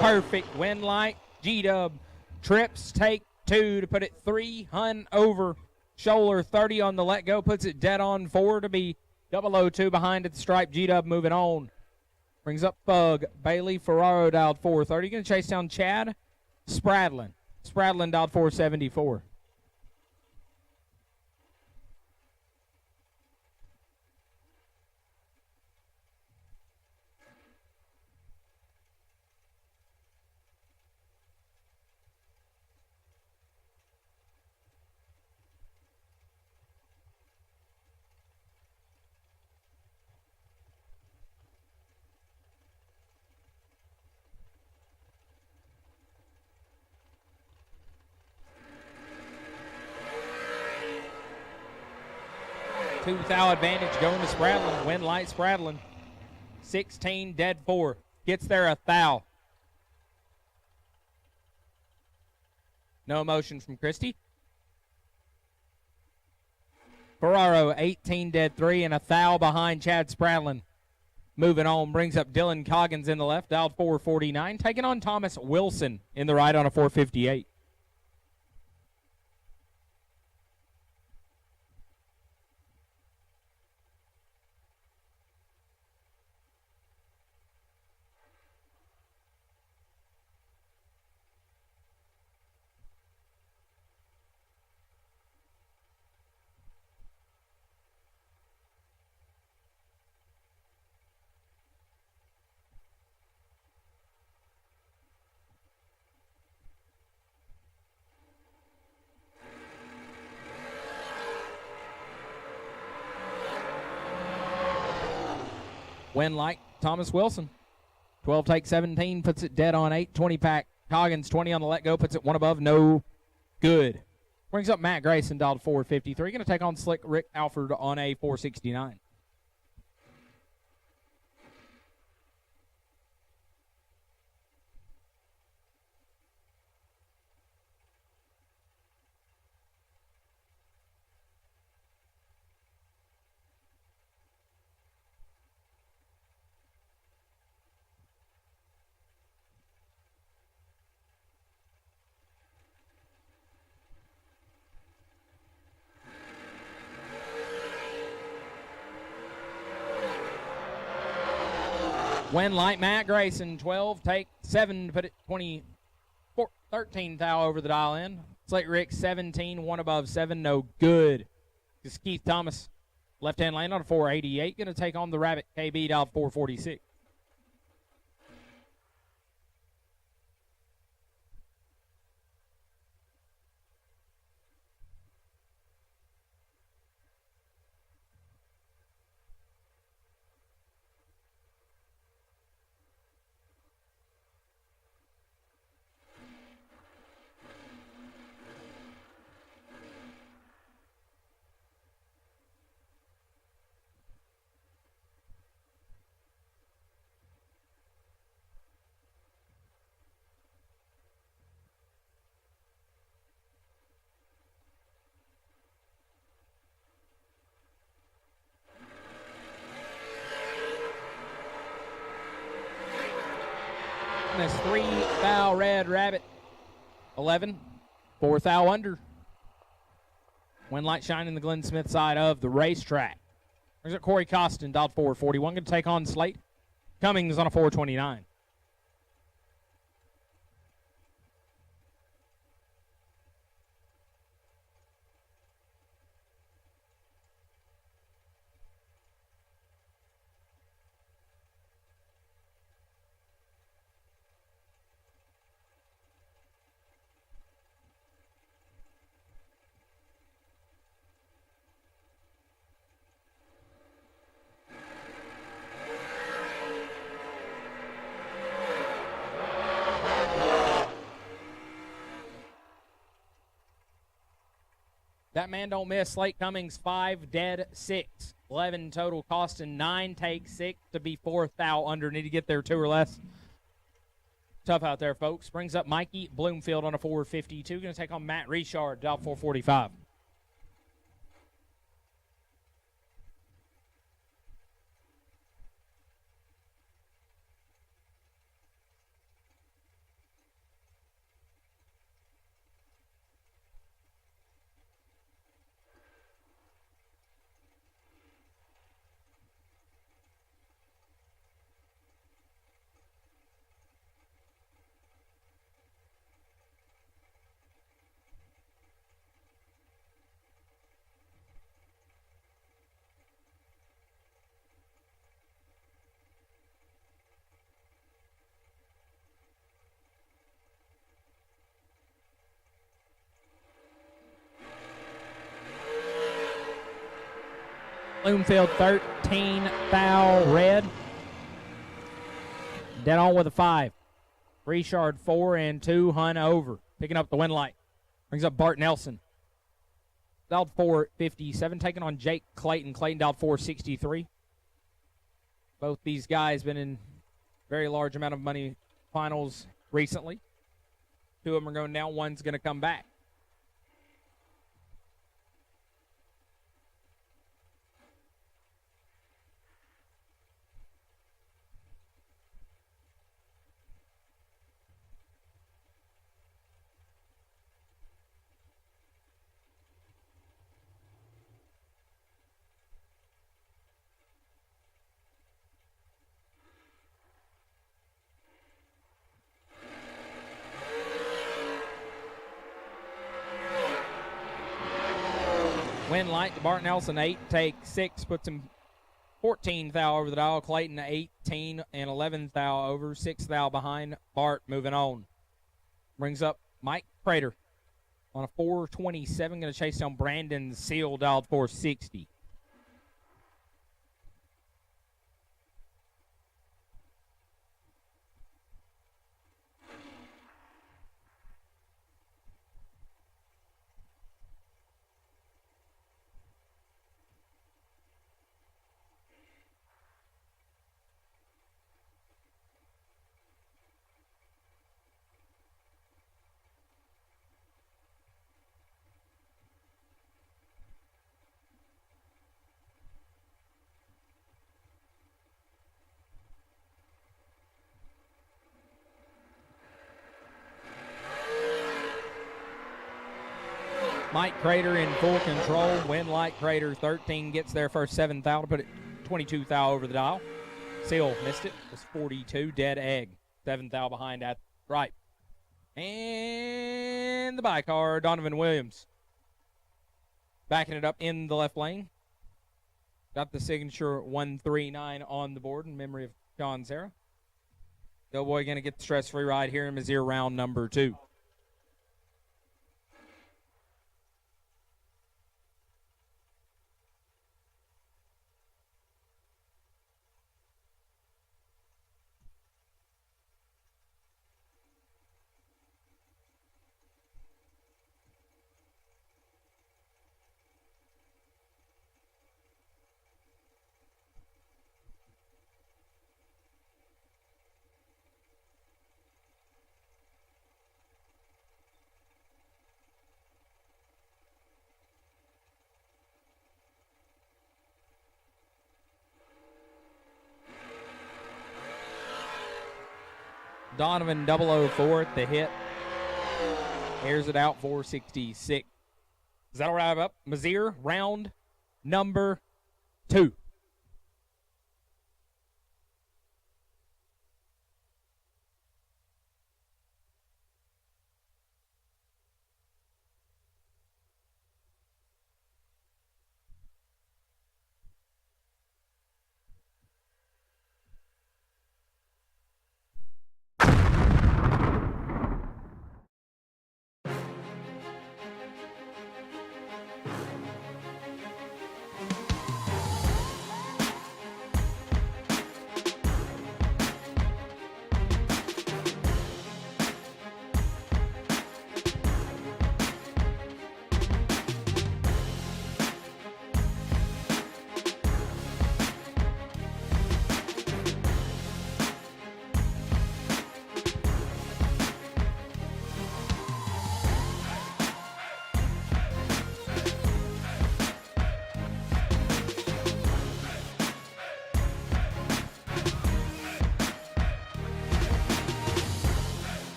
perfect. Win Light, G-Dub. Trips take 2 to put it 3 hunt over. Scholler 30 on the let go. Puts it dead on 4 to be 002 behind at the stripe. G-Dub moving on. Brings up Bug. Bailey Ferraro dialed 430. Going to chase down Chad Spradlin. Spradlin dialed 474. Two thou advantage going to Spradlin. Win Light Spradlin. 16 dead 4. Gets there a thou. No emotion from Christie. Ferraro 18 dead 3 and a thou behind Chad Spradlin. Moving on, brings up Dylan Coggins in the left, dialed 449. Taking on Thomas Wilson in the right on a 458. Win Light, Thomas Wilson. 12 take 17, puts it dead on 8. 20 pack, Coggins 20 on the let go, puts it 1 above, no good. Brings up Matt Grayson, dialed 453. Going to take on Slick Rick Alford on a 469. Win Light, Matt Grayson, 12, take 7 to put it 24, 13 thou over the dial in. Slate Rick, 17, 1 above 7, no good. This is Keith Thomas, left-hand lane on a 488, going to take on the Rabbit KB, dial 446. thou red rabbit. 11. 4th thou under. Wind light shining the Glenn Smith side of the racetrack. There's Corey Costin, dialed 441, going to take on Slate Cummings on a 429. That man don't miss. Slate Cummings, 5 dead 6. 11 total, costing 9, take 6 to be 4th thou under. Need to get there 2 or less. Tough out there, folks. Brings up Mikey Bloomfield on a 452. Going to take on Matt Richard, dial 445. Bloomfield 13, thou red. Dead on with a 5. Richard 4 and 2, Hun over. Picking up the win light. Brings up Bart Nelson. Dialed 457, taking on Jake Clayton. Clayton dialed 463. Both these guys been in very large amount of money finals recently. 2 of them are going down. One's going to come back. Win light to Bart Nelson, 8, take 6, puts him 14 thou over the dial. Clayton 18 and 11 thou over, 6 thou behind. Bart moving on. Brings up Mike Prater on a 427, going to chase down Brandon Seal, dialed 460. Mike Crater in full control. Win light Crater 13 gets there first 7 thou to put it 22 thou over the dial. Seal missed it. It's 42. Dead egg. 7 thou behind at right. And the bye car, Donovan Williams. Backing it up in the left lane. Got the signature 139 on the board in memory of Sean Sarah. Doughboy going to get the stress-free ride here in Missouri round number 2. Donovan 004 at the hit. Airs it out 466. Is that all right up? Mazier, round number 2.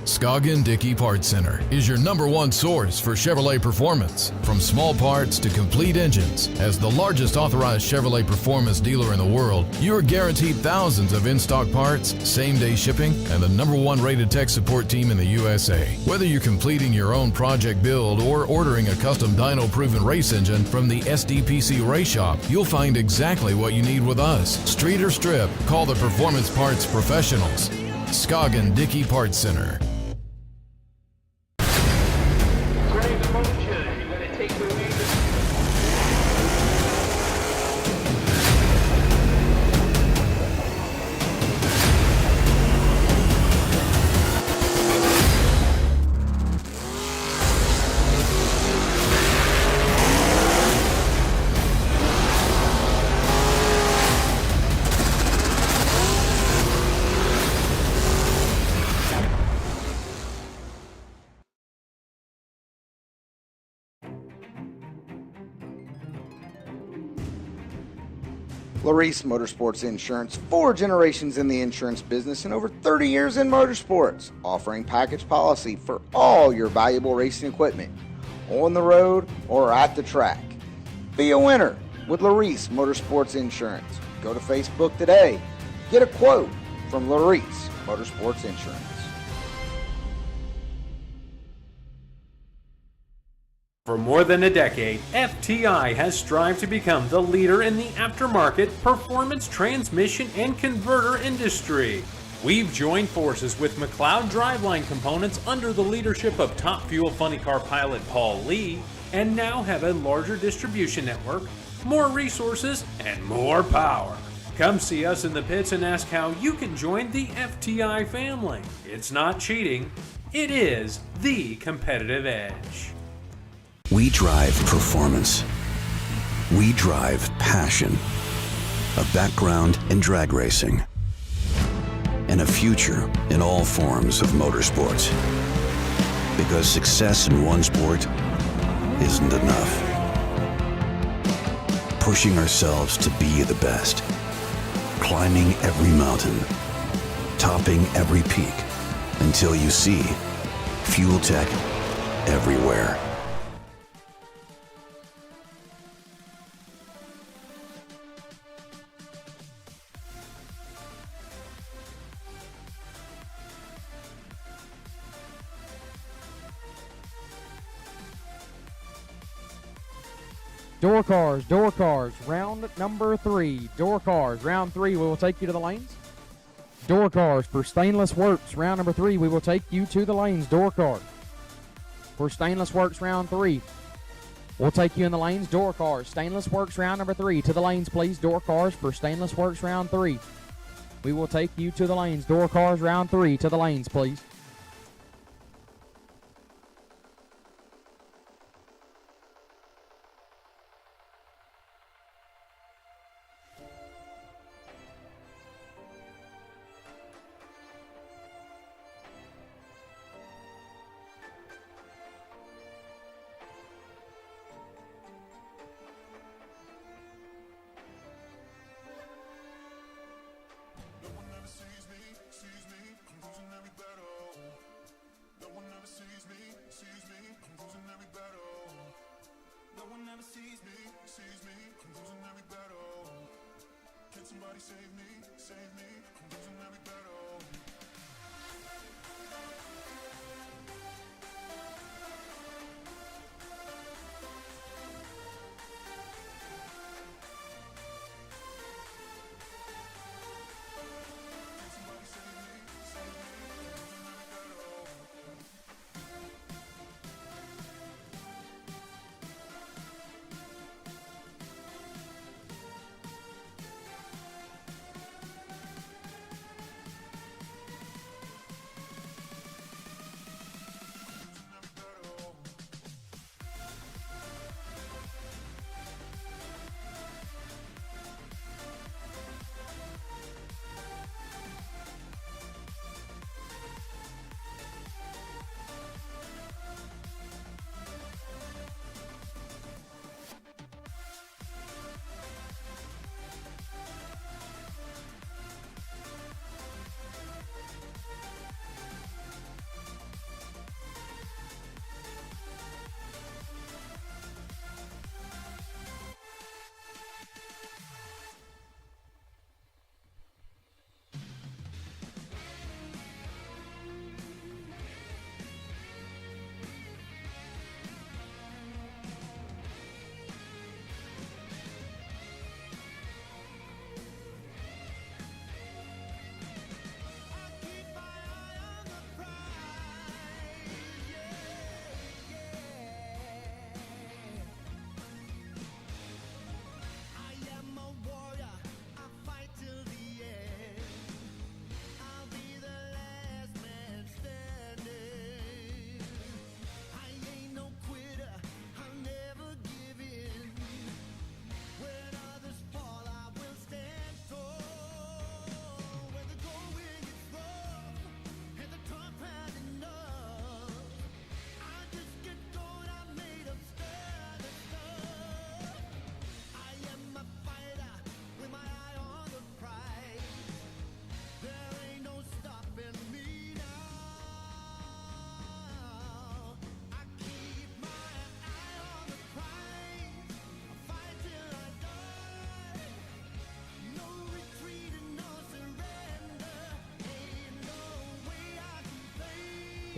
Scoggin Dickey Parts Center is your #1 source for Chevrolet performance. From small parts to complete engines, as the largest authorized Chevrolet performance dealer in the world, you are guaranteed thousands of in-stock parts, same-day shipping, and the #1 rated tech support team in the USA. Whether you're completing your own project build or ordering a custom dyno-proven race engine from the SDPC Race Shop, you'll find exactly what you need with us. Street or strip, call the Performance Parts Professionals. Scoggin Dickey Parts Center. Larice Motorsports Insurance, 4 generations in the insurance business and over 30 years in motorsports, offering package policy for all your valuable racing equipment, on the road or at the track. Be a winner with Larice Motorsports Insurance. Go to Facebook today. Get a quote from Larice Motorsports Insurance. For more than a decade, FTI has strived to become the leader in the aftermarket performance transmission and converter industry. We've joined forces with McLeod Driveline Components under the leadership of Top Fuel Funny Car pilot Paul Lee, and now have a larger distribution network, more resources, and more power. Come see us in the pits and ask how you can join the FTI family. It's not cheating, it is the competitive edge. We drive performance. We drive passion. A background in drag racing. And a future in all forms of motorsports. Because success in one sport isn't enough. Pushing ourselves to be the best. Climbing every mountain. Topping every peak. Until you see Fuel Tech everywhere. Door cars, round number 3. Door cars, round 3, we will take you to the lanes. Door cars for Stainless Works, round number 3, we will take you to the lanes. Door cars for Stainless Works, round 3. We'll take you in the lanes. Door cars, Stainless Works, round number 3. To the lanes, please. Door cars for Stainless Works, round 3. We will take you to the lanes. Door cars, round 3. To the lanes, please.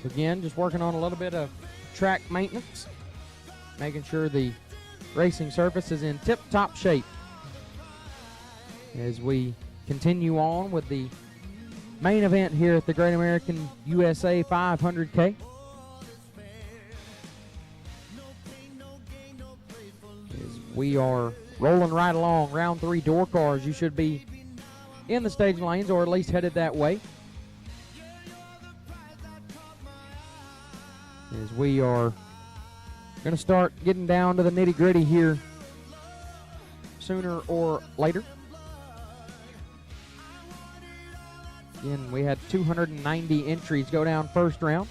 Again, just working on a little bit of track maintenance, making sure the racing surface is in tip-top shape as we continue on with the main event here at the Great American USA 500K. As we are rolling right along, round 3 door cars. You should be in the staging lanes or at least headed that way. As we are going to start getting down to the nitty-gritty here sooner or later. Again, we had 290 entries go down first round.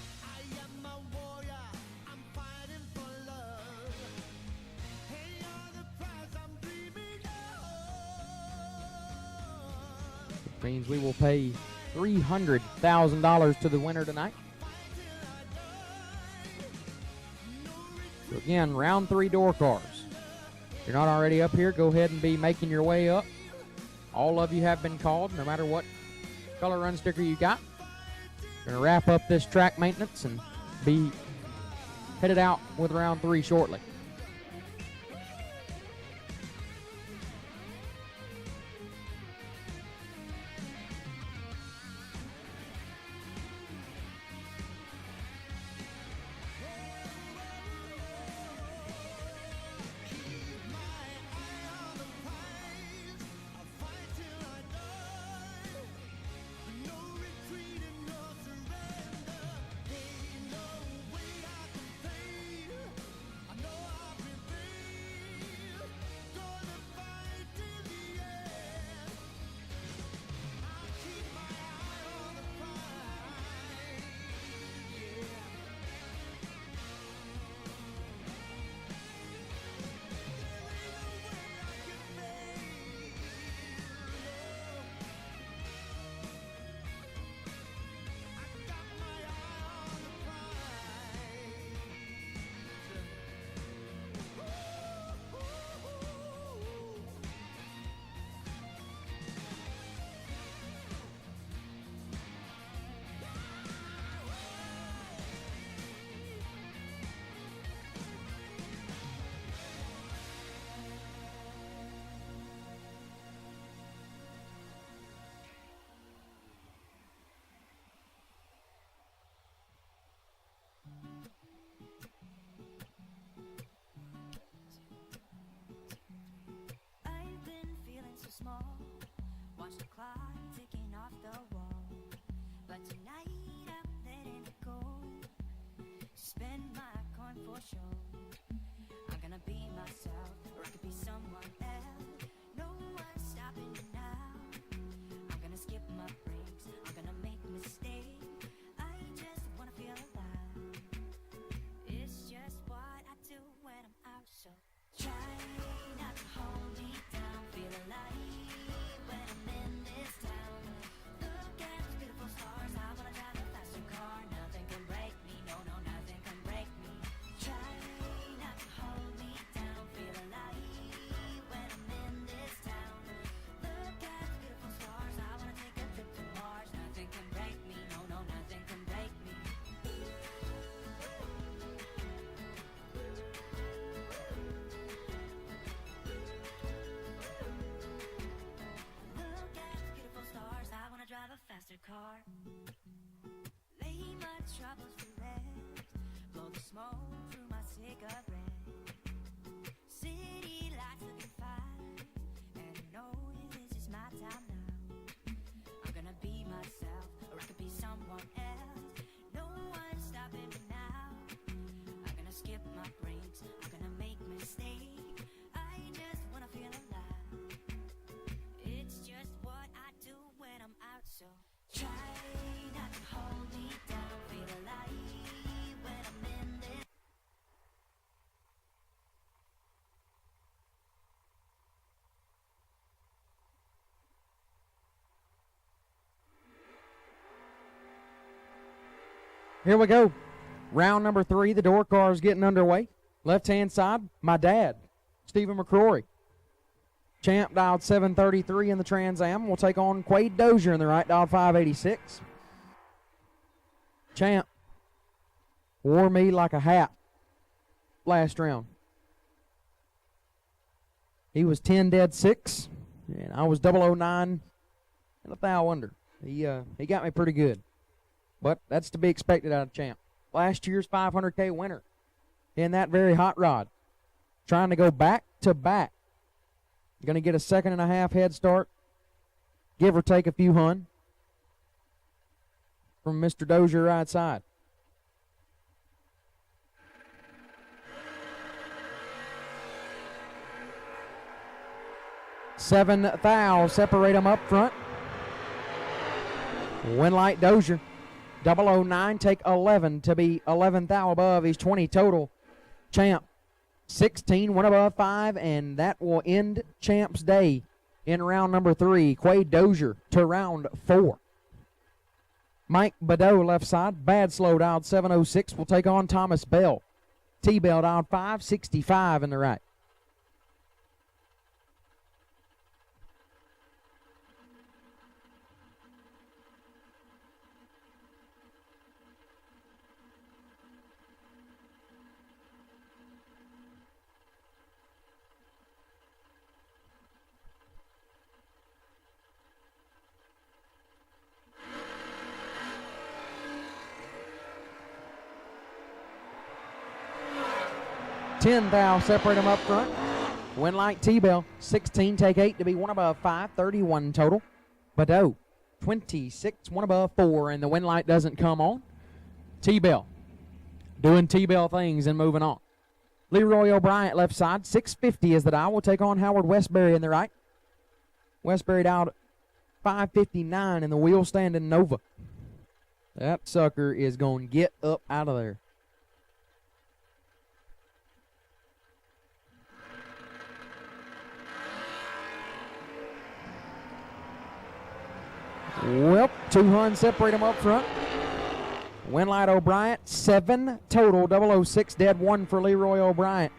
Which means we will pay $300,000 to the winner tonight. So again, round 3 door cars. If you're not already up here, go ahead and be making your way up. All of you have been called, no matter what color run sticker you got. We're going to wrap up this track maintenance and be headed out with round 3 shortly. watch the clock ticking off the wall. But tonight I'm letting it go. Spend my coin for sure. I'm gonna be myself, or I could be someone else. No one's stopping me now. I'm gonna skip my breaks, I'm gonna make mistakes. I just wanna feel alive. It's just what I do when I'm out, so try not to hold me down. Feel alive when I'm in this town. Look at those beautiful stars, I wanna drive a faster car. Nothing can break me, no, no, nothing can break me. Try not to hold me down. Feel alive when I'm in this town. Look at those beautiful stars, I wanna take a trip to Mars. Nothing can break me, no, no, nothing can break me. Look at those beautiful stars, I wanna drive a faster car. Lay my troubles to rest, blow the smoke through my cigarette. City lights looking fine, and I know this is my time now. I'm gonna be myself, or I could be someone else. No one's stopping me now. I'm gonna skip my breaks, I'm gonna make mistakes. I just wanna feel alive. It's just what I do when I'm out, so try not to hold me down. Feel alive when I'm in this. Here we go. Round number 3, the door car is getting underway. Left-hand side, my dad, Stephen McCrory. Champ dialed 733 in the Trans Am. Will take on Quade Dozier in the right, dialed 586. Champ wore me like a hat last round. He was 10 dead 6, and I was 009 and a thou under. He got me pretty good. But that's to be expected out of Champ. Last year's 500K winner in that very hot rod. Trying to go back to back. Going to get a 2.5 head start. Give or take a few hun from Mr. Dozier right side. Seven thou separate them up front. Win light Dozier. 009 take 11 to be 11 thou above. He's 20 total. Champ 16, one above 5, and that will end Champ's day in round number 3. Quade Dozier to round 4. Mike Badeau left side. Bad slow dialed 706 will take on Thomas Bell. T-Bell dialed 565 in the right. Ten thou separate them up front. Win like T-Bell. 16 take 8 to be one above 5. 31 total. Badeau 26, one above 4, and the win light doesn't come on. T-Bell doing T-Bell things and moving on. Leroy O'Brien left side. 650 is the dial. Will take on Howard Westbury in the right. Westbury dialed 559 in the wheel standing Nova. That sucker is going to get up out of there. Well, 200 separate them up front. Winlight O'Brien, 7 total. 006 dead 1 for Leroy O'Brien.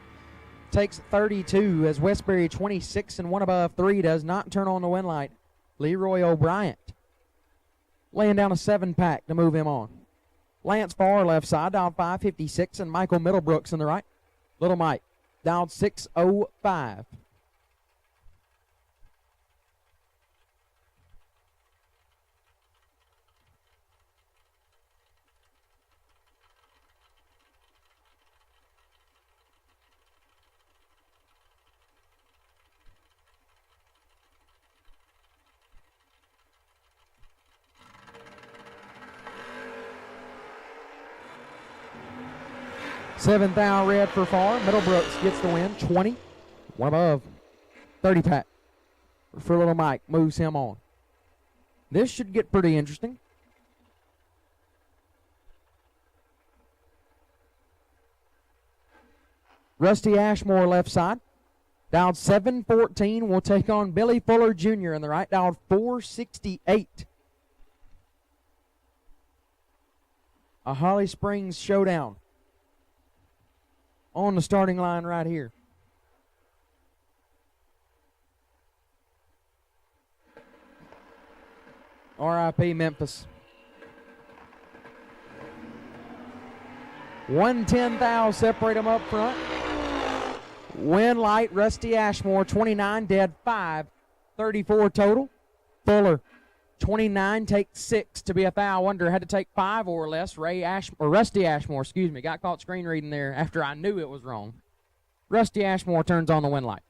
Takes 32 as Westbury 26 and 1 above 3 does not turn on the Winlight. Leroy O'Brien laying down a 7-pack to move him on. Lance Farr left side, dialed 556, and Michael Middlebrooks in the right. Little Mike dialed 605. 7th thou red for far. Middlebrooks gets the win. 20. One above. 30 pack for little Mike. Moves him on. This should get pretty interesting. Rusty Ashmore left side. Dialed 714 will take on Billy Fuller Jr. in the right. Dialed 468. A Holly Springs showdown on the starting line right here. R.I.P. Memphis. 110 thou separate them up front. Win light, Rusty Ashmore, 29, dead 5, 34 total. Fuller, 29, takes 6 to be a thou under. Had to take 5 or less. Rusty Ashmore, got caught screen reading there after I knew it was wrong. Rusty Ashmore turns on the win light.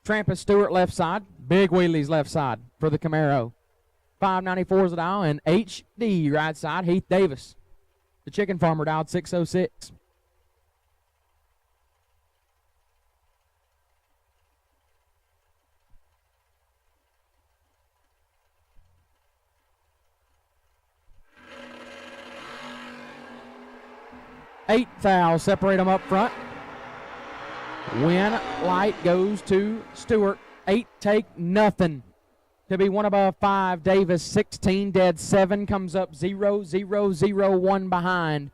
Trampus Stewart left side. Big wheelies left side for the Camaro. 594 is the dial, and HD right side, Heath Davis. The chicken farmer dialed 606. Eight fouls separate them up front. Win light goes to Stewart. 8 take nothing. To be one above 5, Davis 16, dead 7, comes up 0, 0, 0, 1 behind.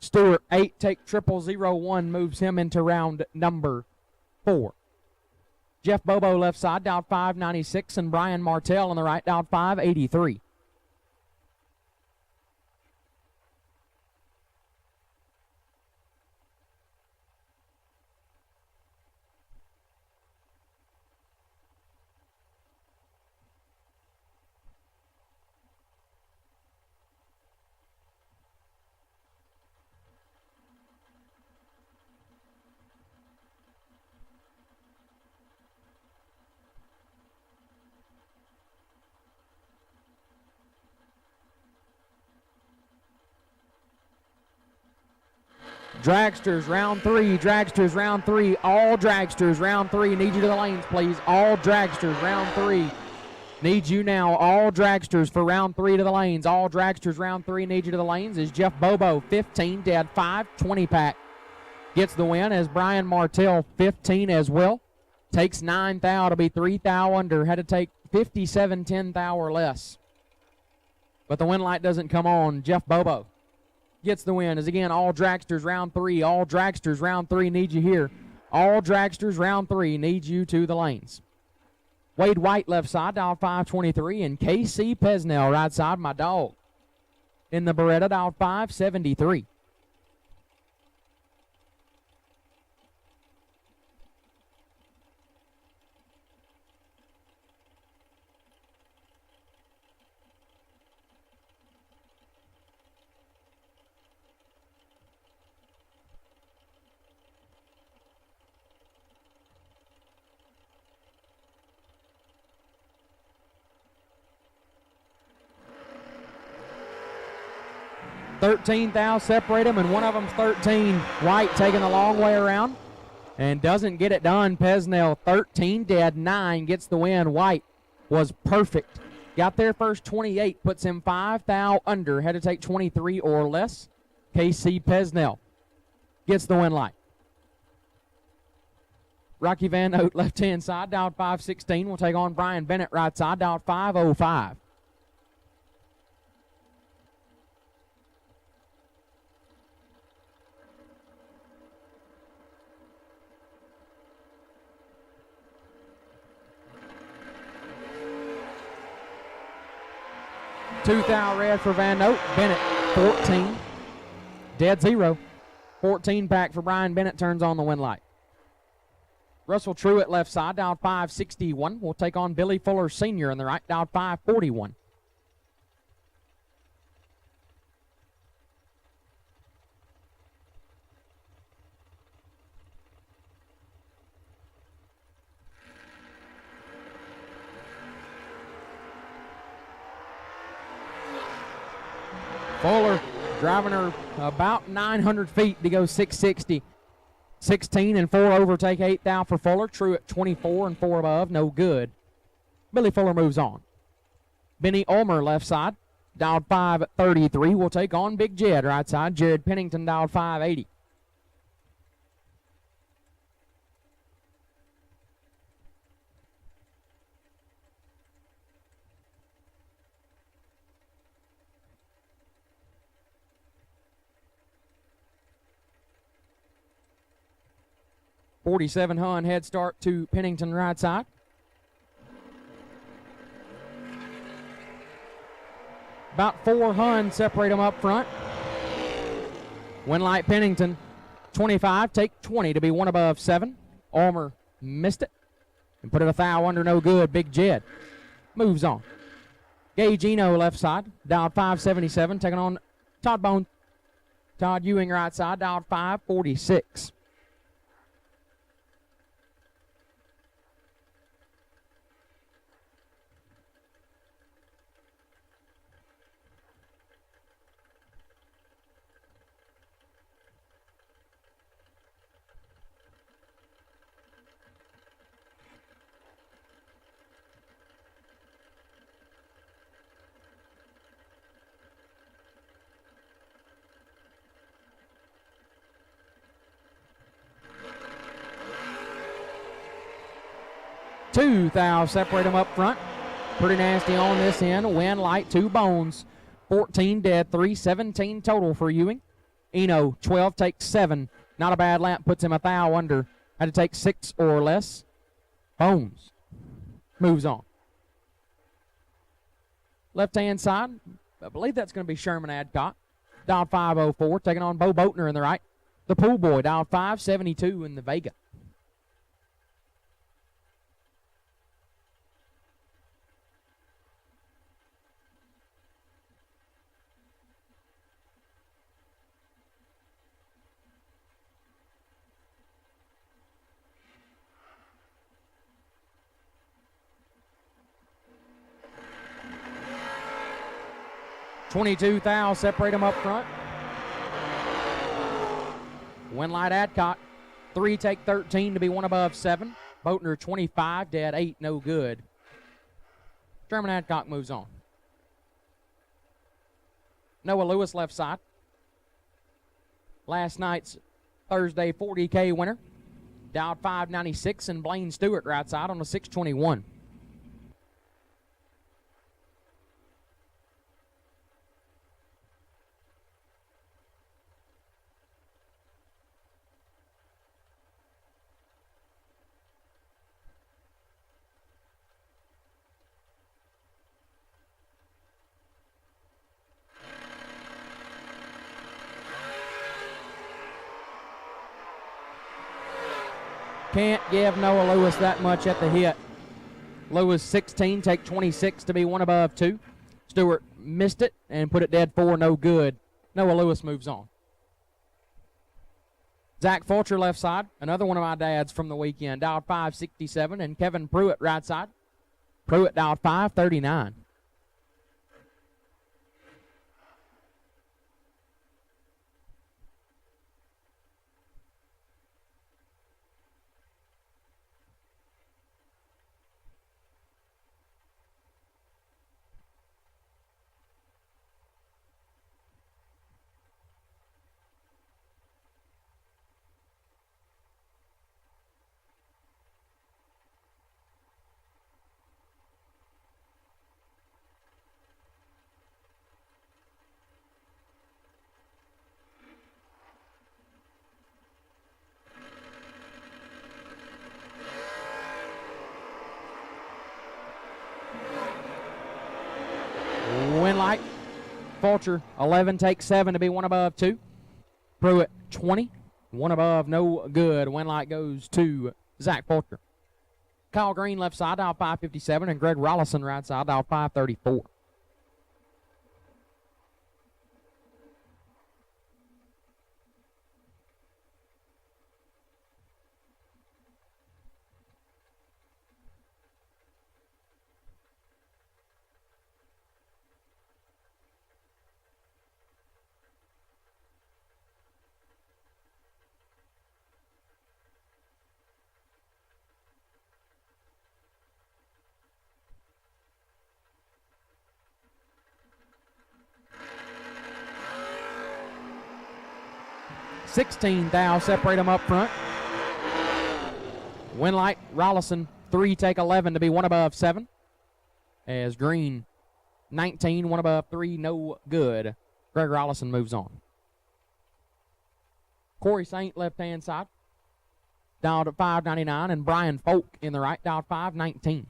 Stewart 8 take 001, moves him into round number 4. Jeff Bobo left side, dialed 596, and Brian Martell on the right, dialed 583. Dragsters, round 3. Dragsters, round 3. All dragsters, round 3. Need you to the lanes, please. All dragsters, round 3. Need you now. All dragsters for round 3 to the lanes. All dragsters, round 3. Need you to the lanes is Jeff Bobo, 15, dead 5, 20 pack. Gets the win as Brian Martell, 15 as well. Takes 9 thou to be 3 thou under. Had to take 57, 10 thou or less. But the win light doesn't come on. Jeff Bobo gets the win. As again, all dragsters round 3. All dragsters round 3 need you here. All dragsters round 3 need you to the lanes. Wade White left side, dial 523, and KC Pesnell right side, my dog. In the Beretta, dial 573. $13 thou separate them, and one of them's 13. White taking the long way around and doesn't get it done. Pesnell 13 dead 9 gets the win. White was perfect. Got there first 28, puts him 5 thou under. Had to take 23 or less. KC Pesnell gets the win light. Rocky Van Oat left hand side, dialed 516. Will take on Brian Bennett right side, dialed 505. Two thou red for Van Note. Bennett, 14. Dead 0. 14 pack for Brian Bennett turns on the win light. Russell Truitt left side, dialed 561. Will take on Billy Fuller Sr. in the right, dialed 541. Fuller Driving her about 900 feet to go 660. 16 and 4 over, take 8 down for Fuller. True at 24 and 4 above, no good. Billy Fuller moves on. Benny Ulmer left side, dialed 5 at 33, will take on Big Jed right side. Jared Pennington dialed 580. .47 Hun head start to Pennington right side. About 4 Hun separate them up front. Winlight Pennington, 25, take 20 to be 1 above 7. Ulmer missed it and put it a thou under, no good. Big Jed moves on. Gage Eno left side, dialed 577, taking on Todd Ewing right side, dialed 546. Two thou separate them up front. Pretty nasty on this end. Winlight, 2 bones. 14 dead, 317 total for Ewing. Eno, 12, takes 7. Not a bad lap, puts him a thou under. Had to take 6 or less. Bones moves on. Left-hand side, I believe that's going to be Sherman Adcock. Dialed 504, taking on Bo Boatner in the right. The pool boy, dialed 572 in the Vega. .22 thou separate them up front. Winlight Adcock, 3 take 13 to be 1 above 7. Boatner 25, dead 8, no good. Sherman Adcock moves on. Noah Lewis left side. Last night's Thursday 40K winner. Dialed 596, and Blaine Stewart right side on the 621. Can't give Noah Lewis that much at the hit. Lewis 16, take 26 to be 1 above 2. Stewart missed it and put it dead 4, no good. Noah Lewis moves on. Zach Fulcher left side, another one of my dads from the weekend, dialed 567, and Kevin Pruitt right side. Pruitt dialed 539. Winlight, Fulcher, 11, takes 7 to be 1 above 2. Pruitt, 20, 1 above, no good. Winlight goes to Zach Fulcher. Kyle Green left side, dial 557, and Greg Rolson right side, dial 534. 16 thou separate them up front. Winlight, Rolson, 3 take 11 to be 1 above 7. As Green, 19, 1 above 3, no good. Greg Rolson moves on. Corey Saint, left-hand side, dialed at 5.99, and Brian Folk in the right, dialed 5.19.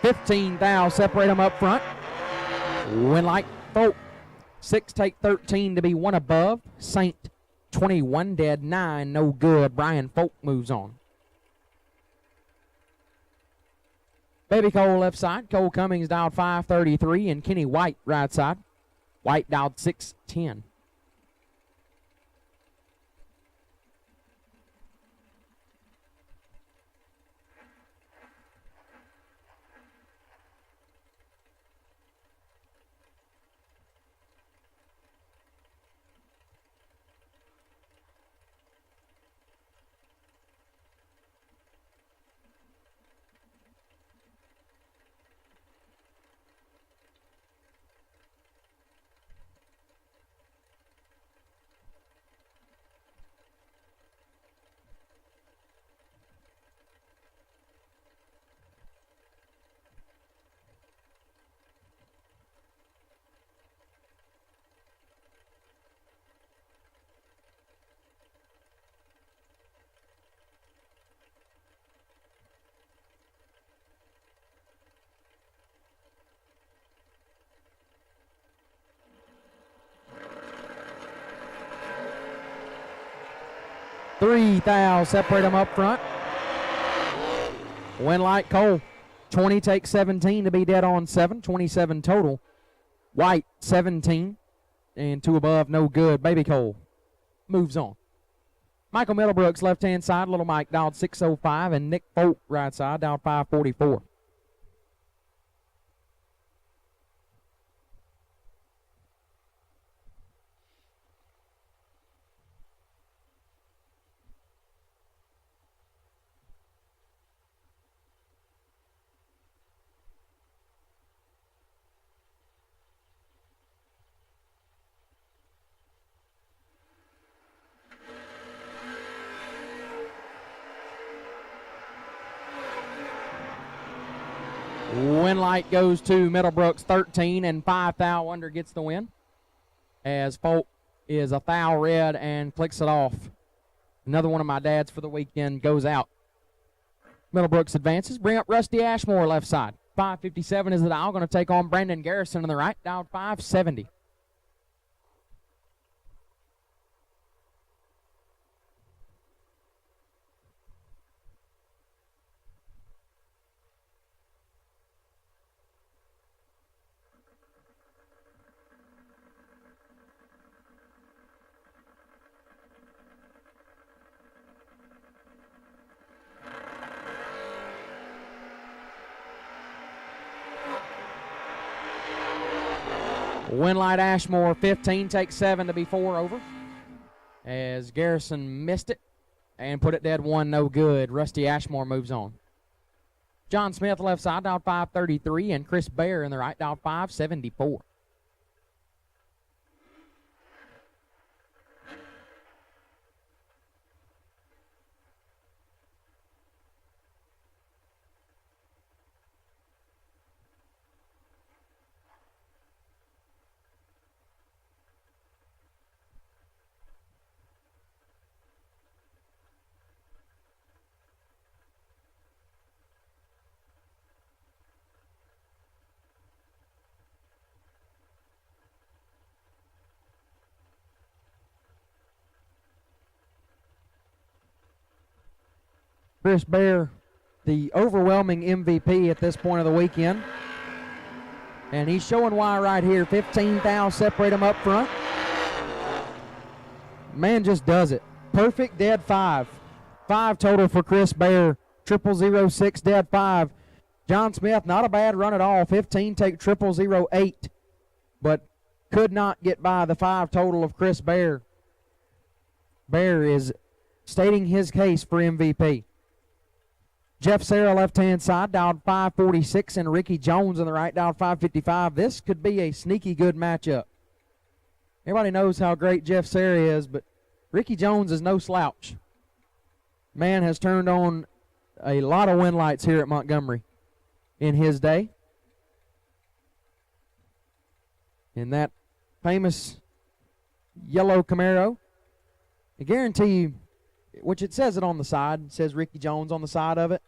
$15,000 separate them up front. Winlight, Folk, 6 take 13 to be 1 above. Saint, 21 dead, 9 no good. Brian Folk moves on. Baby Cole left side. Cole Cummings dialed 533, and Kenny White right side. White dialed 610. $3,000 separate them up front. Winlight, Cole, 20 take 17 to be dead on 7, 27 total. White, 17, and 2 above, no good. Baby Cole moves on. Michael Middlebrooks, left-hand side. Little Mike dialed 605, and Nick Folk, right side, dialed 544. Winlight goes to Middlebrooks, 13, and 5 thou under gets the win. As Folk is a thou red and clicks it off. Another one of my dads for the weekend goes out. Middlebrooks advances. Bring up Rusty Ashmore, left side. 5:57 is the dial. Going to take on Brandon Garrison on the right. Down 570. Winlight Ashmore, 15, takes 7 to be 4 over. As Garrison missed it and put it dead 1, no good. Rusty Ashmore moves on. John Smith, left side, dialed 533, and Chris Bear in the right, dialed 574. Chris Bear, the overwhelming MVP at this point of the weekend. And he's showing why right here. 15 thou separate him up front. Man just does it. Perfect dead 5. 5 total for Chris Bear. 0006, dead 5. John Smith, not a bad run at all. 15 take 0008, but could not get by the 5 total of Chris Bear. Bear is stating his case for MVP. Jeff Sarah, left-hand side, dialed 546, and Ricky Jones on the right, dialed 555. This could be a sneaky good matchup. Everybody knows how great Jeff Sarah is, but Ricky Jones is no slouch. Man has turned on a lot of win lights here at Montgomery in his day. In that famous yellow Camaro. I guarantee you, which it says it on the side, it says Ricky Jones on the side of it.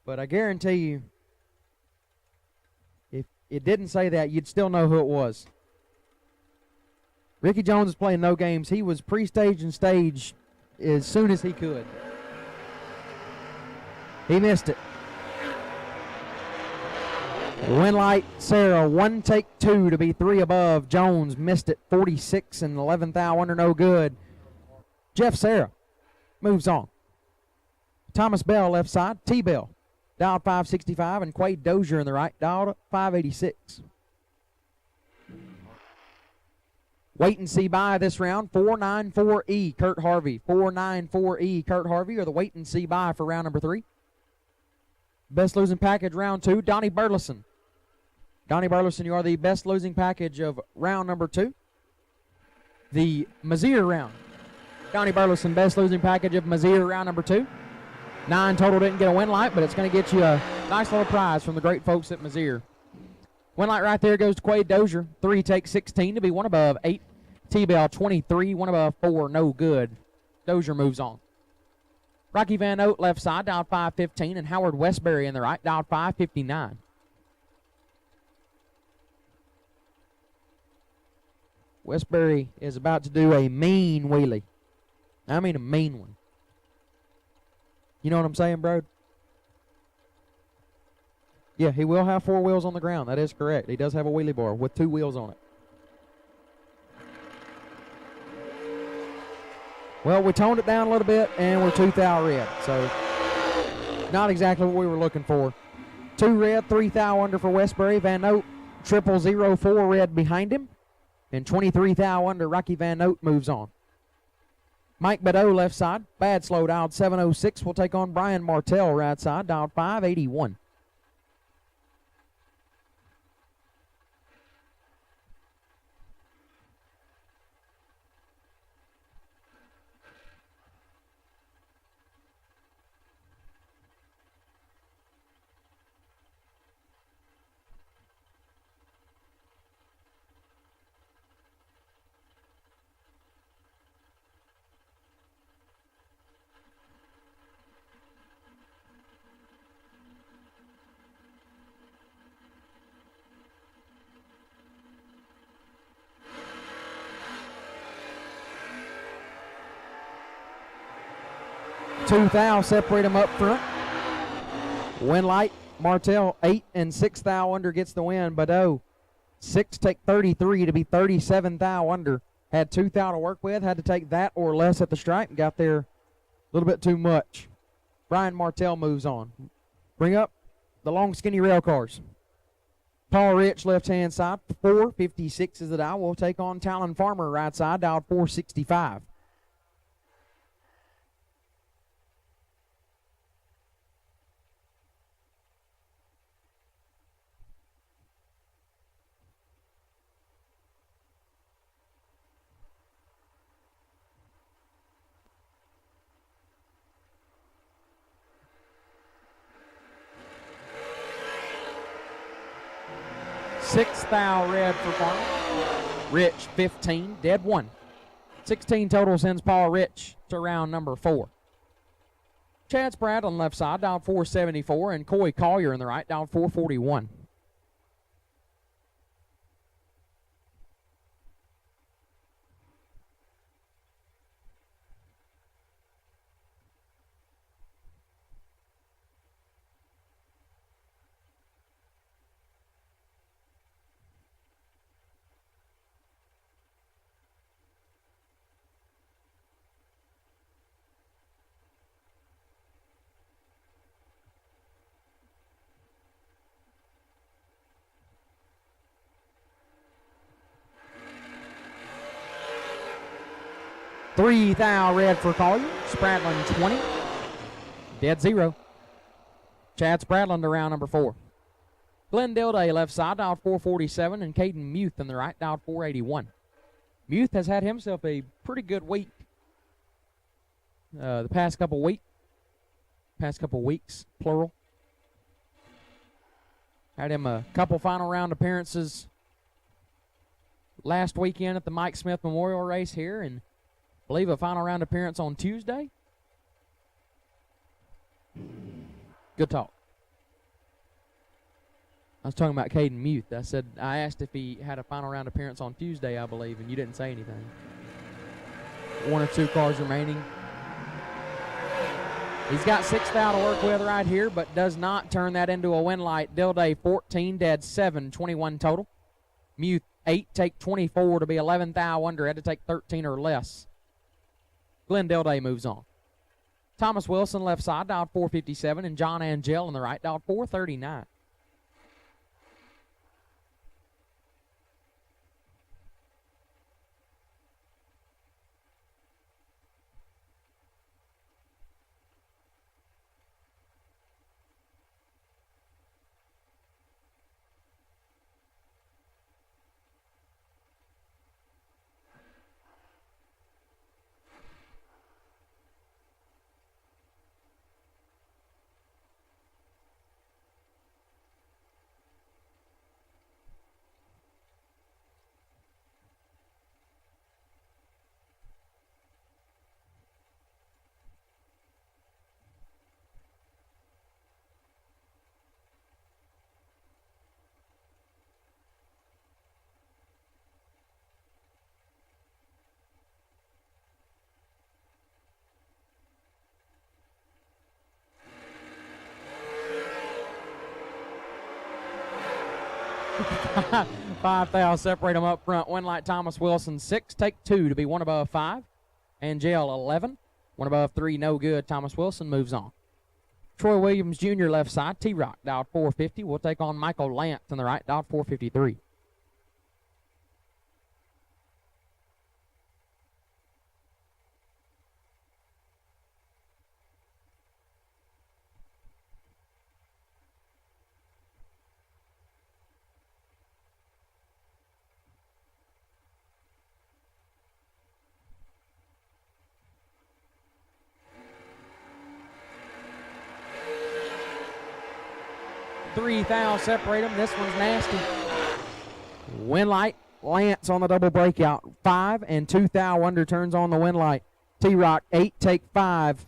But I guarantee you, if it didn't say that, you'd still know who it was. Ricky Jones is playing no games. He was pre-staged and staged as soon as he could. He missed it. Win light, Sarah, 1 take 2 to be 3 above. Jones missed it, 46 and 11th thou under, no good. Jeff Sarah moves on. Thomas Bell, left side. T-Bell, dialed 565, and Quade Dozier in the right, dialed 586. Wait and see by this round, 494E, Kurt Harvey. 494E, Kurt Harvey, or the wait and see by for round number 3. Best losing package, round 2, Donnie Burleson. Donnie Burleson, you are the best losing package of round number 2. The Mazier round. Donnie Burleson, best losing package of Mazier round number 2. 9 total, didn't get a win light, but it's going to get you a nice little prize from the great folks at Mazier. Win light right there goes to Quade Dozier. 3 takes 16 to be 1 above 8. T-Bell 23, 1 above 4, no good. Dozier moves on. Rocky Van Oat, left side, dialed 515, and Howard Westbury in the right, dialed 559. Westbury is about to do a mean wheelie. I mean a mean one. You know what I'm saying, bro? Yeah, he will have 4 wheels on the ground. That is correct. He does have a wheelie bar with 2 wheels on it. Well, we toned it down a little bit, and we're 2 thou red. So, not exactly what we were looking for. 2 red, 3 thou under for Westbury. Van Oat, 0004 red behind him. And 23 thou under, Rocky Van Oat moves on. Mike Badeau, left side. Bad slow, dialed 706. Will take on Brian Martell, right side, dialed 581. Two thou separate them up front. Win light, Martell 8 and 6 thou under gets the win. Badeau 6 take 33 to be 37 thou under. Had 2 thou to work with, had to take that or less at the stripe and got there a little bit too much. Brian Martell moves on. Bring up the long skinny rail cars. Paul Rich, left-hand side, 456 is the dial. We'll take on Talon Farmer, right side, dialed 465. Six thou red for Farmer. Rich 15, dead 1. 16 total sends Paul Rich to round number 4. Chad Spratt on the left side, down 474, and Coy Collier in the right, down 441. 3 thou red for Collier. Spradlin 20. Dead 0. Chad Spradlin to round number 4. Glenn Dilday left side, dialed 447, and Caden Muth in the right, dialed 481. Muth has had himself a pretty good week. The past couple weeks, plural. Had him a couple final round appearances last weekend at the Mike Smith Memorial Race here, and I believe a final round appearance on Tuesday. Good talk. I was talking about Caden Muth. I asked if he had a final round appearance on Tuesday, I believe, and you didn't say anything. 1 or 2 cars remaining. He's got 6 thou to work with right here, but does not turn that into a win light. Dilday 14, dead 7, 21 total. Muth 8, take 24 to be 11 thou under. Had to take 13 or less. Glenn Dilday moves on. Thomas Wilson left side, dialed 457, and John Angel on the right, dialed 439. Five thou separate them up front. One light Thomas Wilson 6, take 2 to be 1 above 5. Angel 11, 1 above 3, no good. Thomas Wilson moves on. Troy Williams Jr. left side, T-Rock dialed 450. We'll take on Michael Lance on the right, dialed 453. Three thou separate them. This one's nasty. Win light. Lance on the double breakout. 5 and 2 thou under turns on the win light. T-Rock 8, take 5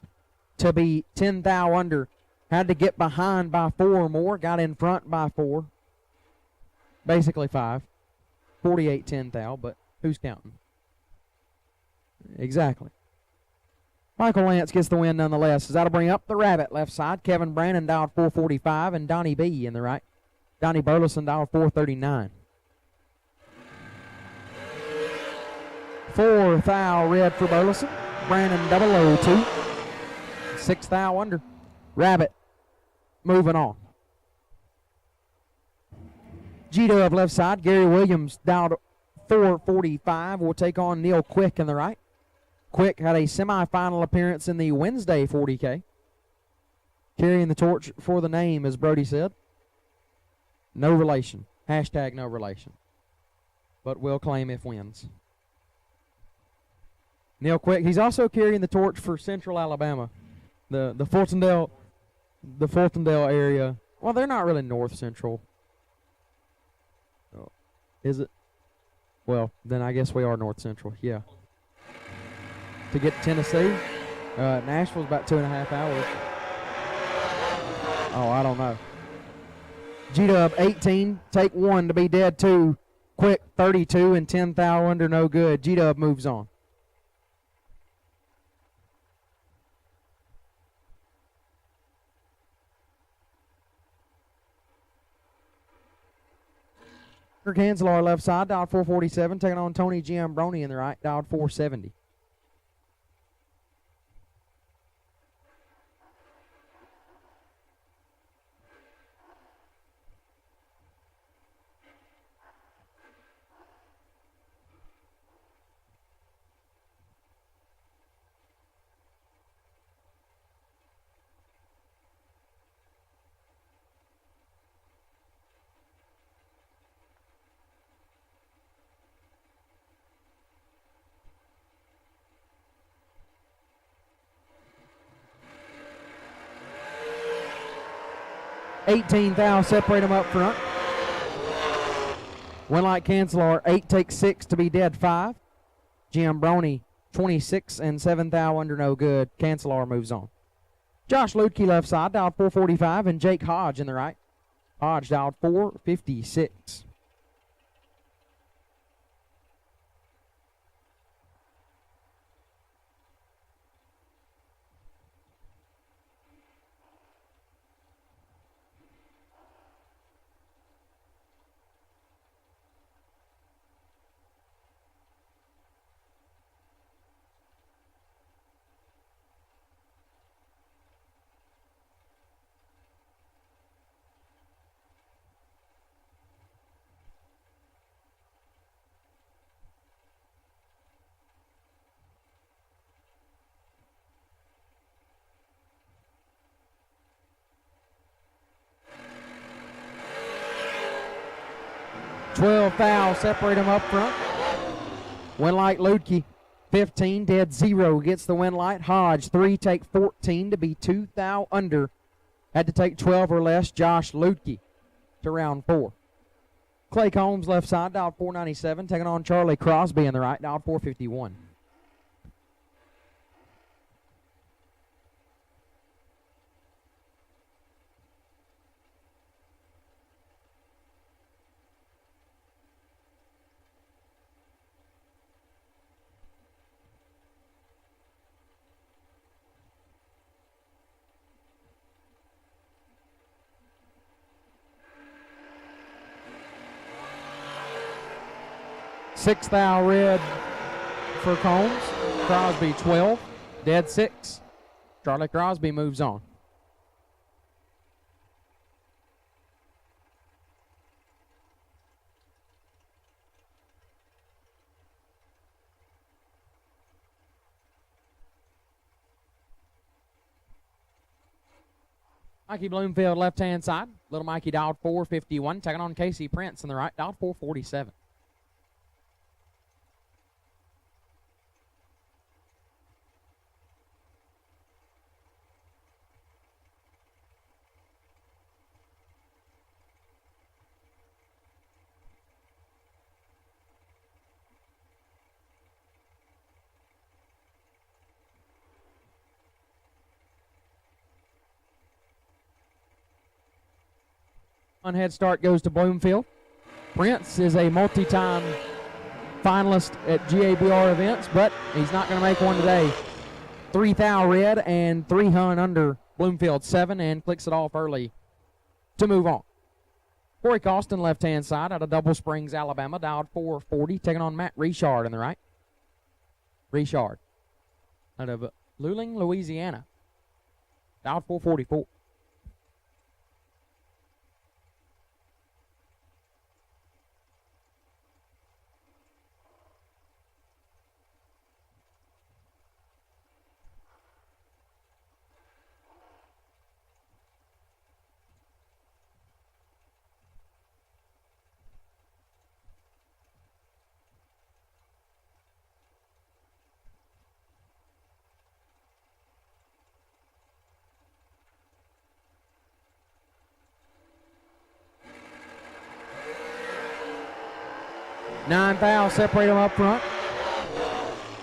to be 10 thou under. Had to get behind by 4 or more. Got in front by 4. Basically 5. 48 10 thou, but who's counting? Exactly. Michael Lance gets the win nonetheless. That'll bring up the rabbit left side. Kevin Brannon dialed 445 and Donnie B in the right. Donnie Burleson dialed 439. 4 thou red for Burleson. Brannon 002. 6 thou under. Rabbit moving on. G-Dub left side. Gary Williams dialed 445. Will take on Neil Quick in the right. Quick had a semifinal appearance in the Wednesday 40K. Carrying the torch for the name, as Brody said. No relation. Hashtag no relation. But will claim if wins. Neil Quick, he's also carrying the torch for Central Alabama. The Fultondale area. Well, they're not really north central. Oh, is it? Well, then I guess we are north central, yeah. To get to Tennessee. Nashville's about 2.5 hours. Oh, I don't know. G-Dub 18, take 1 to be dead 2. Quick 32 and 10 thou under, no good. G-Dub moves on. Kirk Hanselaar left side, dialed 447, taking on Tony Giambroni in the right, dialed 470. 18 thou, separate them up front. One light Cancelar, 8 takes 6 to be dead 5. Giambroni, 26 and 7 thou under no good. Cancelar moves on. Josh Ludke left side, dialed 445, and Jake Hodge in the right. Hodge dialed 456. Twelve foul, separate them up front. Winlight Ludke, 15, dead 0, gets the Winlight. Hodge, 3, take 14 to be 2 thou under. Had to take 12 or less. Josh Ludke to round 4. Clay Combs left side, dialed 497, taking on Charlie Crosby in the right, dialed 451. Six thou red for Combs. Crosby 12, dead 6. Charlie Crosby moves on. Mikey Bloomfield left-hand side. Little Mikey dialed 451, taking on Casey Prince in the right, dialed 447. On head start goes to Bloomfield. Prince is a multi-time finalist at GABR events, but he's not going to make one today. 3 thou red and 3 hun under Bloomfield 7, and clicks it off early to move on. Corey Costin left-hand side out of Double Springs, Alabama, dialed 440, taking on Matt Richard in the right. Richard out of Luling, Louisiana, dialed 444. Nine thou, separate them up front.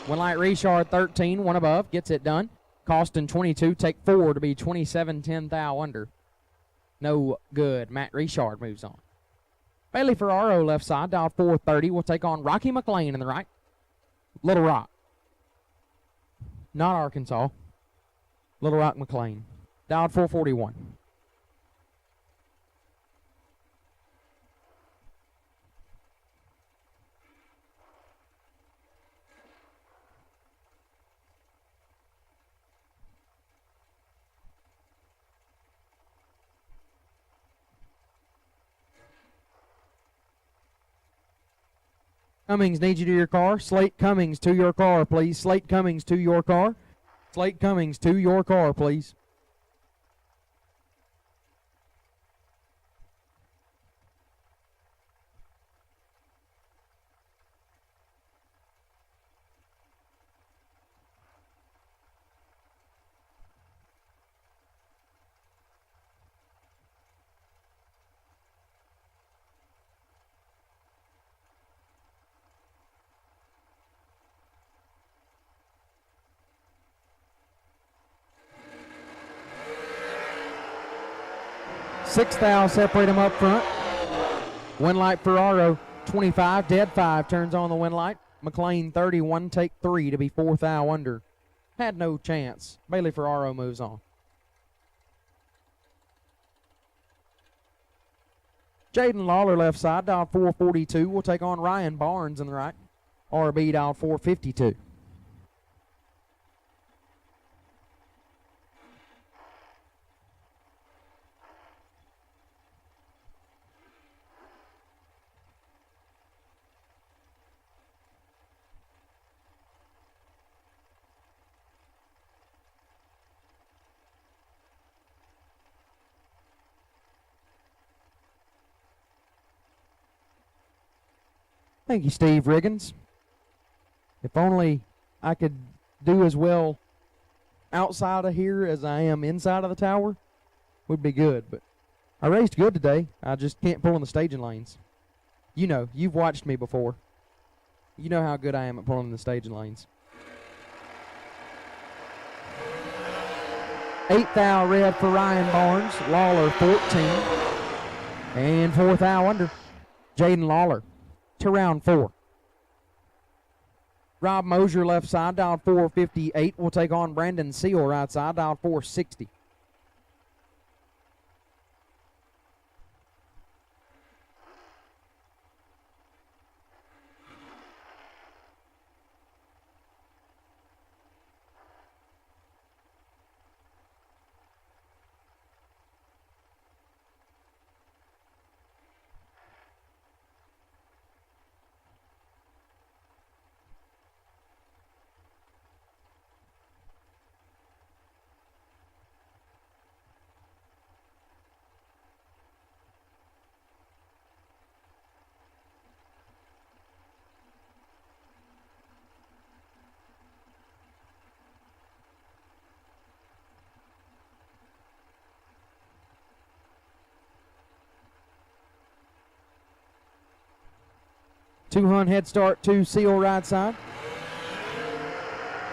Winlight Richard 13, one above, gets it done. Costin 22, take 4 to be 27, 10 thou under. No good. Matt Richard moves on. Bailey Ferraro left side, dial 430, will take on Rocky McLean in the right. Little Rock. Not Arkansas. Little Rock McLean. Dialed 441. Cummings needs you to your car. Slate Cummings to your car, please. Slate Cummings to your car. Slate Cummings to your car, please. 6 thou separate them up front. Win light Ferraro, 25, dead 5, turns on the win light. McLean 31, take 3 to be 4 thou under. Had no chance. Bailey Ferraro moves on. Jaden Lawler left side, dial 442, will take on Ryan Barnes in the right. RB dial 452. Thank you, Steve Riggins. If only I could do as well outside of here as I am inside of the tower, would be good. But I raced good today. I just can't pull in the staging lanes. You know, you've watched me before. You know how good I am at pulling in the staging lanes. 8 thou red for Ryan Barnes. Lawler 14. And 4 thou under. Jaden Lawler to round 4. Rob Mosier left side, dial 458, will take on Brandon Seal right side, dial 460. Two-hun head start to Seal right side.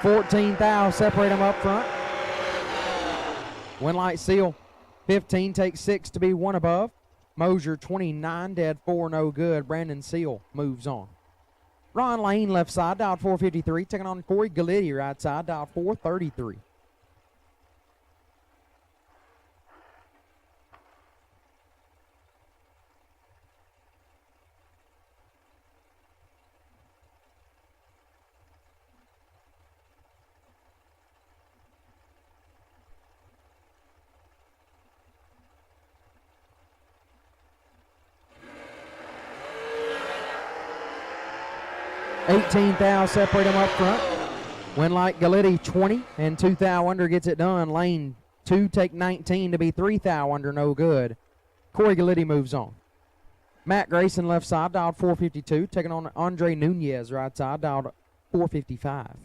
14 thou separate them up front. Win light Seal. 15 takes 6 to be 1 above. Mosier 29, dead 4, no good. Brandon Seal moves on. Ron Lane left side, dialed 453, taking on Corey Galletti right side, dialed 433. $18 thou separate them up front. Win like Galletti 20 and 2 thou under gets it done. Lane 2 take 19 to be 3 thou under, no good. Corey Galletti moves on. Matt Grayson left side, dialed 452, taking on Andre Nunez right side, dialed 455.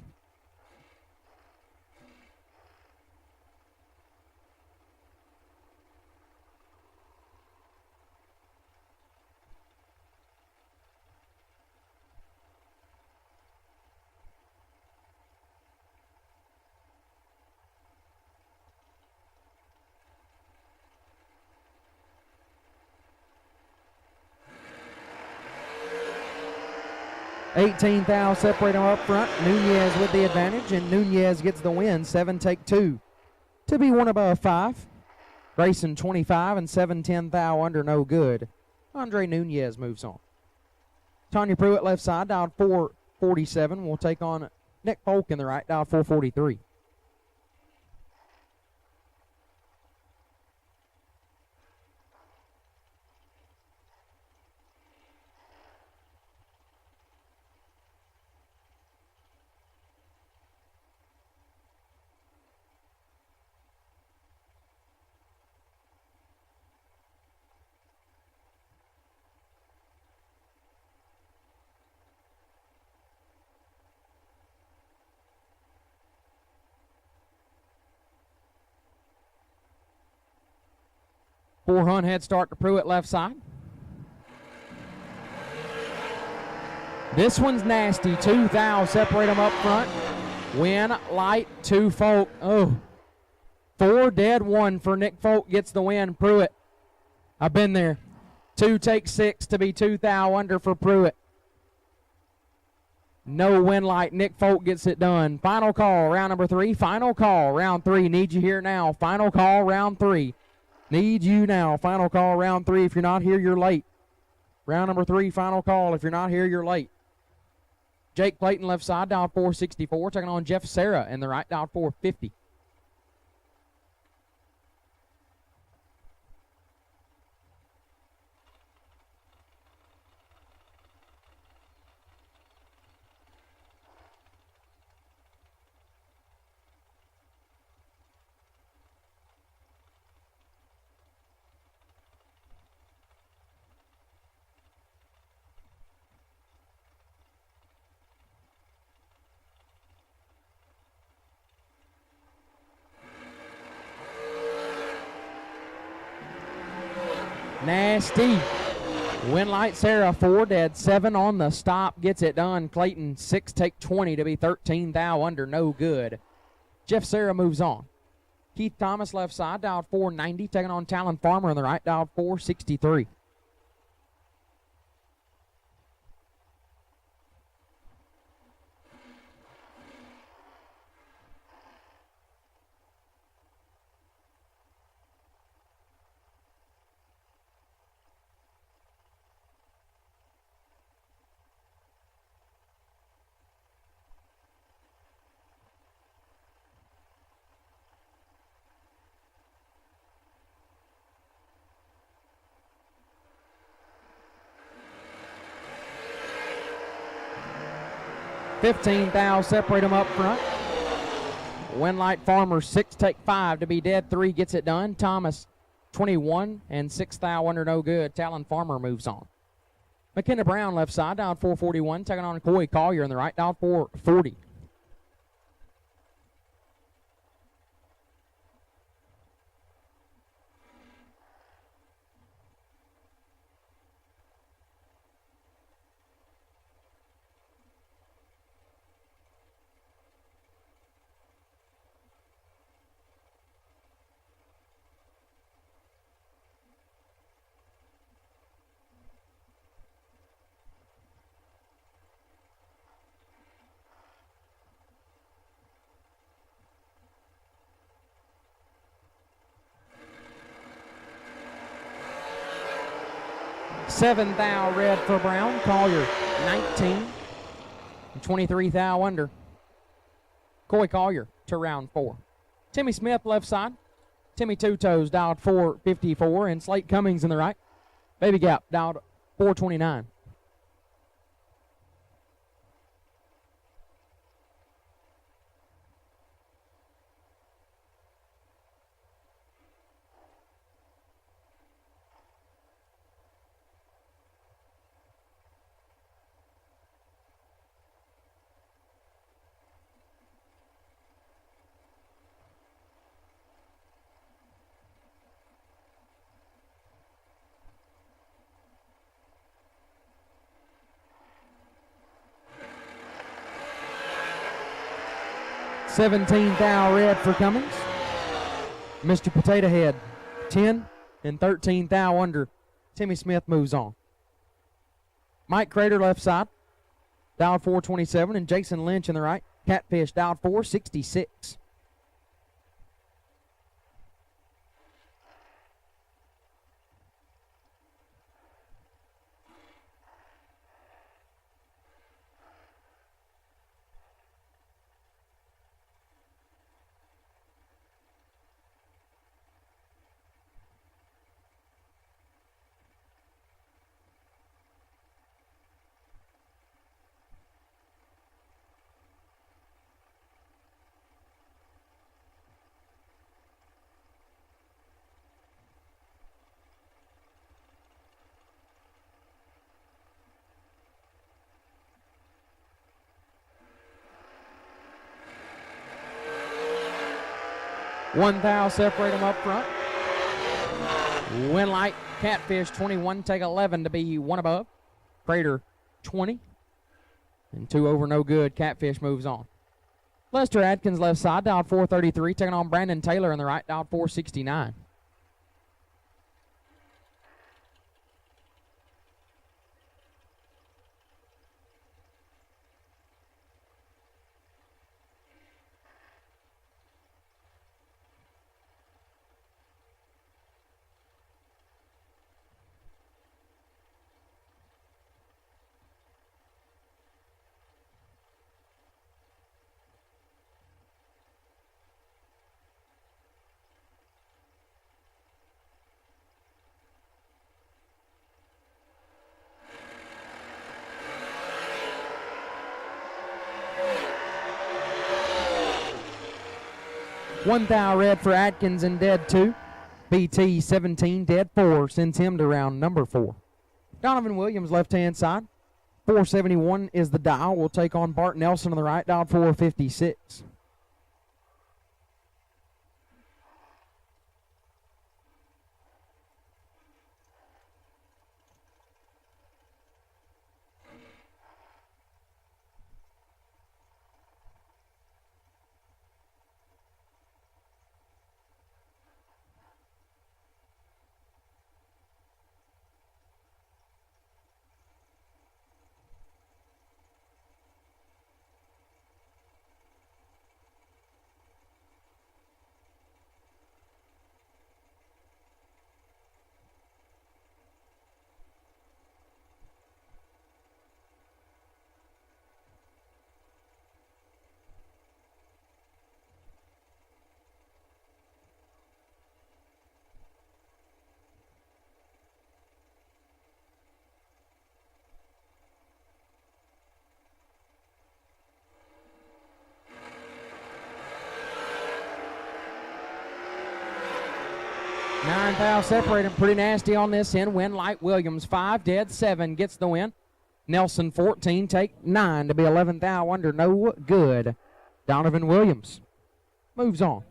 $18 thou separate them up front. Nunez with the advantage, and Nunez gets the win. 7 take 2 to be 1 above 5. Grayson 25 and 7-10 thou under, no good. Andre Nunez moves on. Tanya Pruitt left side, dialed 447, will take on Nick Folk in the right, dialed 443. Four-hun head start to Pruitt left side. This one's nasty. 2 thou separate them up front. Win light 2 Folk. Oh. 4 dead 1 for Nick Folk gets the win. Pruitt I've been there. 2 take 6 to be 2 thou under for Pruitt. No win light. Nick Folk gets it done. Final call, round number 3. Final call, round 3. Need you here now. Final call, round 3. Need you now. Final call, round 3. If you're not here, you're late. Round number 3, final call. If you're not here, you're late. Jake Clayton, left side, dial 464. Taking on Jeff Sarah in the right, dial 450. Nasty. Win light Sarah, 4 dead, 7 on the stop, gets it done. Clayton, 6 take 20 to be 13 thou under, no good. Jeff Sarah moves on. Keith Thomas, left side, dialed 490, taking on Talon Farmer on the right, dialed 463. $15 thou, separate them up front. Winlight Farmer, 6 take 5 to be dead, 3 gets it done. Thomas, 21 and 6 thou under, no good. Talon Farmer moves on. McKenna Brown, left side, dialed 441, taking on Coy Collier in the right, dialed 440. $7 thou red for Brown. Collier, 19 and 23 thou under. Coy Collier to round 4. Timmy Smith, left side. Timmy Two Toes, dialed 454, and Slate Cummings in the right. Baby Gap, dialed 429. $17 thou red for Cummings. Mr. Potato Head, 10 and 13 thou under. Timmy Smith moves on. Mike Crater, left side, dialed 427, and Jason Lynch in the right. Catfish, dialed 466. $1 thou, separate them up front. Winlight Catfish, 21, take 11 to be 1 above. Crater, 20. And 2 over, no good. Catfish moves on. Lester Adkins, left side, dialed 433, taking on Brandon Taylor in the right, dialed 469. 1 thou red for Atkins in dead 2. BT 17 dead 4 sends him to round number 4. Donovan Williams left-hand side. 471 is the dial. We'll take on Bart Nelson on the right, dial 456. Nine thou separating pretty nasty on this end. Win Light Williams 5 dead 7 gets the win. Nelson 14 take 9 to be 11 thou under. No good. Donovan Williams moves on.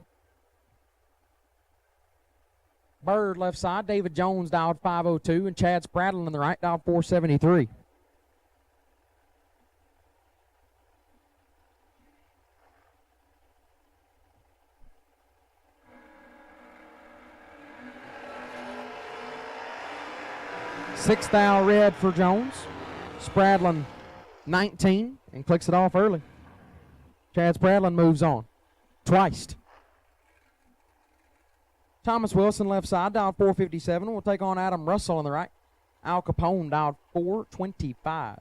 Bird left side. David Jones dialed 502 and Chad Spradlin on the right dialed 473. Six thou red for Jones. Spradlin 19 and clicks it off early. Chad Spradlin moves on. Twice. Thomas Wilson left side, dialed 457. We'll take on Adam Russell on the right. Al Capone dialed 425.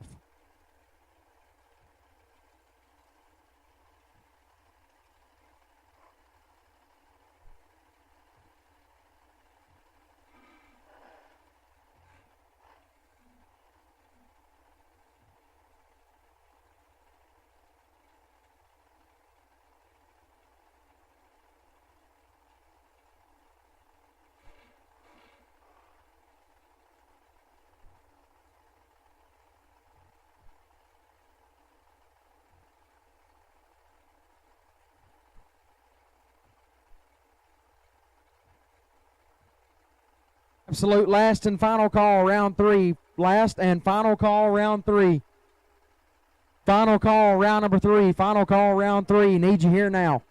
Absolute last and final call, round 3. Last and final call, round 3. Final call, round number 3. Final call, round 3. Need you here now.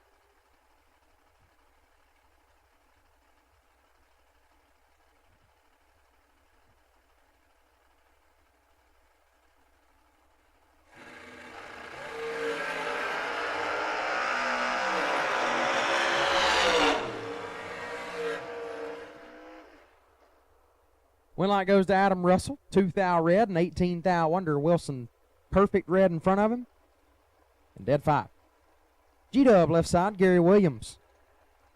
Win light goes to Adam Russell, 2 thou red and 18 thou under. Wilson, perfect red in front of him. And dead 5. G-Dub left side, Gary Williams.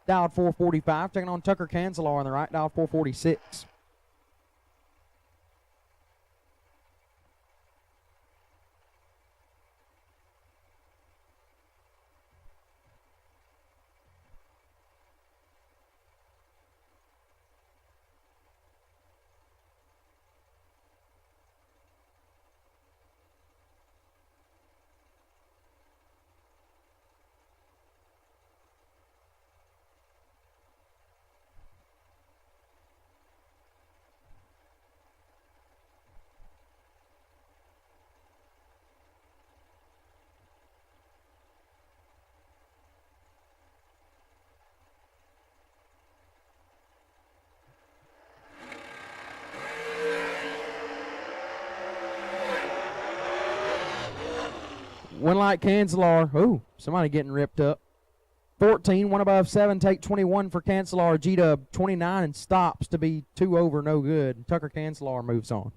Dialed 445, taking on Tucker Cancelar on the right, dialed 446. One light Cancelar. Ooh, somebody getting ripped up. 14, 1 above 7, take 21 for Cancelar. G-Dub 29 and stops to be 2 over, no good. Tucker Cancelar moves on.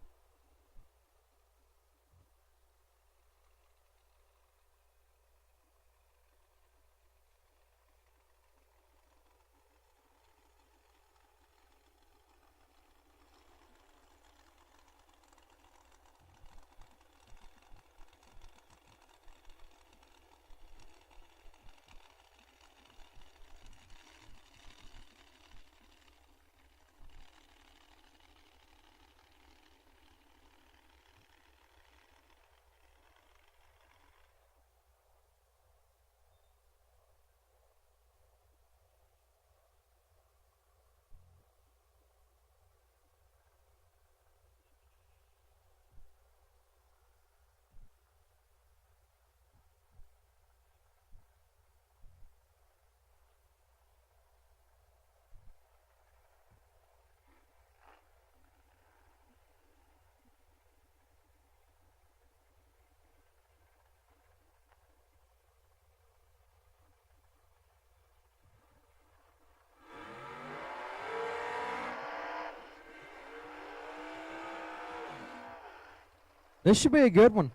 This should be a good one.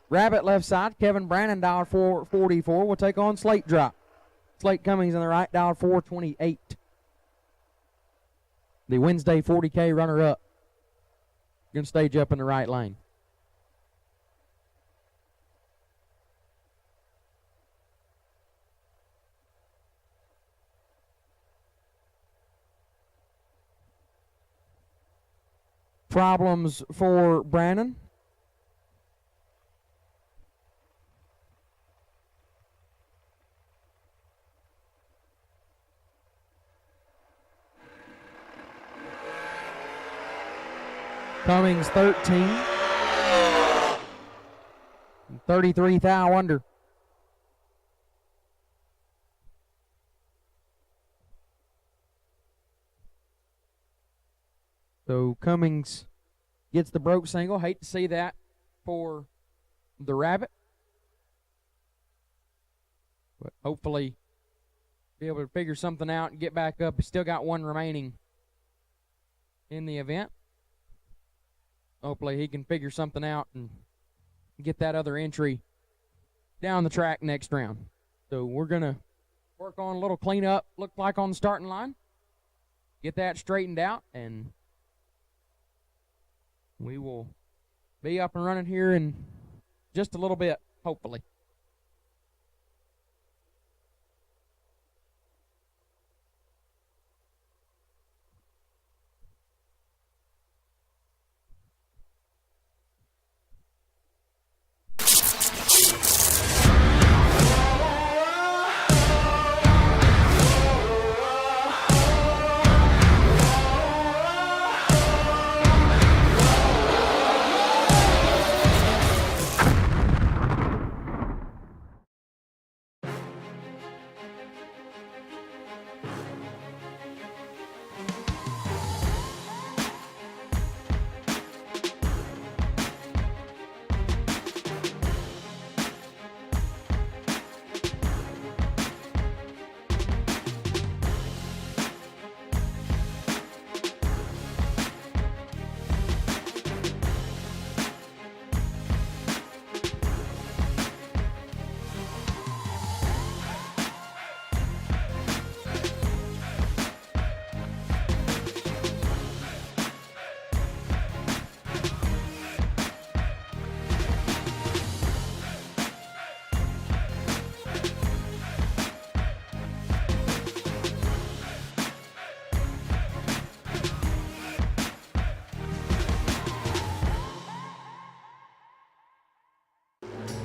Rabbit left side, Kevin Brannon, $444, will take on Slate Drop. Slate Cummings on the right, $428. The Wednesday 40K runner-up. Going to stage up in the right lane. Problems for Brannon. Cummings 13. 33 thou under. So Cummings gets the broke single. Hate to see that for the Rabbit. But hopefully be able to figure something out and get back up. He's still got one remaining in the event. Hopefully he can figure something out and get that other entry down the track next round. So we're going to work on a little cleanup, look like on the starting line. Get that straightened out, and we will be up and running here in just a little bit, hopefully.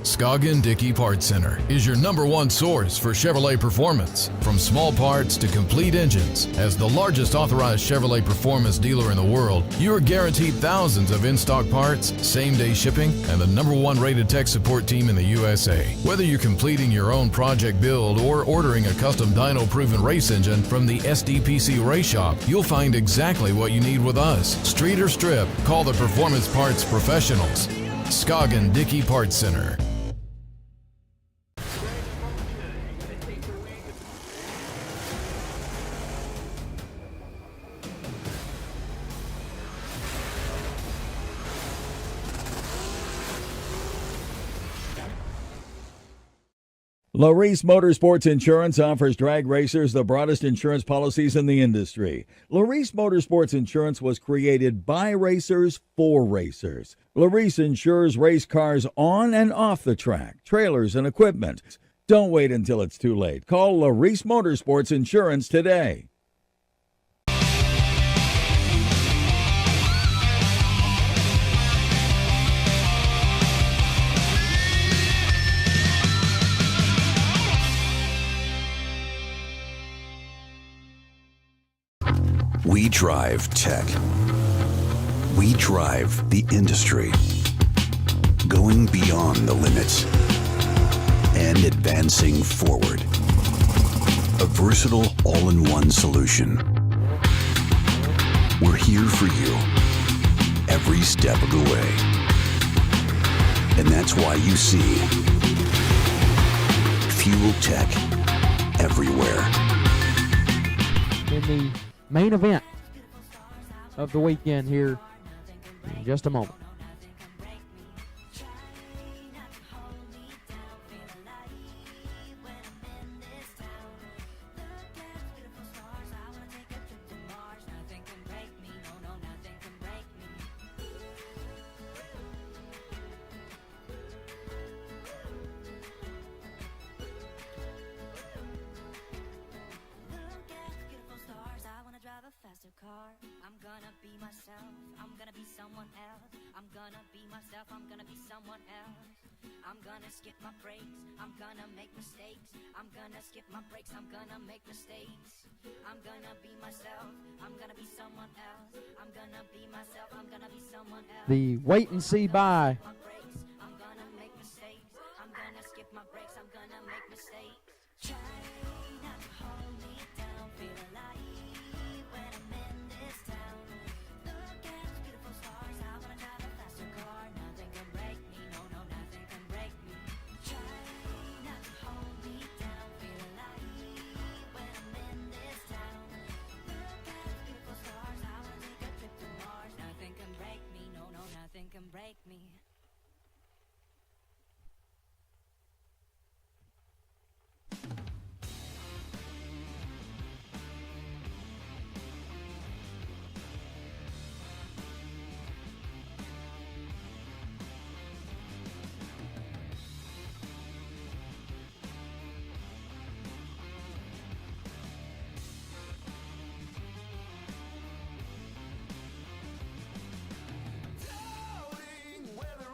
Scoggin Dickey Parts Center is your #1 source for Chevrolet performance. From small parts to complete engines, as the largest authorized Chevrolet performance dealer in the world, you are guaranteed thousands of in-stock parts, same-day shipping, and the #1 rated tech support team in the USA. Whether you're completing your own project build or ordering a custom dyno-proven race engine from the SDPC Race Shop, you'll find exactly what you need with us. Street or strip, call the Performance Parts Professionals. Scoggin Dickey Parts Center. Larice Motorsports Insurance offers drag racers the broadest insurance policies in the industry. Larice Motorsports Insurance was created by racers for racers. Larice insures race cars on and off the track, trailers and equipment. Don't wait until it's too late. Call Larice Motorsports Insurance today. We drive tech. We drive the industry. Going beyond the limits and advancing forward. A versatile all-in-one solution. We're here for you every step of the way. And that's why you see Fuel Tech everywhere. In the main event of the weekend here in just a moment. myself. I'm gonna be someone else. I'm gonna be myself. I'm gonna be someone else. I'm gonna skip my breaks. I'm gonna make mistakes. I'm gonna skip my breaks. I'm gonna make mistakes. I'm gonna be myself. I'm gonna be someone else. I'm gonna be myself. I'm gonna be someone else. The wait and see bye. I'm gonna make mistakes. I'm gonna skip my breaks. I'm gonna make mistakes. Try not to hold me down. Feel alive when I'm in this town. Look at those beautiful stars. I wanna drive a faster car. Nothing can break me. No, no, nothing can break me. Try not to hold me down. Feel alive when I'm in this town. Look at those beautiful stars. I wanna take a trip to Mars. Nothing can break me. No, no, nothing can break me. Doubting whether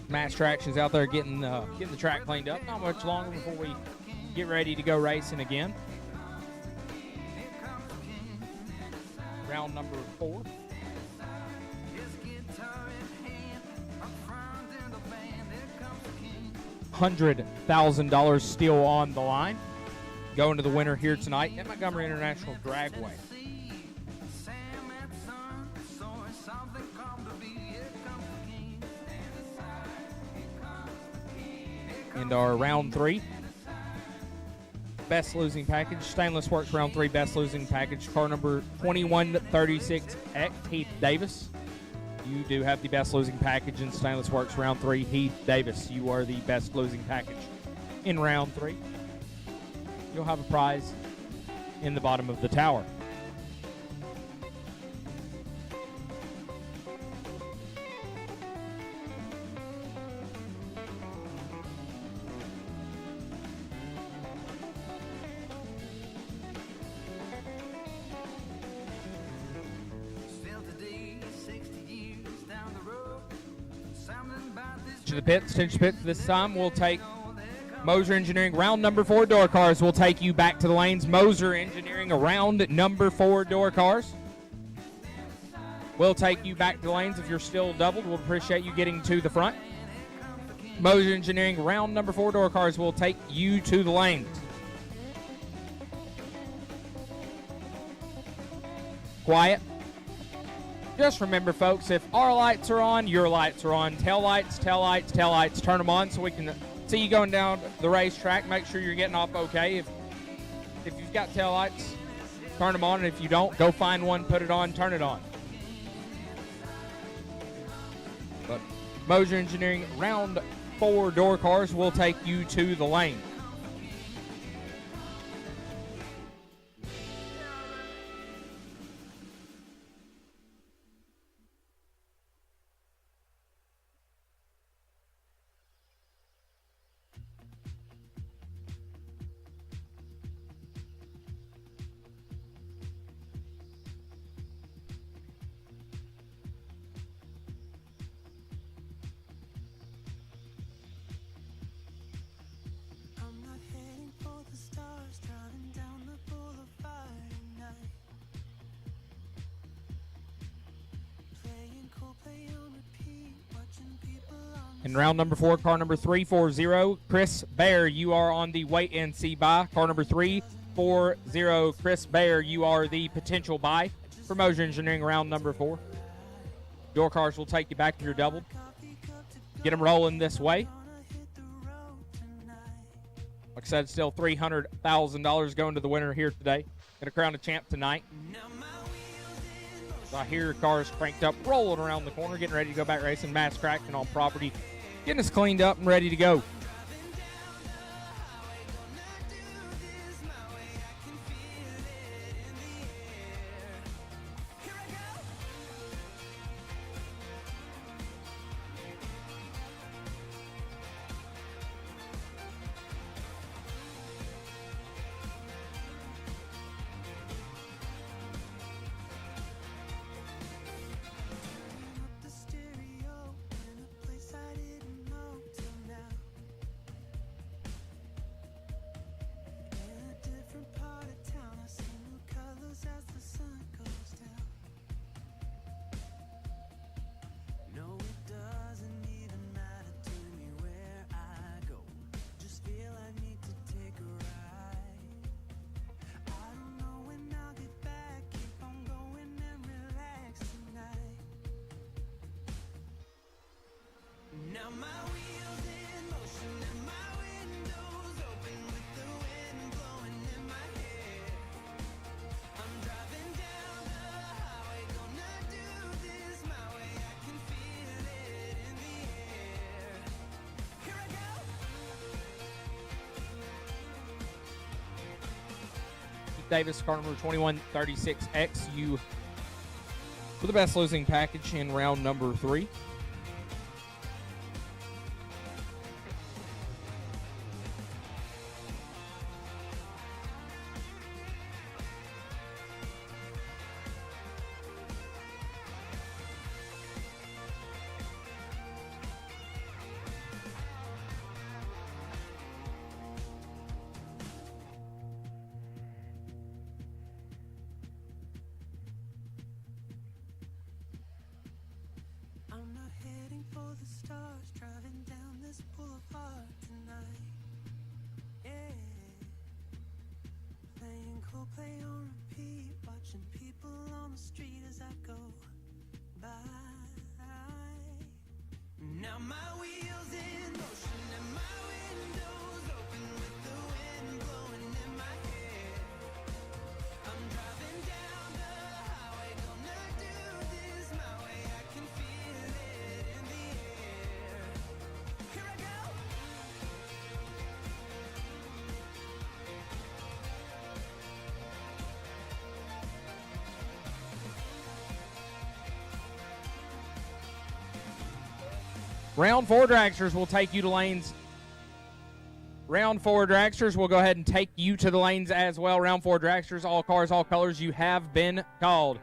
Mass Traction's out there getting the track cleaned up. Not much longer before we get ready to go racing again. Round number 4. $100,000 still on the line. Going to the winner here tonight at Montgomery International Dragway. And our round 3 best losing package, Stainless Works round 3 best losing package, car number 2136X, Heath Davis. You do have the best losing package in Stainless Works round 3. Heath Davis, you are the best losing package in round 3. You'll have a prize in the bottom of the tower. To the pits, this time we'll take Moser Engineering round number 4 door cars. Will take you back to the lanes. Moser Engineering around number 4 door cars. We'll take you back to the lanes. If you're still doubled, we'll appreciate you getting to the front. Moser Engineering round number 4 door cars will take you to the lanes. Quiet. Just remember, folks, if our lights are on, your lights are on. Tail lights, turn them on so we can see you going down the racetrack. Make sure you're getting off okay. If you've got tail lights, turn them on, and if you don't, go find one, put it on, turn it on. But Moser Engineering round 4 door cars will take you to the lane. In round number 4, car number 340, Chris Bear, you are on the wait and see buy. Car number 340, Chris Bear, you are the potential buy for Moser Engineering round number 4. Your cars will take you back to your double. Get them rolling this way. Like I said, still $300,000 going to the winner here today. Gonna crown a champ tonight. So I hear your cars cranked up, rolling around the corner, getting ready to go back racing, mass cracking on property, getting us cleaned up and ready to go. Davis, car number 2136X, you for the best losing package in round number 3. Round 4 dragsters will take you to lanes. Round 4 dragsters will go ahead and take you to the lanes as well. Round 4 dragsters, all cars, all colors, you have been called.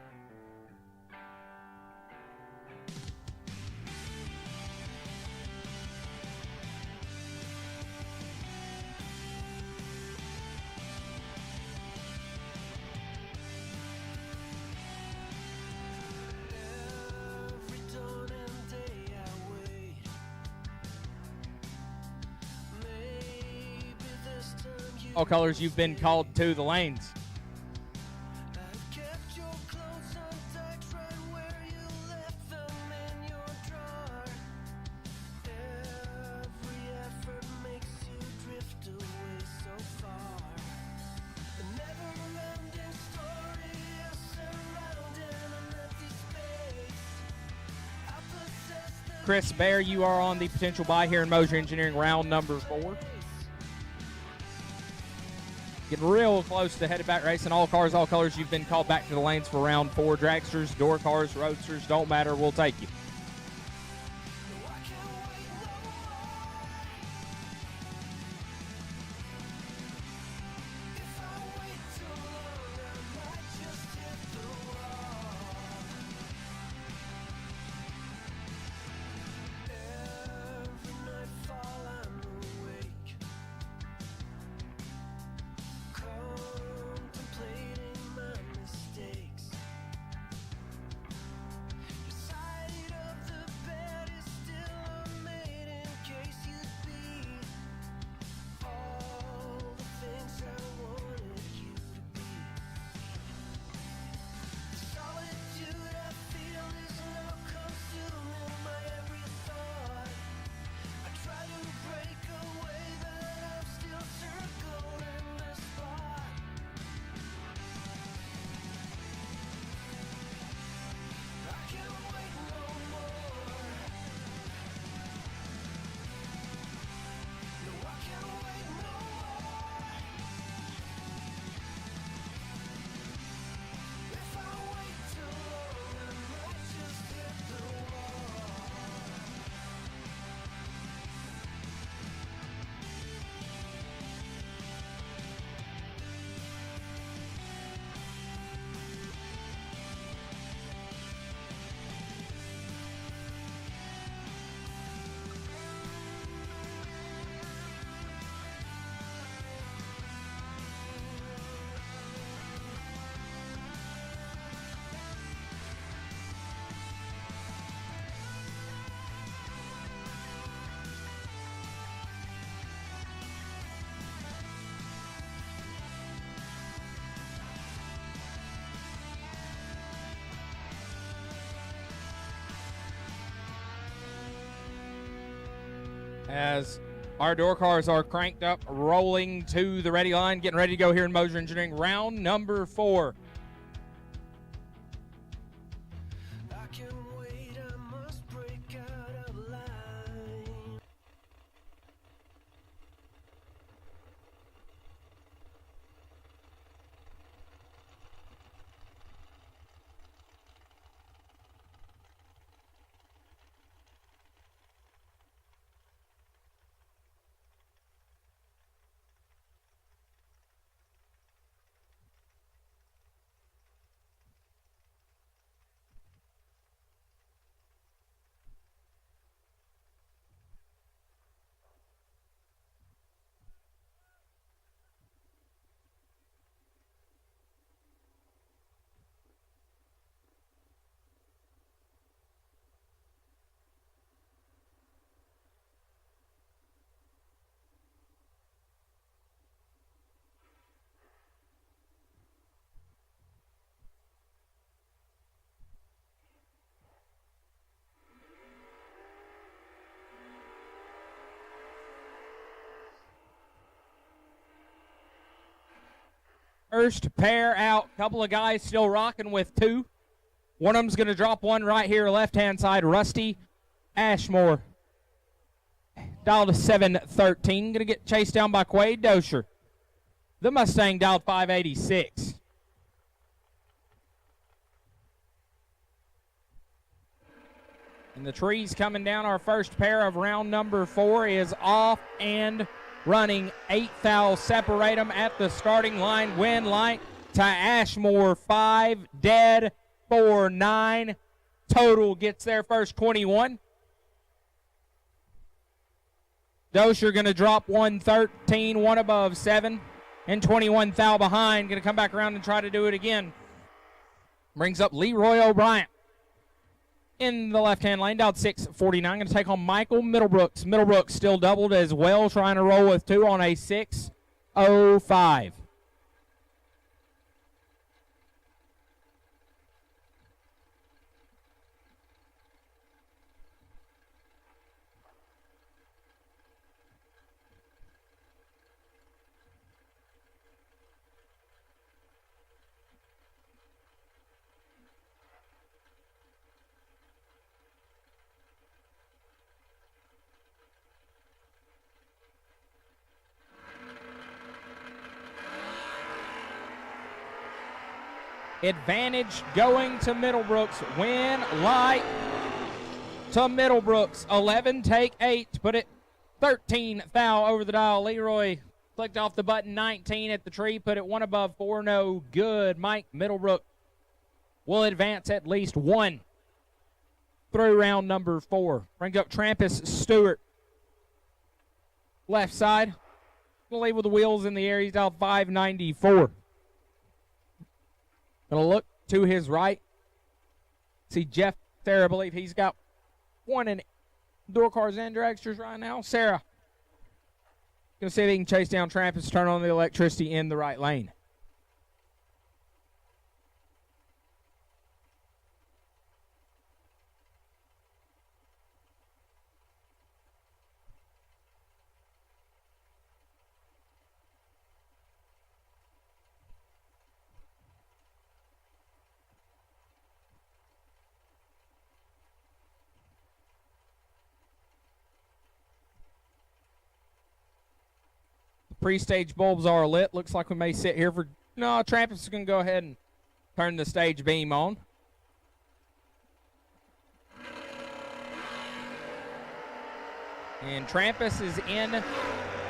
All colors, you've been called to the lanes. Chris Bear, you are on the potential buy here in Moser Engineering round number 4. Getting real close to headed back racing. All cars, all colors, you've been called back to the lanes for round 4. Dragsters, door cars, roadsters, don't matter, we'll take you. as our door cars are cranked up, rolling to the ready line, getting ready to go here in Moser Engineering, round number 4. First pair out. Couple of guys still rocking with 2. One of them's going to drop one right here, left-hand side. Rusty Ashmore. Dialed to 713. Going to get chased down by Quade Dosher. The Mustang dialed 586. And the trees coming down. Our first pair of round number 4 is off and running. 8 thou separate them at the starting line. Win light to Ashmore. 5 dead, 4 9. Total gets their first 21. Dosher going to drop 113, 1 above 7, and 21 thou behind. Going to come back around and try to do it again. Brings up Leroy O'Brien in the left-hand lane, down 649. Going to take on Michael Middlebrooks. Middlebrooks still doubled as well, trying to roll with 2 on a 6:05. Advantage going to Middlebrooks. Win light to Middlebrooks. 11 take 8 to put it 13 thou over the dial. Leroy clicked off the button. 19 at the tree, put it 1 above 4. No good. Mike Middlebrook will advance at least 1 through round number 4. Brings up Trampus Stewart. Left side. Gonna leave with the wheels in the air. He's out 594. Gonna look to his right. See Jeff Sarah, I believe he's got 1 in door cars and dragsters right now. Sarah. Gonna see if he can chase down Trampus, turn on the electricity in the right lane. Pre-stage bulbs are lit. Looks like we may sit here for... No, Trampus is going to go ahead and turn the stage beam on. And Trampus is in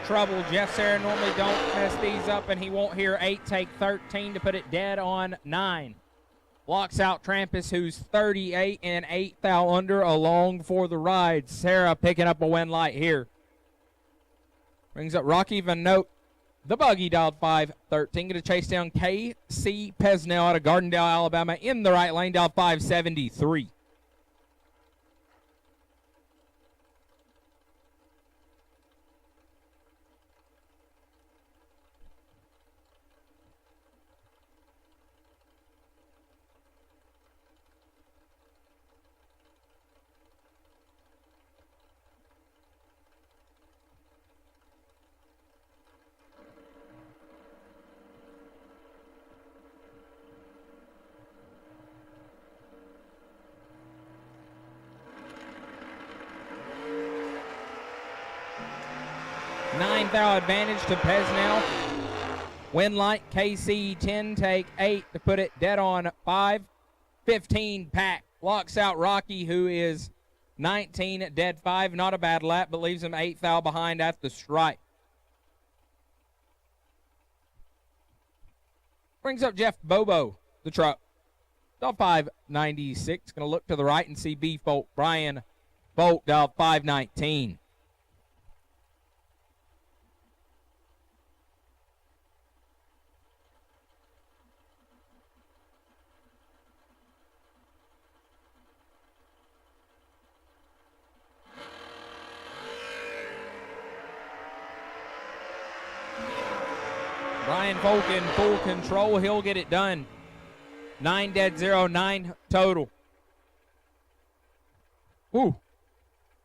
trouble. Jeff Sarah normally don't mess these up, and he won't hear 8 take 13 to put it dead on 9. Locks out Trampus, who's 38 and 8 thou under, along for the ride. Sarah picking up a win light here. Brings up Rocky Van Note. The buggy dialed 513. Going to chase down K.C. Pesnell out of Gardendale, Alabama. In the right lane, dialed 573. 9-thou advantage to Pesnell. Winlight, KC 10, take 8 to put it dead on 5. 15 Pack locks out Rocky, who is 19 dead 5. Not a bad lap, but leaves him 8-thou behind at the stripe. Brings up Jeff Bobo, the truck. Dial 596. Going to look to the right and see B Folk. Brian Folk, dial 519. Brian Folk in full control. He'll get it done. 9 dead, 0, 9 total. Woo.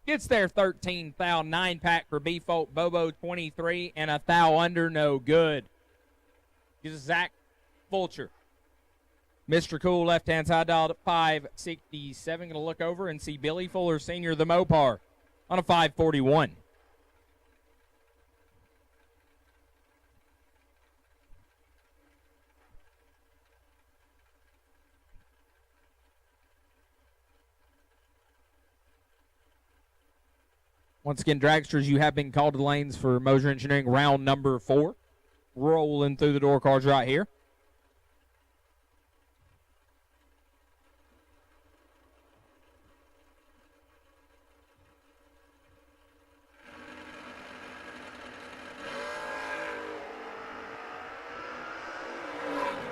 Gets there 13 thou, 9 pack for B Folk. Bobo 23 and a thou under, no good. Here's Zach Fulcher. Mr. Cool left hand side dialed at 567. Going to look over and see Billy Fuller Sr., the Mopar, on a 541. Once again, dragsters, you have been called to the lanes for Moser Engineering round number 4. Rolling through the door cards right here.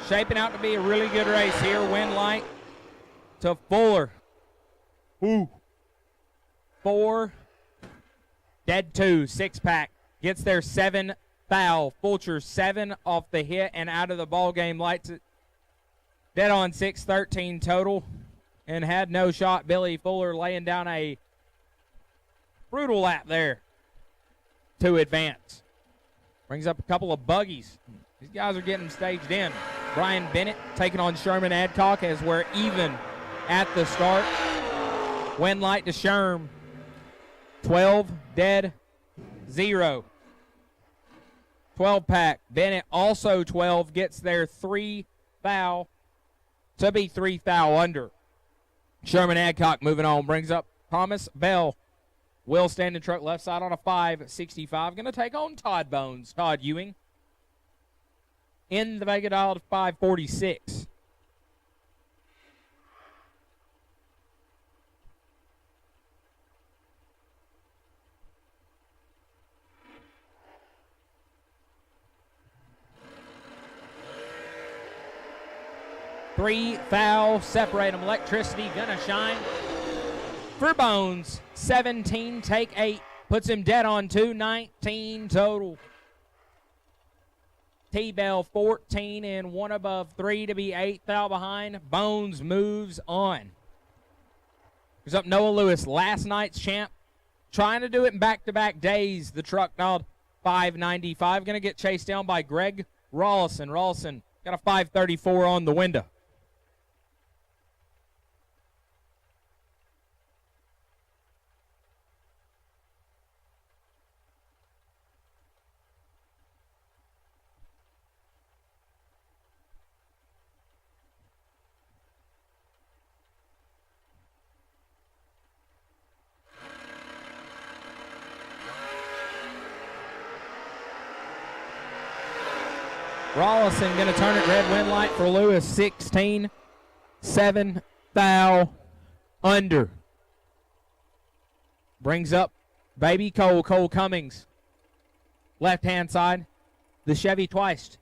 Shaping out to be a really good race here. Winlight to Fuller. Ooh. 4. Dead 2, 6-pack. Gets there 7 foul. Fulcher 7 off the hit and out of the ball game. Lights it dead on 6, 13 total. And had no shot. Billy Fuller laying down a brutal lap there to advance. Brings up a couple of buggies. These guys are getting staged in. Brian Bennett taking on Sherman Adcock as we're even at the start. Winlight to Sherm. 12 dead, 0. 12-pack. Bennett also 12. Gets there 3 foul to be 3 foul under. Sherman Adcock moving on. Brings up Thomas Bell. Will stand in truck left side on a 565. Going to take on Todd Bones. Todd Ewing. In the Vega dial to 546. Three foul, separate them. Electricity gonna shine for Bones. 17, take 8. Puts him dead on 2, 19 total. T-Bell 14 and 1 above 3 to be 8 foul behind. Bones moves on. Here's up Noah Lewis, last night's champ. Trying to do it in back-to-back days. The truck dialed 595. Gonna get chased down by Greg Rolson. Rolson got a 534 on the window. Rolson going to turn it red. Winlight for Lewis. 16, 7 foul under. Brings up Baby Cole. Cole Cummings. Left hand side. The Chevy twice.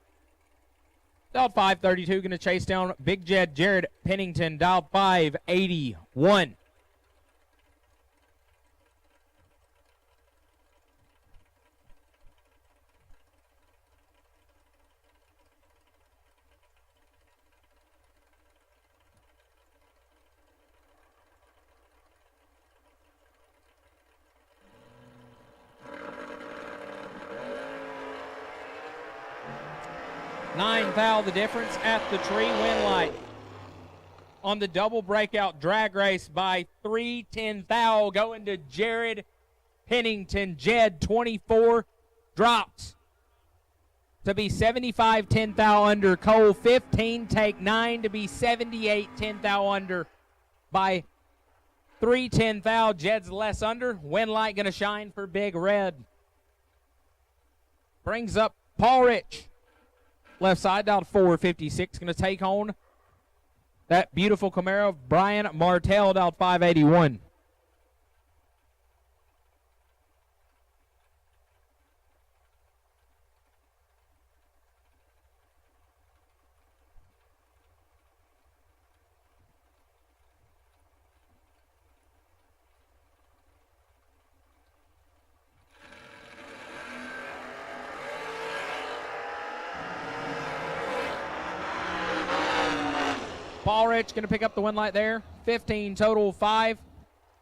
Dialed 532. Going to chase down Big Jed Jared Pennington. Dialed 581. Nine foul the difference at the tree. Winlight on the double breakout drag race by 3. 10 foul going to Jared Pennington. Jed 24 drops to be 75 10 thou under. Cole 15, take 9 to be 78 10 thou under by 3 10 thou. Jed's less under. Wind light going to shine for Big Red. Brings up Paul Rich. Left side down 456. Going to take on that beautiful Camaro of Brian Martell down 581. Paul Rich going to pick up the win light there. 15 total, 5.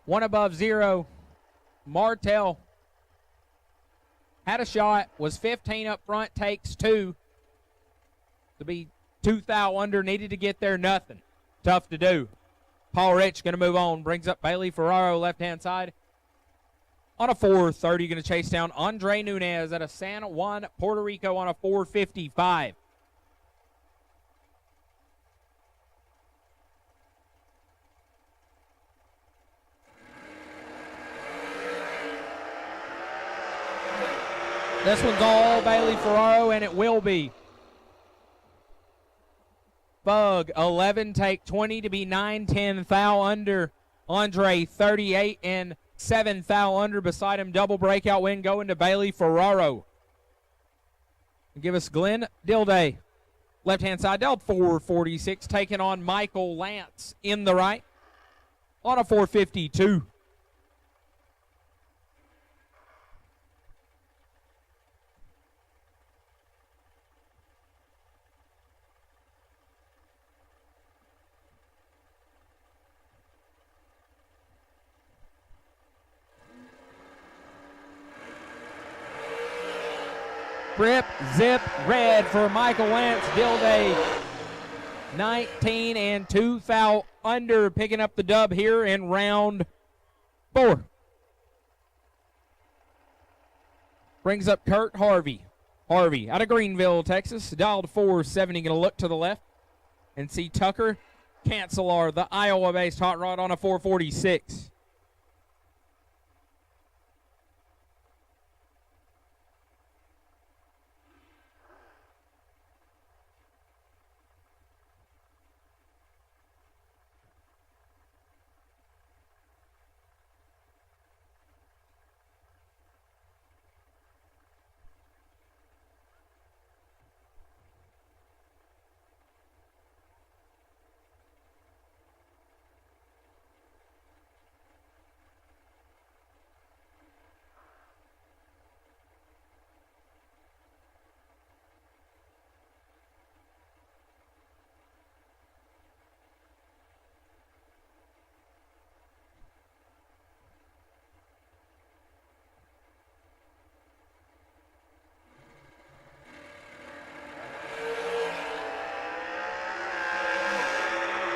1 above 0. Martell had a shot, was 15 up front, takes 2. To be 2 thou under, needed to get there, nothing. Tough to do. Paul Rich going to move on, brings up Bailey Ferraro, left-hand side. On a 430, going to chase down Andre Nunez out of San Juan, Puerto Rico on a 455. This one's all Bailey Ferraro, and it will be. Bug, 11, take 20 to be 9, 10 thou under. Andre, 38 and 7 thou under. Beside him, double breakout win going to Bailey Ferraro. Give us Glenn Dilday. Left-hand side, down 446, taking on Michael Lance in the right on a 452. Britt, zip, red for Michael Lance. Dilday, 19 and 2 thou under, picking up the dub here in round 4. Brings up Kurt Harvey. Harvey out of Greenville, Texas. Dialed 470, going to look to the left and see Tucker Cancelar, the Iowa-based hot rod, on a 446.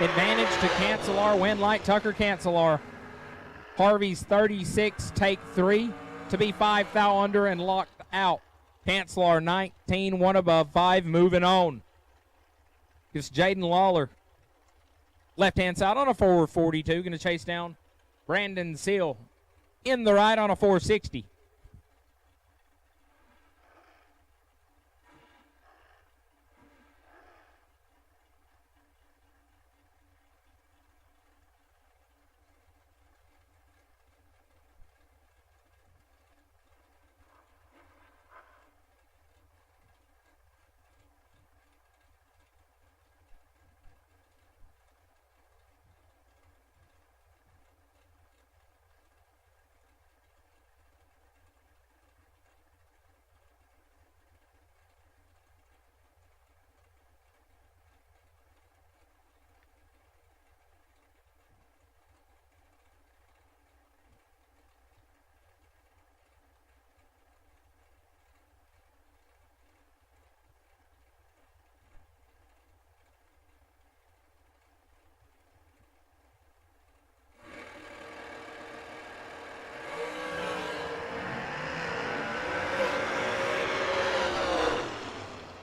Advantage to Cancelar, win light, Tucker Cancelar. Harvey's 36, take 3 to be 5 thou under and locked out. Cancelar 19, 1 above 5, moving on. It's Jaden Lawler. Left-hand side on a 442, going to chase down Brandon Seal in the right on a 460.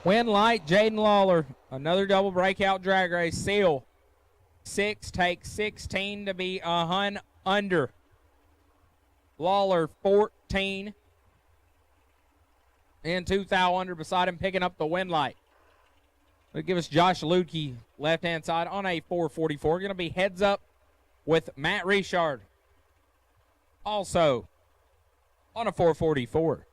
Win light, Jaden Lawler. Another double breakout drag race. Seal. 6 takes 16 to be a hun under. Lawler 14. And 2 thou under beside him, picking up the win light. It'll give us Josh Lukey, left-hand side, on a 444. Going to be heads up with Matt Richard. Also on a 444.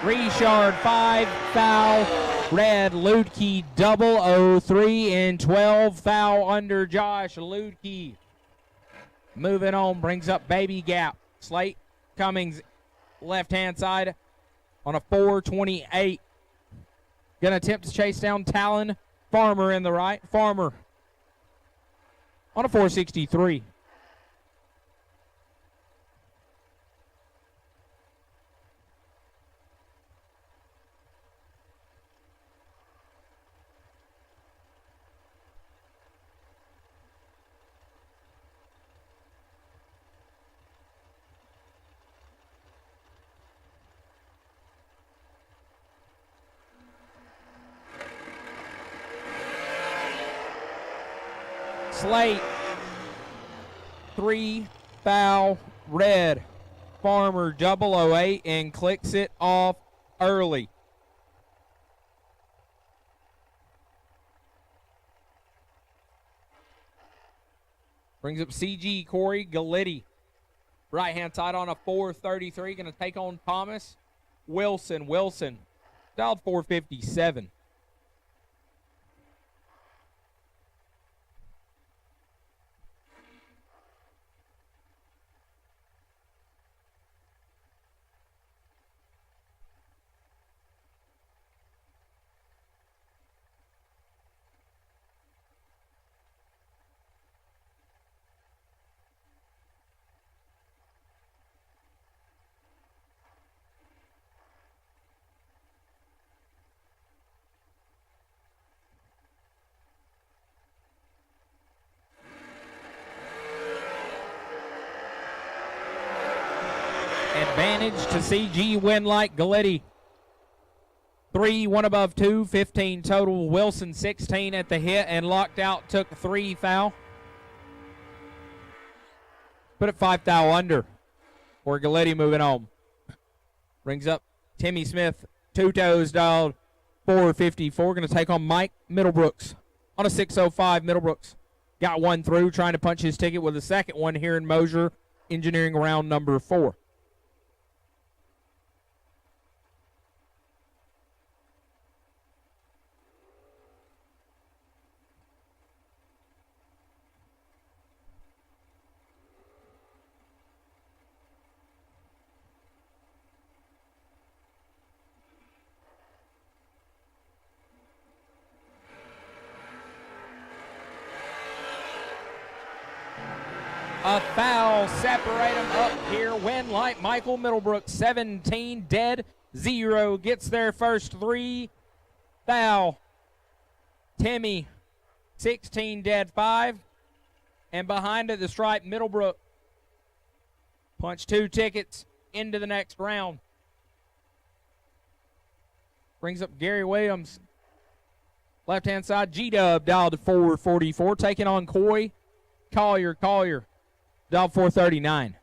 Richard 5 thou red, Lutke 003 and 12 thou under Josh Lutke. Moving on, brings up Baby Gap. Slate Cummings left hand side on a 428. Gonna attempt to chase down Talon Farmer in the right. Farmer on a 463. Slate 3 thou red. Farmer 008 and clicks it off early. Brings up CG Corey Galletti. Right hand side on a 433. Going to take on Thomas Wilson. Wilson dialed 457. Advantage to CG win like Galletti. 3, 1 above 2, 15 total. Wilson 16 at the hit and locked out, took 3 foul. Put it 5 thou under for Galletti moving on. Brings up Timmy Smith, 2 toes dialed 454. Going to take on Mike Middlebrooks on a 605. Middlebrooks got one through, trying to punch his ticket with a second one here in Mosier Engineering round number 4. A foul, separate them up here. Win light, Michael Middlebrook, 17 dead, 0. Gets their first 3. Foul, Timmy, 16 dead, 5. And behind it, the stripe, Middlebrook. Punch 2 tickets into the next round. Brings up Gary Williams. Left-hand side, G-Dub dialed to 444. Taking on Coy Collier. Dial 439.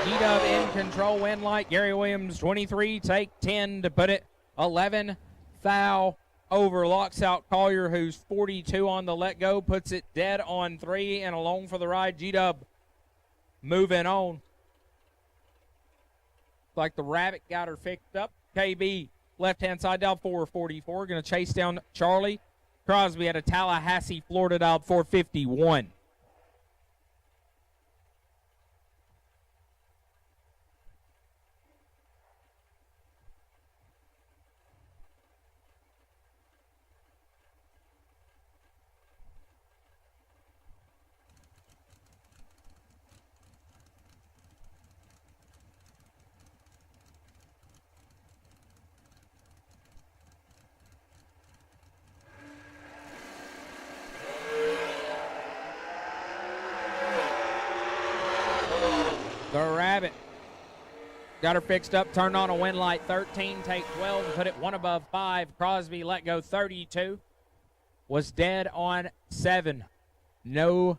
G-Dub in control, win light. Gary Williams 23, take 10 to put it 11 foul over. Locks out Collier, who's 42 on the let go. Puts it dead on 3 and along for the ride. G-Dub moving on. Like the Rabbit got her fixed up. KB, left-hand side, dialed 444. Going to chase down Charlie. Crosby out of Tallahassee, Florida, dialed 451. The Rabbit got her fixed up, turned on a wind light 13, take 12, put it 1 above 5. Crosby let go 32, was dead on 7. No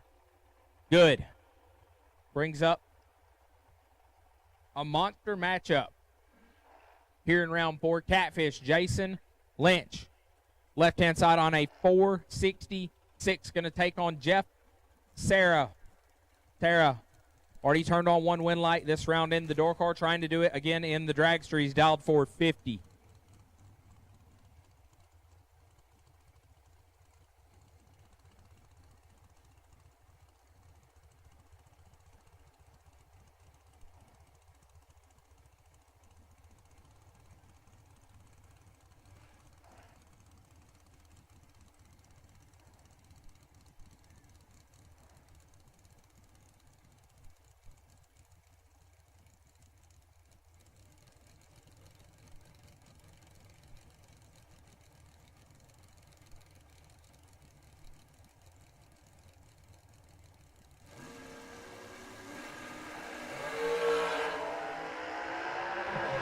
good. Brings up a monster matchup here in round 4. Catfish, Jason Lynch. Left-hand side on a 466. Going to take on Jeff Sarah. Already turned on 1 wind light this round in the door car, trying to do it again in the dragster. He's dialed 450.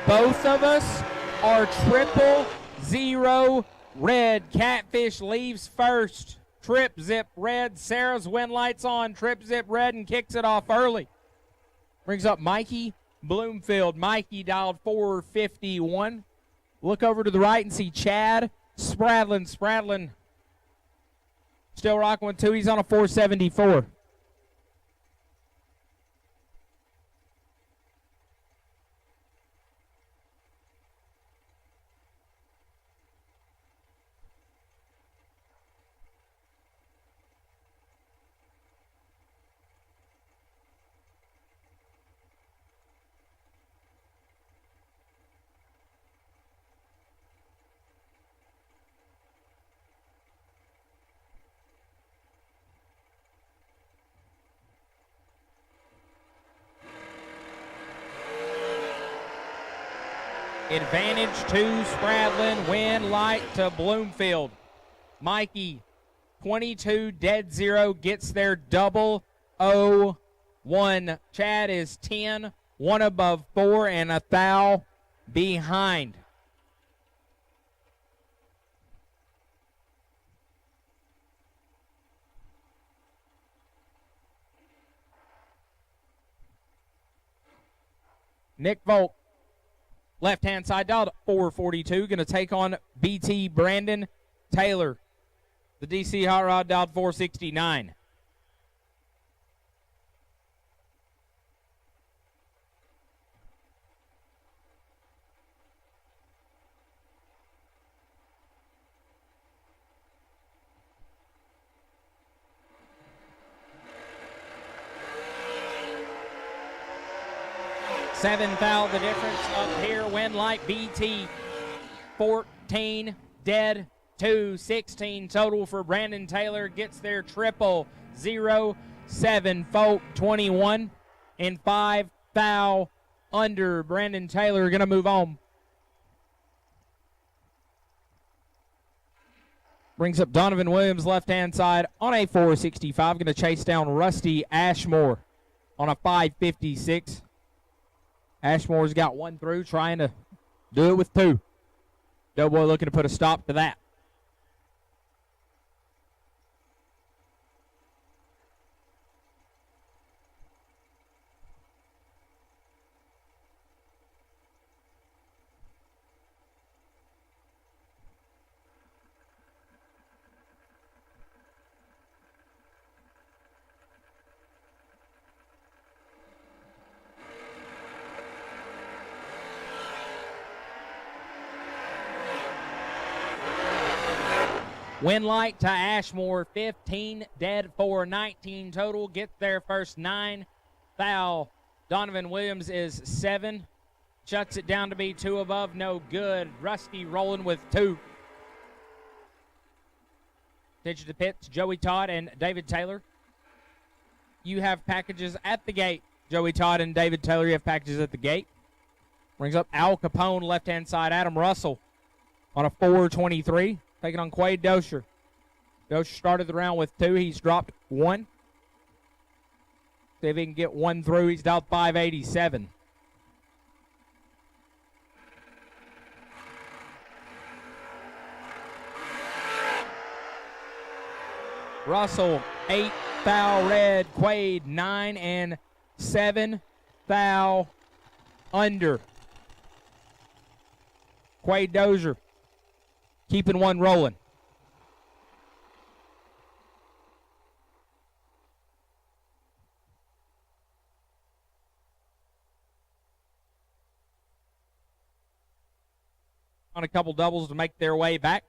Both of us are 000 red. Catfish leaves first. Trip Zip red. Sarah's wind lights on. Trip Zip red and kicks it off early. Brings up Mikey Bloomfield. Mikey dialed 451. Look over to the right and see Chad Spradlin. Spradlin still rocking with 2. He's on a 474. Advantage to Spradlin. Wind light to Bloomfield. Mikey, 22, dead 0, gets there 001. Chad is 10, 1 above 4, and a thou behind. Nick Volk, left-hand side, dialed at 442. Going to take on BT Brandon Taylor. The DC Hot Rod dialed 469. Seven foul the difference up here. Wind light BT 14, dead 2, 16 total for Brandon Taylor. Gets there 007. Folk 21 and 5 foul under. Brandon Taylor going to move on. Brings up Donovan Williams left-hand side on a 465. Going to chase down Rusty Ashmore on a 556. Ashmore's got 1 through, trying to do it with 2. Doughboy looking to put a stop to that. Winlight to Ashmore, 15 dead for 19 total. Get their first 9. Foul. Donovan Williams is 7. Shuts it down to be 2 above, no good. Rusty rolling with 2. Pitch to the pits, Joey Todd and David Taylor. You have packages at the gate. Joey Todd and David Taylor, you have packages at the gate. Brings up Al Capone, left-hand side. Adam Russell on a 423. Taking on Quade Dosher. Dosher started the round with 2. He's dropped 1. See if he can get 1 through. He's dialed 587. Russell, 8, foul red. Quade, 9 and 7, foul under. Quade Dozier keeping 1 rolling. On a couple doubles to make their way back.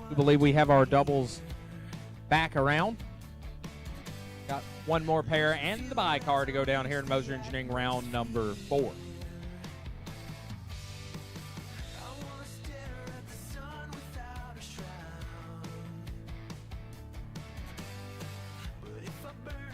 We believe we have our doubles back around. Got 1 more pair and the buy card to go down here in Moser Engineering round number 4. But if I burn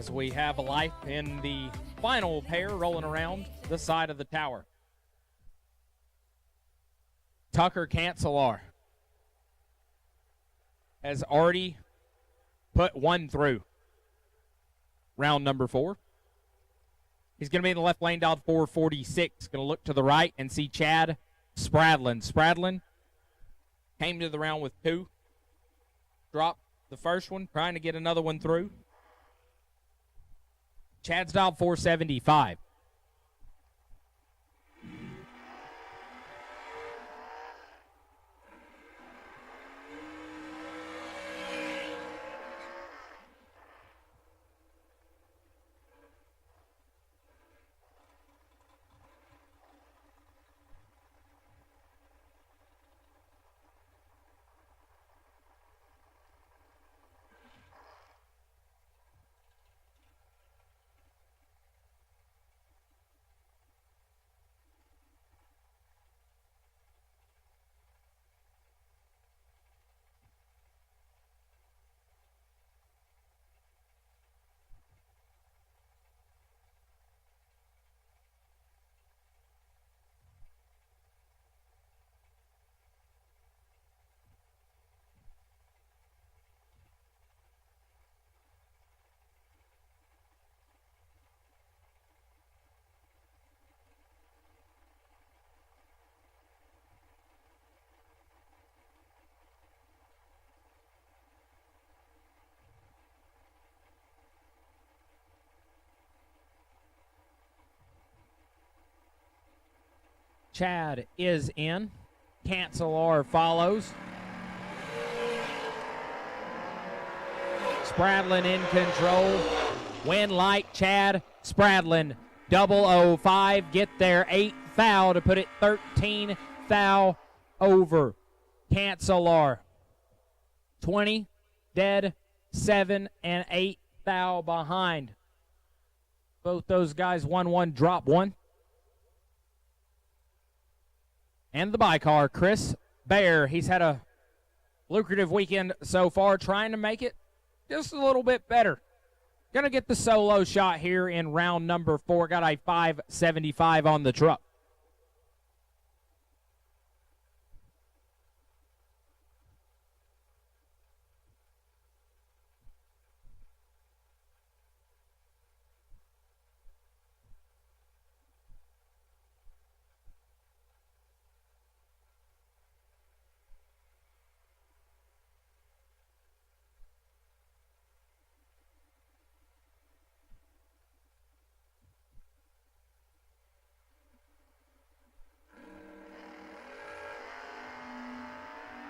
as we have life in the final pair rolling around the side of the tower. Tucker Cancelar has already put one through. Round number 4. He's going to be in the left lane, dialed 446. Going to look to the right and see Chad Spradlin. Spradlin came to the round with 2. Dropped the first one, trying to get another one through. Chad's dialed 475. Chad is in. Cancelar follows. Spradlin in control. Win like Chad Spradlin. 005. Get there. 8 foul to put it 13 foul over. Cancelar. 20 dead. 7 and 8 foul behind. Both those guys 1-1, drop 1. And the by-car, Chris Bear. He's had a lucrative weekend so far, trying to make it just a little bit better. Going to get the solo shot here in round number 4. Got a 575 on the truck.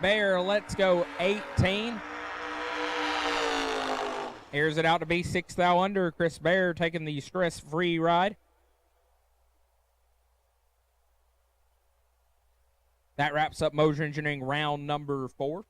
Bear, let's go 18. Airs it out to be 6 thou under. Chris Bear taking the stress-free ride. That wraps up Moser Engineering round number 4.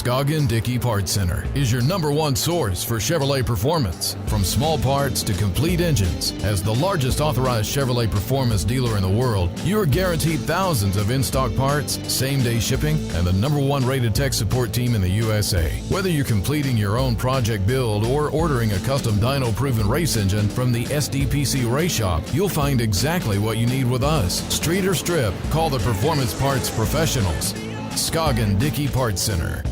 Scoggin Dickey Parts Center is your #1 source for Chevrolet performance. From small parts to complete engines, as the largest authorized Chevrolet performance dealer in the world, you are guaranteed thousands of in-stock parts, same-day shipping, and the #1 rated tech support team in the USA. Whether you're completing your own project build or ordering a custom dyno-proven race engine from the SDPC Race Shop, you'll find exactly what you need with us. Street or strip, call the Performance Parts Professionals. Scoggin Dickey Parts Center.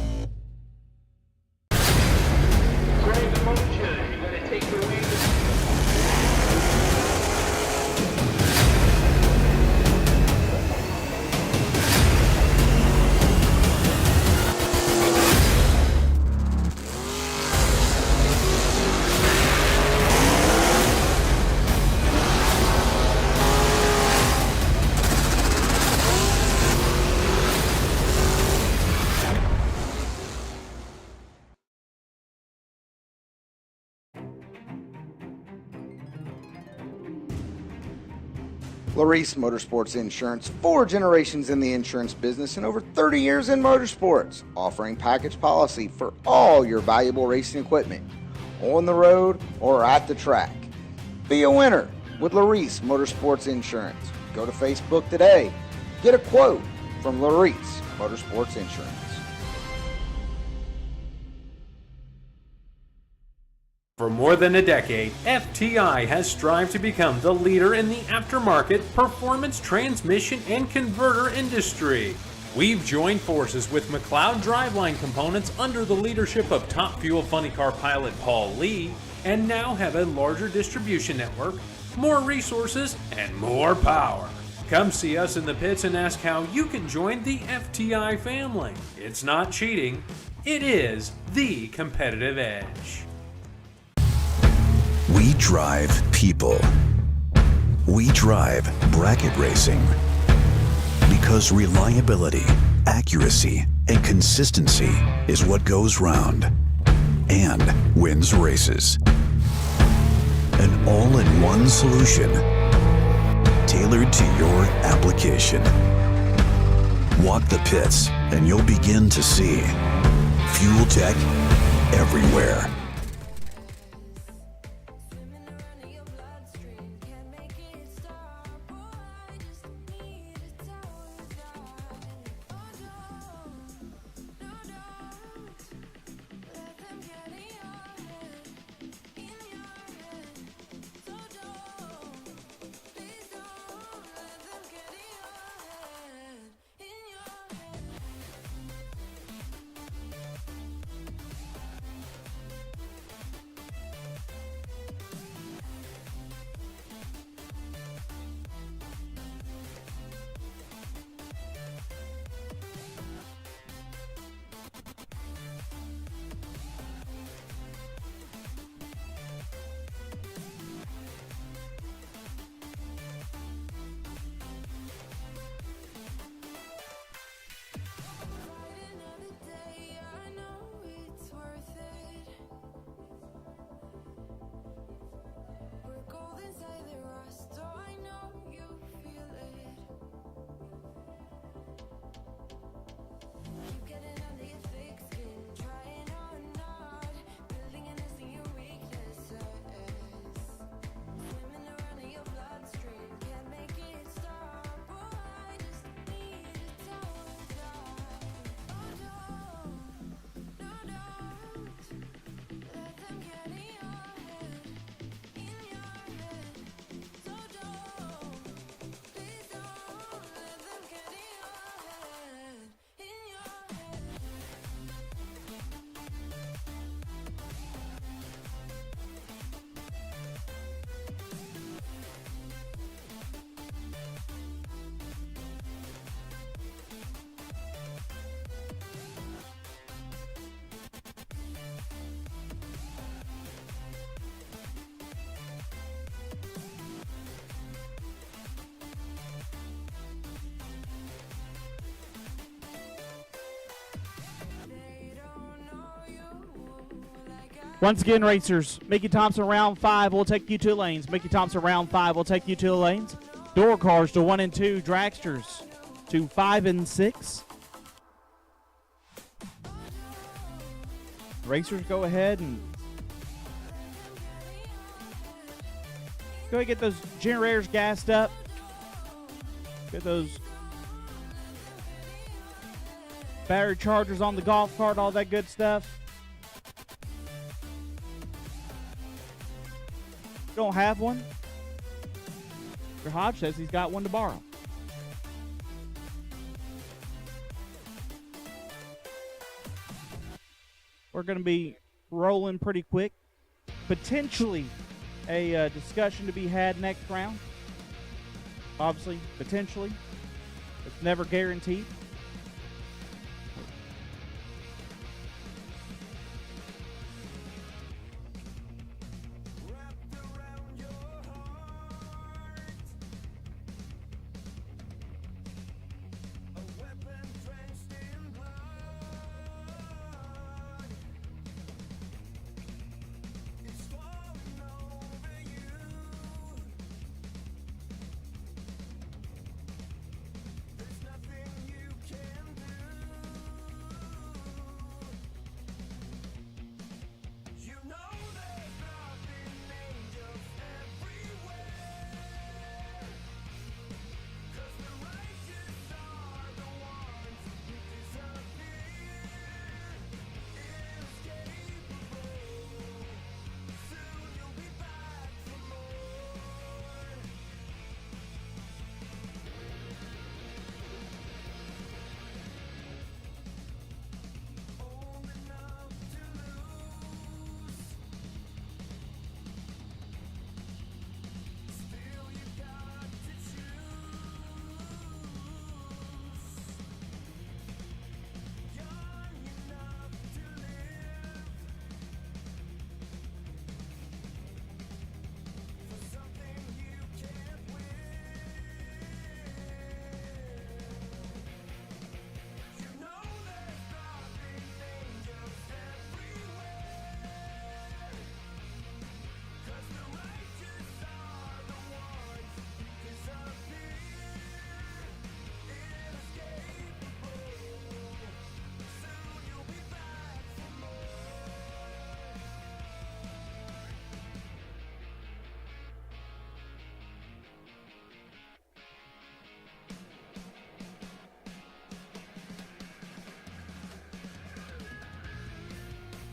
Larice Motorsports Insurance, 4 generations in the insurance business and over 30 years in motorsports, offering package policy for all your valuable racing equipment, on the road or at the track. Be a winner with Larice Motorsports Insurance. Go to Facebook today. Get a quote from Larice Motorsports Insurance. For more than a decade, FTI has strived to become the leader in the aftermarket performance transmission and converter industry. We've joined forces with McLeod Driveline Components under the leadership of Top Fuel Funny Car pilot Paul Lee, and now have a larger distribution network, more resources, and more power. Come see us in the pits and ask how you can join the FTI family. It's not cheating, it is the competitive edge. We drive people. We drive bracket racing. Because reliability, accuracy, and consistency is what goes round and wins races. An all-in-one solution tailored to your application. Walk the pits and you'll begin to see fuel tech everywhere. Once again, racers, Mickey Thompson round 5 will take you 2 lanes. Mickey Thompson round 5 will take you 2 lanes. Door cars to 1 and 2. Dragsters to 5 and 6. Racers go ahead and get those generators gassed up. Get those battery chargers on the golf cart, all that good stuff. Don't have one? Mr. Hodge says he's got one to borrow. We're going to be rolling pretty quick. Potentially a discussion to be had next round. Obviously, potentially. It's never guaranteed.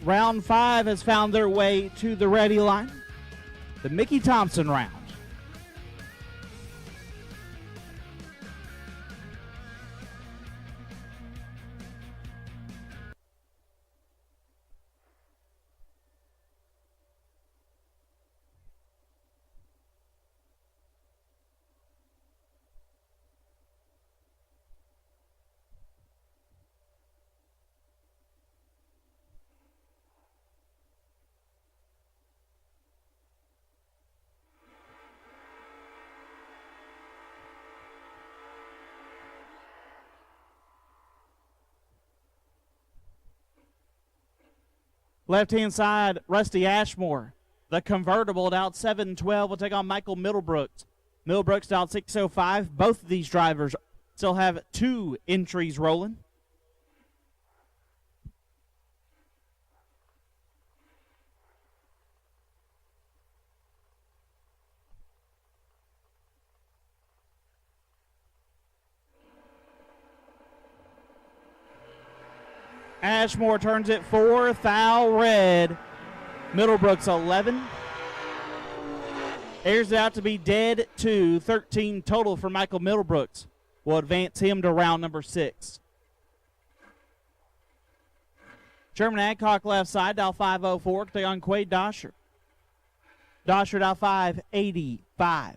Round 5 has found their way to the ready line. The Mickey Thompson round. Left-hand side, Rusty Ashmore. The convertible out 7-12 will take on Michael Middlebrooks. Middlebrooks out 605. Both of these drivers still have 2 entries rolling. Ashmore turns it 4, foul red. Middlebrooks 11. Airs it out to be dead 2, 13 total for Michael Middlebrooks. Will advance him to round number 6. Sherman Adcock left side, dial 504, take on Quade Dosher. Dosher dial 585.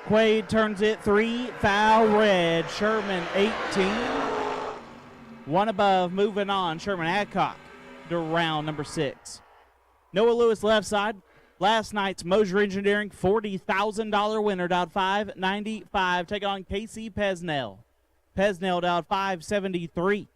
Quade turns it 3, foul red. Sherman 18. One above, moving on. Sherman Adcock to round number 6. Noah Lewis left side. Last night's Mosier Engineering $40,000 winner, dialed 595. Take on Casey Pesnell. Pesnell dialed 573.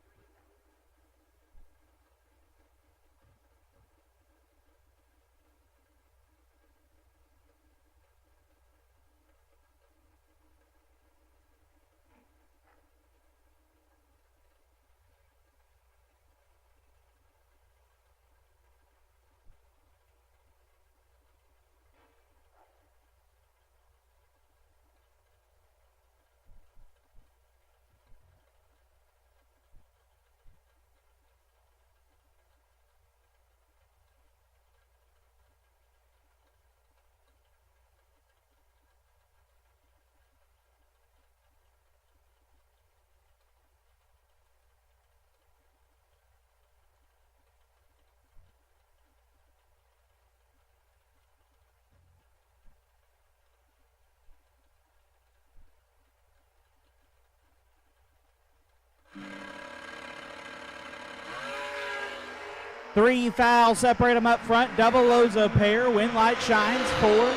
3 fouls separate them up front. Double O's a pair. Wind light shines for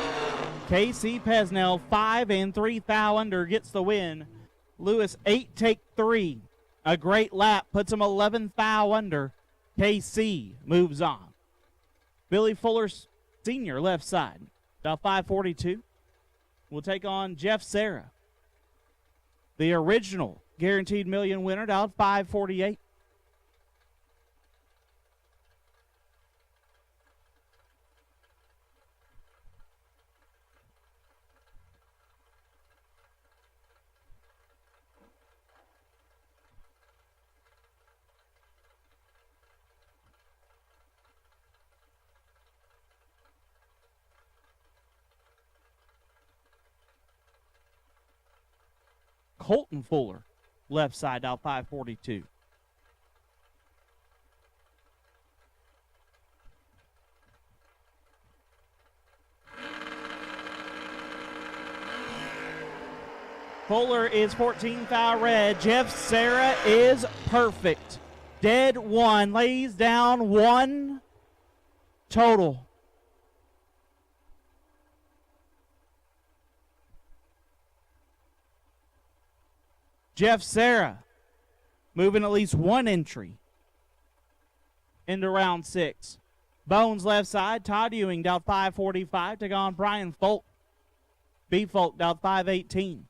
Casey Pesnell. 5 and 3 foul under gets the win. Lewis 8 take 3. A great lap puts him 11 foul under. KC moves on. Billy Fuller Sr. left side. About 5:42. Will take on Jeff Serra. The original Guaranteed Million winner, down 5:48. Colton Fuller, left side, out 5:42. Fuller is 14 foul red. Jeff Serra is perfect. Dead one, lays down one total. Jeff Serra moving at least one entry into round 6. Bones left side. Todd Ewing down 5:45. Take on Brian Folk. B. Folk down 5:18.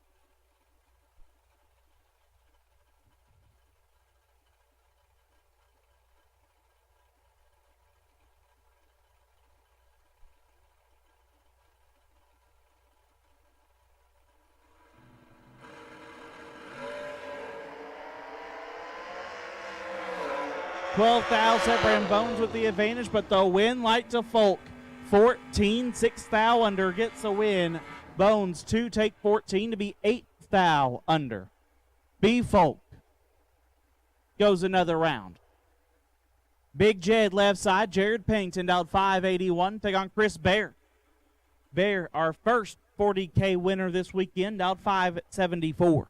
Separating Bones with the advantage, but the win light to Folk. 14, 6 foul under gets a win. Bones 2 take 14 to be 8 foul under. B. Folk goes another round. Big Jed left side. Jared Pennington out 5:81. Take on Chris Bear. Bear, our first 40K winner this weekend, out 5:74.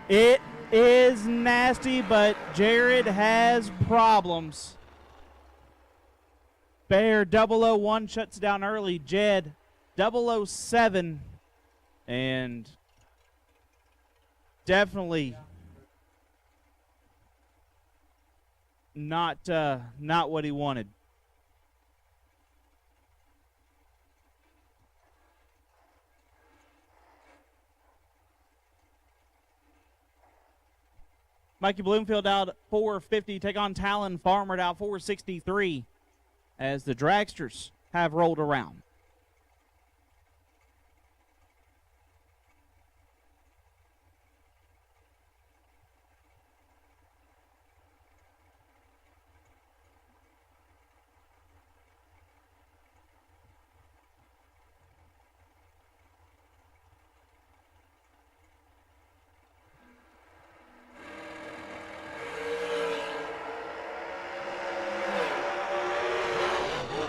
It is nasty, but Jared has problems. Bear 001 shuts down early. Jed 007, and definitely not what he wanted. Mikey Bloomfield out 450. Take on Talon Farmer out 463 as the Dragsters have rolled around.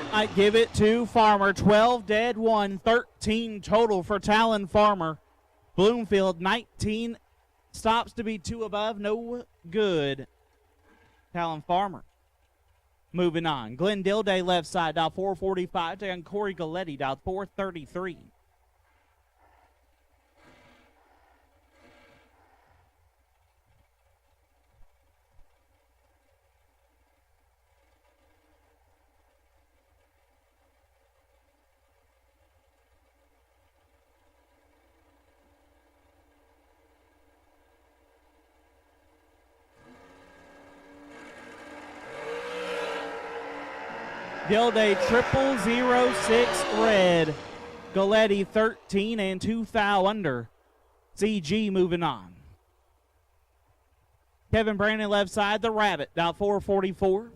I give it to Farmer. 12 dead, 1, 13 total for Talon Farmer. Bloomfield 19 stops to be 2 above, no good. Talon Farmer moving on. Glenn Dilday left side, dial 445. And Corey Galletti, dial 433. Gilday 0006 red. Galletti 13 and 2 foul under. CG moving on. Kevin Brandon left side, the Rabbit, down 444.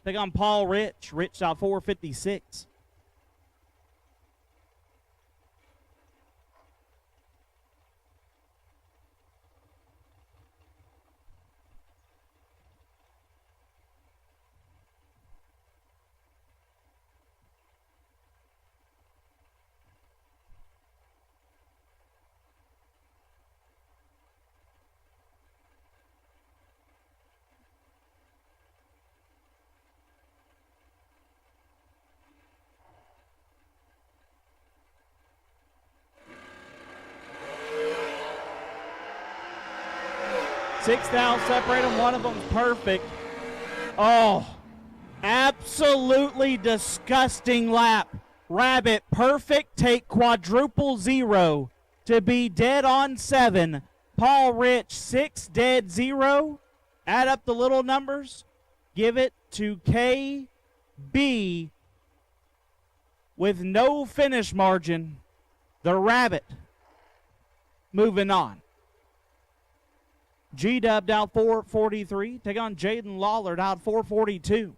Take on Paul Rich. Rich down 456. Six foul separate them. One of them's perfect. Oh, absolutely disgusting lap. Rabbit, perfect. Take quadruple 0 to be dead on 7. Paul Rich, 6 dead 0. Add up the little numbers. Give it to KB with no finish margin. The Rabbit moving on. G-Dub down 443. Take on Jaden Lawler down 442.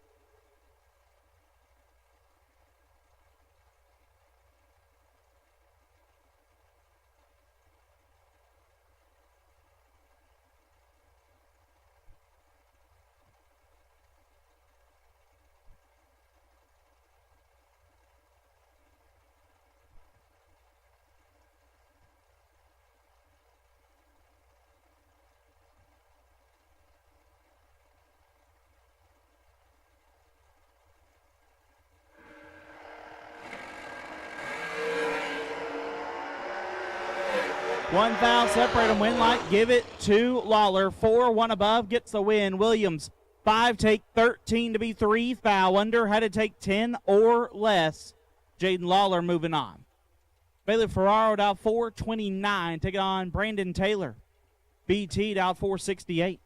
One foul, separate them, win light, give it to Lawler. 4, 1 above, gets the win. Williams, 5, take 13 to be 3 foul under, had to take 10 or less. Jaden Lawler moving on. Bailey Ferraro down 429, take it on Brandon Taylor. BT down 468.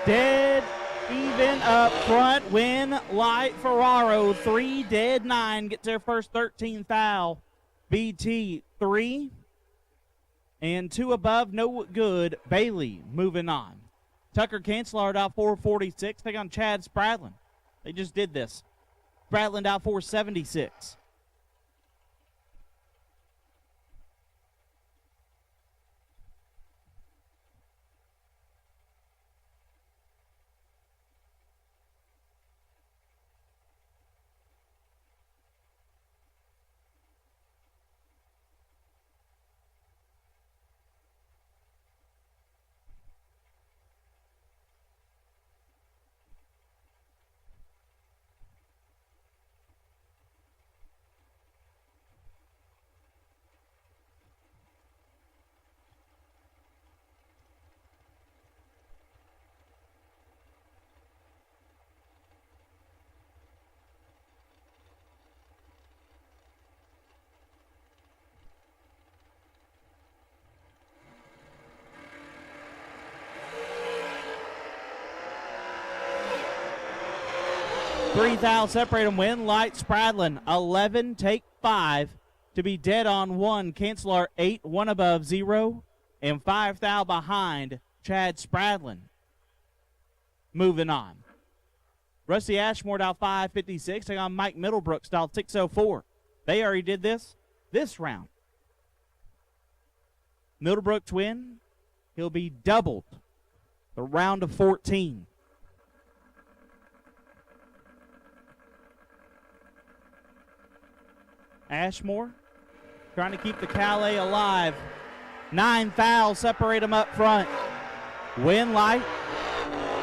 Dead even up front. Win light Ferraro. 3 dead 9. Gets their first 13 foul. BT 3. And 2 above. No good. Bailey moving on. Tucker Cancelar out 446. Take on Chad Spradlin. They just did this. Spradlin out 476. Three foul separate them. Win light Spradlin 11, take 5 to be dead on 1. Cancelar 8, 1 above 0, and 5 foul behind Chad Spradlin. Moving on. Rusty Ashmore down 556. Take on Mike Middlebrook style 604. They already did this round. Middlebrook's win. He'll be doubled the round of 14. Ashmore trying to keep the Calais alive. 9 fouls separate them up front. Win light.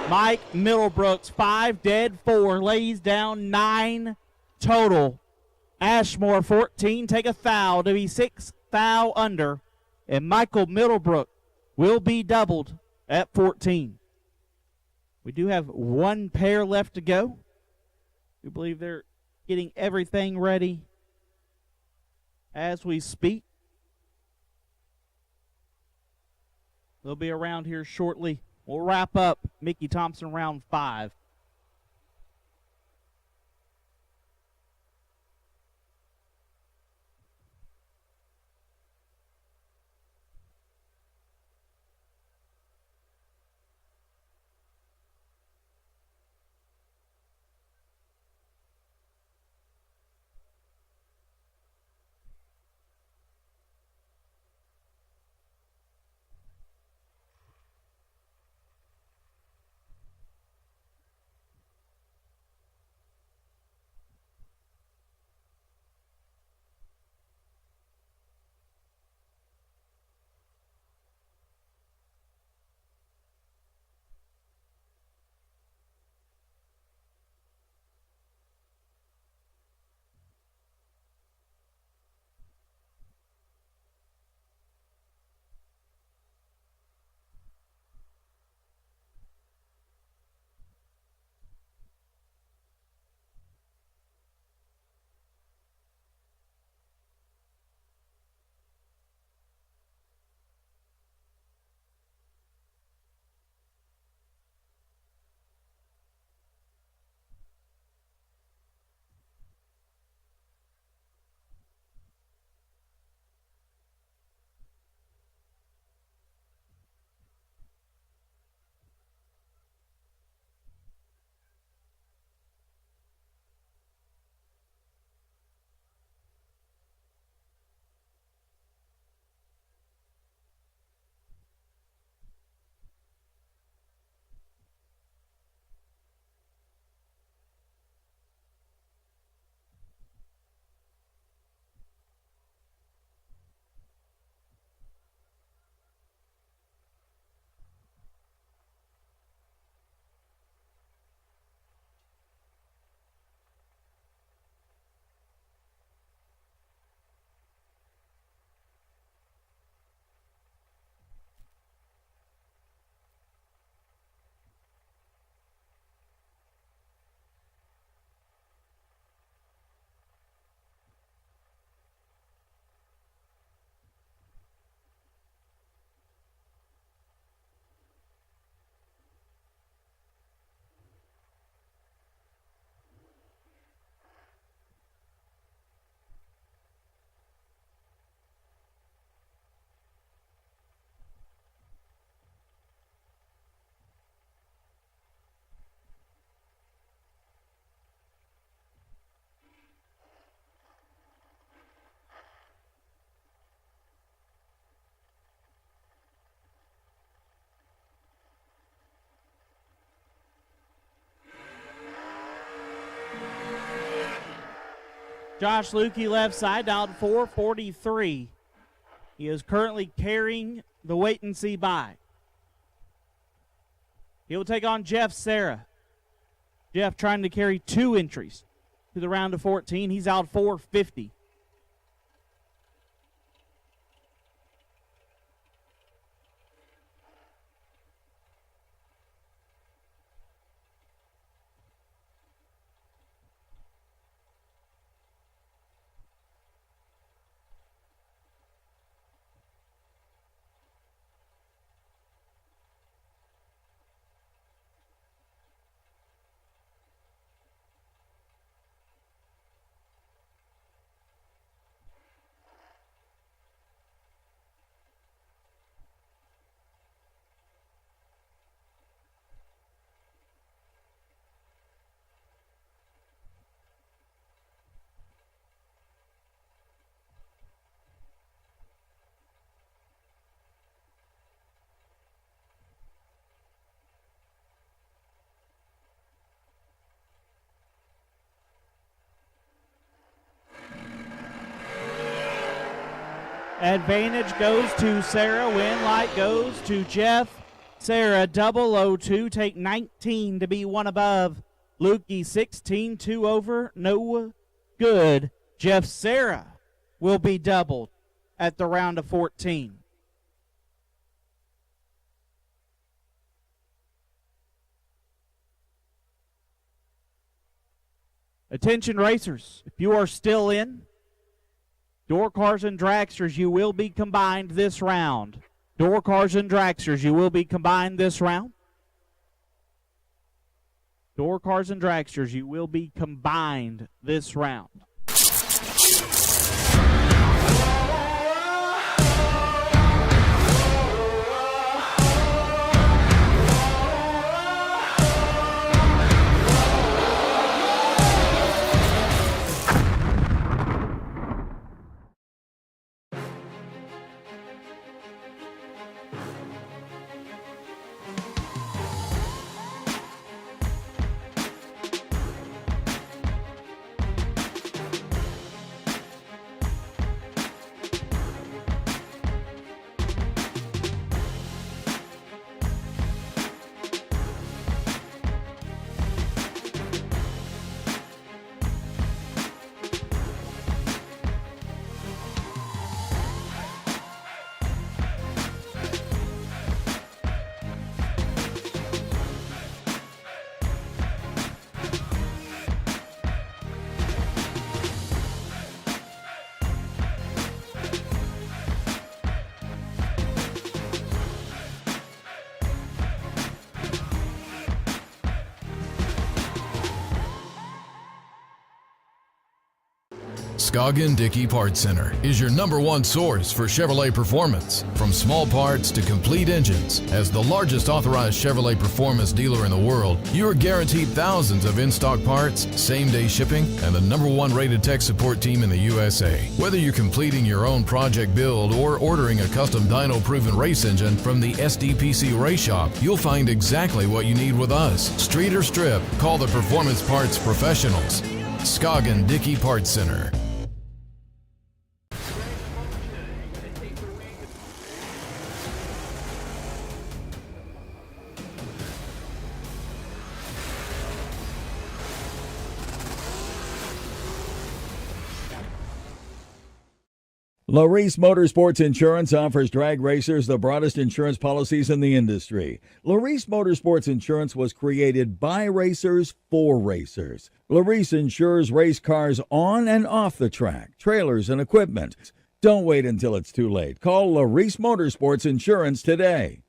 Mike Middlebrooks 5 dead 4 lays down 9 total. Ashmore 14 take a foul to be 6 foul under, and Michael Middlebrook will be doubled at 14. We do have one pair left to go. We believe they're getting everything ready as we speak. They'll be around here shortly. We'll wrap up Mickey Thompson round 5. Josh Lukey left side, dialed 443. He is currently carrying the wait and see bye. He will take on Jeff Serra. Jeff trying to carry 2 entries to the round of 14. He's out 450. Advantage goes to Sarah. Win light goes to Jeff. Sarah 002. Take 19 to be one above. Lukey 16. 2 over. No good. Jeff Sarah will be doubled at the round of 14. Attention racers, if you are still in, door cars and dragsters, you will be combined this round. Door cars and dragsters, you will be combined this round. Door cars and dragsters, you will be combined this round. Scoggin Dickey Parts Center is your #1 source for Chevrolet performance. From small parts to complete engines, as the largest authorized Chevrolet performance dealer in the world, you are guaranteed thousands of in-stock parts, same-day shipping, and the #1 rated tech support team in the USA. Whether you're completing your own project build or ordering a custom dyno-proven race engine from the SDPC Race Shop, you'll find exactly what you need with us. Street or strip, call the Performance Parts Professionals. Scoggin Dickey Parts Center. Larice Motorsports Insurance offers drag racers the broadest insurance policies in the industry. Larice Motorsports Insurance was created by racers for racers. Larice insures race cars on and off the track, trailers and equipment. Don't wait until it's too late. Call Larice Motorsports Insurance today.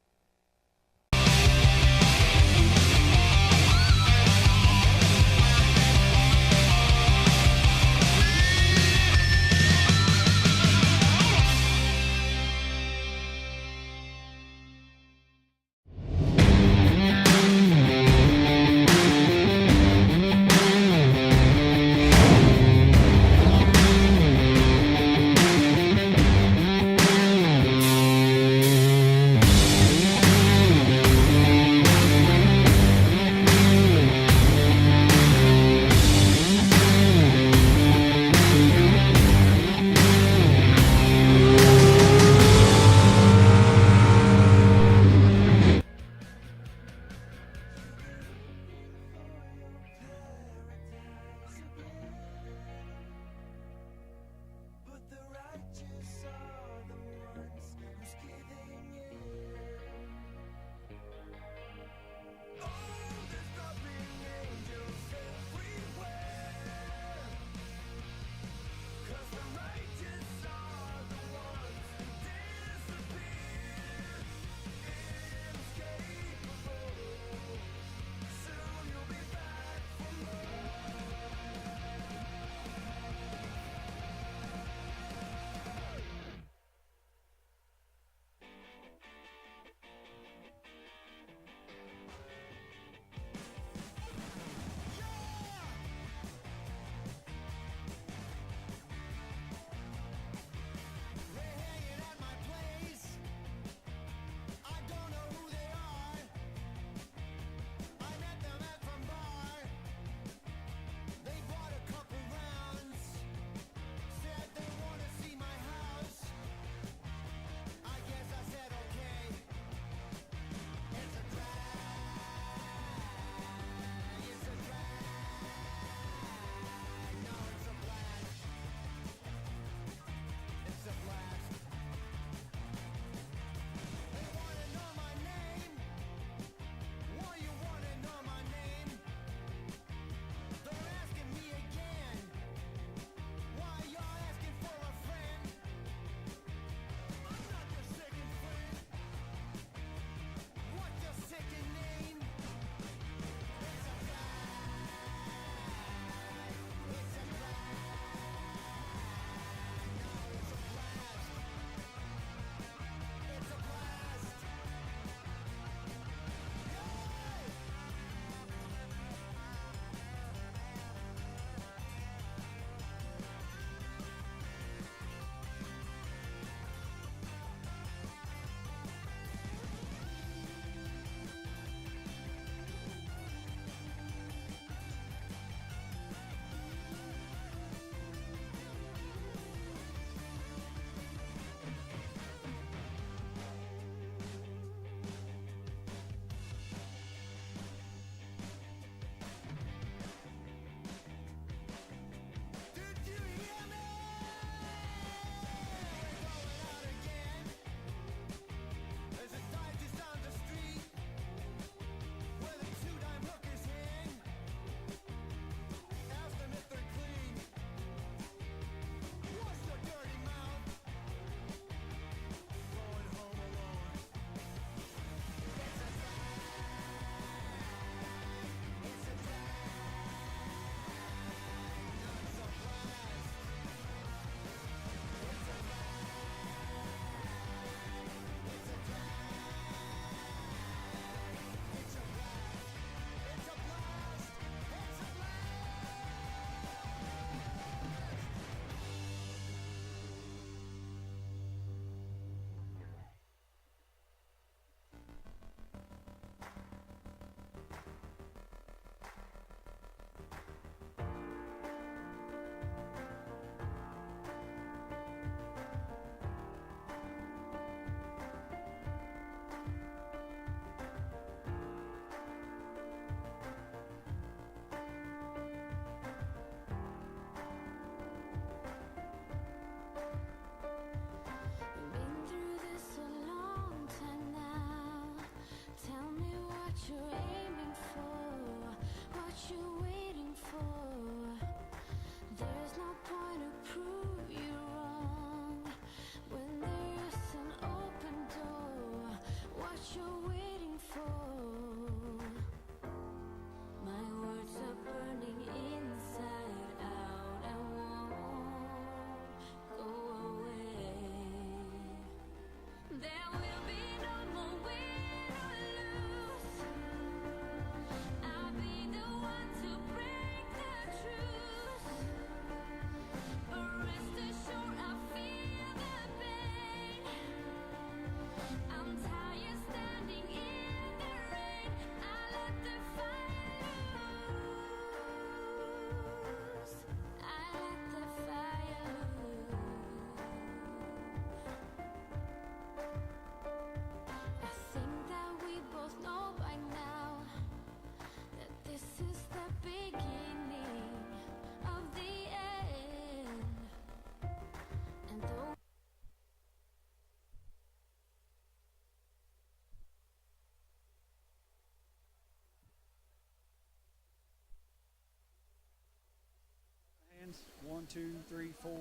2, 3, 4,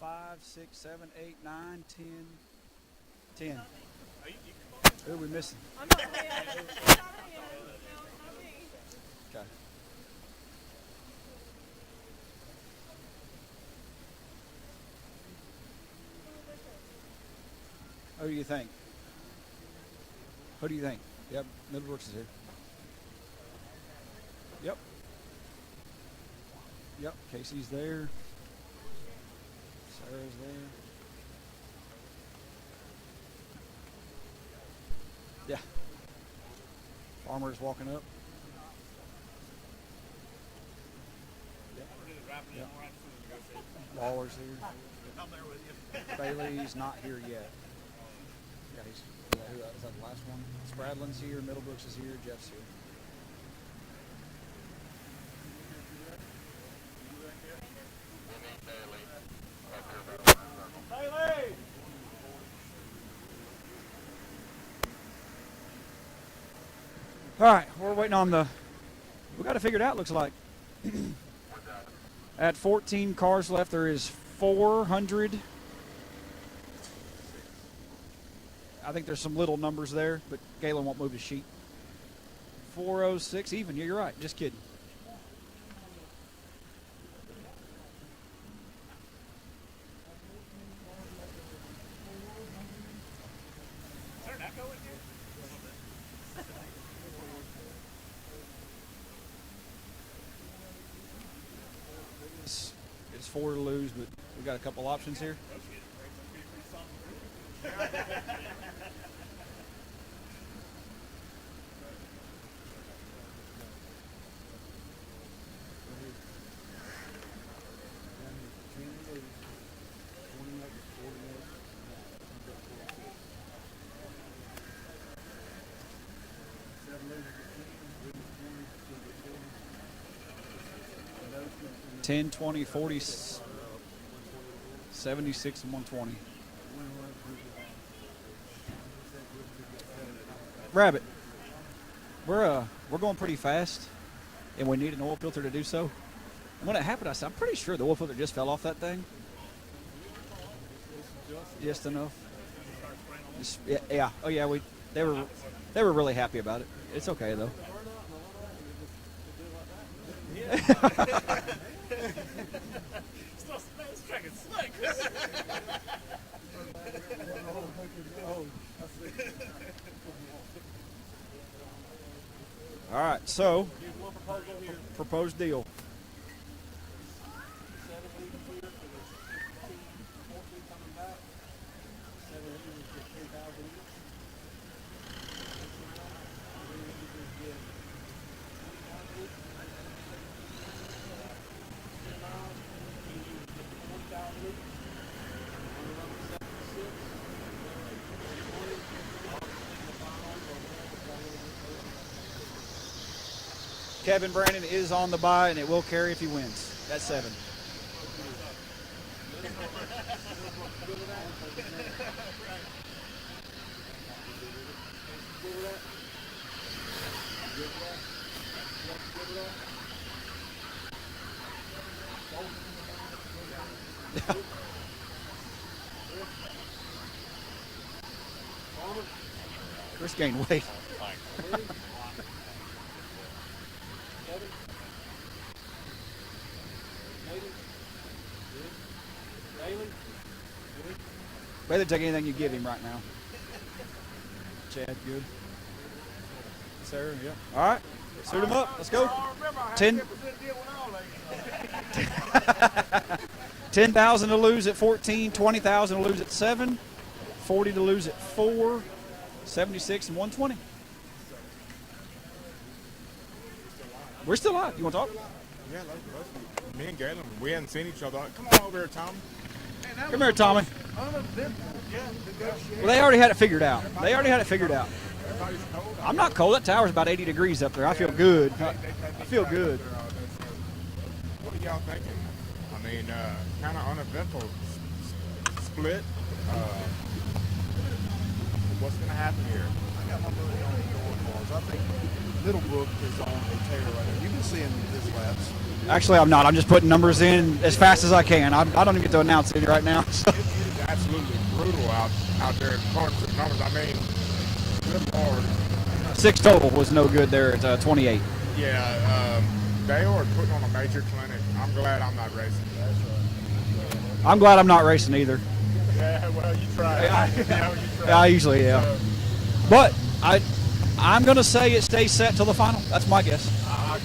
5, 6, 7, 8, 9, 10. 10. Who are we missing? I'm not me. It's not me. Okay. Who do you think? Who do you think? Yep, Middlebrooks is here. Yep. Yep, Casey's there. Sarah's there. Yeah. Farmer's walking up. Yep. Lawler's here. Bailey's not here yet. Yeah, is that the last one? Spradlin's here, Middlebrooks is here, Jeff's here. All right, we're waiting on we got it figured out, looks like. At 14 cars left, there is 400. I think there's some little numbers there, but Gaylon won't move his sheet. 406 even. Yeah, you're right. Just kidding. It's 4 to lose, but we got a couple options here. $10, $20, $40, $76, and $120. Rabbit, we're going pretty fast, and we need an oil filter to do so. And when it happened, I said, I'm pretty sure the oil filter just fell off that thing. Just enough. Yeah. Oh yeah. They were really happy about it. It's okay though. All right, so proposed deal. Kevin Brandon is on the buy, and it will carry if he wins. That's 7. Chris gained weight. Bailey take anything you give him right now. Chad, good. Sarah, yeah. All right, suit him up. Let's go. 10,000 to lose at 14, 20,000 to lose at 7, 40 to lose at 4, 76 and 120. We're still live. You want to talk? Yeah, let's me and Gaylon, we hadn't seen each other. Come on over here, Tommy. Come here, Tommy. Well, they already had it figured out. I'm not cold. That tower's about 80 degrees up there. I feel good. I feel good. What are y'all thinking? I mean, kind of uneventful split. What's going to happen here? got my money on the going bars. I think Middlebrook is on a tear right now. You've been seeing his laps. Actually, I'm not. I'm just putting numbers in as fast as I can. I don't even get to announce it right now. So. It is absolutely brutal out there according to the numbers. I mean, good Lord. 6 total was no good there at 28. Yeah, they are putting on a major clinic. I'm glad I'm not racing. I'm glad I'm not racing either. Yeah, well, you try. You try. I usually, yeah. But I'm going to say it stays set till the final. That's my guess.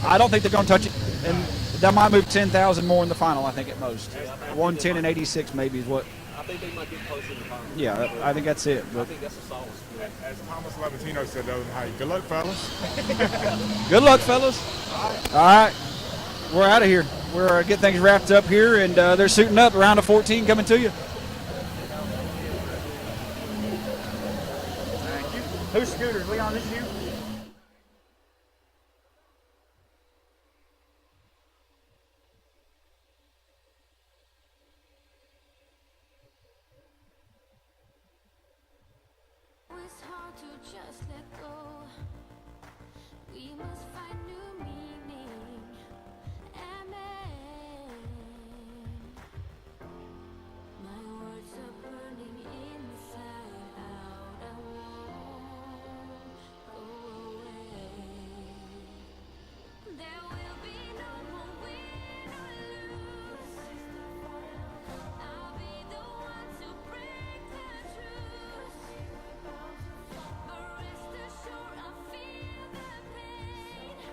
I don't think they're going to touch it. And that might move 10,000 more in the final, I think, at most. 110 and 86 maybe is what. I think they might get closer in the final. Yeah, I think that's it. But I think that's a solid split. As Thomas Levatino said, though, hey, good luck, fellas. Good luck, fellas. All right. We're out of here. We're getting things wrapped up here, and they're suiting up. Round of 14 coming to you. Thank you. Who's Scooters? Leon, this is you? It's hard to just let go. We must find new meaning and my words are burning inside out. I won't go away. There will be no more win or lose. I'll be the one to break the truth. But rest assured I feel the pain.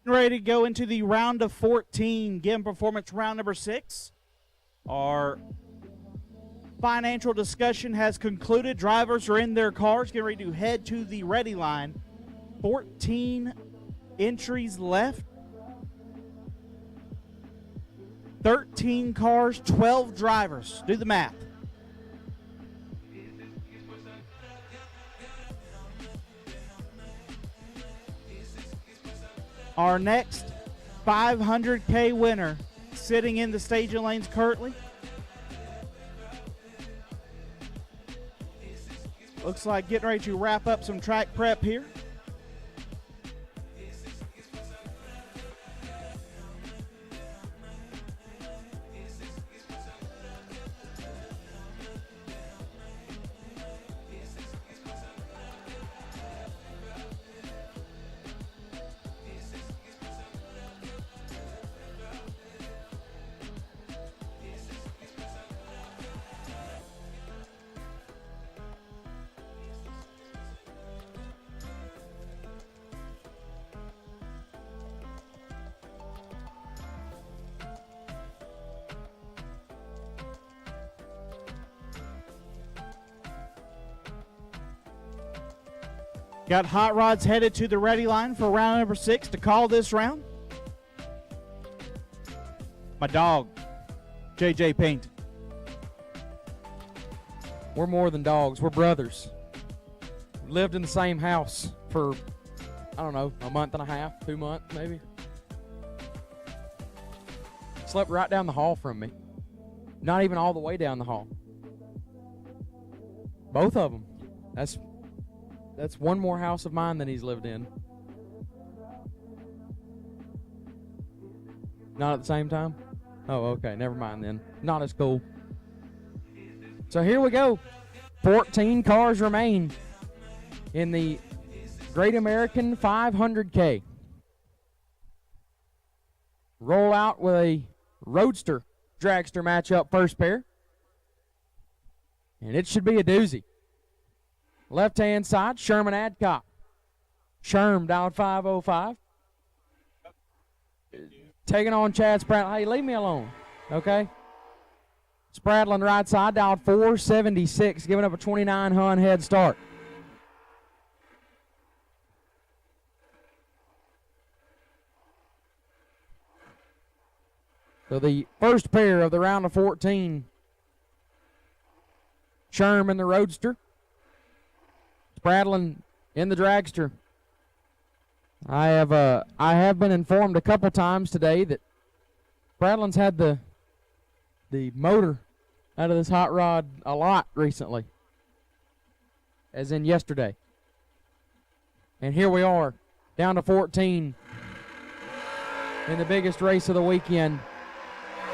Ready to go into the round of 14, Game Performance round number 6. Our financial discussion has concluded. Drivers are in their cars, getting ready to head to the ready line. 14 entries left. 13 cars, 12 drivers. Do the math. Our next 500K winner sitting in the staging lanes currently. Looks like getting ready to wrap up some track prep here. Got hot rods headed to the ready line for round number 6 to call this round. My dog, JJ Paint. We're more than dogs. We're brothers. Lived in the same house for, I don't know, a month and a half, 2 months maybe. Slept right down the hall from me. Not even all the way down the hall. Both of them. That's one more house of mine than he's lived in. Not at the same time? Oh, okay. Never mind then. Not as cool. So here we go. 14 cars remain in the Great American 500K. Roll out with a Roadster Dragster matchup first pair. And it should be a doozy. Left-hand side, Sherman Adcock. Sherm dialed 505. Taking on Chad Spradlin. Hey, leave me alone, okay? Spradlin right side, dialed 476, giving up a 29 Hun head start. So the first pair of the round of 14, Sherm in the Roadster. Spradlin in the Dragster. I have been informed a couple times today that Spradlin's had the motor out of this hot rod a lot recently, as in yesterday. And here we are, down to 14 in the biggest race of the weekend.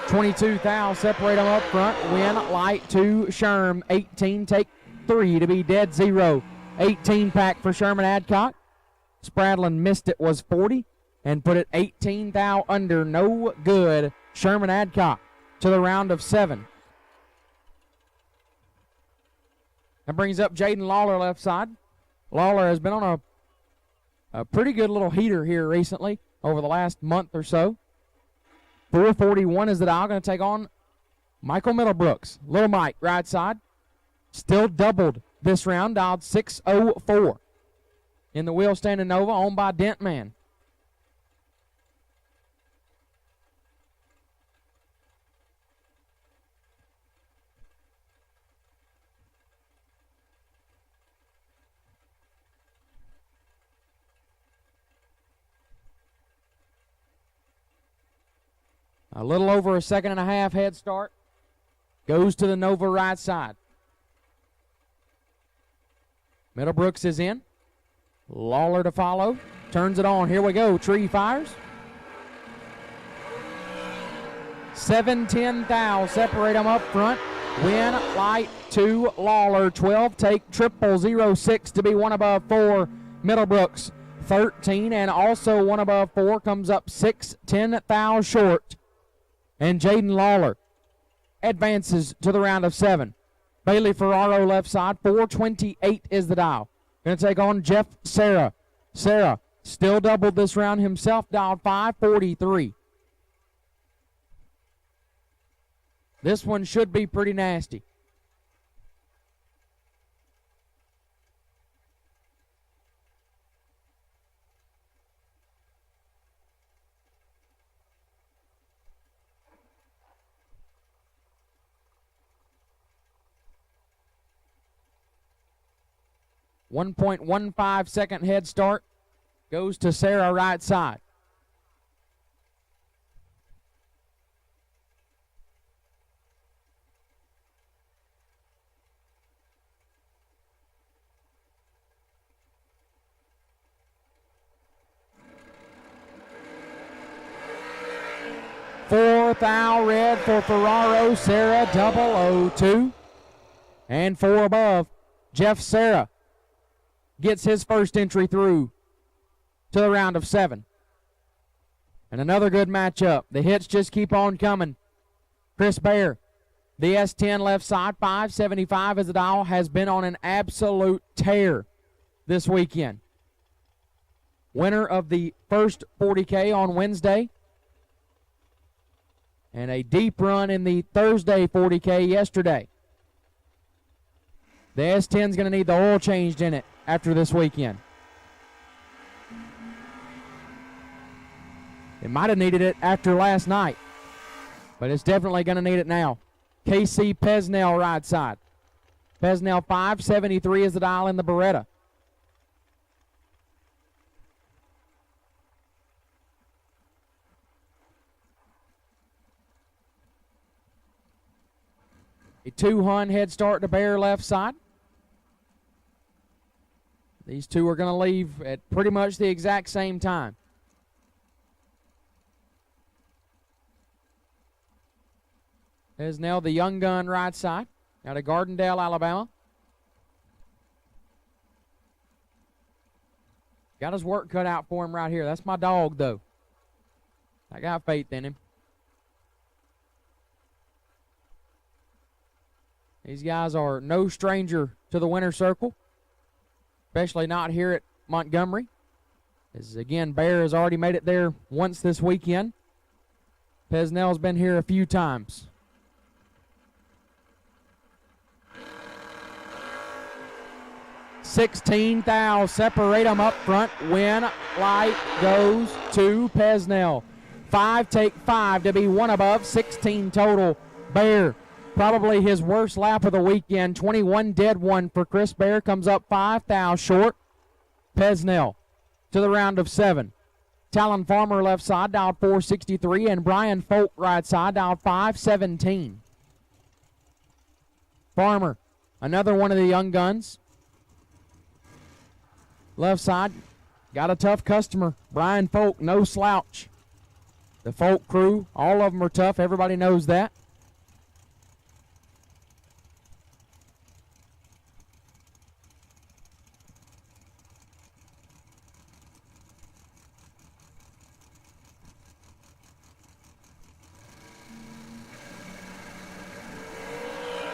22 thou separate them up front. Win light to Sherm. 18 take 3 to be dead zero. 18 pack for Sherman Adcock. Spradlin missed it, was 40, and put it 18 thou under. No good. Sherman Adcock to the round of 7. That brings up Jaden Lawler left side. Lawler has been on a pretty good little heater here recently over the last month or so. 441 is the dial. Going to take on Michael Middlebrooks. Little Mike right side. Still doubled this round, dialed 604 in the wheel stand Nova, owned by Dentman. A little over a second and a half head start. Goes to the Nova right side. Middlebrooks is in. Lawler to follow. Turns it on. Here we go. Tree fires. 7-10 thou. Separate them up front. Win light to Lawler. 12 take 006 to be one above 4. Middlebrooks 13 and also one above 4 comes up 6-10 thou short. And Jaden Lawler advances to the round of 7. Bailey Ferraro left side, 428 is the dial. Going to take on Jeff Sarah. Sarah Still doubled this round himself, dialed 543. This one should be pretty nasty. .15 head start goes to Sarah right side. Fourth thou red for Ferraro, Sarah 002. And 4 above, Jeff Sarah gets his first entry through to the round of 7. And another good matchup. The hits just keep on coming. Chris Bear, the S10 left side, 575 as the dial, has been on an absolute tear this weekend. Winner of the first 40K on Wednesday. And a deep run in the Thursday 40K yesterday. The S10's going to need the oil changed in it after this weekend. It might have needed it after last night, but it's definitely going to need it now. KC Pesnell right side. Pesnell 573 is the dial in the Beretta. A 2-hun head start to Bear left side. These two are going to leave at pretty much the exact same time. There's now the young gun right side out of Gardendale, Alabama. Got his work cut out for him right here. That's my dog, though. I got faith in him. These guys are no stranger to the winner's circle, especially not here at Montgomery. As again, Bear has already made it there once this weekend. Pesnell's been here a few times. $16,000 separate them up front. Win light goes to Pesnell. 5 take 5 to be 1 above. 16 total. Bear, probably his worst lap of the weekend. 21 dead one for Chris Bear. Comes up 5,000 short. Pesnell to the round of 7. Talon Farmer left side, dialed 463, and Brian Folk right side, dialed 517. Farmer, another one of the young guns. Left side, got a tough customer. Brian Folk, no slouch. The Folk crew, all of them are tough. Everybody knows that.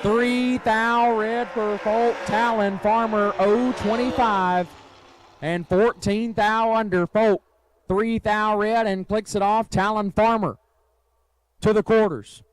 $3,000 red for Folk. Talon Farmer 025. And 14,000 under Folk. 3,000 red and clicks it off. Talon Farmer to the quarters.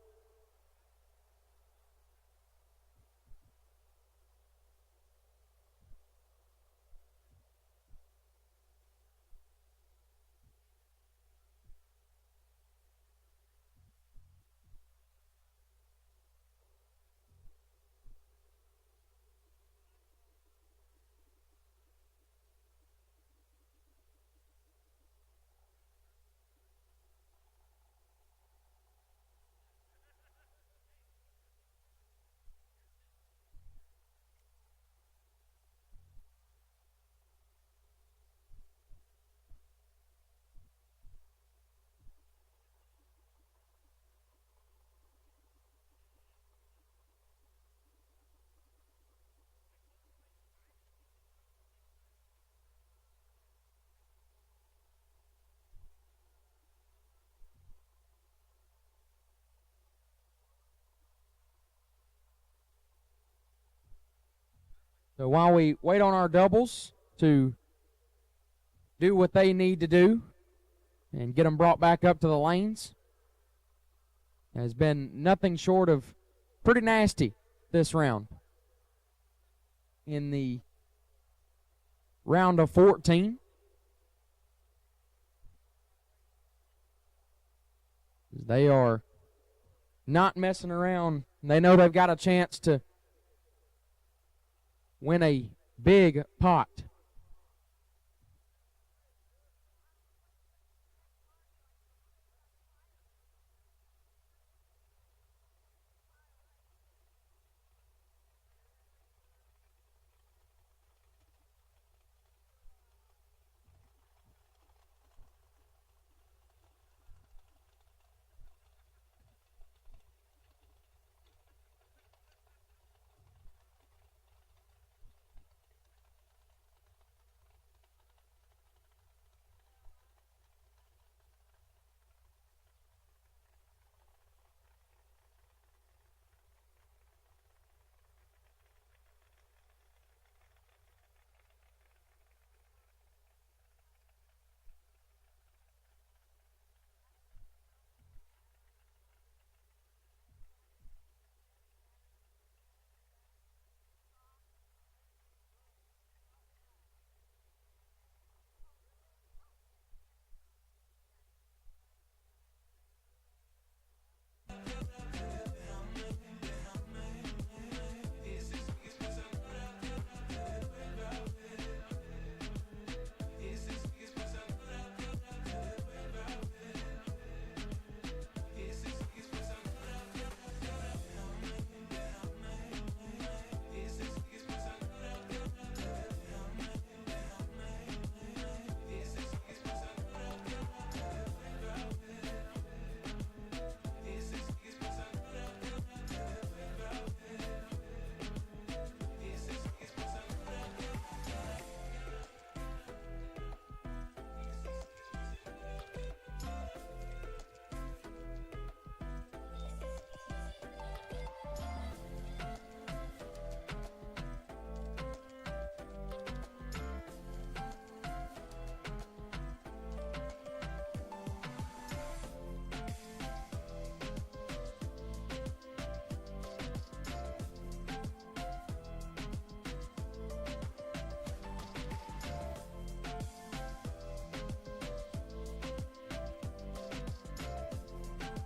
So while we wait on our doubles to do what they need to do and get them brought back up to the lanes. Has been nothing short of pretty nasty this round. In the round of 14, they are not messing around. They know they've got a chance to win a big pot.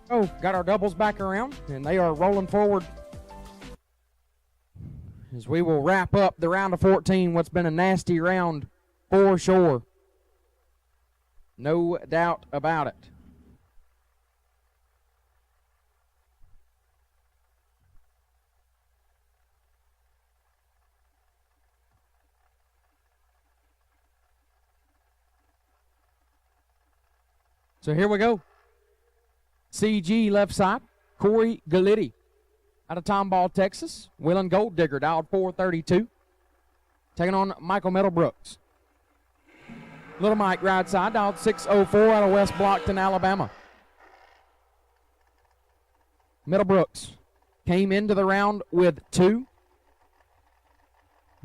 Oh, got our doubles back around, and they are rolling forward as we will wrap up the round of 14, what's been a nasty round for sure. No doubt about it. So here we go. CG left side, Corey Galitti out of Tomball, Texas. Willen Gold Digger, dialed 432. Taking on Michael Middlebrooks. Little Mike right side, dialed 604 out of West Blockton, Alabama. Middlebrooks came into the round with 2.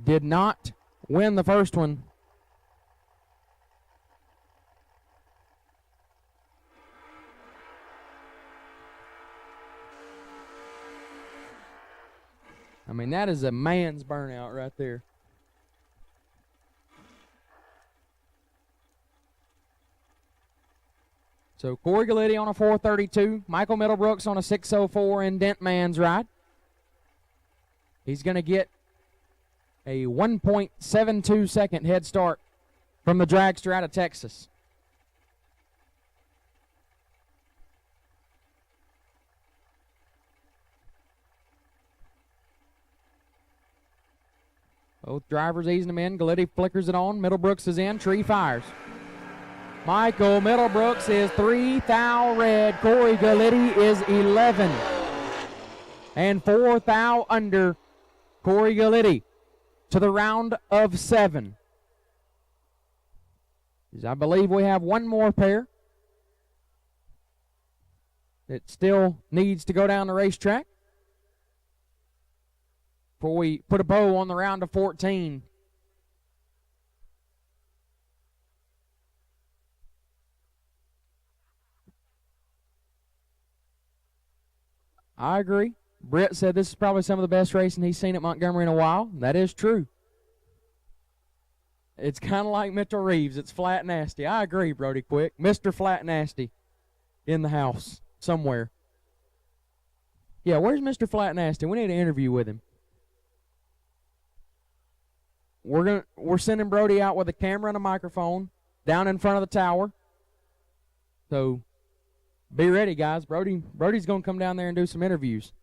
Did not win the first one. I mean, that is a man's burnout right there. So Corey Galitti on a 432, Michael Middlebrooks on a 604 in Dent Man's ride. He's going to get a 1.72 second head start from the dragster out of Texas. Both drivers easing them in. Galitti flickers it on. Middlebrooks is in. Tree fires. Michael Middlebrooks is 3 thou red. Corey Galitti is 11. And 4 thou under. Corey Galitti to the round of 7. I believe we have one more pair that still needs to go down the racetrack before we put a bow on the round of 14. I agree. Britt said this is probably some of the best racing he's seen at Montgomery in a while. That is true. It's kind of like Mitchell Reeves. It's flat nasty. I agree, Brody Quick. Mr. Flat Nasty in the house somewhere. Yeah, where's Mr. Flat Nasty? We need an interview with him. We're sending Brody out with a camera and a microphone down in front of the tower. So be ready, guys. Brody's going to come down there and do some interviews.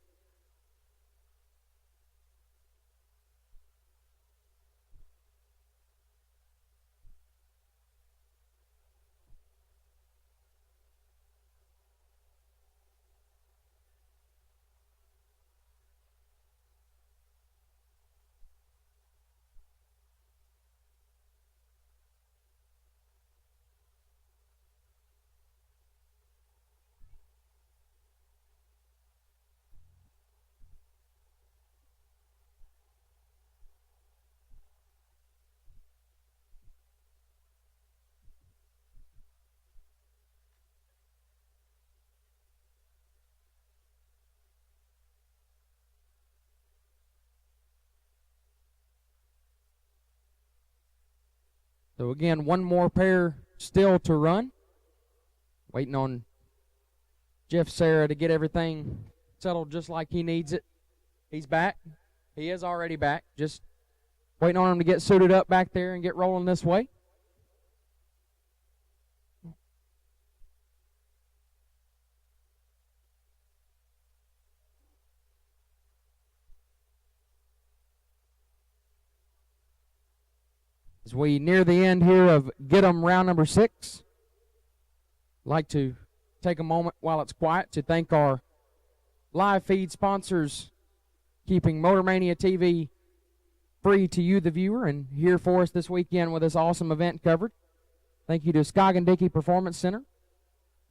So again, one more pair still to run. Waiting on Jeff Serra to get everything settled just like he needs it. He's back. He is already back. Just waiting on him to get suited up back there and get rolling this way. As we near the end here of Get 'em round number 6, I'd like to take a moment while it's quiet to thank our live feed sponsors, keeping MotorMania TV free to you, the viewer, and here for us this weekend with this awesome event covered. Thank you to Scoggin Dickey Performance Center,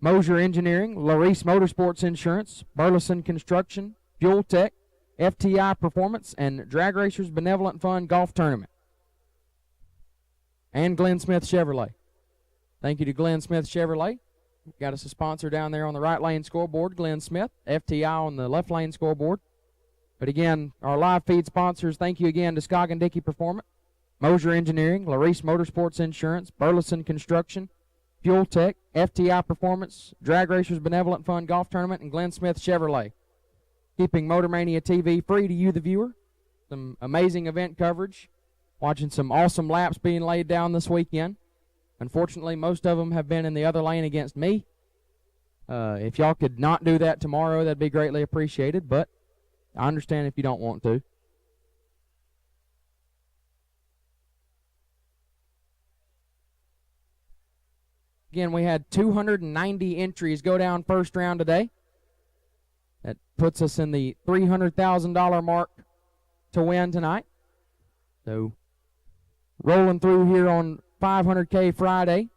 Mosier Engineering, Larice Motorsports Insurance, Burleson Construction, Fuel Tech, FTI Performance, and Drag Racers Benevolent Fund Golf Tournament. And Glenn Smith Chevrolet. Thank you to Glenn Smith Chevrolet. Got us a sponsor down there on the right lane scoreboard, Glenn Smith. FTI on the left lane scoreboard. But again, our live feed sponsors, thank you again to Scoggin Dickey Performance, Mosier Engineering, Larice Motorsports Insurance, Burleson Construction, Fuel Tech, FTI Performance, Drag Racers Benevolent Fund Golf Tournament, and Glenn Smith Chevrolet. Keeping MotorMania TV free to you, the viewer. Some amazing event coverage. Watching some awesome laps being laid down this weekend. Unfortunately, most of them have been in the other lane against me. If y'all could not do that tomorrow, that'd be greatly appreciated, but I understand if you don't want to. Again, we had 290 entries go down first round today. That puts us in the $300,000 mark to win tonight. So, rolling through here on 500K Friday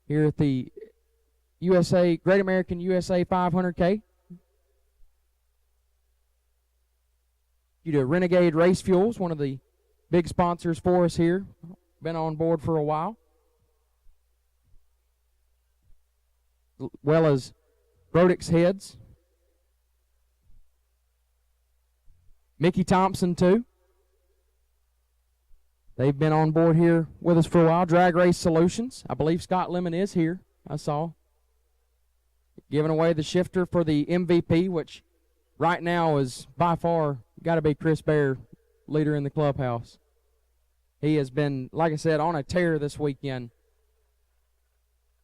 here at the USA Great American USA 500K. Due to Renegade Race Fuels, one of the big sponsors for us here. Been on board for a while. As well as Brodix Heads. Mickey Thompson, too. They've been on board here with us for a while. Drag Race Solutions. I believe Scott Lemon is here. I saw. Giving away the shifter for the MVP, which right now is by far got to be Chris Bear, leader in the clubhouse. He has been, like I said, on a tear this weekend.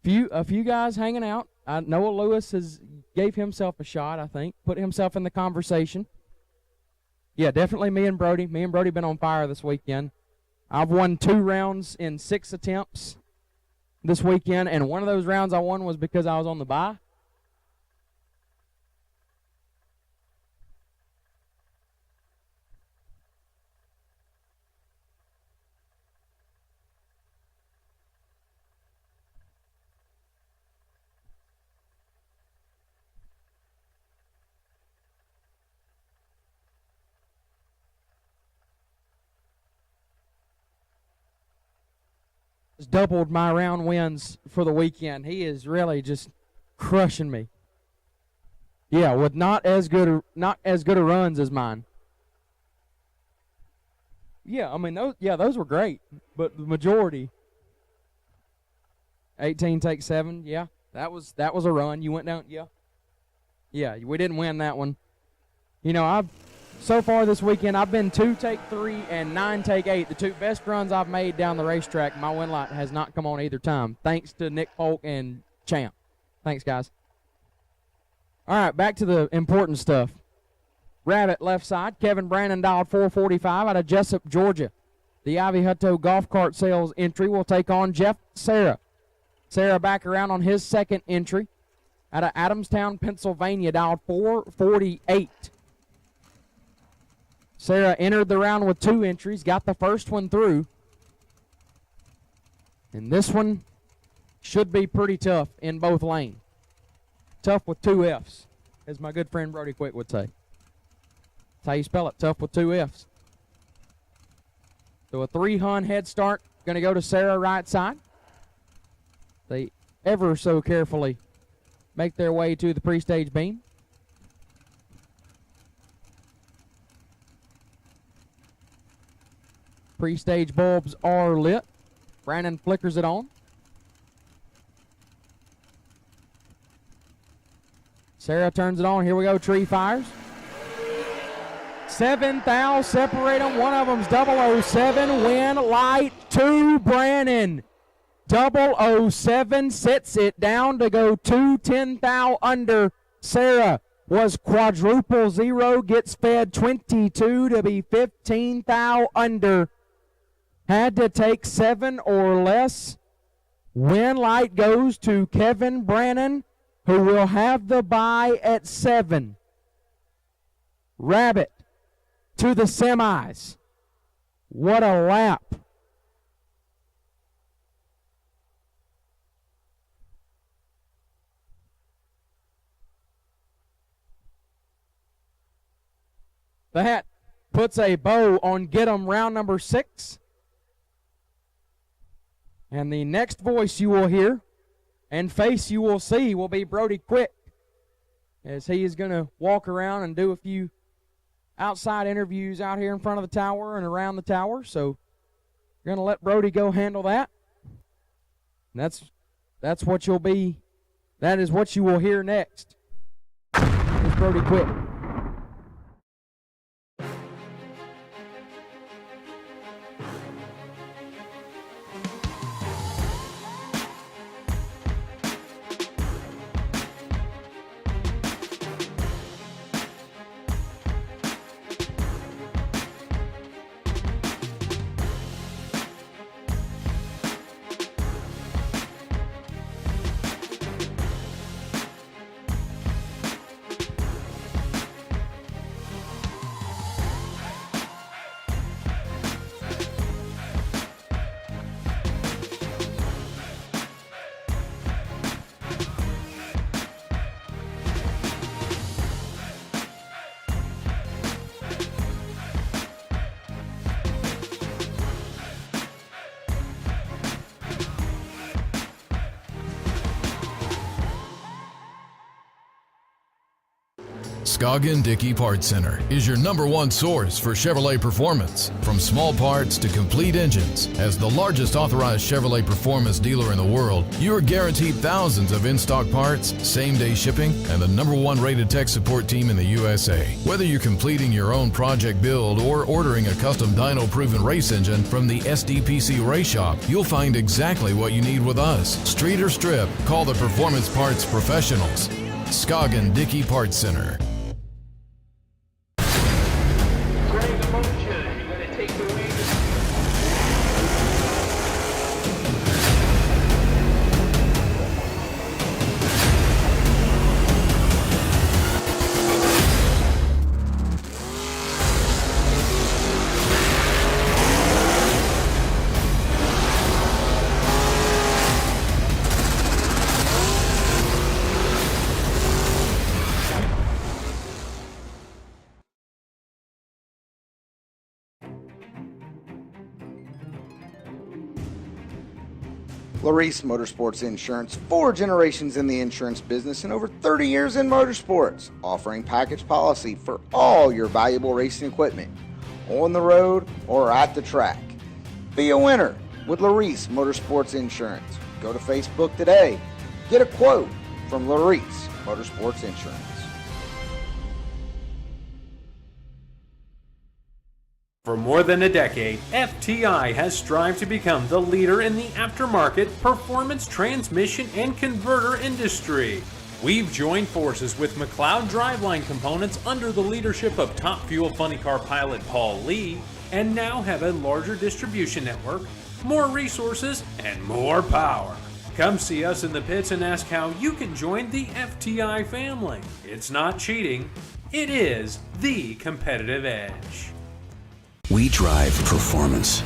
A few guys hanging out. Noah Lewis gave himself a shot, I think. Put himself in the conversation. Yeah, definitely me and Brody. Me and Brody been on fire this weekend. I've won 2 rounds in 6 attempts this weekend, and one of those rounds I won was because I was on the bye. Doubled my round wins for the weekend. He is really just crushing me. Yeah, with not as good a runs as mine. Yeah, I mean those were great, but the majority. 18 take 7. Yeah, that was a run. You went down. Yeah, we didn't win that one. You know, so far this weekend I've been 2 take 3 and 9 take 8. The 2 best runs I've made down the racetrack. My win light has not come on either time, thanks to Nick Polk and Champ. Thanks, guys. All right, back to the important stuff. Rabbit left side. Kevin Brannon dialed 445 out of Jessup, Georgia. The Ivy Hutto Golf Cart Sales entry will take on Jeff Sarah. Sarah back around on his second entry out of Adamstown, Pennsylvania, dialed 448. Sarah entered the round with 2 entries, got the first one through. And this one should be pretty tough in both lanes. Tough with 2 F's, as my good friend Brody Quick would say. That's how you spell it, tough with 2 F's. So a 3-hun head start, going to go to Sarah right side. They ever so carefully make their way to the pre-stage beam. Pre-stage bulbs are lit. Brandon flickers it on. Sarah turns it on. Here we go. Tree fires. 7 thou separate them. One of them's 007. Win light to Brannon. 007 sets it down to go 10 thou under. Sarah was quadruple 0. Gets fed 22 to be 15 thou under. Had to take 7 or less. Win light goes to Kevin Brannon, who will have the bye at 7. Rabbit to the semis. What a lap. That puts a bow on Get 'em round number 6. And the next voice you will hear and face you will see will be Brody Quick, as he is going to walk around and do a few outside interviews out here in front of the tower and around the tower. So we're going to let Brody go handle that. And that's what you'll be. That is what you will hear next. It's Brody Quick. Scoggin Dickey Parts Center is your #1 source for Chevrolet performance. From small parts to complete engines, as the largest authorized Chevrolet performance dealer in the world, you are guaranteed thousands of in-stock parts, same-day shipping, and the #1 rated tech support team in the USA. Whether you're completing your own project build or ordering a custom dyno-proven race engine from the SDPC Race Shop, you'll find exactly what you need with us. Street or strip, call the Performance Parts Professionals. Scoggin Dickey Parts Center. Larice Motorsports Insurance, 4 generations in the insurance business and over 30 years in motorsports, offering package policy for all your valuable racing equipment, on the road or at the track. Be a winner with Larice Motorsports Insurance. Go to Facebook today. Get a quote from Larice Motorsports Insurance. For more than a decade, FTI has strived to become the leader in the aftermarket performance transmission and converter industry. We've joined forces with McLeod Driveline Components under the leadership of Top Fuel Funny Car pilot Paul Lee, and now have a larger distribution network, more resources, and more power. Come see us in the pits and ask how you can join the FTI family. It's not cheating, it is the competitive edge. We drive performance.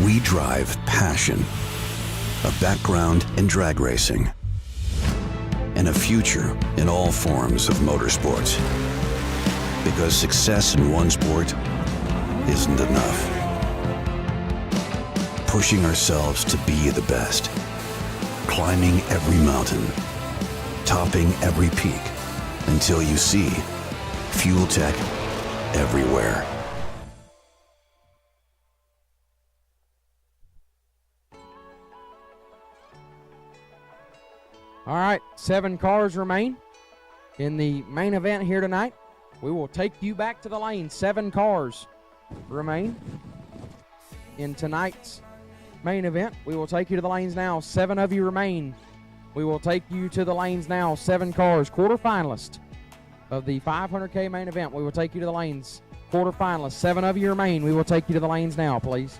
We drive passion. A background in drag racing. And a future in all forms of motorsports. Because success in one sport isn't enough. Pushing ourselves to be the best. Climbing every mountain. Topping every peak. Until you see Fuel Tech everywhere. All right, 7 cars remain in the main event here tonight. We will take you back to the lane. 7 cars remain in tonight's main event. We will take you to the lanes now. 7 of you remain. We will take you to the lanes now. 7 cars, quarterfinalist of the 500K main event. We will take you to the lanes. Quarterfinalists, 7 of you remain. We will take you to the lanes now, please.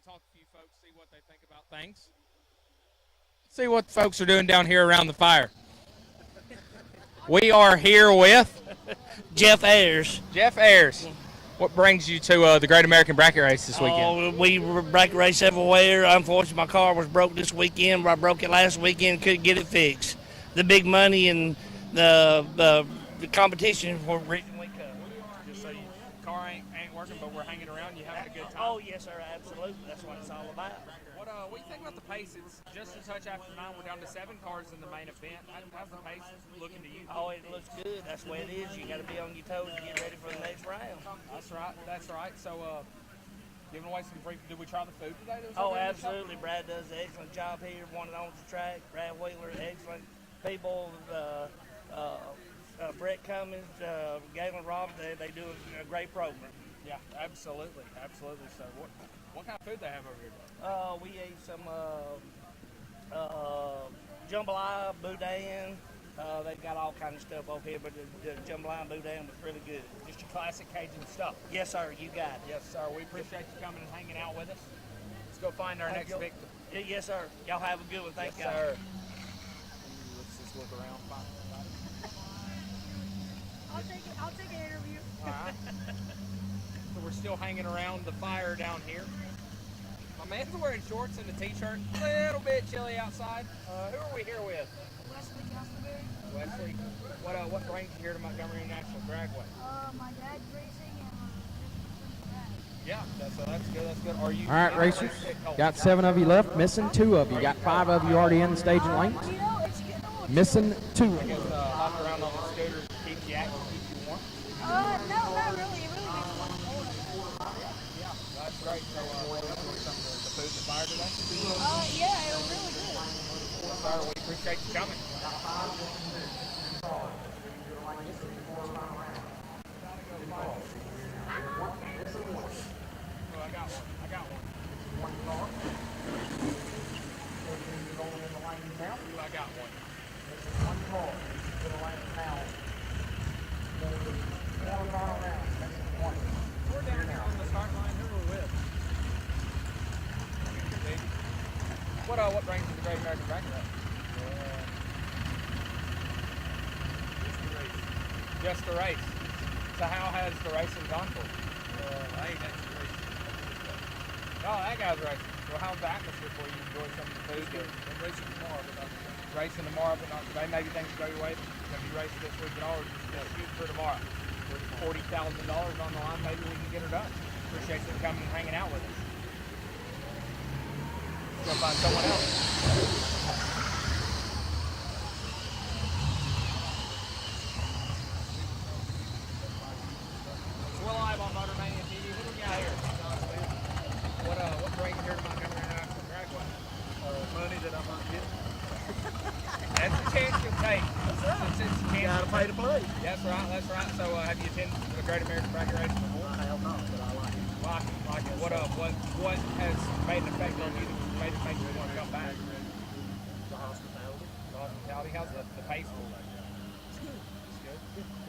around, talk to a few folks, see what they think about things. See what the folks are doing down here around the fire. We are here with Jeff Ayers. Jeff Ayers. What brings you to the Great American Bracket Race this weekend? Oh, we bracket race everywhere. Unfortunately, my car was broke this weekend. I broke it last weekend, couldn't get it fixed. The big money and the competition for reason we come. Just so your car ain't working, but we're hanging around. You having a good time? Oh, yes, sir, absolutely. That's what it's all about. What do you think about the pace? It's just a touch after 9. We're down to 7 cars in the main event. How's the pace looking to you? Oh, it looks good. That's the way it is. You got to be on your toes to get ready for the next round. That's right. That's right. So, giving away some free. Did we try the food today? Oh, absolutely. Brad does an excellent job here. One that owns the track. Brad Wheeler, excellent people. Britt, Cummings, Gaylon, they do a great program. Yeah, absolutely, absolutely. So, what kind of food they have over here? We ate some jambalaya, boudin. They've got all kinds of stuff over here, but the jambalaya and boudin was really good. Just your classic Cajun stuff. Yes, sir. You got it. Yes, sir. We appreciate you coming and hanging out with us. Let's go find our next victim. Yes, sir. Y'all have a good one. Thank you. Yes, sir. Let's just look around. Find I'll take an interview. all right. So we're still hanging around the fire down here. My man's wearing shorts and a t-shirt. A little bit chilly outside. Who are we here with? Wesley Castleberry. Wesley. What brings you here to Montgomery International Dragway? My dad's racing and Yeah, that's good. That's good. Are you? All right, racers. Got 7 of you left. Missing 2 of you. Got 5 of you already in the staging lanes. Missing 2 of you. Hop around on the scooter, keep you active, keep you warm. No, not really. It really makes one cold. Yeah, that's great. So, some of the food in the fire today? Yeah, it was really good. Sir, we appreciate you coming. We're down here on the start line. Who are we with? What brings you to the Great American Bracket Race? Just the race. So how has the racing gone for you? I ain't actually racing. Oh, that guy's racing. Well, how's the atmosphere for you? Enjoy some of the food? I'm racing tomorrow, but not today. Racing tomorrow, but not today. Maybe things go your way. Going to be racing this week at all, or just shoot for tomorrow. With $40,000 on the line, maybe we can get her done. Appreciate you coming and hanging out with us. Let's go find someone else. So we're live on Montgomery TV. What do we got here? What brings you here to Montgomery International Dragway? Money that I'm not getting. That's a chance you'll take. That's right. You gotta pay to play. That's right, that's right. So have you attended the Great American Bracket Race before? I have not, but I like it. Like it. What has made an effect on you that made it make you want to come back? The hospitality. The hospitality, how's the pace for that? It's good. It's good.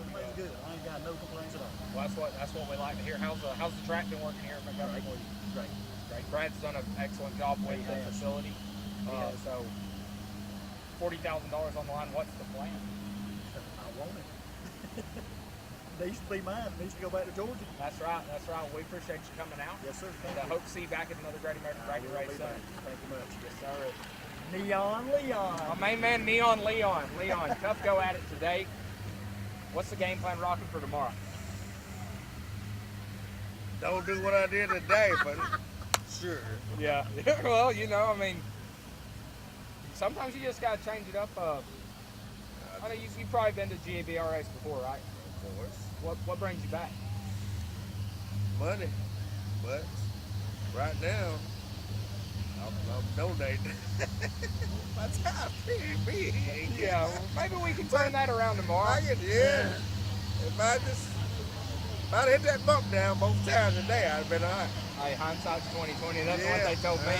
Everything's good. I ain't got no complaints at all. Well, that's what we like to hear. How's the track been working here at Montgomery? Great. Great. Brad's done an excellent job with the facility. So $40,000 on the line. What's the plan? I want it. Needs to be mine. Needs to go back to Georgia. That's right. That's right. We appreciate you coming out. Yes, sir. And I hope to see you back at another Great American Bracket Race soon. Thank you much. Yes, sir. Neon Leon. My main man, Neon Leon. Tough go at it today. What's the game plan rocking for tomorrow? Don't do what I did today, but sure. Yeah. Well, I mean, sometimes you just got to change it up. I know you've probably been to GABRS before, right? Of course. What brings you back? Money. But right now, I'm donating. That's how it be. Yeah, well, maybe we can turn that around tomorrow. If I'd hit that bump down both times a day, I'd have been all right. Hey, hindsight's 20/20. That's what they told me.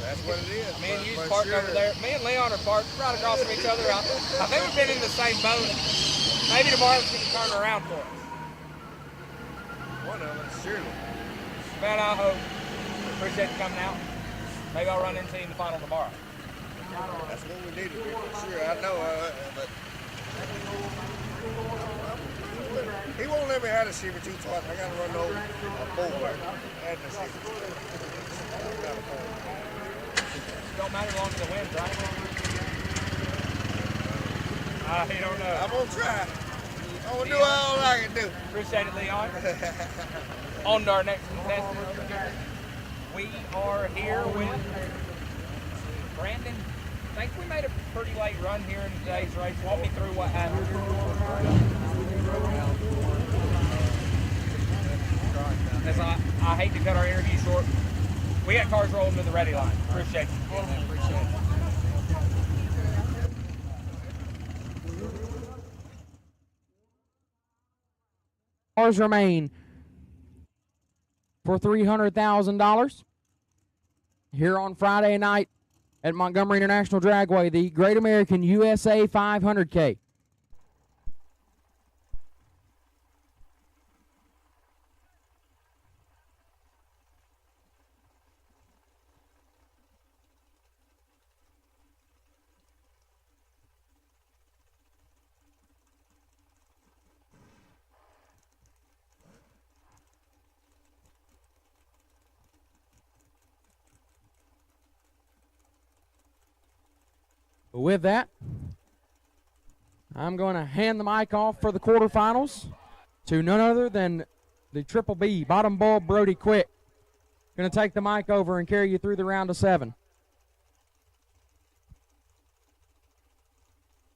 That's what it is. Me and you parked over there. Me and Leon are parked right across from each other. I think we've been in the same boat. Maybe tomorrow's going to turn around for us. One of them, surely. Man, I hope. Appreciate you coming out. Maybe I'll run into you in the final tomorrow. That's what we need to do. Sure, I know, but he won't let me have the Chevy too twice. I gotta run over a four-wheeler and the Chevy. Don't matter as long as it wins, right? You don't know. I'm gonna try. I'm gonna do all I can do. Appreciate it, Leon. On to our next contestant. We are here with Brandon. I think we made a pretty late run here in today's race. Walk me through what happened. As I hate to cut our interview short. We got cars rolling to the ready line. Appreciate it. Appreciate it. Cars remain for $300,000 here on Friday night at Montgomery International Dragway, the Great American USA 500K. With that, I'm going to hand the mic off for the quarterfinals to none other than the Triple B, Bottom Bull Brody Quick. Going to take the mic over and carry you through the round of 7.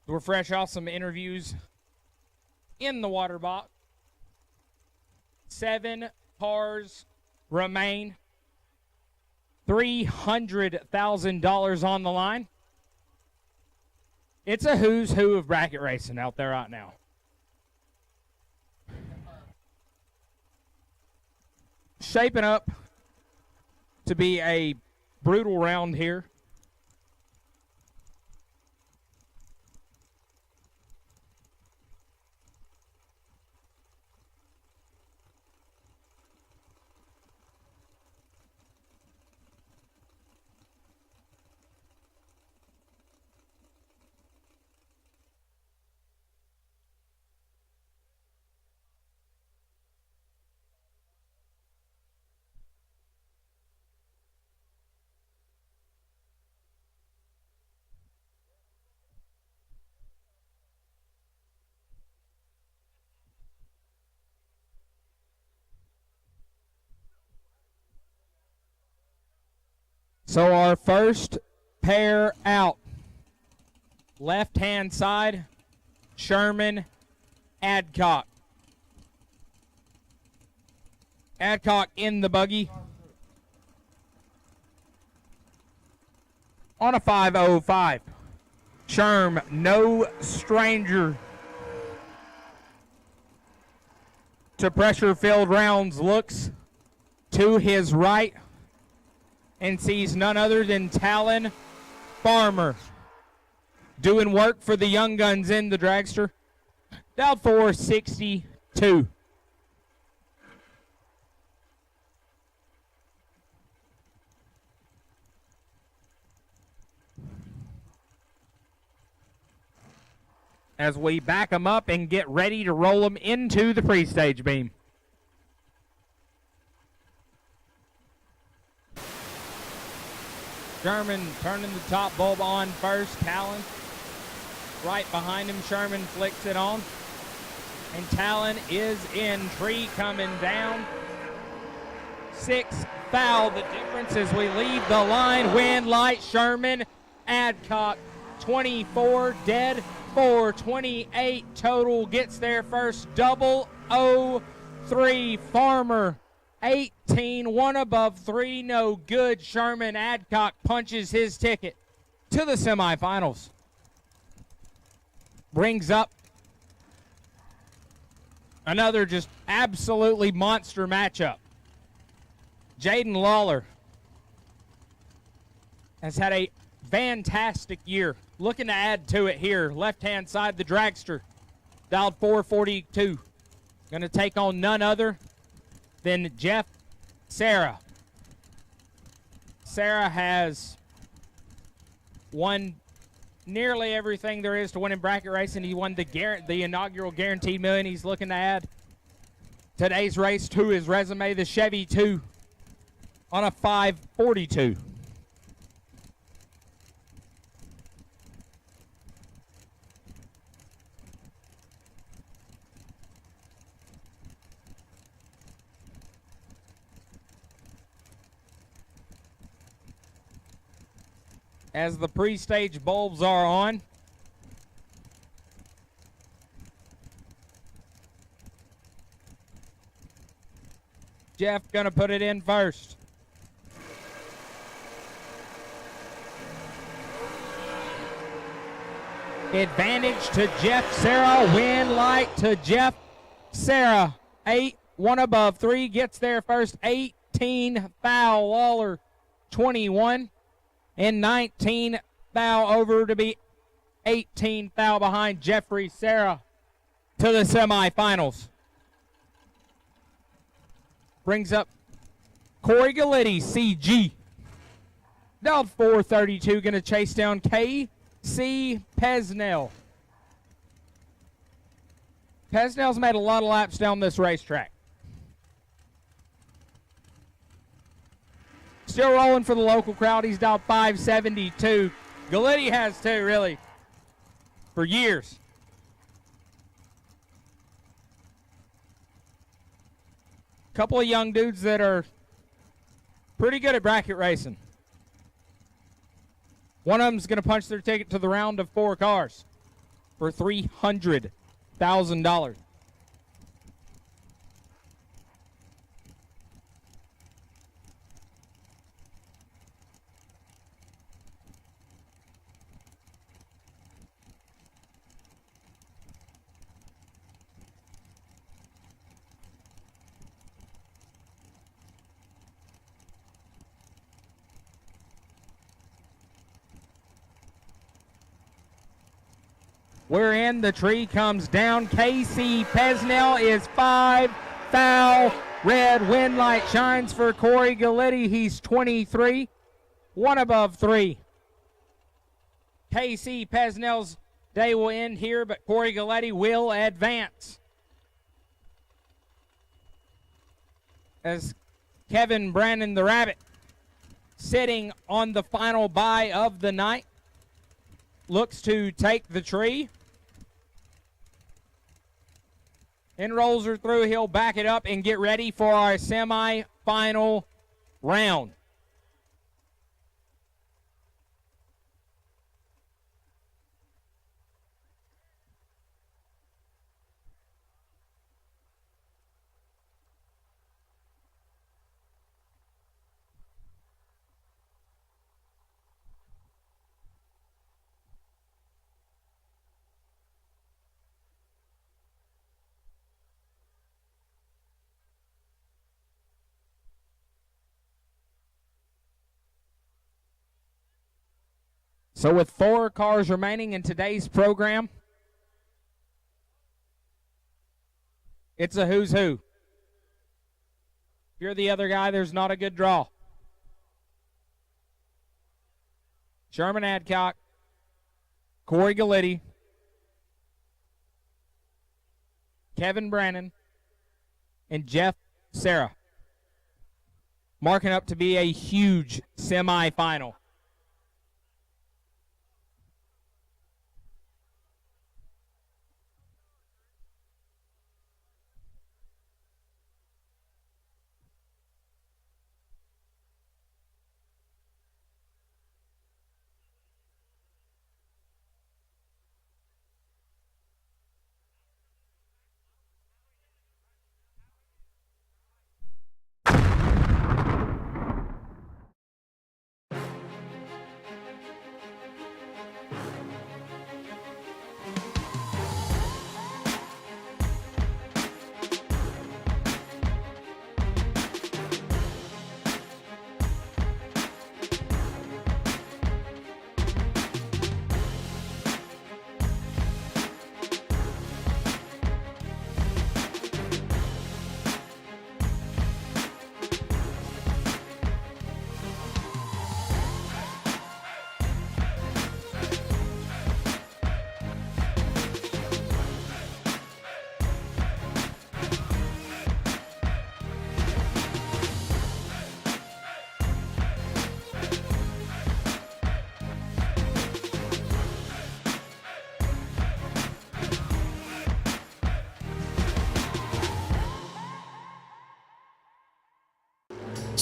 We're fresh off some interviews in the water box. 7 cars remain. $300,000 on the line. It's a who's who of bracket racing out there right now. Shaping up to be a brutal round here. So our first pair out. Left-hand side, Sherman, Adcock. Adcock in the buggy. On a 505. Sherm, no stranger to pressure-filled rounds, looks to his right and sees none other than Talon Farmer doing work for the young guns in the dragster. Down 462. As we back them up and get ready to roll them into the pre-stage beam. Sherman turning the top bulb on first. Talon right behind him. Sherman flicks it on. And Talon is in. Tree coming down. 6 foul. The difference as we leave the line. Wind light. Sherman. Adcock 24 dead. 428 total. Gets there first. 003. Farmer 18, 1 above 3, no good. Sherman Adcock punches his ticket to the semifinals. Brings up another just absolutely monster matchup. Jaden Lawler has had a fantastic year. Looking to add to it here. Left-hand side, the dragster. Dialed 442. Going to take on none other than Jeff Sarah. Sarah has won nearly everything there is to win in bracket racing. He won the inaugural Guaranteed Million. He's looking to add today's race to his resume, the Chevy 2 on a 542. As the pre-stage bulbs are on, Jeff gonna put it in first. Advantage to Jeff Sarah. Win light to Jeff Sarah. 8, 1 above 3 gets there first. 18 foul. Waller 21. And 19 foul over to be 18 foul behind Jeffrey Sarah to the semifinals. Brings up Corey Galletti, CG. Down 432, going to chase down K.C. Pesnell. Pesnell's made a lot of laps down this racetrack. Still rolling for the local crowd. He's down 572. Galletti has too, really, for years. Couple of young dudes that are pretty good at bracket racing. One of them's going to punch their ticket to the round of 4 cars for $300,000. We're in. The tree comes down. K.C. Pesnell is 5 foul. Red wind light shines for Corey Galletti. He's 23. 1 above 3. K.C. Pesnell's day will end here, but Corey Galletti will advance. As Kevin Brannon, the Rabbit, sitting on the final bye of the night, looks to take the tree and rolls her through. He'll back it up and get ready for our semi-final round. So with 4 cars remaining in today's program, it's a who's who. If you're the other guy, there's not a good draw. Sherman Adcock, Corey Galletti, Kevin Brannon, and Jeff Sarah. Marking up to be a huge semifinal.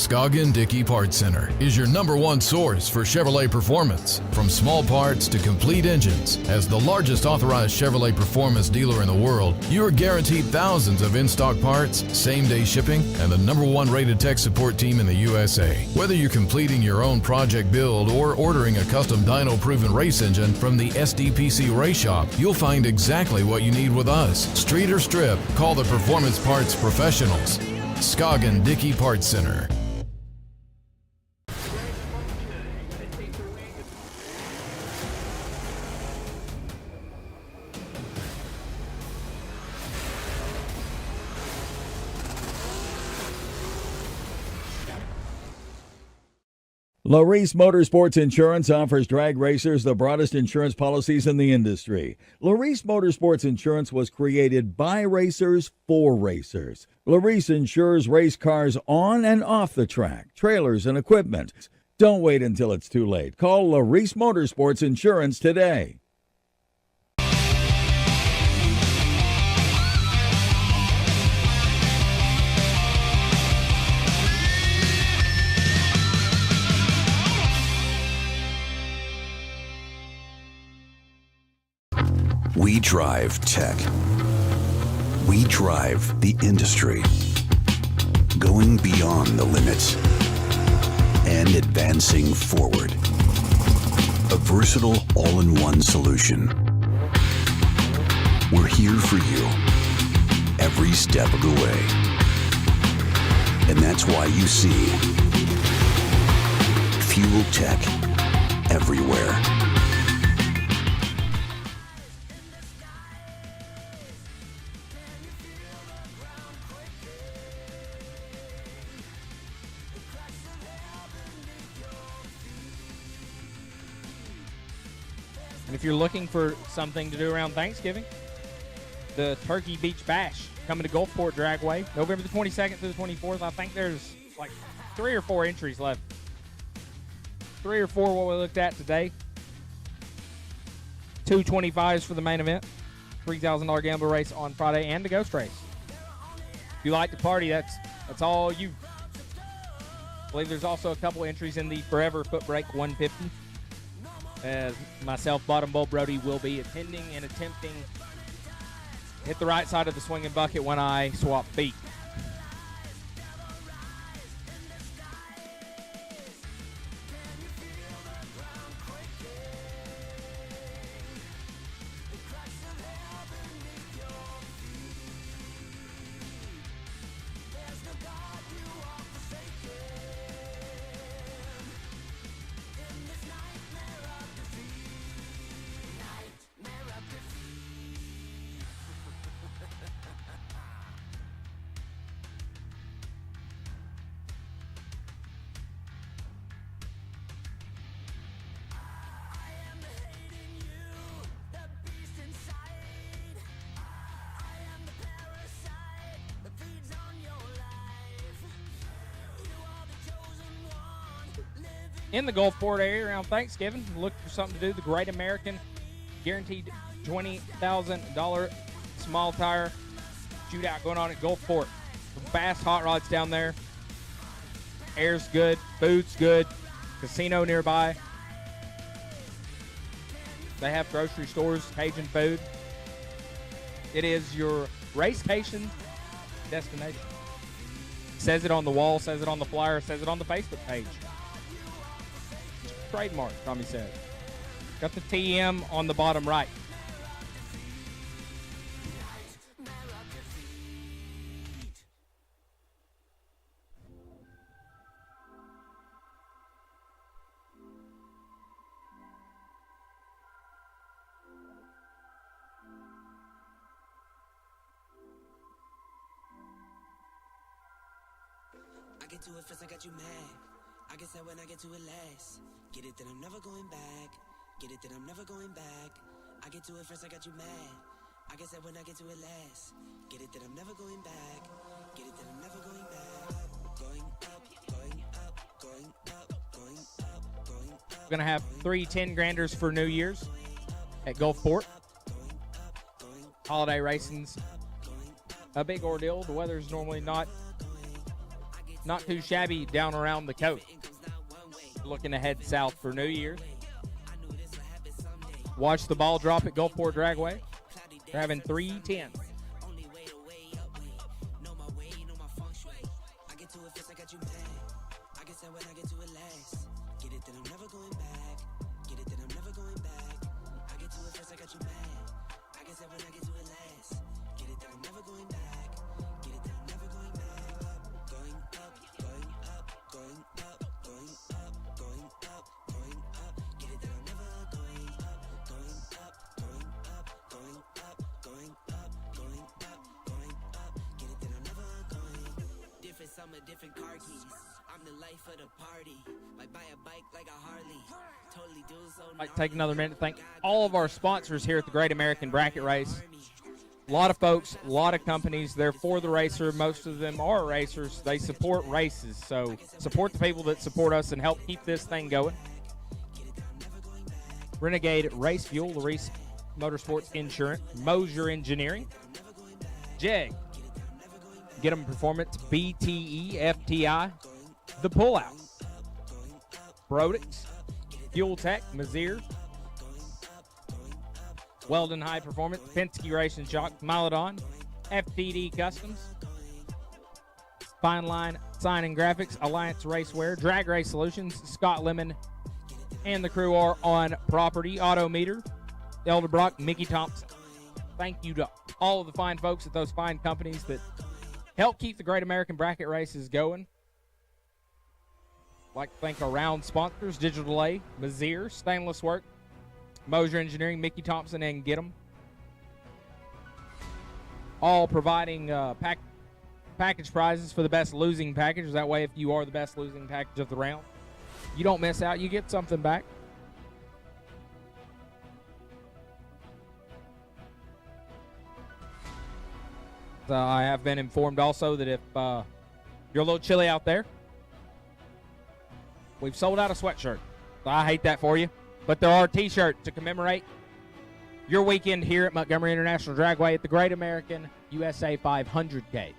Scoggin Dickey Parts Center is your #1 source for Chevrolet performance. From small parts to complete engines, as the largest authorized Chevrolet performance dealer in the world, you are guaranteed thousands of in-stock parts, same-day shipping, and the #1 rated tech support team in the USA. Whether you're completing your own project build or ordering a custom dyno-proven race engine from the SDPC Race Shop, you'll find exactly what you need with us. Street or strip, call the Performance Parts Professionals. Scoggin Dickey Parts Center. Larice Motorsports Insurance offers drag racers the broadest insurance policies in the industry. Larice Motorsports Insurance was created by racers for racers. Larice insures race cars on and off the track, trailers, and equipment. Don't wait until it's too late. Call Larice Motorsports Insurance today. We drive tech. We drive the industry. Going beyond the limits and advancing forward. A versatile all-in-one solution. We're here for you every step of the way. And that's why you see Fuel Tech everywhere. If you're looking for something to do around Thanksgiving, the Turkey Beach Bash coming to Gulfport Dragway, November the 22nd through the 24th. I think there's like 3 or 4 entries left. 3 or 4 what we looked at today. 2 25s for the main event. $3,000 gambler race on Friday and the ghost race. If you like to party, that's all you. I believe there's also a couple entries in the Forever Foot Brake 150. As myself, Bottom Bowl Brody, will be attending and attempting to hit the right side of the swinging bucket when I swap feet. In the Gulfport area around Thanksgiving, look for something to do. The Great American guaranteed $20,000 small tire shootout going on at Gulfport. Some fast hot rods down there. Air's good, food's good, casino nearby. They have grocery stores, Cajun food. It is your racecation destination. Says it on the wall, says it on the flyer, says it on the Facebook page. Trademark, Tommy said. Got the TM on the bottom right. I get to it first, I got you mad. I guess that when I get to it last. Get it that I'm never going back. Get it that I'm never going back. I get to it first, I got you mad. I guess that when I get to it last. Get it that I'm never going back. Get it that I'm never going back. Going up, going up, going up, going up, going up. We're going to have 3 10-granders for New Year's at Gulfport. Holiday racing's a big ordeal. The weather's normally not not too shabby down around the coast. Looking to head south for New Year's. Watch the ball drop at Gulfport Dragway. They're having 310. Summer, different car keys. I'm the life of the party. Might buy a bike like a Harley. Totally do so. I'd like to take another minute to thank all of our sponsors here at the Great American Bracket Race. A lot of folks, a lot of companies, they're for the racer. Most of them are racers. They support races. So support the people that support us and help keep this thing going. Renegade Race Fuel, Larice Motorsports Insurance, Mosier Engineering, Jeg, Get 'em Performance, BTE, FTI, The Pullout, Brodix, Fuel Tech, Mazier, Weldon High Performance, Penske Racing Shock, Milodon, FTD Customs, Fine Line Sign and Graphics, Alliance Racewear, Drag Race Solutions, Scott Lemon, and the crew are on property. Auto Meter, Elder Brock, Mickey Thompson. Thank you to all of the fine folks at those fine companies that help keep the Great American Bracket Races going. I'd like to thank our round sponsors, Digital Delay, Mazier, Stainless Work, Mosier Engineering, Mickey Thompson, and Get 'em. All providing package prizes for the best losing package. That way, if you are the best losing package of the round, you don't miss out. You get something back. I have been informed also that if you're a little chilly out there, we've sold out a sweatshirt. I hate that for you. But there are T-shirts to commemorate your weekend here at Montgomery International Dragway at the Great American USA 500K.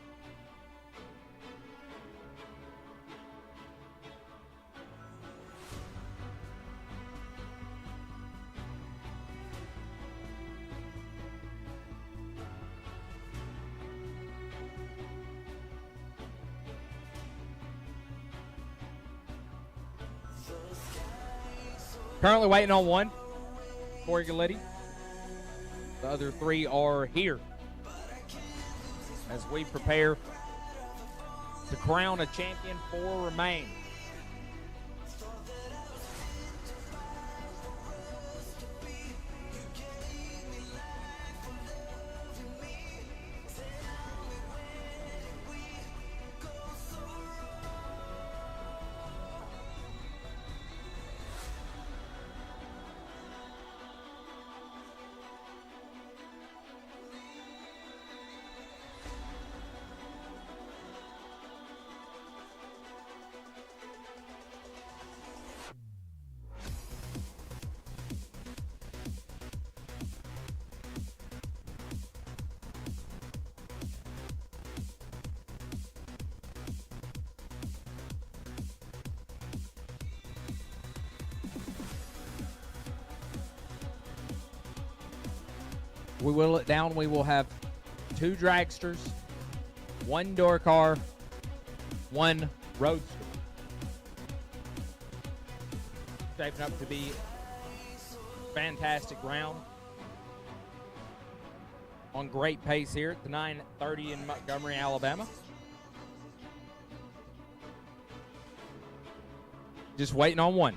Currently waiting on one, Corey Galletti. The other three are here as we prepare to crown a champion. 4 remain. We whittle it down. We will have 2 dragsters, 1 door car, 1 roadster. Shaping up to be a fantastic round. On great pace here at the 9:30 in Montgomery, Alabama. Just waiting on one.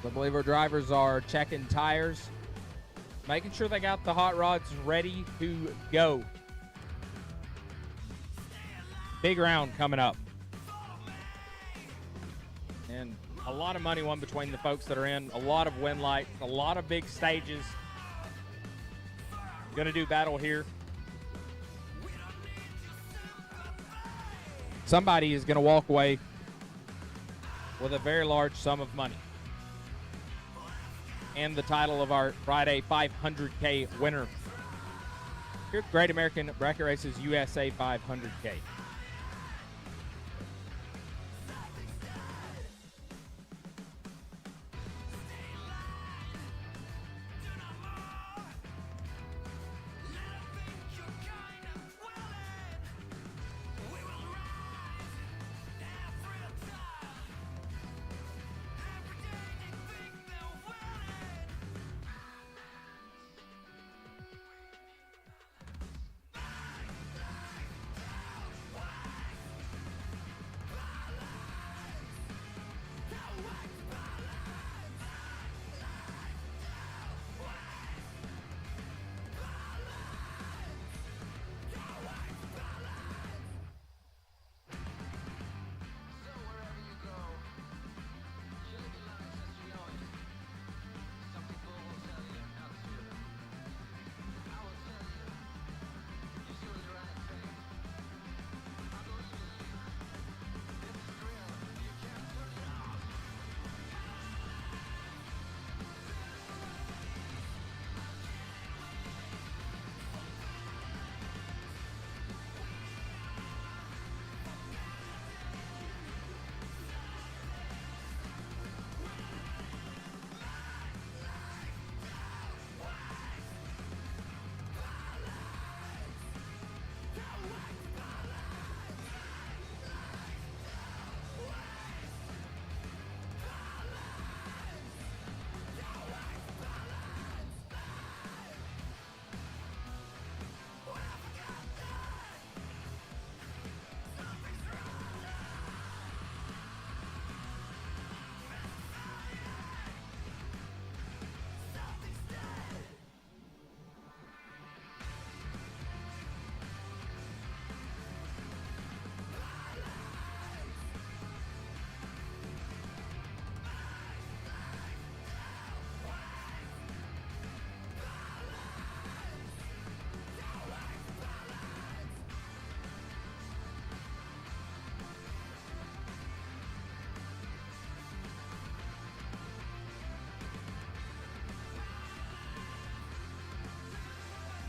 I believe our drivers are checking tires, making sure they got the hot rods ready to go. Big round coming up. And a lot of money won between the folks that are in. A lot of win lights, a lot of big stages. Going to do battle here. Somebody is going to walk away with a very large sum of money. And the title of our Friday 500K winner. Here at Great American Bracket Races USA 500K.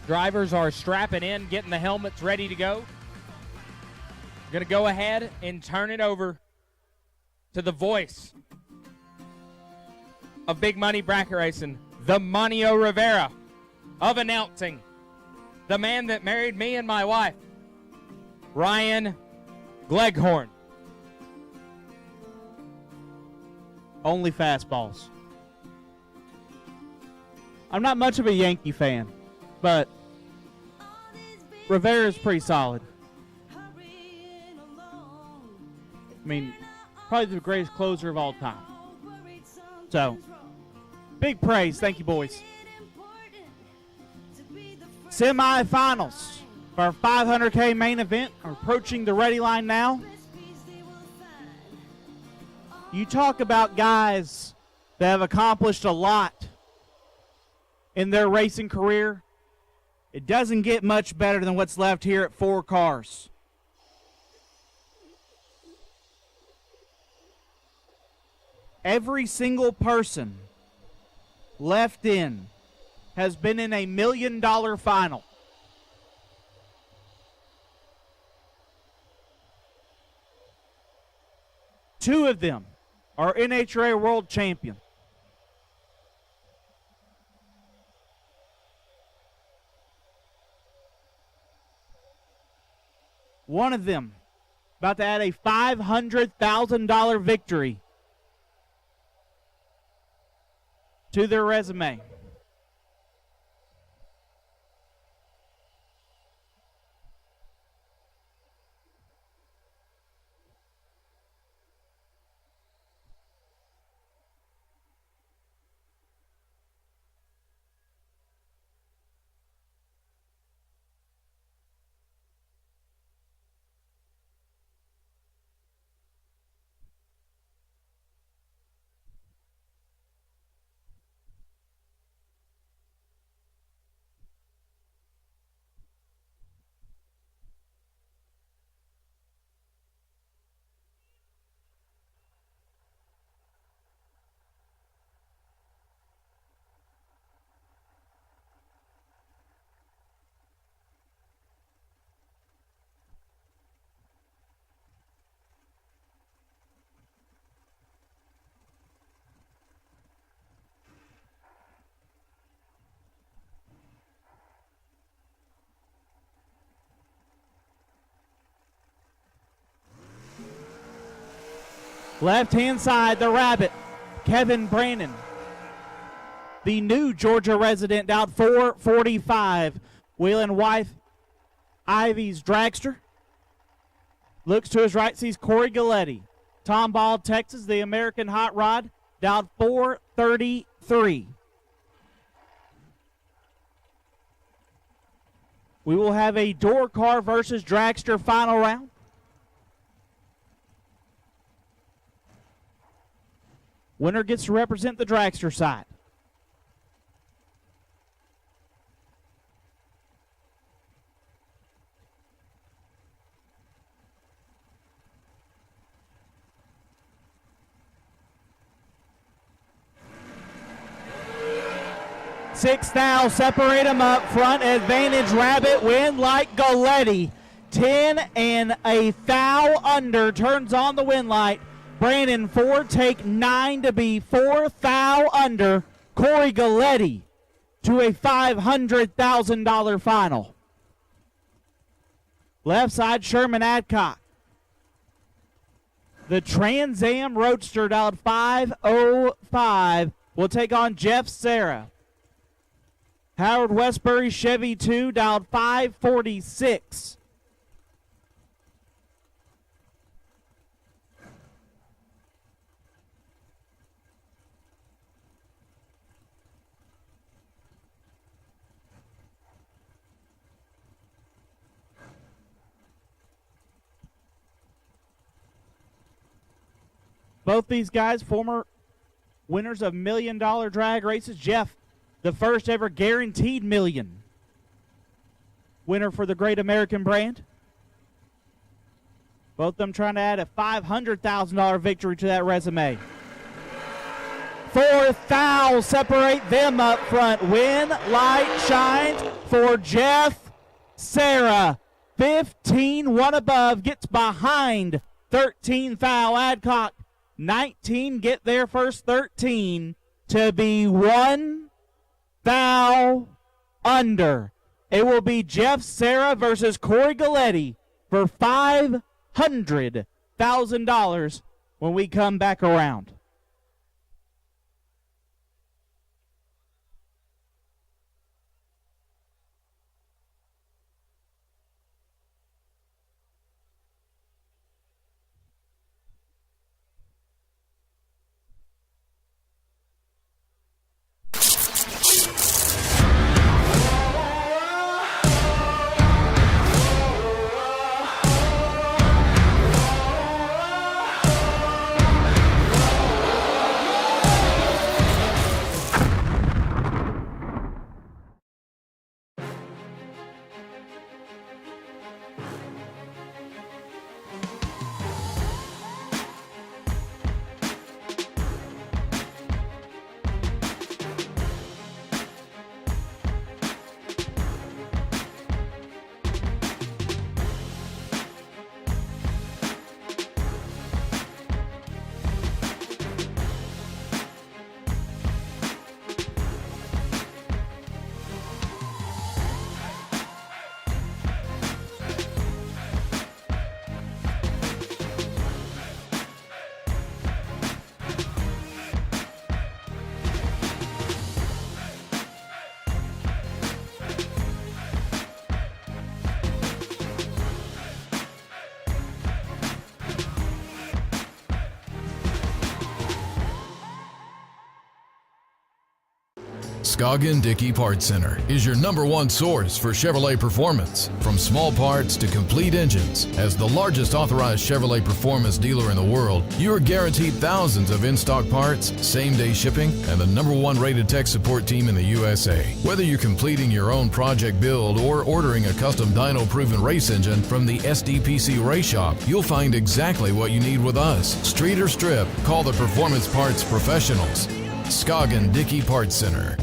Drivers are strapping in, getting the helmets ready to go. Going to go ahead and turn it over to the voice of Big Money Bracket Racing, the Manio Rivera, of announcing the man that married me and my wife, Ryan Gleghorn. Only fastballs. I'm not much of a Yankee fan, but Rivera's pretty solid. I mean, probably the greatest closer of all time. So, big praise. Thank you, boys. Semi-finals for our 500K main event are approaching the ready line now. You talk about guys that have accomplished a lot in their racing career. It doesn't get much better than what's left here at 4 cars. Every single person left in has been in a $1 million final. Two of them are NHRA world champion. One of them about to add a $500,000 victory to their resume. Left-hand side, the Rabbit, Kevin Brannon. The new Georgia resident down 4:45. Wheeling wife, Ivy's dragster. Looks to his right, sees Corey Galletti. Tomball, Texas, the American Hot Rod, down 4:33. We will have a door car versus dragster final round. Winner gets to represent the dragster side. Six now, separate them up front. Advantage Rabbit, win like Galletti. 10 and a thou under, turns on the win light. Brandon Ford take 9 to be 4 thou under. Corey Galletti to a $500,000 final. Left side, Sherman Adcock. The Trans Am Roadster down 505 will take on Jeff Serra. Howard Westbury Chevy 2 down 546. Both these guys, former winners of $1 million drag races. Jeff, the first ever guaranteed million winner for the Great American brand. Both of them trying to add a $500,000 victory to that resume. 4 thou separate them up front. Win, light, shines for Jeff Serra. 15, one above, gets behind 13 thou. Adcock, 19, get there first, 13 to be 1 thou under. It will be Jeff Serra versus Corey Galletti for $500,000 when we come back around. Scoggin Dickey Parts Center is your #1 source for Chevrolet performance. From small parts to complete engines, as the largest authorized Chevrolet performance dealer in the world, you are guaranteed thousands of in-stock parts, same-day shipping, and the #1 rated tech support team in the USA. Whether you're completing your own project build or ordering a custom dyno-proven race engine from the SDPC Race Shop, you'll find exactly what you need with us. Street or strip, call the Performance Parts Professionals. Scoggin Dickey Parts Center.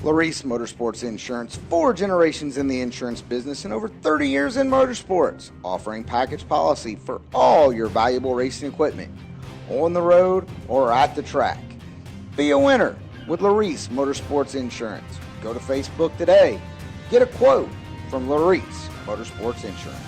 Larice Motorsports Insurance, 4 generations in the insurance business and over 30 years in motorsports, offering package policy for all your valuable racing equipment, on the road or at the track. Be a winner with Larice Motorsports Insurance. Go to Facebook today. Get a quote from Larice Motorsports Insurance.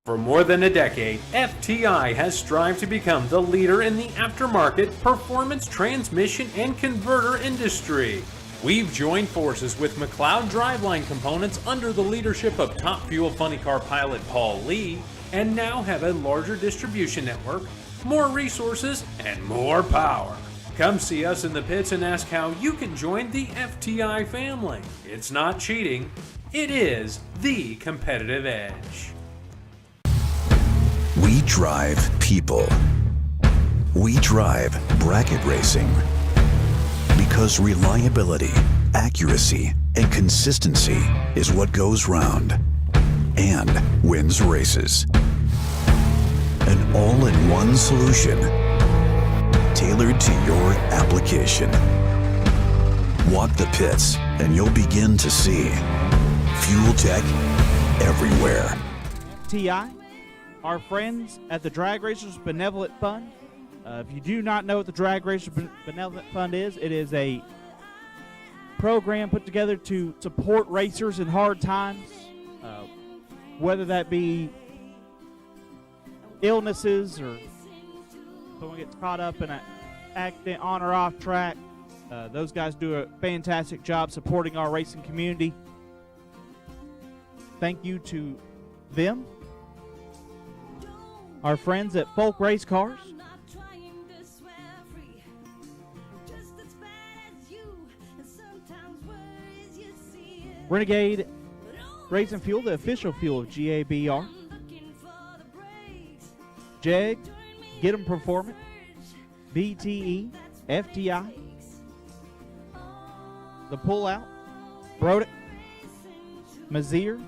For more than a decade, FTI has strived to become the leader in the aftermarket performance transmission and converter industry. We've joined forces with McLeod Driveline Components under the leadership of Top Fuel Funny Car pilot Paul Lee, and now have a larger distribution network, more resources, and more power. Come see us in the pits and ask how you can join the FTI family. It's not cheating, it is the competitive edge. We drive people. We drive bracket racing. Because reliability, accuracy, and consistency is what goes round and wins races. An all-in-one solution tailored to your application. Walk the pits and you'll begin to see fuel tech everywhere. TI, our friends at the Drag Racers Benevolent Fund. If you do not know what the Drag Racers Benevolent Fund is, it is a program put together to support racers in hard times, whether that be illnesses or someone gets caught up in an accident on or off track. Those guys do a fantastic job supporting our racing community. Thank you to them. Our friends at Folk Race Cars. Renegade Racing Fuel, the official fuel of GABR. Jeg, Get 'em Performance, BTE, FTI, The Pullout, Brodick, Mazier,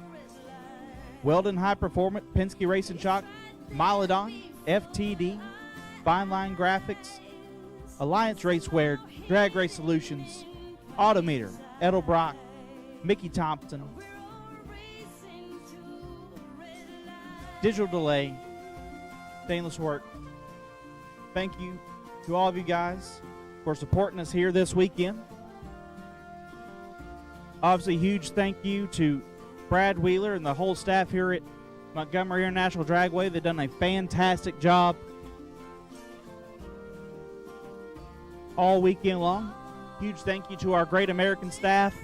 Weldon High Performance, Penske Racing Shock, Milodon, FTD, Fine Line Graphics, Alliance Raceware, Drag Race Solutions, Autometer, Edelbrock, Mickey Thompson, Digital Delay, Stainless Work. Thank you to all of you guys for supporting us here this weekend. Obviously, huge thank you to Brad Wheeler and the whole staff here at Montgomery International Dragway. They've done a fantastic job all weekend long. Huge thank you to our Great American staff.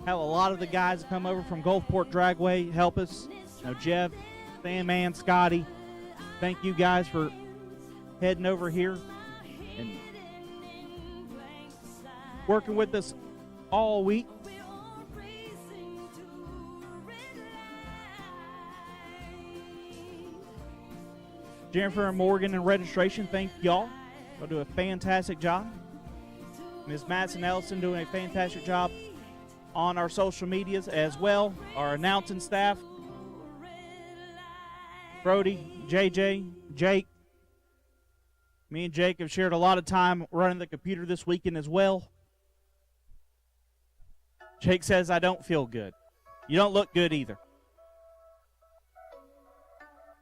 Have a lot of the guys that come over from Gulfport Dragway help us. Jeff, Sandman, Scotty. Thank you guys for heading over here and working with us all week. Jennifer and Morgan in registration, thank y'all. They'll do a fantastic job. Ms. Madison Ellison doing a fantastic job on our social medias as well. Our announcing staff, Brody, JJ, Jake. Me and Jake have shared a lot of time running the computer this weekend as well. Jake says, I don't feel good. You don't look good either.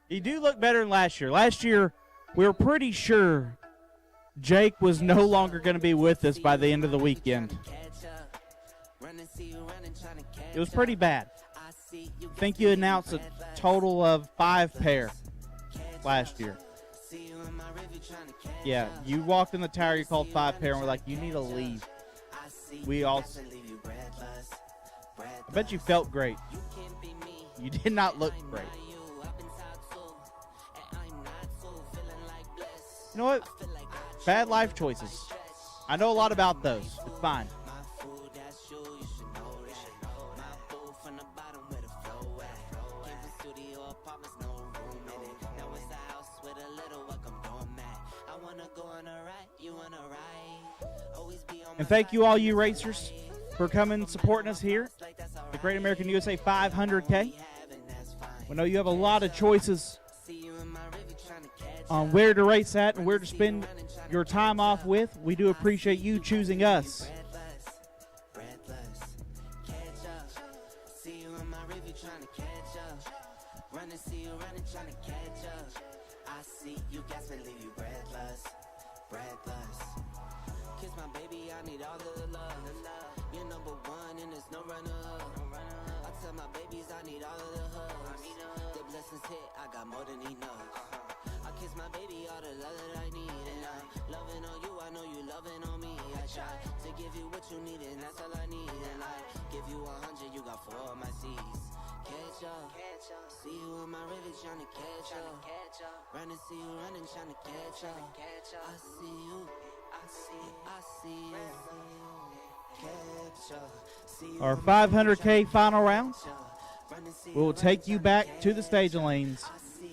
You do look better than last year. Last year, we were pretty sure Jake was no longer going to be with us by the end of the weekend. It was pretty bad. I think you announced a total of 5 pair last year. Yeah, you walked in the tower, you called 5 pair, and we're like, you need to leave. We all... I bet you felt great. You did not look great. You know what? Bad life choices. I know a lot about those. It's fine. And thank you all you racers for coming and supporting us here at the Great American USA 500K. We know you have a lot of choices on where to race at and where to spend your time off with. We do appreciate you choosing us. See you in my review trying to catch up. Running, see you running, trying to catch up. I see you guys will leave you breathless, breathless. Kiss my baby, I need all the love. You're number one and there's no runner-up. I tell my babies I need all of the hugs. The blessings hit, I got more than enough. I kiss my baby all the love that I need. And I'm loving on you, I know you loving on me. I try to give you what you need and that's all I need. And I give you 100, you got 4 of my C's. Catch up, see you in my river trying to catch up. Running, see you running, trying to catch up. I see you, I see you. Catch up, see you. Our 500K final round will take you back to the staging lanes.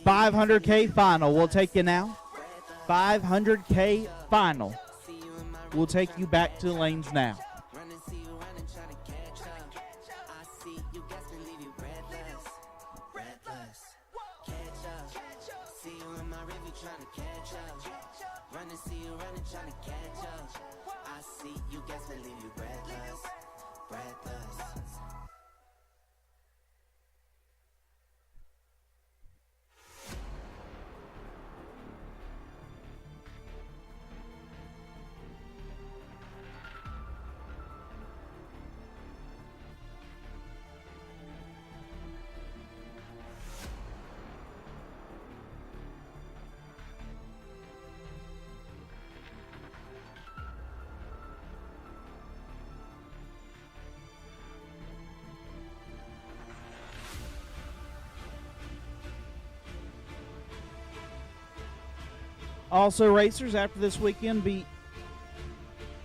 500K final, we'll take you now. 500K final, we'll take you back to the lanes now. Also, racers, after this weekend, be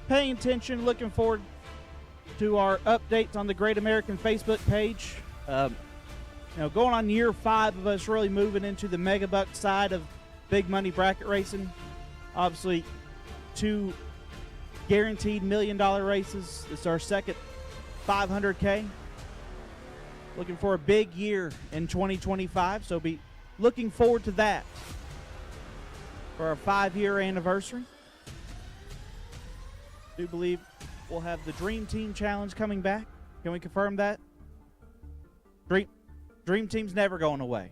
paying attention, looking forward to our updates on the Great American Facebook page. Going on year 5 of us really moving into the mega buck side of big money bracket racing. Obviously, 2 guaranteed $1 million races. It's our second 500K. Looking for a big year in 2025, so be looking forward to that for our 5-year anniversary. Do believe we'll have the Dream Team Challenge coming back. Can we confirm that? Dream Team's never going away.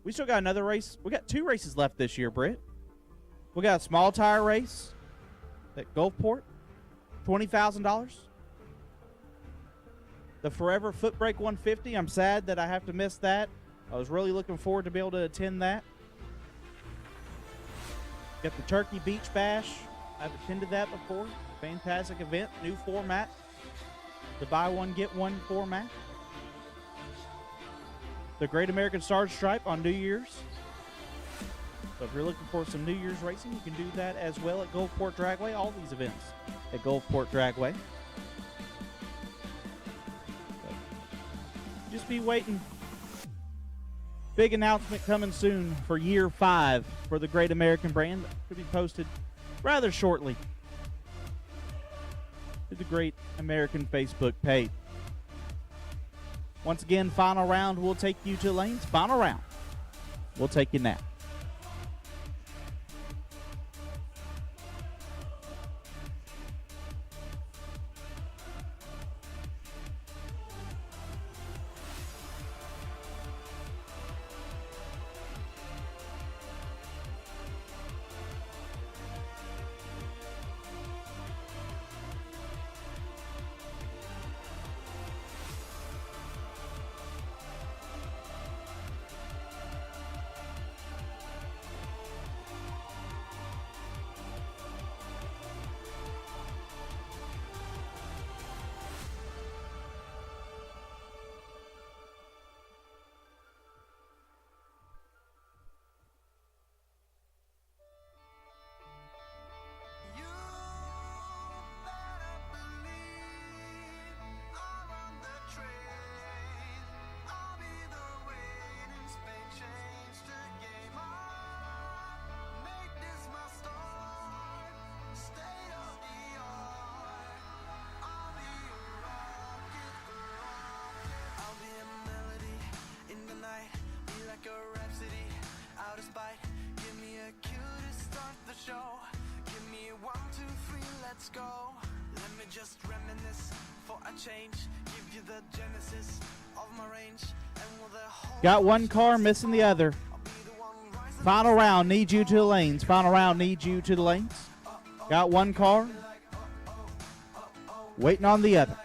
We still got another race. We got 2 races left this year, Britt. We got a small tire race at Gulfport, $20,000. The Forever Foot Brake 150. I'm sad that I have to miss that. I was really looking forward to be able to attend that. Got the Turkey Beach Bash. I've attended that before. Fantastic event. New format. The buy one, get one format. The Great American Star Stripe on New Year's. So if you're looking for some New Year's racing, you can do that as well at Gulfport Dragway. All these events at Gulfport Dragway. So just be waiting. Big announcement coming soon for year 5 for the Great American brand. Could be posted rather shortly to the Great American Facebook page. Once again, final round, we'll take you to lanes. Final round, we'll take you now. show. Give me 1, 2, 3, let's go. Let me just reminisce for a change. Give you the genesis of my range. And with the whole Got one car, missing the other. Final round, need you to the lanes. Final round, need you to the lanes. Got one car, waiting on the other.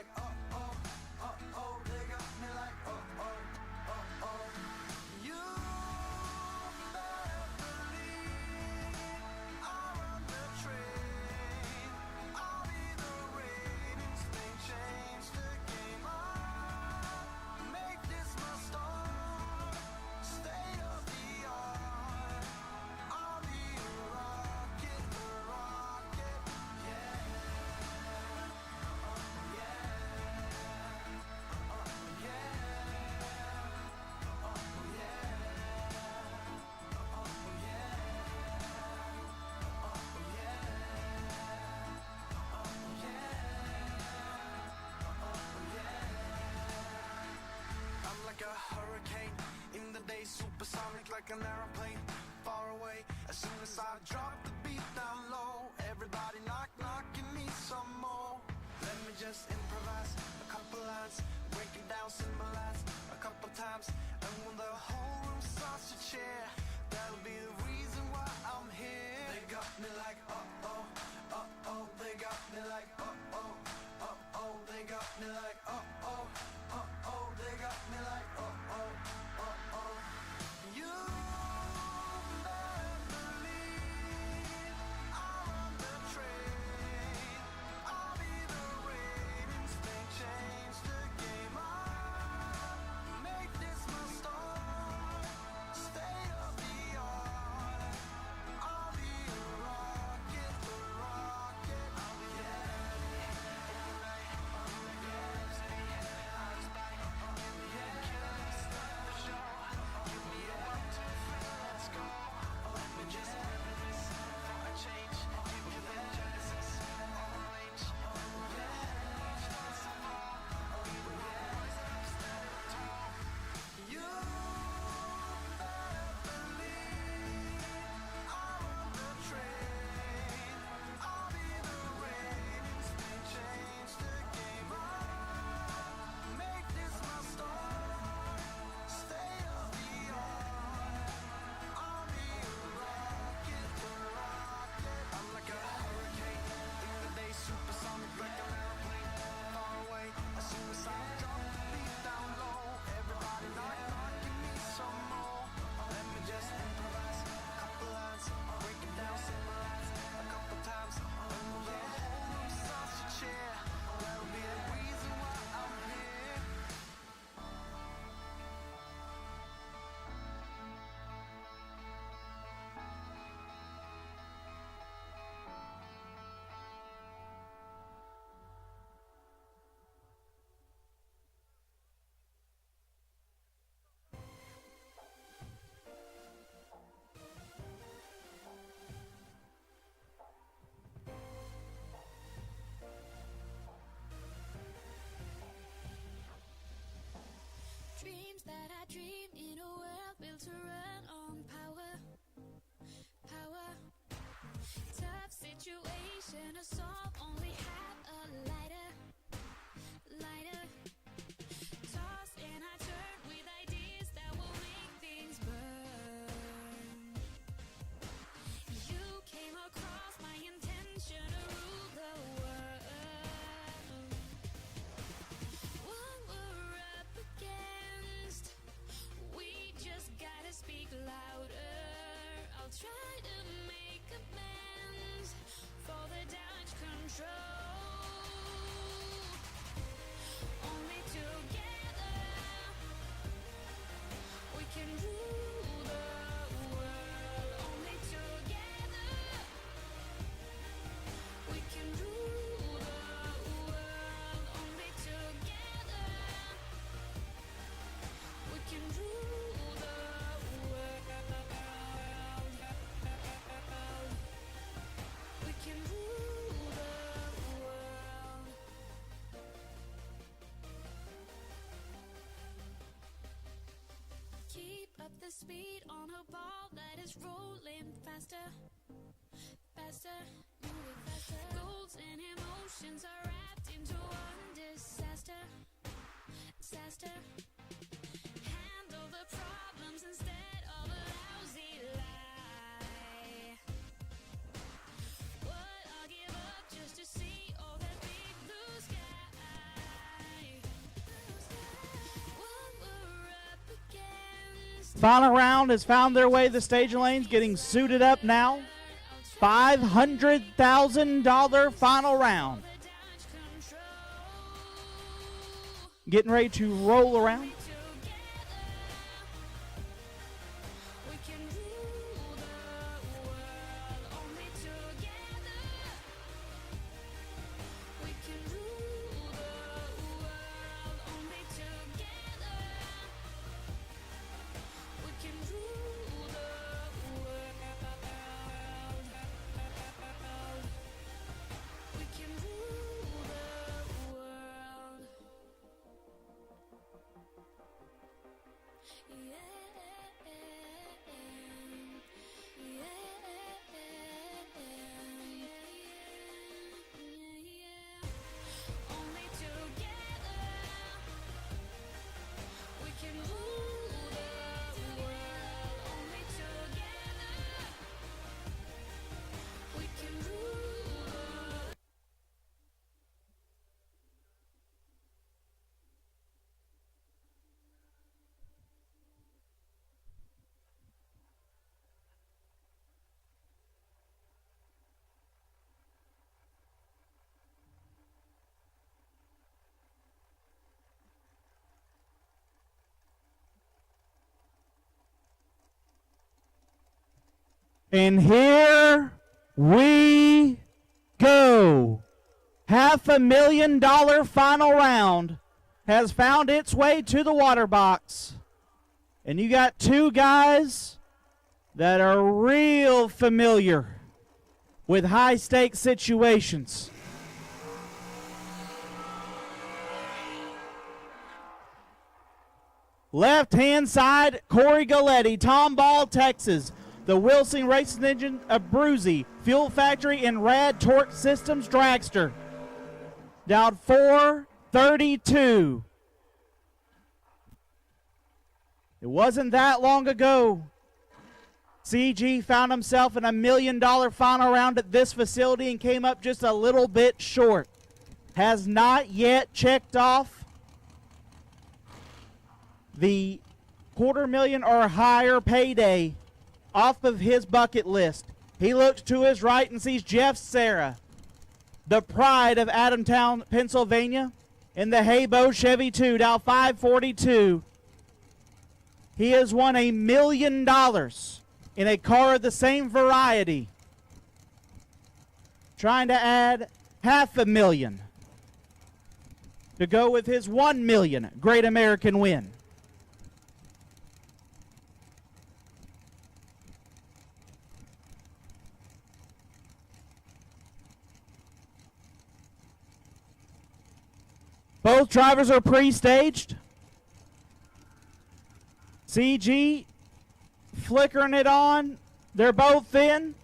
Supersonic like an aeroplane, far away. As soon as I drop the beat down low, everybody knock, knock, give me some more. Let me just improvise a couple lines, break it down, symbolize a couple times. And when the whole room starts to cheer, that'll be the reason why I'm here. They got me like, uh-oh, uh-oh. They got me like, uh-oh, uh-oh. They got me like, uh-oh, uh-oh. They got me like, uh-oh, uh-oh. You better believe I'm on the train. I'll be the rain in Spain, change the game up. Make this my start, state of the art. I'll be a rocket, I'll be Dreams that I dream in a world built to run on power. Tough situation to solve, only have a lighter. Toss and I turn with ideas that will make things burn. You came across my intention to rule the world. What we're up against, we just gotta speak louder. I'll try to make amends for the damage control. Only together we can rule the world. Only together we can rule the world. Only together we can rule the world. We can rule the world. Keep up the speed on a ball that is rolling faster. faster, move it faster. Goals and emotions are wrapped into one disaster. Disaster. Handle the problems instead of a lousy lie. What I'll give up just to see all that big blue sky. What we're up against. Final round has found their way to the staging lanes, getting suited up now. $500,000 final round. Getting ready to roll around. And here we go. $500,000 final round has found its way to the water box. And you got two guys that are real familiar with high-stakes situations. Left-hand side, Corey Galletti, Tomball, Texas. The Wilson Racing Engine of Bruzy, Fuel Factory, and Rad Torque Systems dragster. Down 432. It wasn't that long ago. CG found himself in $1 million final round at this facility and came up just a little bit short. Has not yet checked off the $250,000 or higher payday off of his bucket list. He looks to his right and sees Jeff Serra, the pride of Adamtown, Pennsylvania, in the Haybo Chevy 2, down 542. He has won $1 million in a car of the same variety. Trying to add $500,000 to go with his $1 million Great American win. Both drivers are pre-staged. CG flickering it on. They're both in.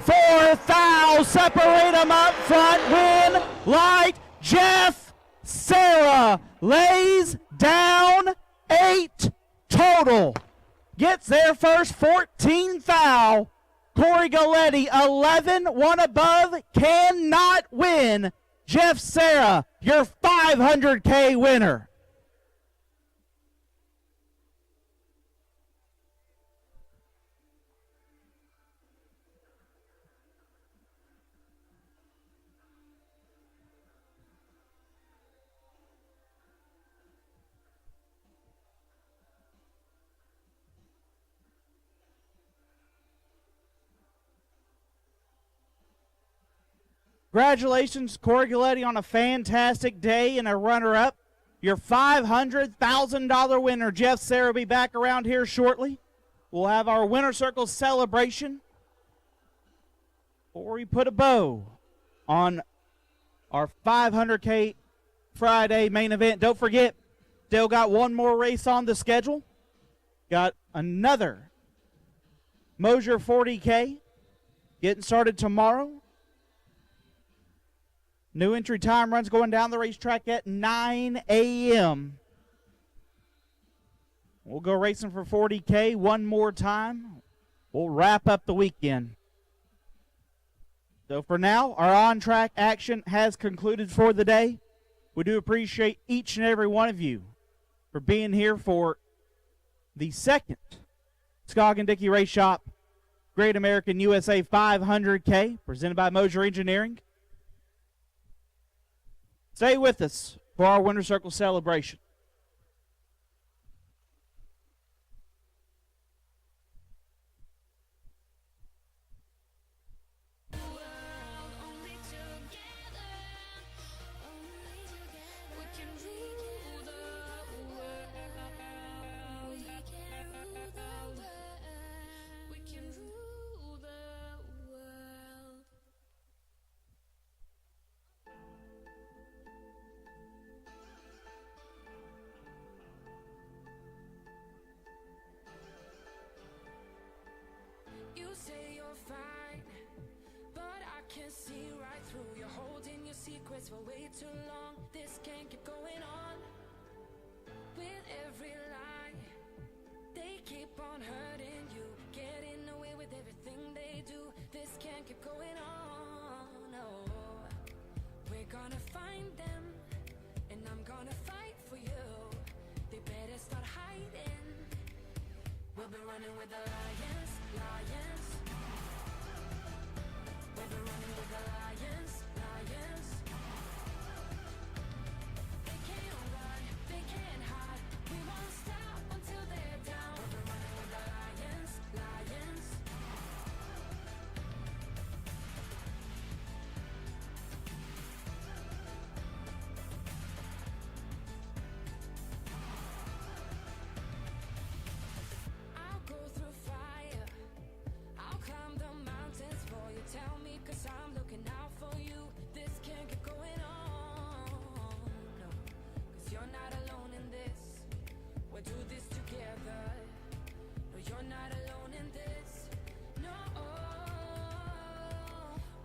4,000 separate them up front. Win light. Jeff Serra lays down 8 total. Gets there first. 14,000. Corey Galletti, 11, one above, cannot win. Jeff Serra, your $500K winner. Congratulations, Corey Galletti, on a fantastic day and a runner-up. Your $500,000 winner, Jeff Serra, will be back around here shortly. We'll have our Winner Circle celebration. Before we put a bow on our $500K Friday main event. Don't forget, still got one more race on the schedule. Got another Mosier 40K getting started tomorrow. New entry time runs going down the racetrack at 9 a.m. We'll go racing for 40K one more time. We'll wrap up the weekend. So for now, our on-track action has concluded for the day. We do appreciate each and every one of you for being here for the second Scoggin Dickey Race Shop Great American USA 500K presented by Moser Engineering. Stay with us for our Winter Circle celebration. You say you're fine, but I can see right through. You're holding your secrets for way too long. This can't keep going on. With every lie, they keep on hurting you, getting away with everything they do. This can't keep going on. No, we're gonna find them, and I'm gonna fight for you. They better start hiding. We'll be running with the lions, lions. We'll be running with the lions, lions. They can't run, they can't hide. We won't stop until they're down. We'll be running with the lions, lions. I'll go through fire, I'll climb the mountains for you. Tell me, 'cause I'm looking out for you. This can't keep going on, no, 'cause you're not alone in this. We'll do this together. No, you're not alone in this. No,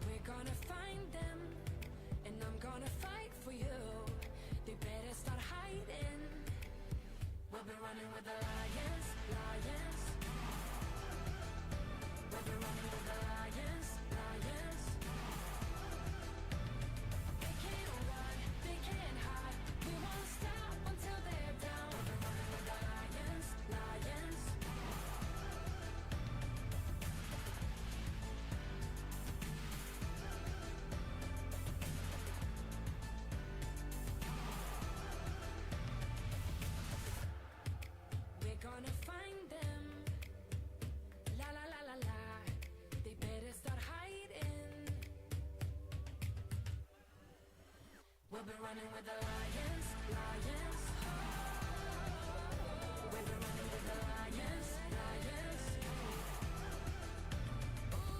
we're gonna find them, and I'm gonna fight for you. They better start hiding. We'll be running with the lions, lions. We'll be running with the lions, lions. They can't run, they can't hide. We won't stop until they're down. We'll be running with the lions, lions. We're gonna find them. La la la la la. They better start hiding. We'll be running with the lions, lions. We'll be running with the lions, lions.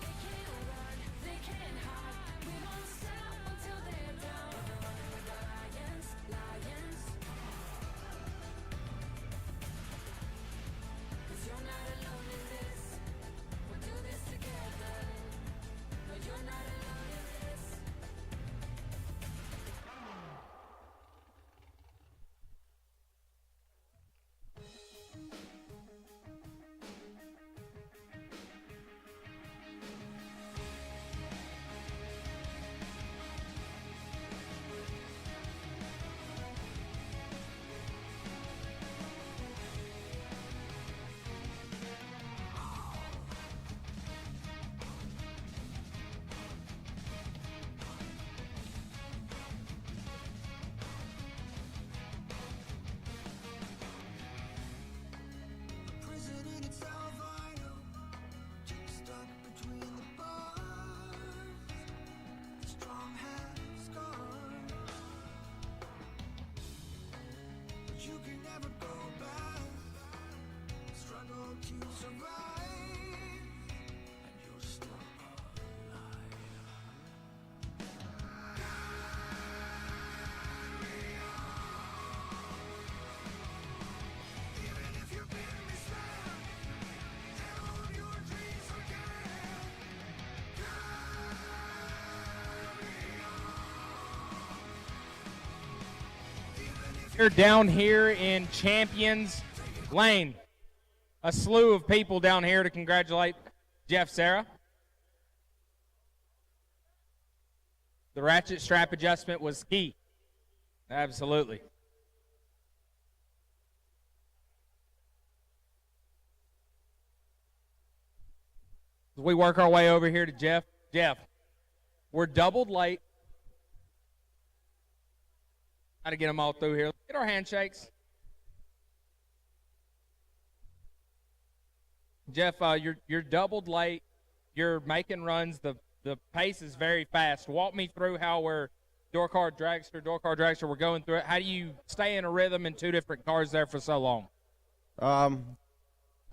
They can't run, they can't hide. We won't stop until they're down. We'll be running with the lions, lions. 'Cause you're not alone in this. We'll do this together. No, you're not alone in this. We're down here in Champions Lane. A slew of people down here to congratulate Jeff Serra. The ratchet strap adjustment was key. Absolutely. As we work our way over here to Jeff. Jeff, we're doubled late. Got to get them all through here. Get our handshakes. Jeff, you're doubled late. You're making runs. The pace is very fast. Walk me through how we're door car dragster. We're going through it. How do you stay in a rhythm in two different cars there for so long? I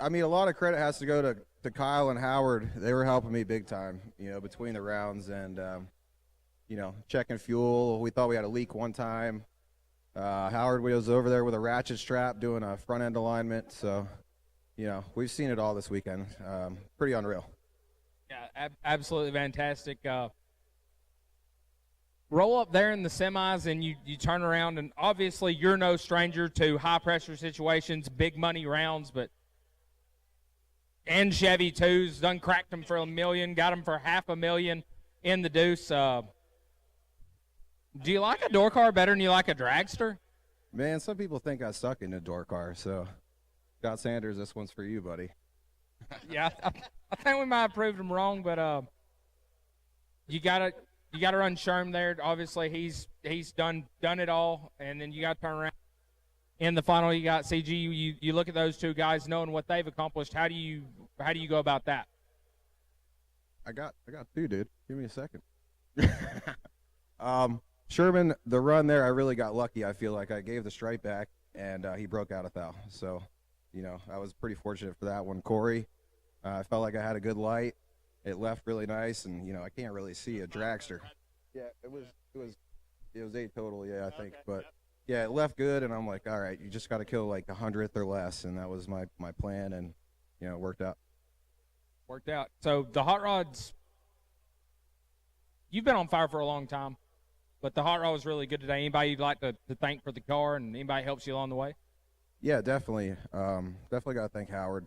mean, a lot of credit has to go to Kyle and Howard. They were helping me big time, between the rounds and, checking fuel. We thought we had a leak one time. Howard was over there with a ratchet strap doing a front end alignment. So, we've seen it all this weekend. Pretty unreal. Yeah, absolutely fantastic. Roll up there in the semis and you turn around, and obviously you're no stranger to high-pressure situations, big money rounds, and Chevy 2s, done cracked them for $1 million, got them for $500,000 in the deuce. Do you like a door car better than you like a dragster? Man, some people think I suck in a door car, so Scott Sanders, this one's for you, buddy. Yeah, I think we might have proved him wrong, but you gotta run Sherm there. Obviously, he's done it all, and then you got to turn around. In the final, you got CG. You look at those two guys, knowing what they've accomplished. How do you go about that? I got two, dude. Give me a second. Sherman, the run there, I really got lucky. I feel like I gave the stripe back, and he broke out a thou. So, I was pretty fortunate for that one. Corey, I felt like I had a good light. It left really nice, and I can't really see a dragster. Yeah, it was 8 total. Yeah, I think, but yeah, it left good, and I'm like, all right, you just got to kill like 100th or less, and that was my plan, and it worked out. Worked out. So the hot rods, you've been on fire for a long time, but the hot rod was really good today. Anybody you'd like to thank for the car, and anybody helps you along the way? Yeah, definitely. Definitely got to thank Howard.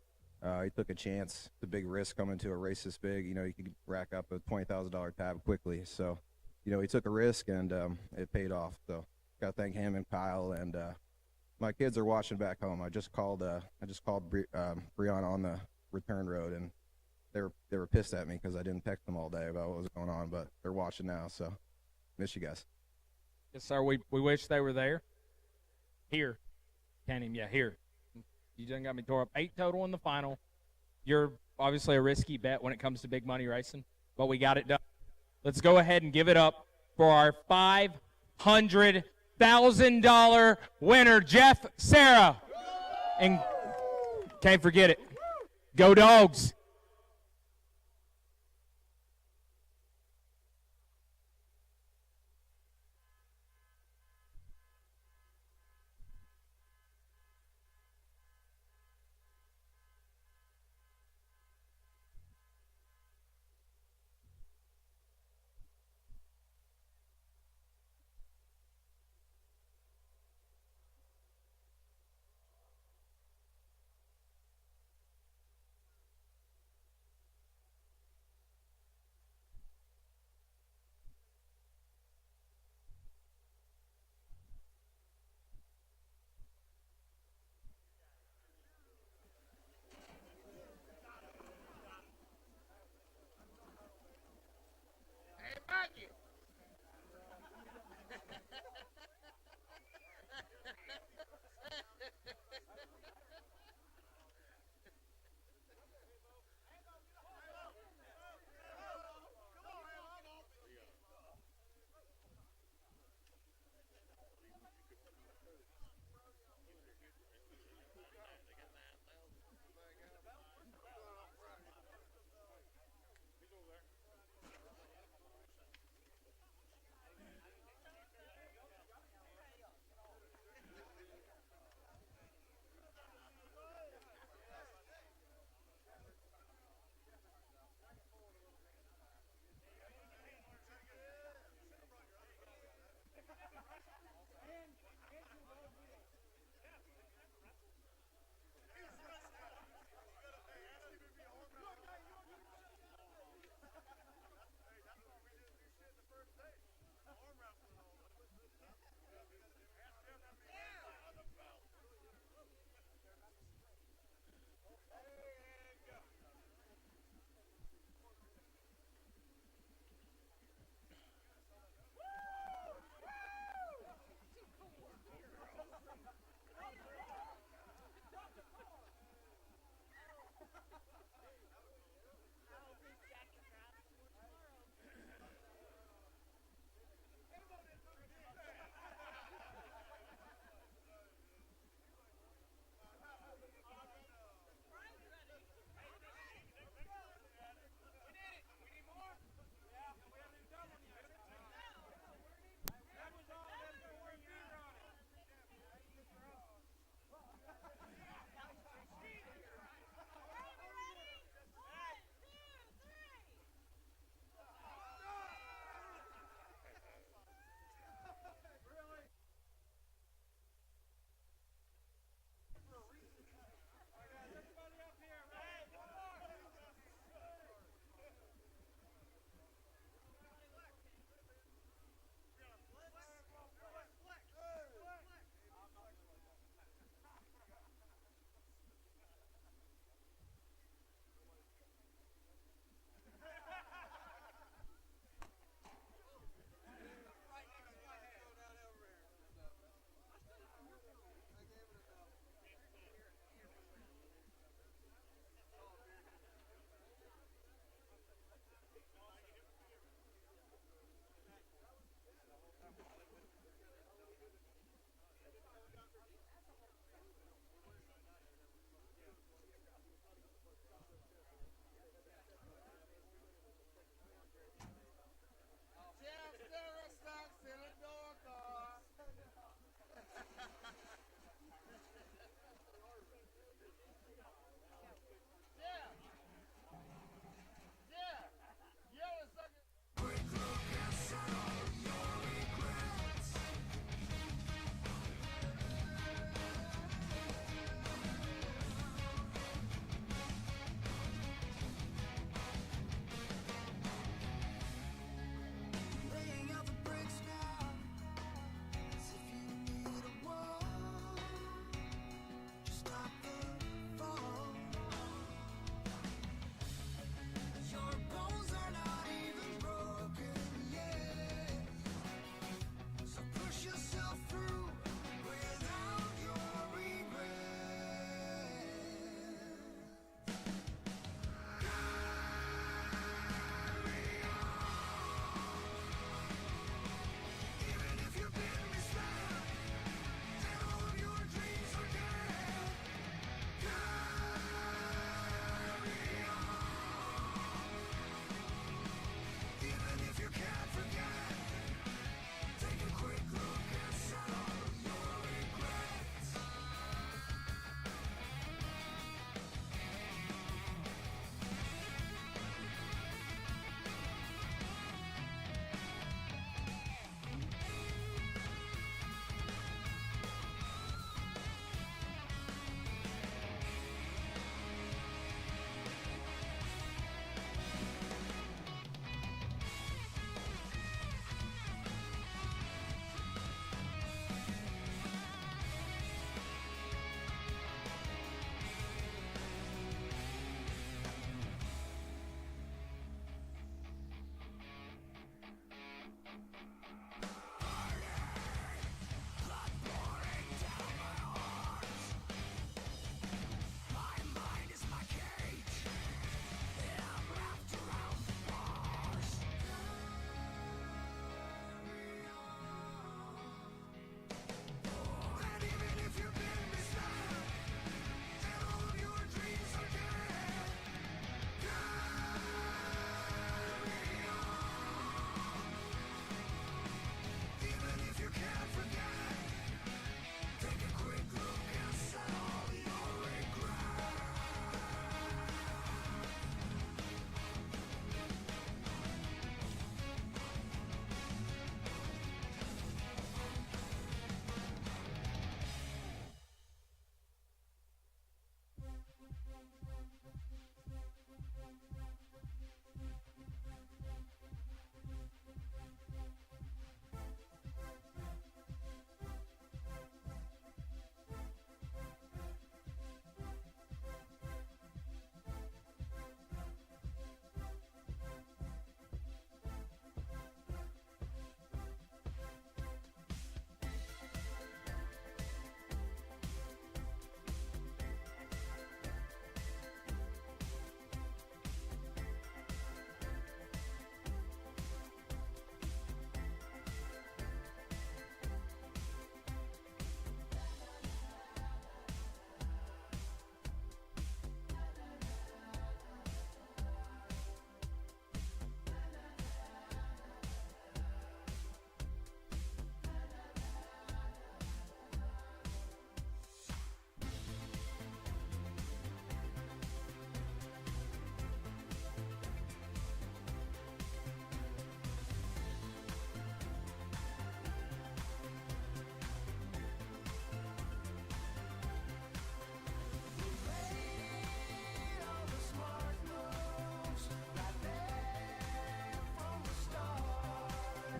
He took a chance. It's a big risk coming to a race this big. You could rack up a $20,000 tab quickly. So, he took a risk, and it paid off. So, got to thank him and Kyle. And my kids are watching back home. I just called Brianna on the return road, and they were pissed at me because I didn't text them all day about what was going on. But they're watching now. So, miss you guys. Yes, sir. We wish they were there. Here. Can't even. Yeah, here. You done got me tore up. 8 total in the final. You're obviously a risky bet when it comes to big money racing, but we got it done. Let's go ahead and give it up for our $500,000 winner, Jeff Serra. And can't forget it. Go Dogs.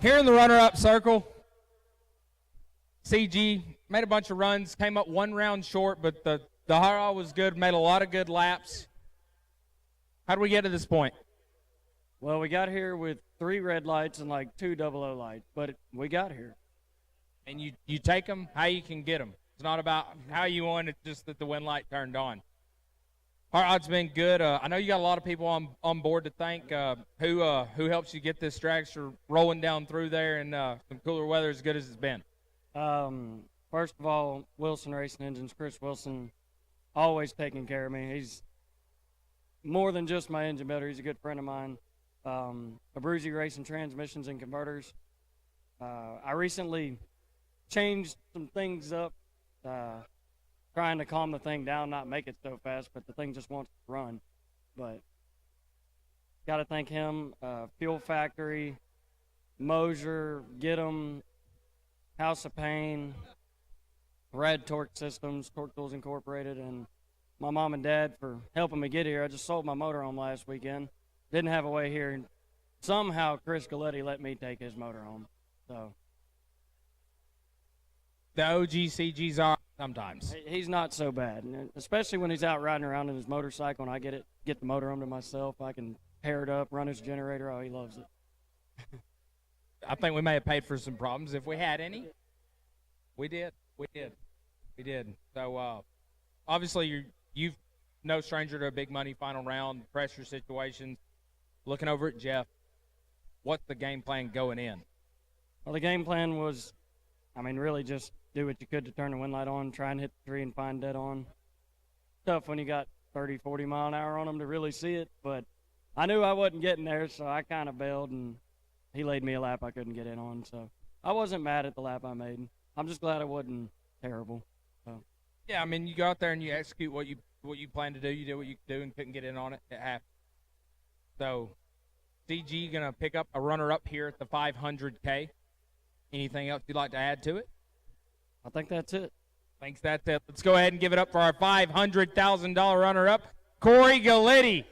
Here in the runner-up circle, CG made a bunch of runs, came up one round short, but the hurrah was good, made a lot of good laps. How did we get to this point? Well, we got here with 3 red lights and like 2 double-O lights, but we got here. And you take them how you can get them. It's not about how you won, it's just that the wind light turned on. Hurrah's been good. I know you got a lot of people on board to thank. Who helps you get this dragster rolling down through there in some cooler weather as good as it's been? First of all, Wilson Racing Engines, Chris Wilson, always taking care of me. He's more than just my engine builder. He's a good friend of mine. Abruzzi Racing Transmissions and Converters. I recently changed some things up, trying to calm the thing down, not make it so fast, but the thing just wants to run. But got to thank him. Fuel Factory, Mosier, Get 'em, House of Pain, Rad Torque Systems, Torque Tools Incorporated, and my mom and dad for helping me get here. I just sold my motorhome last weekend. Didn't have a way here. Somehow Chris Galletti let me take his motorhome. So the OGCGs are sometimes. He's not so bad, and especially when he's out riding around in his motorcycle and I get the motorhome to myself. I can pair it up, run his generator. Oh, he loves it. I think we may have paid for some problems if we had any. We did. So obviously you've no stranger to a big money final round, pressure situations. Looking over at Jeff, what's the game plan going in? Well, the game plan was, really just do what you could to turn the wind light on, try and hit the tree and find dead on. Tough when you got 30, 40 mile an hour on them to really see it, but I knew I wasn't getting there, so I kind of bailed, and he laid me a lap I couldn't get in on, so I wasn't mad at the lap I made. I'm just glad I wasn't terrible. So. Yeah, you go out there and you execute what you plan to do. You did what you could do and couldn't get in on it. It happened. So, CG going to pick up a runner-up here at the 500K. Anything else you'd like to add to it? I think that's it. Thanks, that's it. Let's go ahead and give it up for our $500,000 runner-up, Corey Galletti.